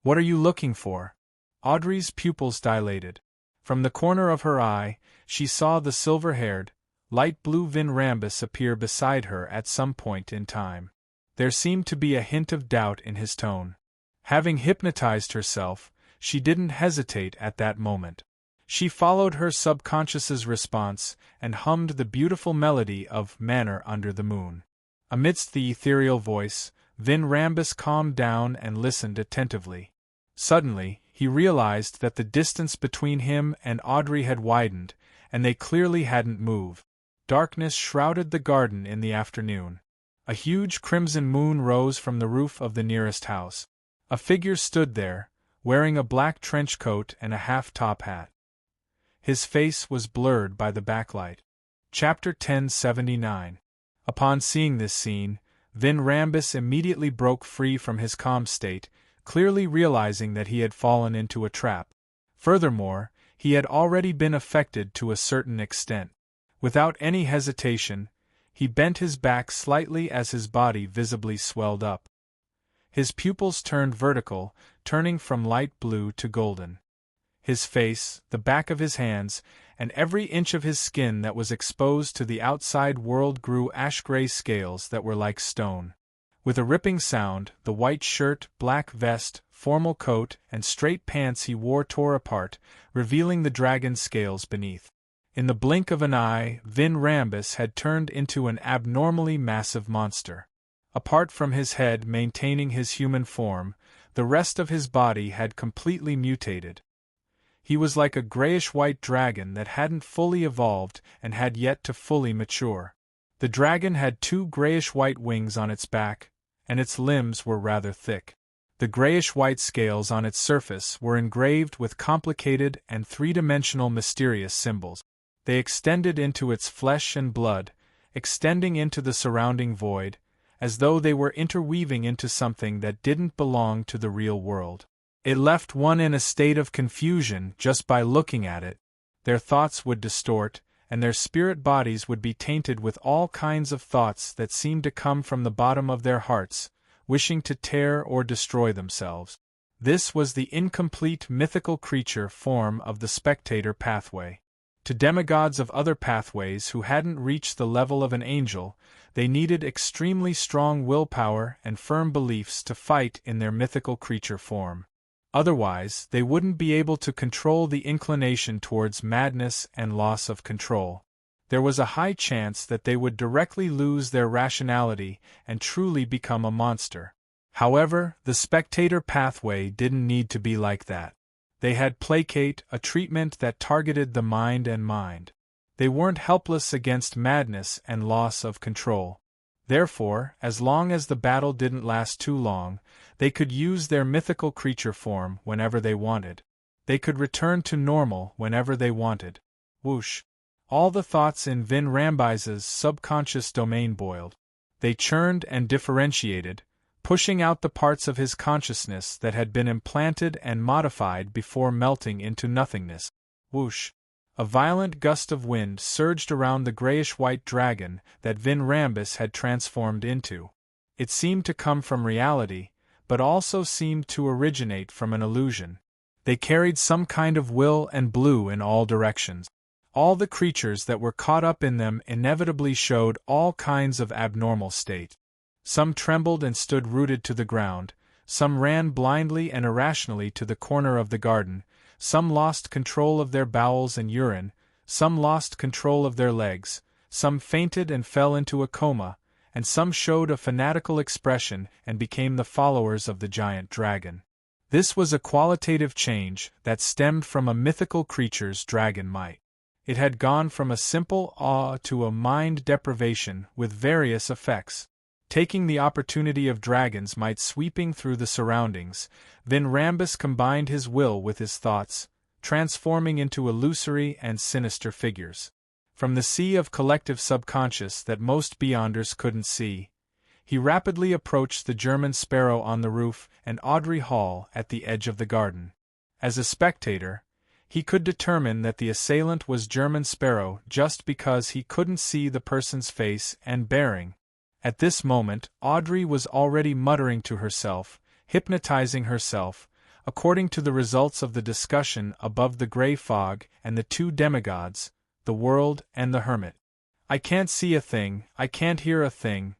"What are you looking for?" Audrey's pupils dilated. From the corner of her eye, she saw the silver-haired, light blue Vin Rambus appear beside her at some point in time. There seemed to be a hint of doubt in his tone. Having hypnotized herself, she didn't hesitate at that moment. She followed her subconscious's response and hummed the beautiful melody of Manor Under the Moon. Amidst the ethereal voice, Vin Rambus calmed down and listened attentively. Suddenly, he realized that the distance between him and Audrey had widened, and they clearly hadn't moved. Darkness shrouded the garden in the afternoon. A huge crimson moon rose from the roof of the nearest house. A figure stood there, wearing a black trench coat and a half-top hat. His face was blurred by the backlight. Chapter 1079. Upon seeing this scene, Vin Rambus immediately broke free from his calm state, clearly realizing that he had fallen into a trap. Furthermore, he had already been affected to a certain extent. Without any hesitation, he bent his back slightly as his body visibly swelled up. His pupils turned vertical, turning from light blue to golden. His face, the back of his hands, and every inch of his skin that was exposed to the outside world grew ash-gray scales that were like stone. With a ripping sound, the white shirt, black vest, formal coat, and straight pants he wore tore apart, revealing the dragon scales beneath. In the blink of an eye, Vin Rambus had turned into an abnormally massive monster. Apart from his head maintaining his human form, the rest of his body had completely mutated. He was like a grayish-white dragon that hadn't fully evolved and had yet to fully mature. The dragon had 2 grayish-white wings on its back, and its limbs were rather thick. The grayish-white scales on its surface were engraved with complicated and 3-dimensional mysterious symbols. They extended into its flesh and blood, extending into the surrounding void, as though they were interweaving into something that didn't belong to the real world. It left one in a state of confusion just by looking at it. Their thoughts would distort, and their spirit bodies would be tainted with all kinds of thoughts that seemed to come from the bottom of their hearts, wishing to tear or destroy themselves. This was the incomplete mythical creature form of the spectator pathway. To demigods of other pathways who hadn't reached the level of an angel, they needed extremely strong willpower and firm beliefs to fight in their mythical creature form. Otherwise, they wouldn't be able to control the inclination towards madness and loss of control. There was a high chance that they would directly lose their rationality and truly become a monster. However, the spectator pathway didn't need to be like that. They had placate, a treatment that targeted the mind and mind. They weren't helpless against madness and loss of control. Therefore, as long as the battle didn't last too long, they could use their mythical creature form whenever they wanted. They could return to normal whenever they wanted. Whoosh! All the thoughts in Vin Rambise's subconscious domain boiled. They churned and differentiated, pushing out the parts of his consciousness that had been implanted and modified before melting into nothingness. Whoosh! A violent gust of wind surged around the grayish-white dragon that Vin Rambis had transformed into. It seemed to come from reality, but also seemed to originate from an illusion. They carried some kind of will and blew in all directions. All the creatures that were caught up in them inevitably showed all kinds of abnormal state. Some trembled and stood rooted to the ground, some ran blindly and irrationally to the corner of the garden, some lost control of their bowels and urine, some lost control of their legs, some fainted and fell into a coma, and some showed a fanatical expression and became the followers of the giant dragon. This was a qualitative change that stemmed from a mythical creature's dragon might. It had gone from a simple awe to a mind deprivation with various effects. Taking the opportunity of dragon's might sweeping through the surroundings, Vin Rambis combined his will with his thoughts, transforming into illusory and sinister figures. From the sea of collective subconscious that most beyonders couldn't see, he rapidly approached the German sparrow on the roof and Audrey Hall at the edge of the garden. As a spectator, he could determine that the assailant was German Sparrow just because he couldn't see the person's face and bearing. At this moment, Audrey was already muttering to herself, hypnotizing herself, according to the results of the discussion above the gray fog and the two demigods, the world and the hermit. I can't see a thing, I can't hear a thing.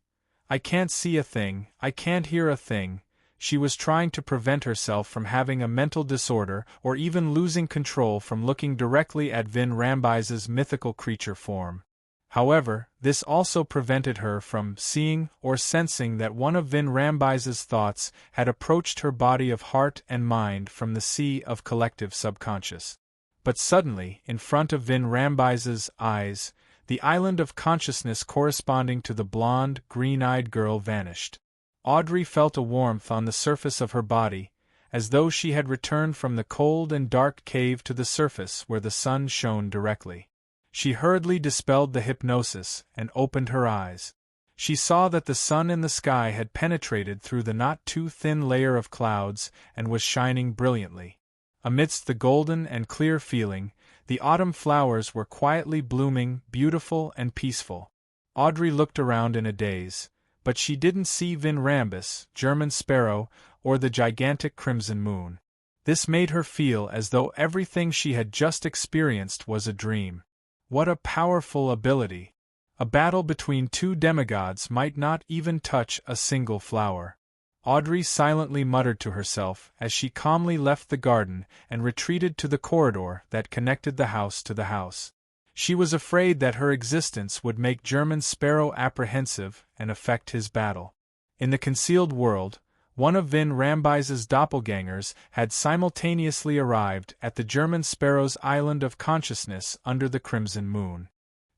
I can't see a thing, I can't hear a thing. She was trying to prevent herself from having a mental disorder or even losing control from looking directly at Vin Rambise's mythical creature form. However, this also prevented her from seeing or sensing that one of Vin Rambise's thoughts had approached her body of heart and mind from the sea of collective subconscious. But suddenly, in front of Vin Rambise's eyes, the island of consciousness corresponding to the blonde, green-eyed girl vanished. Audrey felt a warmth on the surface of her body, as though she had returned from the cold and dark cave to the surface where the sun shone directly. She hurriedly dispelled the hypnosis and opened her eyes. She saw that the sun in the sky had penetrated through the not-too-thin layer of clouds and was shining brilliantly. Amidst the golden and clear feeling, the autumn flowers were quietly blooming, beautiful and peaceful. Audrey looked around in a daze, but she didn't see Vin Rambis, German Sparrow, or the gigantic crimson moon. This made her feel as though everything she had just experienced was a dream. What a powerful ability! A battle between two demigods might not even touch a single flower. Audrey silently muttered to herself as she calmly left the garden and retreated to the corridor that connected the house to the house. She was afraid that her existence would make German Sparrow apprehensive and affect his battle. In the concealed world, one of Vin Rambise's doppelgangers had simultaneously arrived at the German Sparrow's island of consciousness under the crimson moon.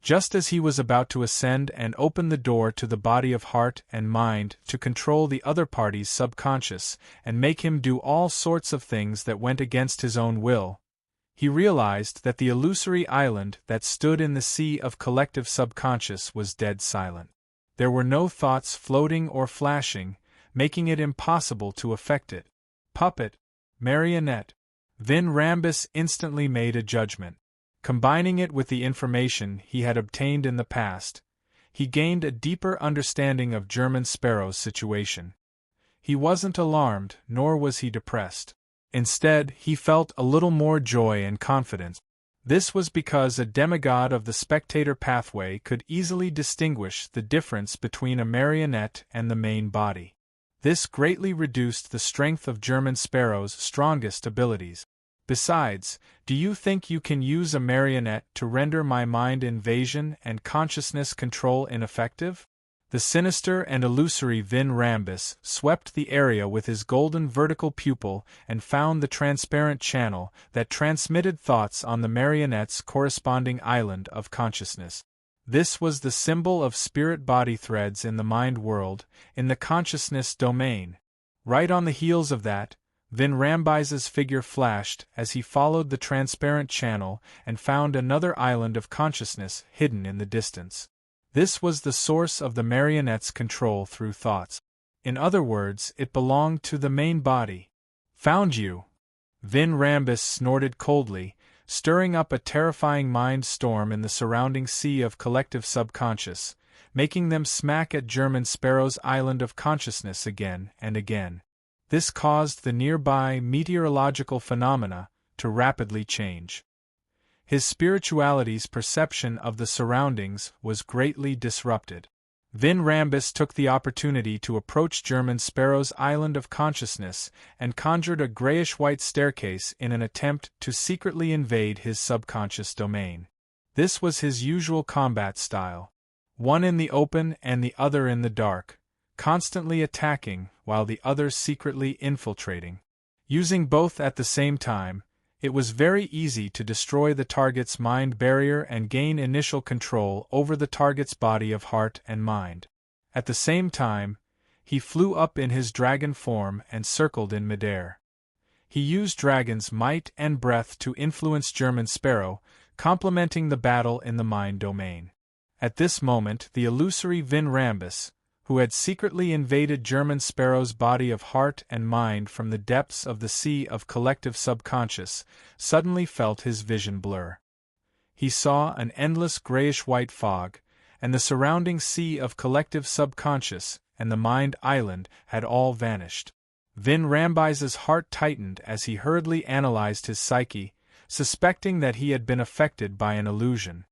Just as he was about to ascend and open the door to the body of heart and mind to control the other party's subconscious and make him do all sorts of things that went against his own will, he realized that the illusory island that stood in the sea of collective subconscious was dead silent. There were no thoughts floating or flashing, making it impossible to affect it. Puppet, marionette. Vin Rambis instantly made a judgment. Combining it with the information he had obtained in the past, he gained a deeper understanding of German Sparrow's situation. He wasn't alarmed, nor was he depressed. Instead, he felt a little more joy and confidence. This was because a demigod of the spectator pathway could easily distinguish the difference between a marionette and the main body. This greatly reduced the strength of German Sparrow's strongest abilities. Besides, do you think you can use a marionette to render my mind invasion and consciousness control ineffective? The sinister and illusory Vin Rambus swept the area with his golden vertical pupil and found the transparent channel that transmitted thoughts on the marionette's corresponding island of consciousness. This was the symbol of spirit-body threads in the mind world, in the consciousness domain. Right on the heels of that, Vin Rambus's figure flashed as he followed the transparent channel and found another island of consciousness hidden in the distance. This was the source of the marionette's control through thoughts. In other words, it belonged to the main body. Found you! Vin Rambus snorted coldly, stirring up a terrifying mind storm in the surrounding sea of collective subconscious, making them smack at German Sparrow's island of consciousness again and again. This caused the nearby meteorological phenomena to rapidly change. His spirituality's perception of the surroundings was greatly disrupted. Vin Rambus took the opportunity to approach German Sparrow's island of consciousness and conjured a grayish-white staircase in an attempt to secretly invade his subconscious domain. This was his usual combat style, one in the open and the other in the dark, constantly attacking while the other secretly infiltrating. Using both at the same time, it was very easy to destroy the target's mind barrier and gain initial control over the target's body of heart and mind. At the same time, he flew up in his dragon form and circled in midair. He used dragon's might and breath to influence German Sparrow, complementing the battle in the mind domain. At this moment, the illusory Vin Rambus, who had secretly invaded German Sparrow's body of heart and mind from the depths of the sea of collective subconscious, suddenly felt his vision blur. He saw an endless grayish-white fog, and the surrounding sea of collective subconscious and the mind island had all vanished. Vin Rambus's heart tightened as he hurriedly analyzed his psyche, suspecting that he had been affected by an illusion.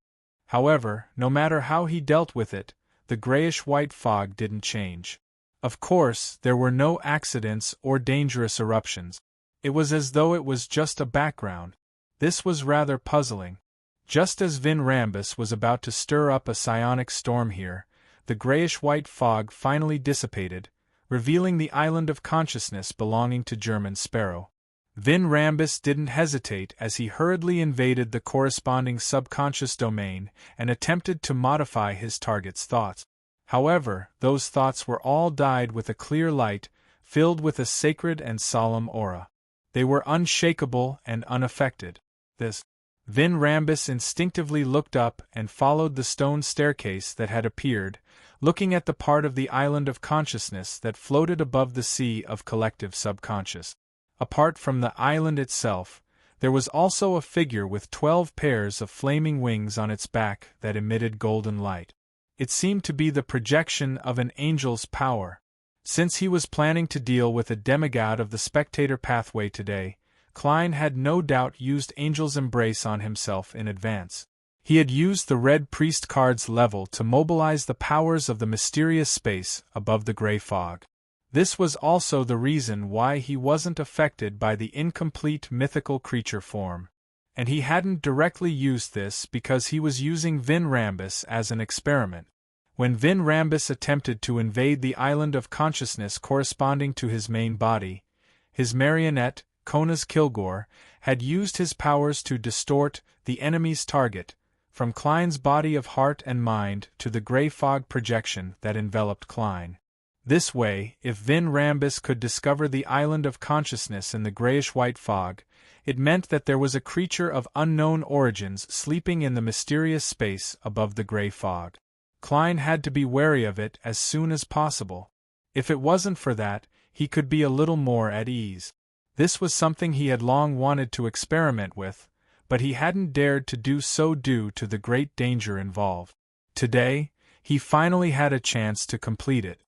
However, no matter how he dealt with it, the grayish-white fog didn't change. Of course, there were no accidents or dangerous eruptions. It was as though it was just a background. This was rather puzzling. Just as Vin Rambus was about to stir up a psionic storm here, the grayish-white fog finally dissipated, revealing the island of consciousness belonging to German Sparrow. Vin Rambus didn't hesitate as he hurriedly invaded the corresponding subconscious domain and attempted to modify his target's thoughts. However, those thoughts were all dyed with a clear light, filled with a sacred and solemn aura. They were unshakable and unaffected. Vin Rambus instinctively looked up and followed the stone staircase that had appeared, looking at the part of the island of consciousness that floated above the sea of collective subconscious. Apart from the island itself, there was also a figure with 12 pairs of flaming wings on its back that emitted golden light. It seemed to be the projection of an angel's power. Since he was planning to deal with a demigod of the spectator pathway today, Klein had no doubt used Angel's Embrace on himself in advance. He had used the Red Priest card's level to mobilize the powers of the mysterious space above the gray fog. This was also the reason why he wasn't affected by the incomplete mythical creature form. And he hadn't directly used this because he was using Vin Rambus as an experiment. When Vin Rambus attempted to invade the island of consciousness corresponding to his main body, his marionette, Kona's Kilgore, had used his powers to distort the enemy's target, from Klein's body of heart and mind to the gray fog projection that enveloped Klein. This way, if Vin Rambus could discover the island of consciousness in the grayish-white fog, it meant that there was a creature of unknown origins sleeping in the mysterious space above the gray fog. Klein had to be wary of it as soon as possible. If it wasn't for that, he could be a little more at ease. This was something he had long wanted to experiment with, but he hadn't dared to do so due to the great danger involved. Today, he finally had a chance to complete it.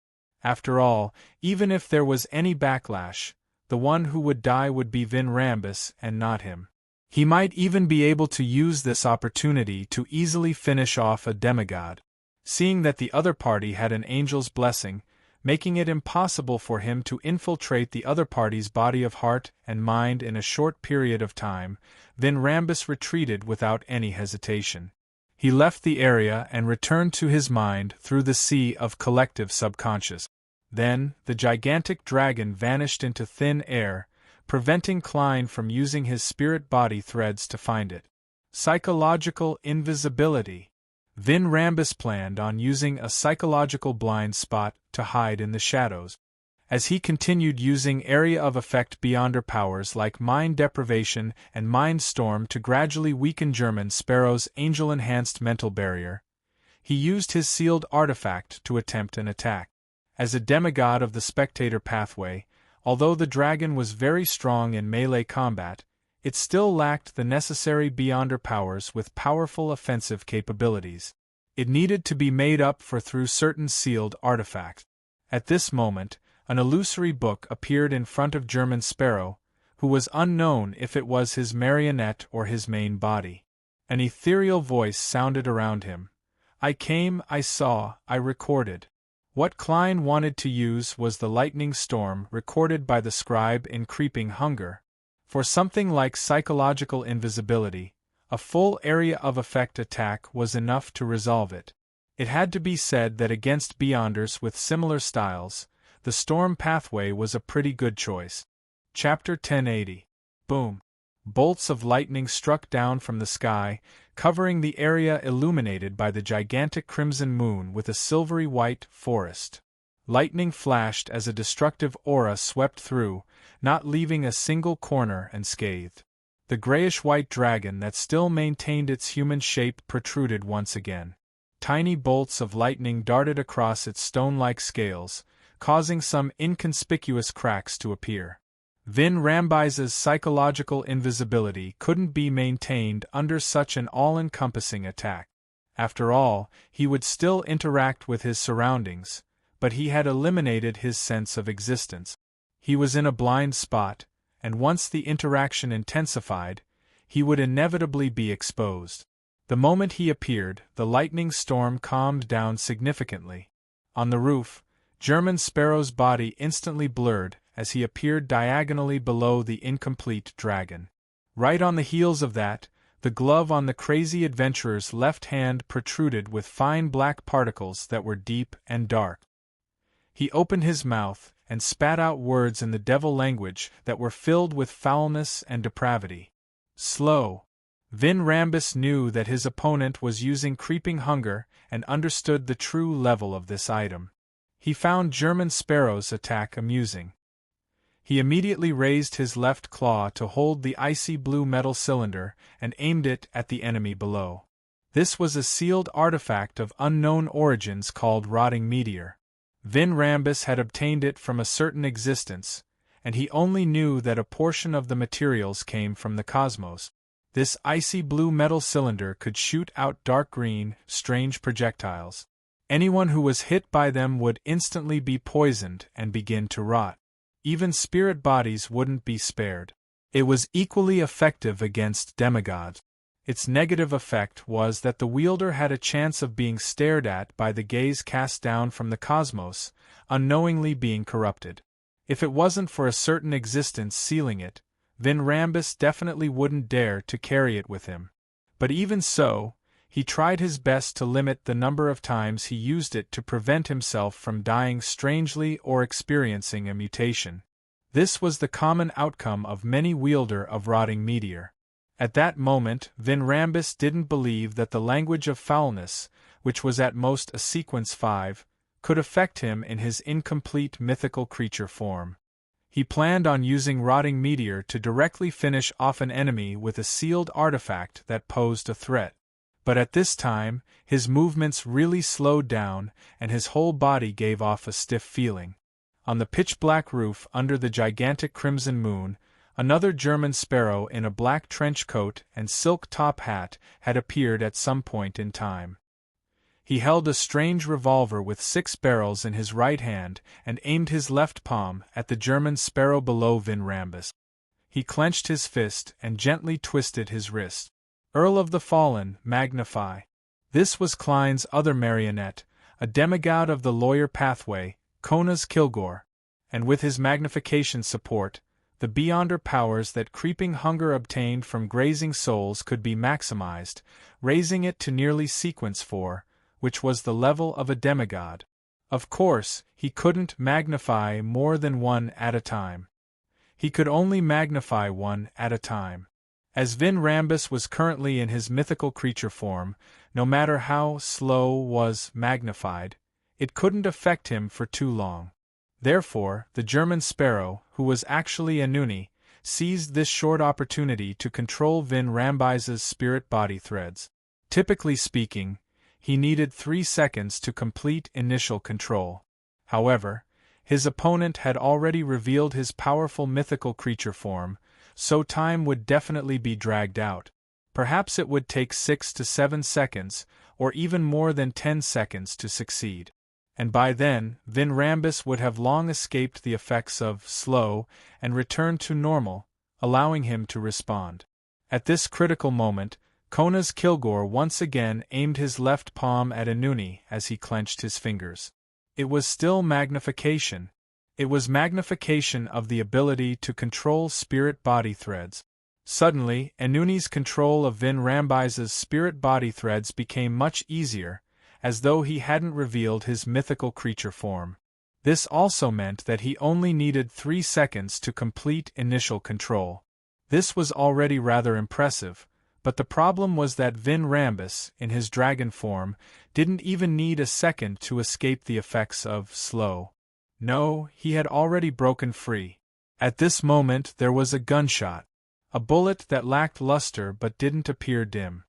After all, even if there was any backlash, the one who would die would be Vin Rambus and not him. He might even be able to use this opportunity to easily finish off a demigod. Seeing that the other party had an angel's blessing, making it impossible for him to infiltrate the other party's body of heart and mind in a short period of time, Vin Rambus retreated without any hesitation. He left the area and returned to his mind through the sea of collective subconscious. Then, the gigantic dragon vanished into thin air, preventing Klein from using his spirit body threads to find it. Psychological invisibility. Vin Rambus planned on using a psychological blind spot to hide in the shadows. As he continued using area of effect beyonder powers like mind deprivation and mind storm to gradually weaken German Sparrow's angel-enhanced mental barrier, he used his sealed artifact to attempt an attack. As a demigod of the spectator pathway, although the dragon was very strong in melee combat, it still lacked the necessary beyonder powers with powerful offensive capabilities. It needed to be made up for through certain sealed artifacts. At this moment, an illusory book appeared in front of German Sparrow, who was unknown if it was his marionette or his main body. An ethereal voice sounded around him. I came, I saw, I recorded. What Klein wanted to use was the lightning storm recorded by the scribe in Creeping Hunger. For something like psychological invisibility, a full area of effect attack was enough to resolve it. It had to be said that against beyonders with similar styles, the storm pathway was a pretty good choice. Chapter 1080. Boom. Bolts of lightning struck down from the sky, covering the area illuminated by the gigantic crimson moon with a silvery white forest. Lightning flashed as a destructive aura swept through, not leaving a single corner unscathed. The grayish-white dragon that still maintained its human shape protruded once again. Tiny bolts of lightning darted across its stone-like scales, causing some inconspicuous cracks to appear. Vin Rambus's psychological invisibility couldn't be maintained under such an all-encompassing attack. After all, he would still interact with his surroundings, but he had eliminated his sense of existence. He was in a blind spot, and once the interaction intensified, he would inevitably be exposed. The moment he appeared, the lightning storm calmed down significantly. On the roof, German Sparrow's body instantly blurred as he appeared diagonally below the incomplete dragon. Right on the heels of that, the glove on the crazy adventurer's left hand protruded with fine black particles that were deep and dark. He opened his mouth and spat out words in the devil language that were filled with foulness and depravity. Slow. Vin Rambus knew that his opponent was using Creeping Hunger and understood the true level of this item. He found German Sparrow's attack amusing. He immediately raised his left claw to hold the icy blue metal cylinder and aimed it at the enemy below. This was a sealed artifact of unknown origins called Rotting Meteor. Vin Rambus had obtained it from a certain existence, and he only knew that a portion of the materials came from the cosmos. This icy blue metal cylinder could shoot out dark green, strange projectiles. Anyone who was hit by them would instantly be poisoned and begin to rot. Even spirit bodies wouldn't be spared. It was equally effective against demigods. Its negative effect was that the wielder had a chance of being stared at by the gaze cast down from the cosmos, unknowingly being corrupted. If it wasn't for a certain existence sealing it, Vin Rambus definitely wouldn't dare to carry it with him. But even so, he tried his best to limit the number of times he used it to prevent himself from dying strangely or experiencing a mutation. This was the common outcome of many wielder of Rotting Meteor. At that moment, Vin Rambus didn't believe that the language of foulness, which was at most a sequence 5, could affect him in his incomplete mythical creature form. He planned on using Rotting Meteor to directly finish off an enemy with a sealed artifact that posed a threat. But at this time, his movements really slowed down and his whole body gave off a stiff feeling. On the pitch-black roof under the gigantic crimson moon, another German Sparrow in a black trench coat and silk top hat had appeared at some point in time. He held a strange revolver with 6 barrels in his right hand and aimed his left palm at the German Sparrow below Vin Rambus. He clenched his fist and gently twisted his wrist. Earl of the Fallen, magnify. This was Klein's other marionette, a demigod of the lawyer pathway, Kona's Kilgore, and with his magnification support, the beyonder powers that creeping hunger obtained from grazing souls could be maximized, raising it to nearly sequence 4, which was the level of a demigod. Of course, he couldn't magnify more than one at a time. He could only magnify one at a time. As Vin Rambus was currently in his mythical creature form, no matter how slow was magnified, it couldn't affect him for too long. Therefore, the German sparrow, who was actually a Nuni, seized this short opportunity to control Vin Rambis's spirit body threads. Typically speaking, he needed 3 seconds to complete initial control. However, his opponent had already revealed his powerful mythical creature form, so time would definitely be dragged out. Perhaps it would take 6 to 7 seconds, or even more than 10 seconds to succeed. And by then, Vin Rambus would have long escaped the effects of slow and returned to normal, allowing him to respond. At this critical moment, Kona's Kilgore once again aimed his left palm at Inuni as he clenched his fingers. It was still magnification. It was magnification of the ability to control spirit body threads. Suddenly, Inuni's control of Vin Rambis's spirit body threads became much easier, as though he hadn't revealed his mythical creature form. This also meant that he only needed 3 seconds to complete initial control. This was already rather impressive, but the problem was that Vin Rambus, in his dragon form, didn't even need a second to escape the effects of slow. No, he had already broken free. At this moment there was a gunshot. A bullet that lacked luster but didn't appear dim.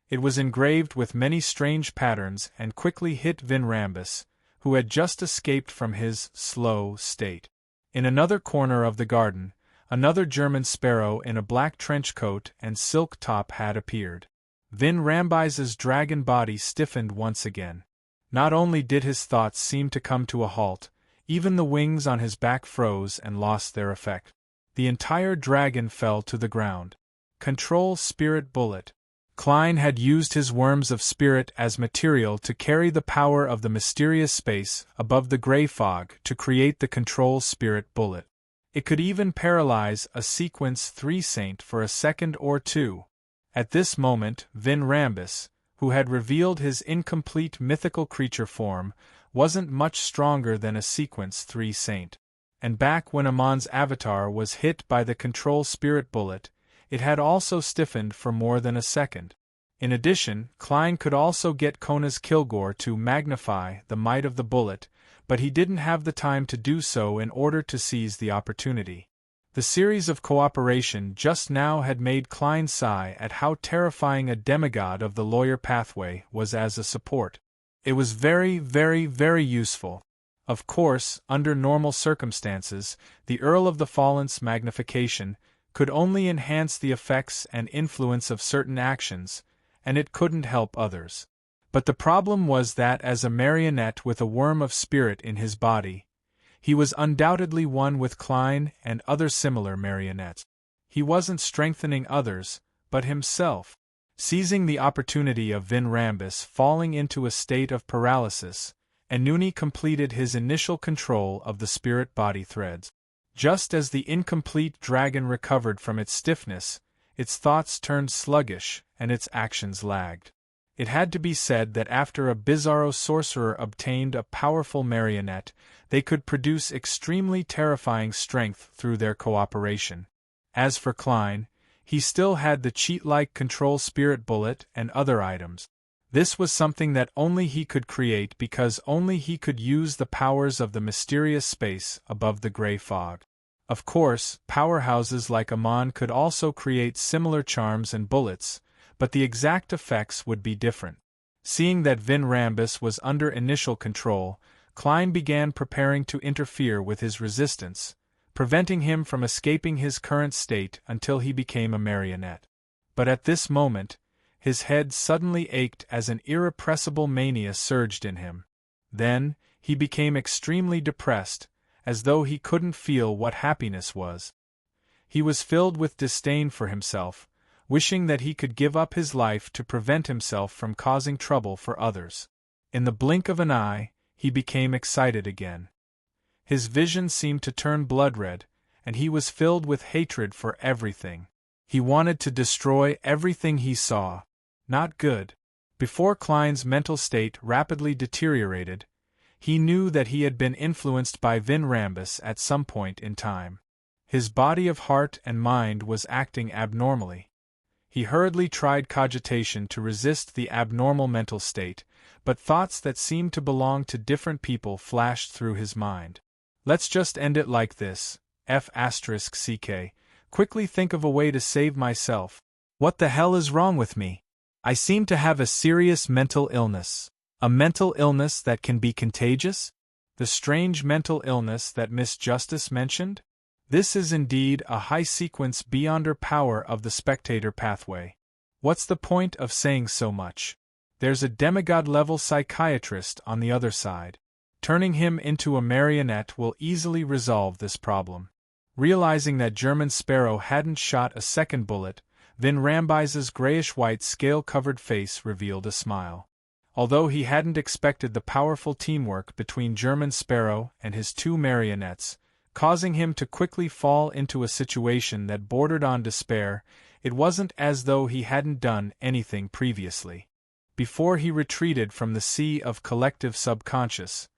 It was engraved with many strange patterns and quickly hit Vin Rambus, who had just escaped from his slow state. In another corner of the garden, another German sparrow in a black trench coat and silk top had appeared. Vin Rambis's dragon body stiffened once again. Not only did his thoughts seem to come to a halt, even the wings on his back froze and lost their effect. The entire dragon fell to the ground. Control Spirit Bullet. Klein had used his worms of spirit as material to carry the power of the mysterious space above the gray fog to create the Control Spirit Bullet. It could even paralyze a Sequence 3 Saint for a second or two. At this moment, Vin Rambus, who had revealed his incomplete mythical creature form, wasn't much stronger than a Sequence 3 Saint. And back when Amon's avatar was hit by the Control Spirit Bullet, it had also stiffened for more than a second. In addition, Klein could also get Kona's Kilgore to magnify the might of the bullet, but he didn't have the time to do so in order to seize the opportunity. The series of cooperation just now had made Klein sigh at how terrifying a demigod of the lawyer pathway was as a support. It was very, very, very useful. Of course, under normal circumstances, the Earl of the Fallen's magnification could only enhance the effects and influence of certain actions, and it couldn't help others. But the problem was that as a marionette with a worm of spirit in his body, he was undoubtedly one with Klein and other similar marionettes. He wasn't strengthening others, but himself. Seizing the opportunity of Vin Rambus falling into a state of paralysis, Inuni completed his initial control of the spirit body threads. Just as the incomplete dragon recovered from its stiffness, its thoughts turned sluggish, and its actions lagged. It had to be said that after a Bizarro sorcerer obtained a powerful marionette, they could produce extremely terrifying strength through their cooperation. As for Klein, he still had the cheat-like Control Spirit Bullet and other items. This was something that only he could create because only he could use the powers of the mysterious space above the gray fog. Of course, powerhouses like Amon could also create similar charms and bullets, but the exact effects would be different. Seeing that Vin Rambus was under initial control, Klein began preparing to interfere with his resistance, preventing him from escaping his current state until he became a marionette. But at this moment, his head suddenly ached as an irrepressible mania surged in him. Then, he became extremely depressed, as though he couldn't feel what happiness was. He was filled with disdain for himself, wishing that he could give up his life to prevent himself from causing trouble for others. In the blink of an eye, he became excited again. His vision seemed to turn blood-red, and he was filled with hatred for everything. He wanted to destroy everything he saw. Not good. Before Klein's mental state rapidly deteriorated, he knew that he had been influenced by Vin Rambus at some point in time. His body of heart and mind was acting abnormally. He hurriedly tried cogitation to resist the abnormal mental state, but thoughts that seemed to belong to different people flashed through his mind. Let's just end it like this. F***ck. Quickly think of a way to save myself. What the hell is wrong with me? I seem to have a serious mental illness. A mental illness that can be contagious? The strange mental illness that Miss Justice mentioned? This is indeed a high sequence beyonder power of the spectator pathway. What's the point of saying so much? There's a demigod-level psychiatrist on the other side. Turning him into a marionette will easily resolve this problem. Realizing that German Sparrow hadn't shot a second bullet, Vin Rambus's grayish-white scale-covered face revealed a smile. Although he hadn't expected the powerful teamwork between German Sparrow and his two marionettes, causing him to quickly fall into a situation that bordered on despair, it wasn't as though he hadn't done anything previously. Before he retreated from the sea of collective subconscious,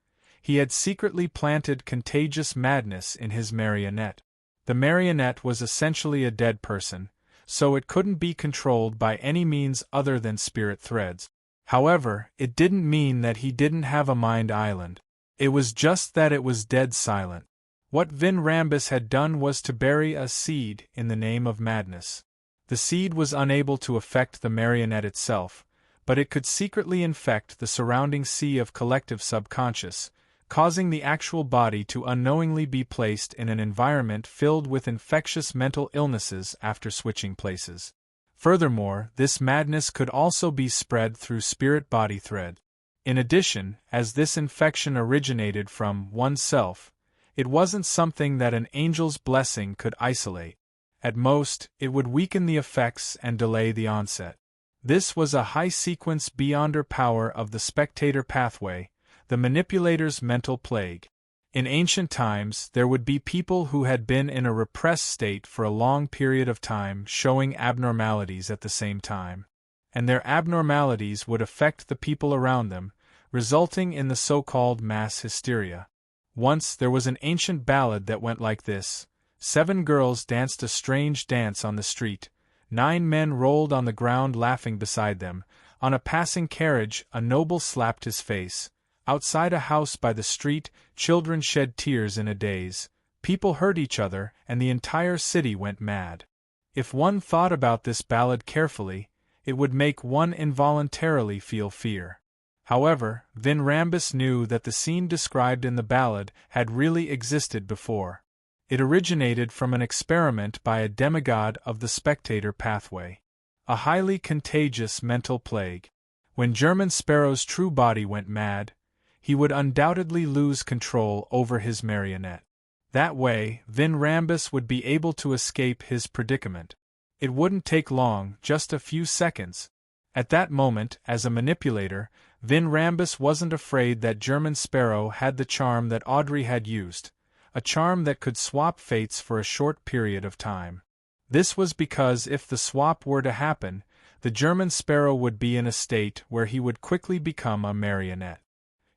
he had secretly planted contagious madness in his marionette. The marionette was essentially a dead person, so it couldn't be controlled by any means other than spirit threads. However, it didn't mean that he didn't have a mind island. It was just that it was dead silent. What Vin Rambus had done was to bury a seed in the name of madness. The seed was unable to affect the marionette itself, but it could secretly infect the surrounding sea of collective subconscious, causing the actual body to unknowingly be placed in an environment filled with infectious mental illnesses after switching places. Furthermore, this madness could also be spread through spirit-body thread. In addition, as this infection originated from oneself, it wasn't something that an angel's blessing could isolate. At most, it would weaken the effects and delay the onset. This was a high sequence beyonder power of the spectator pathway, the manipulator's mental plague. In ancient times, there would be people who had been in a repressed state for a long period of time showing abnormalities at the same time. And their abnormalities would affect the people around them, resulting in the so-called mass hysteria. Once there was an ancient ballad that went like this: 7 girls danced a strange dance on the street, 9 men rolled on the ground laughing beside them, on a passing carriage a noble slapped his face. Outside a house by the street, children shed tears in a daze, people hurt each other, and the entire city went mad. If one thought about this ballad carefully, it would make one involuntarily feel fear. However, Vin Rambus knew that the scene described in the ballad had really existed before. It originated from an experiment by a demigod of the spectator pathway. A highly contagious mental plague. When German Sparrow's true body went mad, he would undoubtedly lose control over his marionette. That way, Vin Rambus would be able to escape his predicament. It wouldn't take long, just a few seconds. At that moment, as a manipulator, Vin Rambus wasn't afraid that German Sparrow had the charm that Audrey had used, a charm that could swap fates for a short period of time. This was because if the swap were to happen, the German Sparrow would be in a state where he would quickly become a marionette.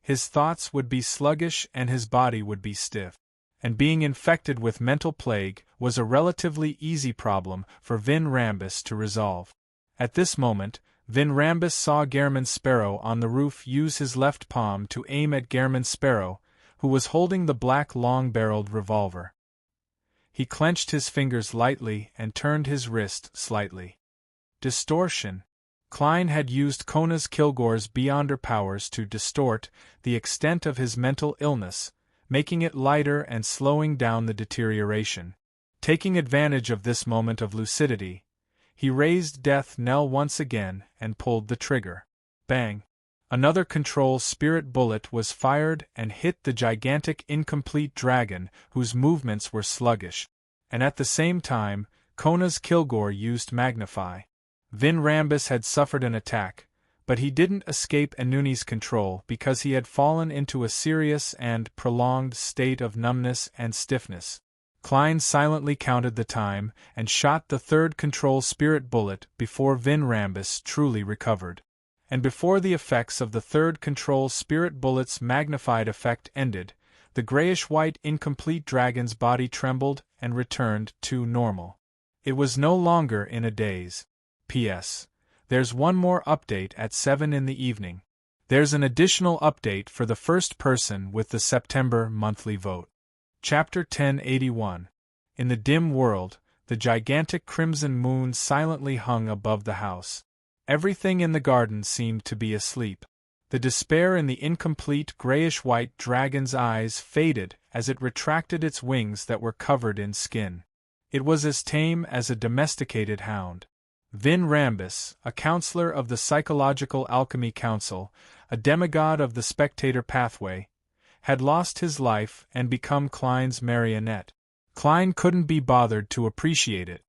His thoughts would be sluggish and his body would be stiff. And being infected with mental plague was a relatively easy problem for Vin Rambus to resolve. At this moment, Vin Rambus saw German Sparrow on the roof use his left palm to aim at German Sparrow, who was holding the black long-barreled revolver. He clenched his fingers lightly and turned his wrist slightly. Distortion. Klein had used Kona's Kilgore's beyonder powers to distort the extent of his mental illness, making it lighter and slowing down the deterioration. Taking advantage of this moment of lucidity, he raised death knell once again and pulled the trigger. Bang! Another control spirit bullet was fired and hit the gigantic incomplete dragon whose movements were sluggish. And at the same time, Kona's Kilgore used Magnify. Vin Rambus had suffered an attack, but he didn't escape Anuni's control because he had fallen into a serious and prolonged state of numbness and stiffness. Klein silently counted the time and shot the third control spirit bullet before Vin Rambus truly recovered. And before the effects of the third control spirit bullet's magnified effect ended, the grayish-white incomplete dragon's body trembled and returned to normal. It was no longer in a daze. P.S. There's one more update at 7 in the evening. There's an additional update for the first person with the September monthly vote. Chapter 1081. In the dim world, the gigantic crimson moon silently hung above the house. Everything in the garden seemed to be asleep. The despair in the incomplete grayish-white dragon's eyes faded as it retracted its wings that were covered in skin. It was as tame as a domesticated hound. Vin Rambus, a counselor of the Psychological Alchemy Council, a demigod of the spectator pathway, had lost his life and become Klein's marionette. Klein couldn't be bothered to appreciate it.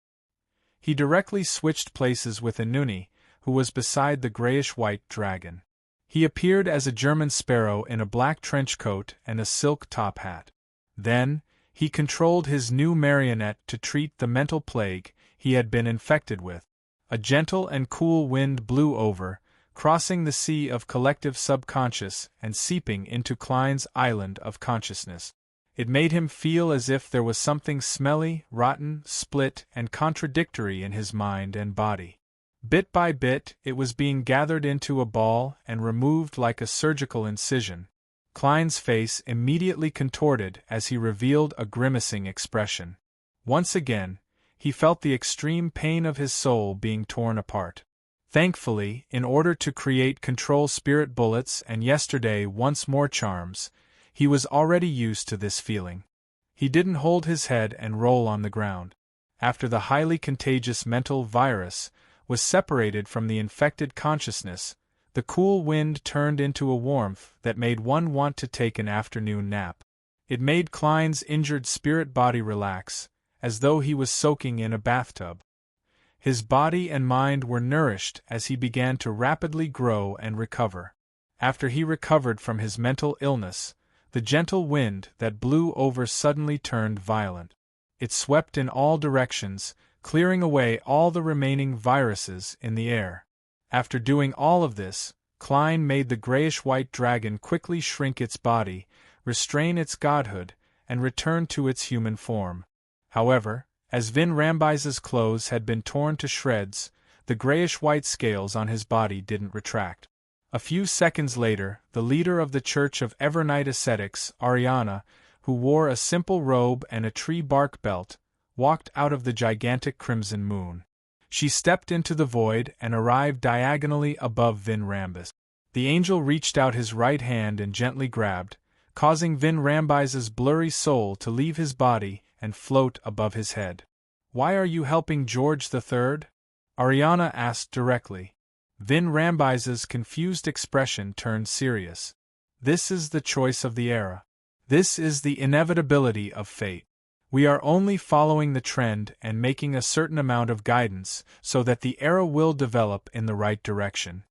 He directly switched places with Inuni, who was beside the grayish-white dragon. He appeared as a German sparrow in a black trench coat and a silk top hat. Then, he controlled his new marionette to treat the mental plague he had been infected with. A gentle and cool wind blew over, crossing the sea of collective subconscious and seeping into Klein's island of consciousness. It made him feel as if there was something smelly, rotten, split, and contradictory in his mind and body. Bit by bit, it was being gathered into a ball and removed like a surgical incision. Klein's face immediately contorted as he revealed a grimacing expression. Once again, he felt the extreme pain of his soul being torn apart. Thankfully, in order to create control spirit bullets and yesterday once more charms, he was already used to this feeling. He didn't hold his head and roll on the ground. After the highly contagious mental virus was separated from the infected consciousness, the cool wind turned into a warmth that made one want to take an afternoon nap. It made Klein's injured spirit body relax, as though he was soaking in a bathtub. His body and mind were nourished as he began to rapidly grow and recover. After he recovered from his mental illness, the gentle wind that blew over suddenly turned violent. It swept in all directions, clearing away all the remaining viruses in the air. After doing all of this, Klein made the grayish-white dragon quickly shrink its body, restrain its godhood, and return to its human form. However, as Vin Rambus's clothes had been torn to shreds, the grayish-white scales on his body didn't retract. A few seconds later, the leader of the Church of Evernight Ascetics, Ariana, who wore a simple robe and a tree bark belt, walked out of the gigantic crimson moon. She stepped into the void and arrived diagonally above Vin Rambus. The angel reached out his right hand and gently grabbed, causing Vin Rambus's blurry soul to leave his body and float above his head. "Why are you helping George III?" Ariana asked directly. Vin Rambus's confused expression turned serious. "This is the choice of the era. This is the inevitability of fate. We are only following the trend and making a certain amount of guidance so that the era will develop in the right direction."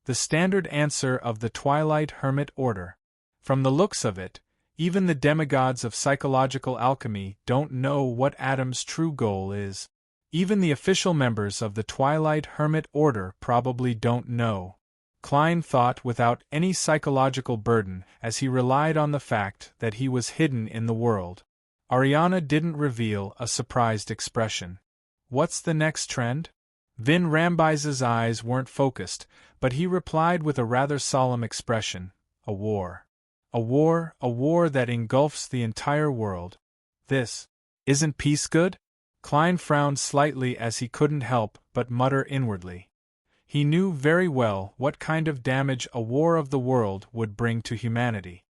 The standard answer of the Twilight Hermit Order. From the looks of it, even the demigods of psychological alchemy don't know what Adam's true goal is. Even the official members of the Twilight Hermit Order probably don't know. Klein thought without any psychological burden as he relied on the fact that he was hidden in the world. Ariana didn't reveal a surprised expression. "What's the next trend?" Vin Rambus's eyes weren't focused, but he replied with a rather solemn expression, "A war. A war that engulfs the entire world. This. Isn't peace good?" Klein frowned slightly as he couldn't help but mutter inwardly. He knew very well what kind of damage a war of the world would bring to humanity.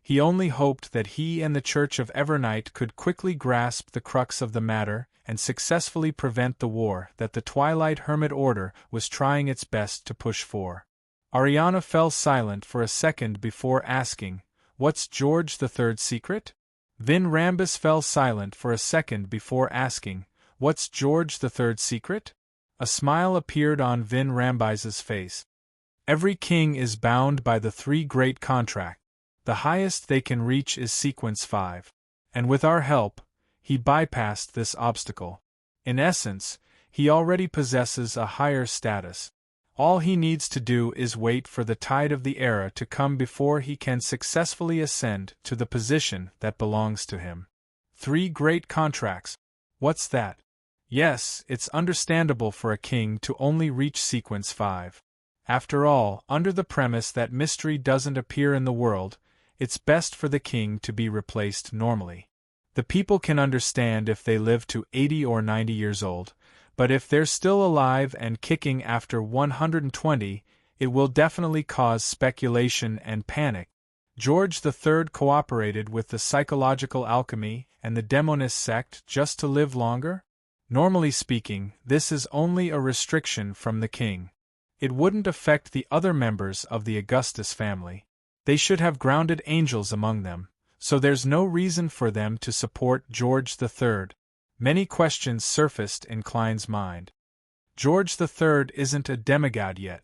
He only hoped that he and the Church of Evernight could quickly grasp the crux of the matter and successfully prevent the war that the Twilight Hermit Order was trying its best to push for. Ariana fell silent for a second before asking, "What's George III's secret?" Vin Rambus fell silent for a second before asking, "What's George III's secret?" A smile appeared on Vin Rambus's face. "Every king is bound by the three great contracts. The highest they can reach is Sequence 5. And with our help, he bypassed this obstacle. In essence, he already possesses a higher status. All he needs to do is wait for the tide of the era to come before he can successfully ascend to the position that belongs to him. 3 great contracts. What's that? Yes, it's understandable for a king to only reach sequence 5. After all, under the premise that mystery doesn't appear in the world, it's best for the king to be replaced normally. The people can understand if they live to 80 or 90 years old, but if they're still alive and kicking after 120, it will definitely cause speculation and panic. George III cooperated with the psychological alchemy and the demonist sect just to live longer? Normally speaking, this is only a restriction from the king. It wouldn't affect the other members of the Augustus family. They should have grounded angels among them, so there's no reason for them to support George III. Many questions surfaced in Klein's mind. George III isn't a demigod yet.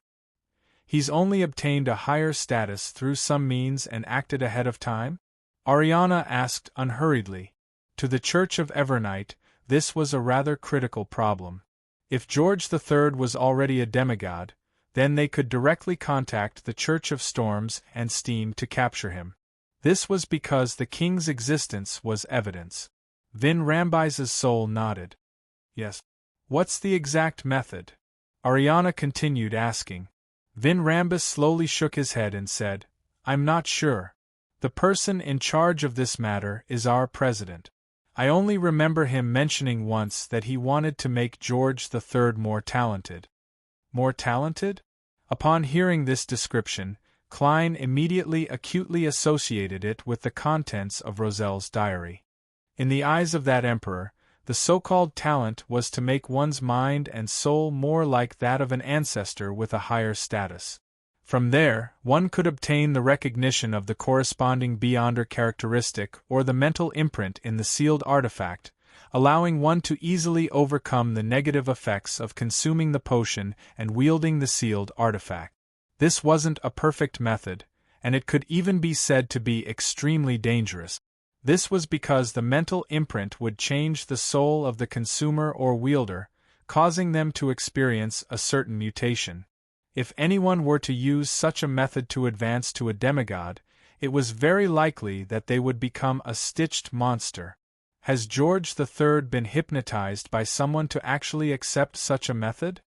He's only obtained a higher status through some means and acted ahead of time? Ariana asked unhurriedly. To the Church of Evernight, this was a rather critical problem. If George III was already a demigod, then they could directly contact the Church of Storms and Steam to capture him. This was because the king's existence was evidence. Vin Rambise's soul nodded. Yes. What's the exact method? Ariana continued asking. Vin Rambis slowly shook his head and said, I'm not sure. The person in charge of this matter is our president. I only remember him mentioning once that he wanted to make George III more talented. More talented? Upon hearing this description, Klein immediately acutely associated it with the contents of Roselle's diary. In the eyes of that emperor, the so-called talent was to make one's mind and soul more like that of an ancestor with a higher status. From there, one could obtain the recognition of the corresponding beyonder characteristic or the mental imprint in the sealed artifact, allowing one to easily overcome the negative effects of consuming the potion and wielding the sealed artifact. This wasn't a perfect method, and it could even be said to be extremely dangerous. This was because the mental imprint would change the soul of the consumer or wielder, causing them to experience a certain mutation. If anyone were to use such a method to advance to a demigod, it was very likely that they would become a stitched monster. Has George III been hypnotized by someone to actually accept such a method?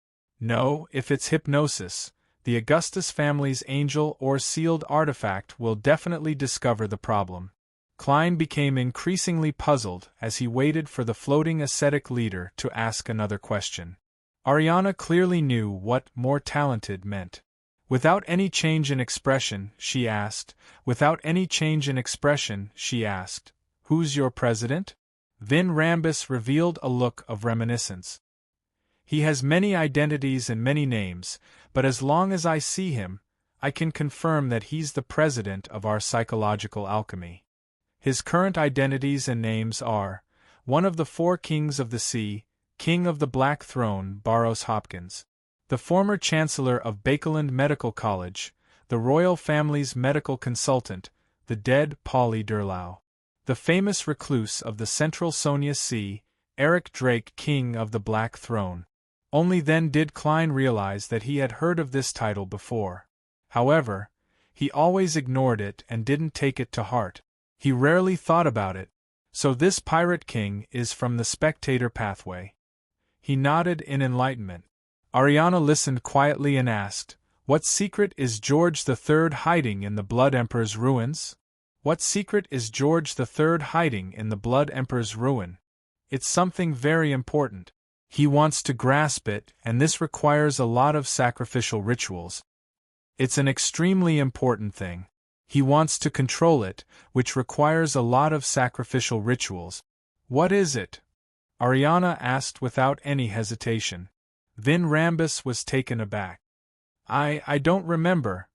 No, if it's hypnosis, the Augustus family's angel or sealed artifact will definitely discover the problem. Klein became increasingly puzzled as he waited for the floating ascetic leader to ask another question. Ariana clearly knew what more talented meant. Without any change in expression, she asked. Who's your president? Vin Rambis revealed a look of reminiscence. He has many identities and many names, but as long as I see him, I can confirm that he's the president of our psychological alchemy. His current identities and names are, one of the 4 kings of the sea, King of the Black Throne, Barros Hopkins, the former Chancellor of Bakeland Medical College, the royal family's medical consultant, the dead Polly Durlau, the famous recluse of the Central Sonia Sea, Eric Drake, King of the Black Throne. Only then did Klein realize that he had heard of this title before. However, he always ignored it and didn't take it to heart. He rarely thought about it. So this pirate king is from the spectator pathway. He nodded in enlightenment. Ariana listened quietly and asked, What secret is George III hiding in the Blood Emperor's ruins? What secret is George III hiding in the Blood Emperor's ruin? It's something very important. He wants to grasp it, and this requires a lot of sacrificial rituals. It's an extremely important thing. He wants to control it, which requires a lot of sacrificial rituals. What is it? Ariana asked without any hesitation. Vin Rambis was taken aback. I don't remember.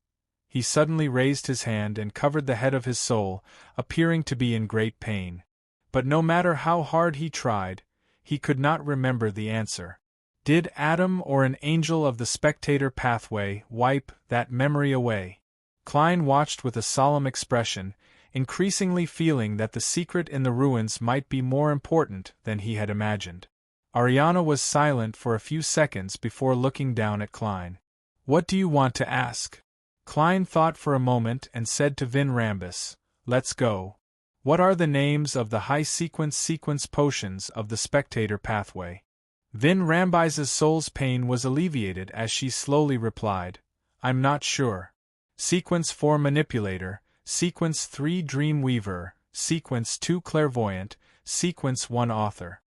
He suddenly raised his hand and covered the head of his soul, appearing to be in great pain. But no matter how hard he tried, he could not remember the answer. Did Adam or an angel of the spectator pathway wipe that memory away? Klein watched with a solemn expression, increasingly feeling that the secret in the ruins might be more important than he had imagined. Ariana was silent for a few seconds before looking down at Klein. "What do you want to ask?" Klein thought for a moment and said to Vin Rambus, "Let's go. What are the names of the high-sequence potions of the spectator pathway?" Vin Rambus's soul's pain was alleviated as she slowly replied, "I'm not sure. Sequence 4 Manipulator, Sequence 3 Dreamweaver, Sequence 2 Clairvoyant, Sequence 1 Author."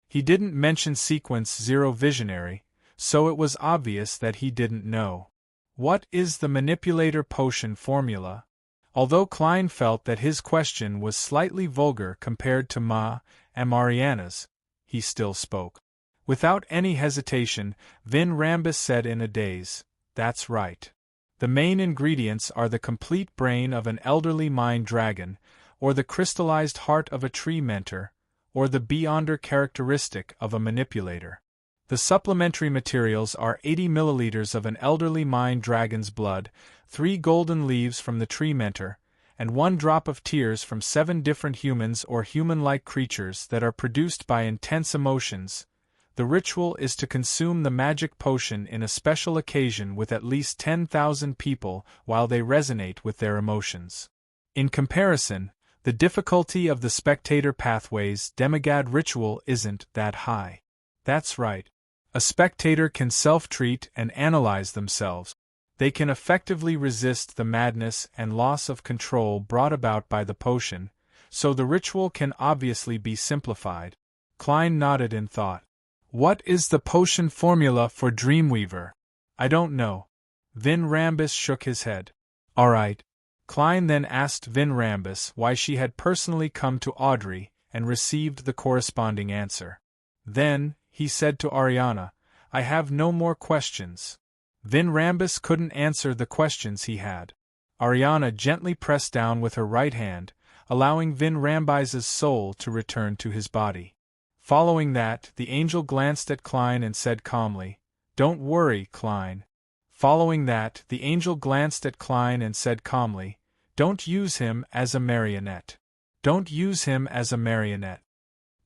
He didn't mention Sequence 0 Visionary, so it was obvious that he didn't know. What is the manipulator potion formula? Although Klein felt that his question was slightly vulgar compared to Ma and Mariana's, he still spoke. Without any hesitation, Vin Rambus said in a daze, "That's right. The main ingredients are the complete brain of an elderly mind dragon, or the crystallized heart of a tree mentor, or the beyonder characteristic of a manipulator. The supplementary materials are 80 milliliters of an elderly mind dragon's blood, 3 golden leaves from the tree mentor, and 1 drop of tears from 7 different humans or human-like creatures that are produced by intense emotions. The ritual is to consume the magic potion in a special occasion with at least 10,000 people while they resonate with their emotions. In comparison, the difficulty of the spectator pathway's demigod ritual isn't that high." "That's right. A spectator can self-treat and analyze themselves. They can effectively resist the madness and loss of control brought about by the potion, so the ritual can obviously be simplified." Klein nodded in thought. "What is the potion formula for Dreamweaver?" "I don't know." Vin Rambus shook his head. "All right." Klein then asked Vin Rambus why she had personally come to Audrey and received the corresponding answer. Then, he said to Ariana, "I have no more questions." Vin Rambus couldn't answer the questions he had. Ariana gently pressed down with her right hand, allowing Vin Rambus's soul to return to his body. Following that, the angel glanced at Klein and said calmly, "Don't worry, Klein." Following that, the angel glanced at Klein and said calmly, "Don't use him as a marionette. Don't use him as a marionette.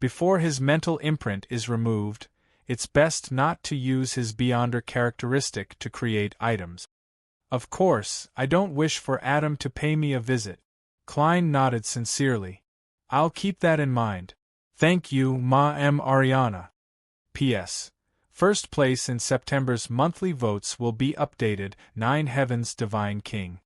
Before his mental imprint is removed, it's best not to use his beyonder characteristic to create items. Of course, I don't wish for Adam to pay me a visit." Klein nodded sincerely. "I'll keep that in mind. Thank you, Ma M. Ariana. P.S. First place in September's monthly votes will be updated 9 Heaven's Divine King.